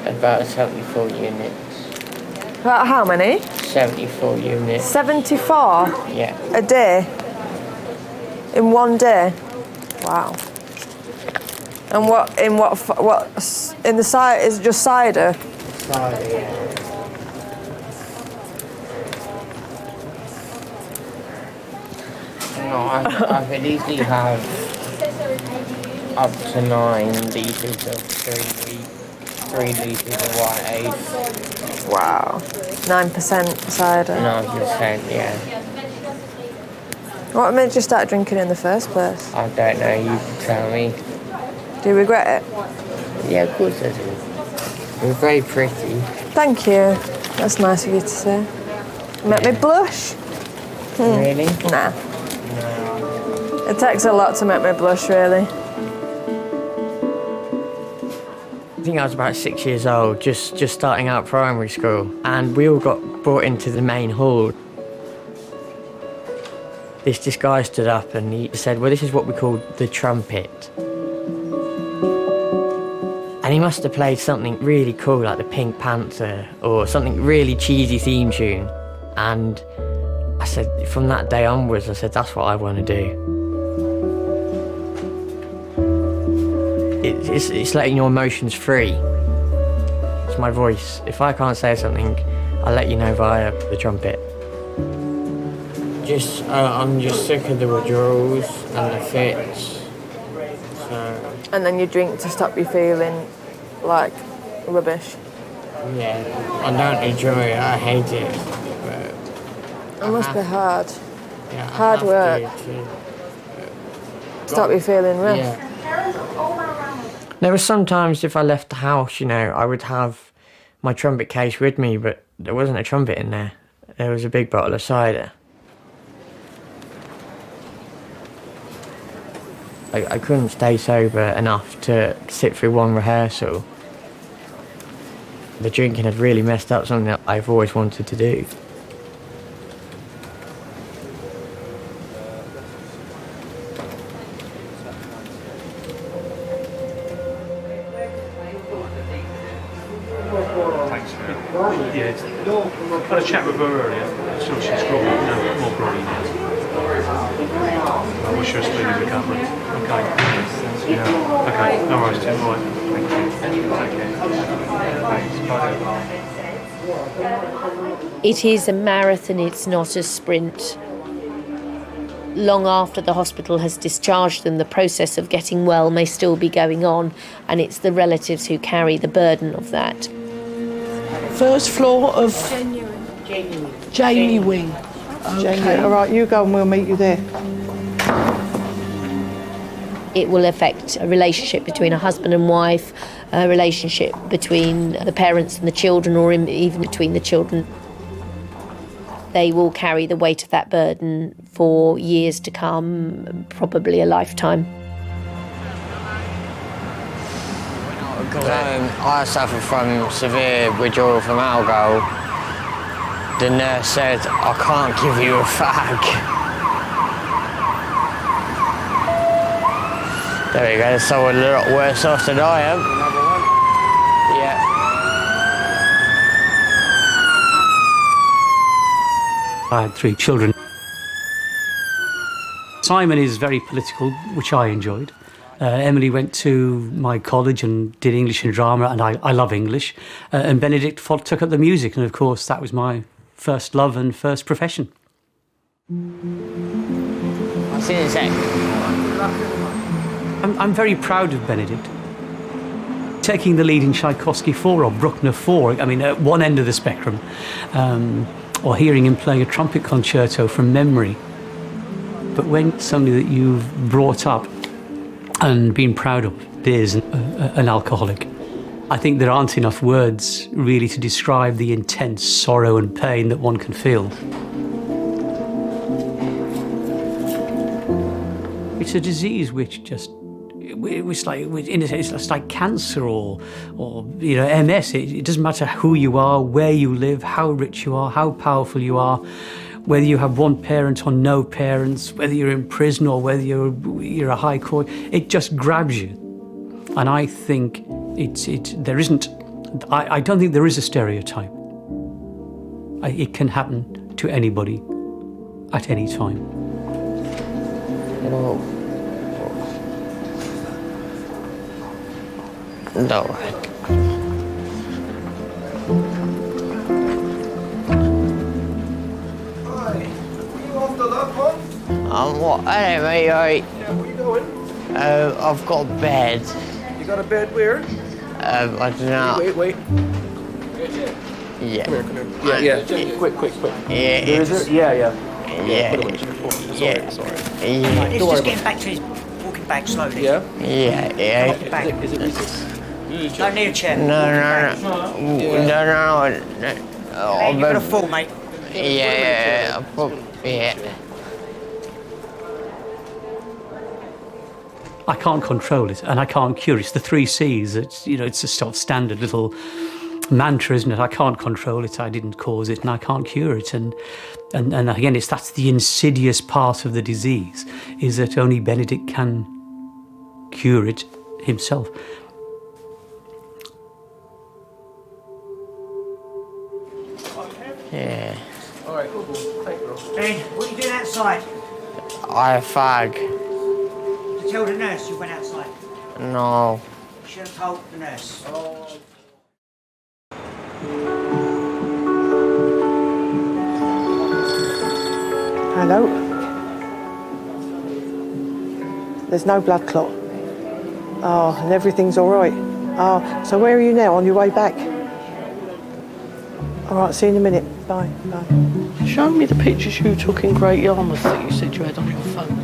About 74 units. About how many? 74 units. 74? Yeah. A day? In one day? Wow. And what in the cider, is it just cider? Cider, yeah. No, I could easily have up to 9 litres of 3 litres of white ale. Wow. 9% cider? 9%, yeah. What made you start drinking in the first place? I don't know, you can tell me. Do you regret it? Yeah, of course I do. You're very pretty. Thank you. That's nice of you to say. Make me blush? Really? Nah. No. It takes a lot to make me blush, really. I think I was about 6 years old, just starting out primary school, and we all got brought into the main hall. This guy stood up and he said, well, this is what we call the trumpet. And he must have played something really cool, like the Pink Panther, or something really cheesy theme tune. And I said, from that day onwards, I said, that's what I want to do. It's letting your emotions free. It's my voice. If I can't say something, I'll let you know via the trumpet. I'm just sick of the withdrawals and the fits. So. And then you drink to stop you feeling like rubbish. Yeah, I don't enjoy it, I hate it. It must be hard. Yeah, Hard work. Stop you feeling rough. Yeah. There were some times if I left the house, you know, I would have my trumpet case with me, but there wasn't a trumpet in there. There was a big bottle of cider. I couldn't stay sober enough to sit through one rehearsal. The drinking had really messed up something that I've always wanted to do. Thanks, Phil. Yeah, I had a chat with her earlier, so she's got more groggy. I wish her a speedy recovery. Okay. Yeah. Okay. No worries, Tim. All right. Thank you. Take care. Thanks. Bye. It is a marathon, it's not a sprint. Long after the hospital has discharged them, the process of getting well may still be going on, and it's the relatives who carry the burden of that. First floor of Jamie Wing. Okay. All right, you go and we'll meet you there. It will affect a relationship between a husband and wife, a relationship between the parents and the children, or even between the children. They will carry the weight of that burden for years to come, probably a lifetime. Because I suffer from severe withdrawal from alcohol. The nurse said, I can't give you a fag. There we go, someone a lot worse off than I am. Another one? Yeah. I had 3 children. Simon is very political, which I enjoyed. Emily went to my college and did English and drama, and I love English. And Benedict took up the music, and of course that was my first love and first profession. I'll see you in a sec. I'm very proud of Benedict. Taking the lead in Tchaikovsky 4 or Bruckner 4, I mean, at one end of the spectrum, or hearing him playing a trumpet concerto from memory. But when somebody that you've brought up and been proud of is an alcoholic, I think there aren't enough words really to describe the intense sorrow and pain that one can feel. It's a disease which it was like, in a sense, it's like cancer or MS. It doesn't matter who you are, where you live, how rich you are, how powerful you are, whether you have one parent or no parents, whether you're in prison or whether you're a high court. It just grabs you, and I think there isn't. I don't think there is a stereotype. It can happen to anybody at any time. No. What? Anyway, right. Yeah, where you going? I've got a bed. You got a bed where? I don't know. Wait. Yeah. Come here. Yeah. Quick. Yeah. Is it? Yeah. Yeah. Put it on. Sorry. Yeah. He's just getting back to his walking back slowly. Yeah? Yeah. Walking back. Is it? Don't need a chair. No. You're gonna fall, mate. Yeah. I can't control it, and I can't cure it. It's the 3 C's. It's a sort of standard little mantra, isn't it? I can't control it. I didn't cause it, and I can't cure it. And again, that's the insidious part of the disease, is that only Benedict can cure it himself. Yeah. All right, cool. Thank you, bro. Ben, what are you doing outside? I fag. Did you tell the nurse you went outside? No. You should have told the nurse. Hello? There's no blood clot. Oh, and everything's all right. Oh, so where are you now? On your way back? All right, see you in a minute. Bye. Show me the pictures you took in Great Yarmouth that you said you had on your phone.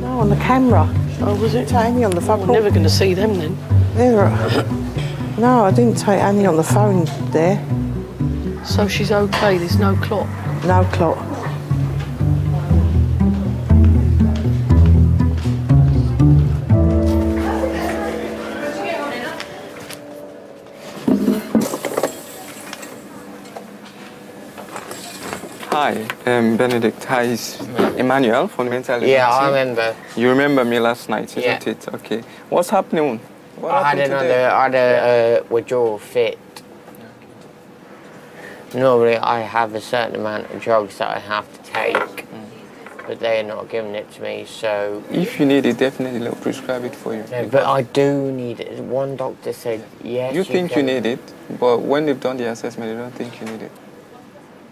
No, on the camera. Oh, was it? Take Annie on the phone. We're never going to see them then. No, I didn't take Annie on the phone there. So she's okay, there's no clot? No clot. Hi, Benedict. Hi, it's Emmanuel from Mental Health. Yeah, I remember. You remember me last night, isn't it? Okay. What's happening? I had a withdrawal fit. Normally, I have a certain amount of drugs that I have to take, but they're not giving it to me, so... If you need it, definitely they'll prescribe it for you. Yeah, but I do need it. One doctor said, yes, you think you need it, but when they've done the assessment, they don't think you need it.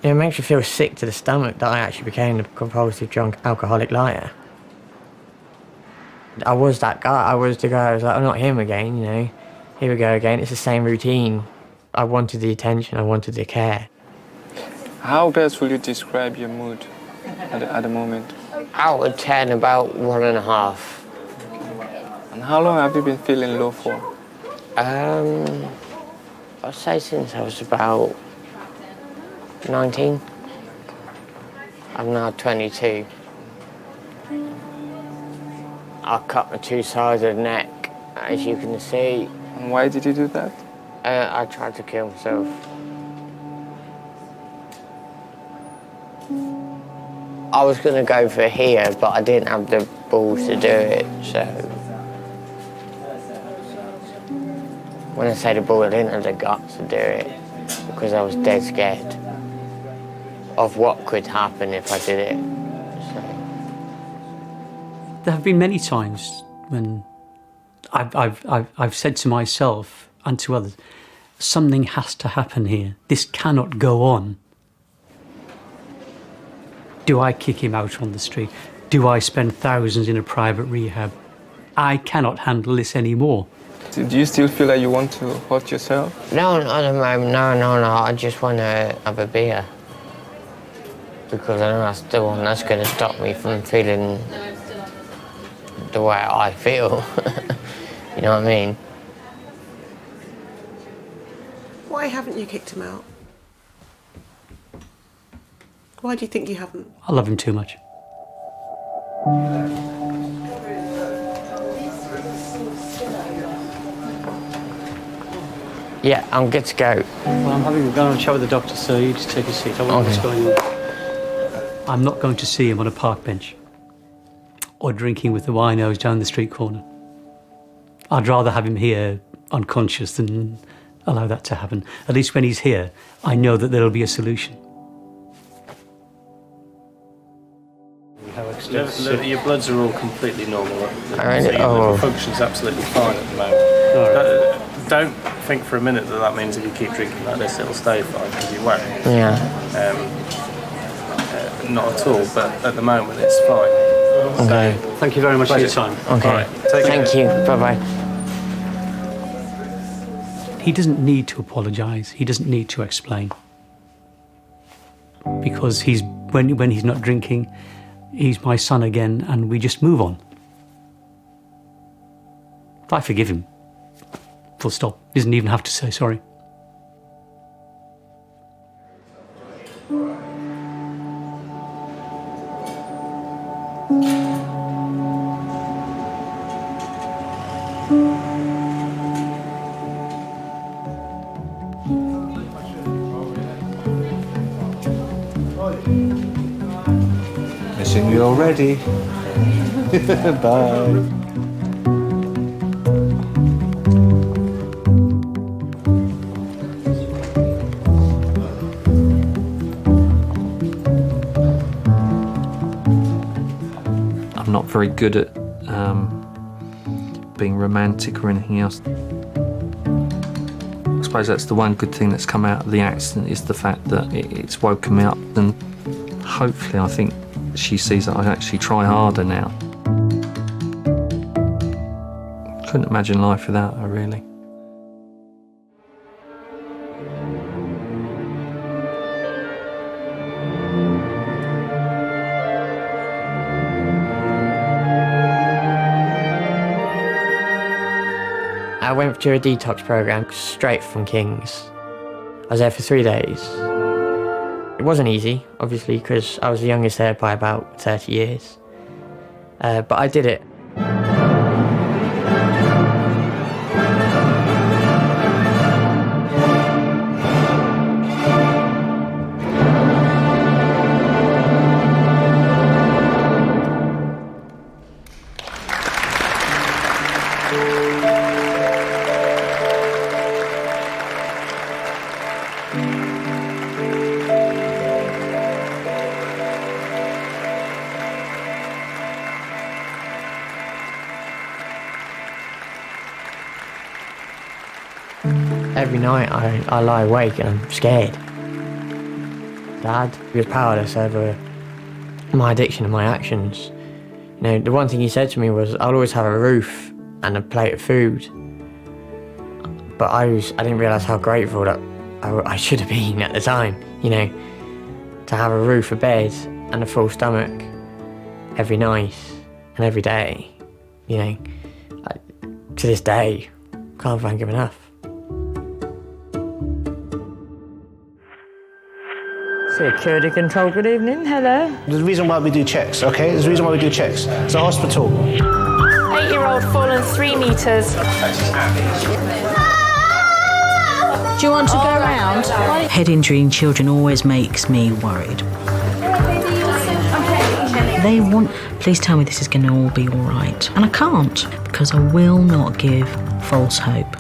It makes you feel sick to the stomach that I actually became a compulsive drunk alcoholic liar. I was that guy. I was the guy. I was like, I'm not him again, you know. Here we go again. It's the same routine. I wanted the attention. I wanted the care. How best will you describe your mood at the moment? Out of 10, about 1.5. And how long have you been feeling low for? I'd say since I was about 19. I'm now 22. I cut my 2 sides of the neck, as you can see. And why did you do that? I tried to kill myself. I was going to go for here, but I didn't have the balls to do it, so... When I say the ball, I didn't have the guts to do it, because I was dead scared of what could happen if I did it. So. There have been many times when I've said to myself and to others, something has to happen here. This cannot go on. Do I kick him out on the street? Do I spend thousands in a private rehab? I cannot handle this anymore. Do you still feel like you want to hurt yourself? No, not at the moment. No. I just want to have a beer. Because I know that's the one that's going to stop me from feeling the way I feel. You know what I mean? Why haven't you kicked him out? Why do you think you haven't? I love him too much. Yeah, I'm good to go. Well, I'm having a go and chat with the doctor, so you just take a seat. I wonder what's going on. I'm not going to see him on a park bench or drinking with the winos down the street corner. I'd rather have him here unconscious than allow that to happen. At least when he's here, I know that there'll be a solution. Your bloods are all completely normal. Alright, So your liver function's absolutely fine at the moment. Don't think for a minute that means if you keep drinking like this, it'll stay fine, because you won't. Yeah. Not at all, but at the moment it's fine. Okay. Thank you very much for your time. Okay. All right, take care. Thank you. Bye-bye. He doesn't need to apologise. He doesn't need to explain. Because when he's not drinking, he's my son again, and we just move on. I forgive him. Full stop. He doesn't even have to say sorry. Missing you already. Bye. I'm not very good at being romantic or anything else. I suppose that's the one good thing that's come out of the accident, is the fact that it's woken me up, and hopefully I think she sees that I actually try harder now. Couldn't imagine life without her, really. I went through a detox program straight from King's. I was there for 3 days. It wasn't easy, obviously, because I was the youngest there by about 30 years. But I did it. Every night I lie awake and I'm scared. Dad was powerless over my addiction and my actions. You know, the one thing he said to me was, I'll always have a roof and a plate of food. But I didn't realise how grateful that I should have been at the time, you know, to have a roof, a bed and a full stomach every night and every day, you know. To this day, can't thank him enough. Security control, good evening, hello. There's a reason why we do checks, okay? There's a reason why we do checks. It's a hospital. 8-year-old fallen 3 metres. Do you want to go round? Head injury in children always makes me worried. They want, please tell me this is going to all be all right. And I can't, because I will not give false hope.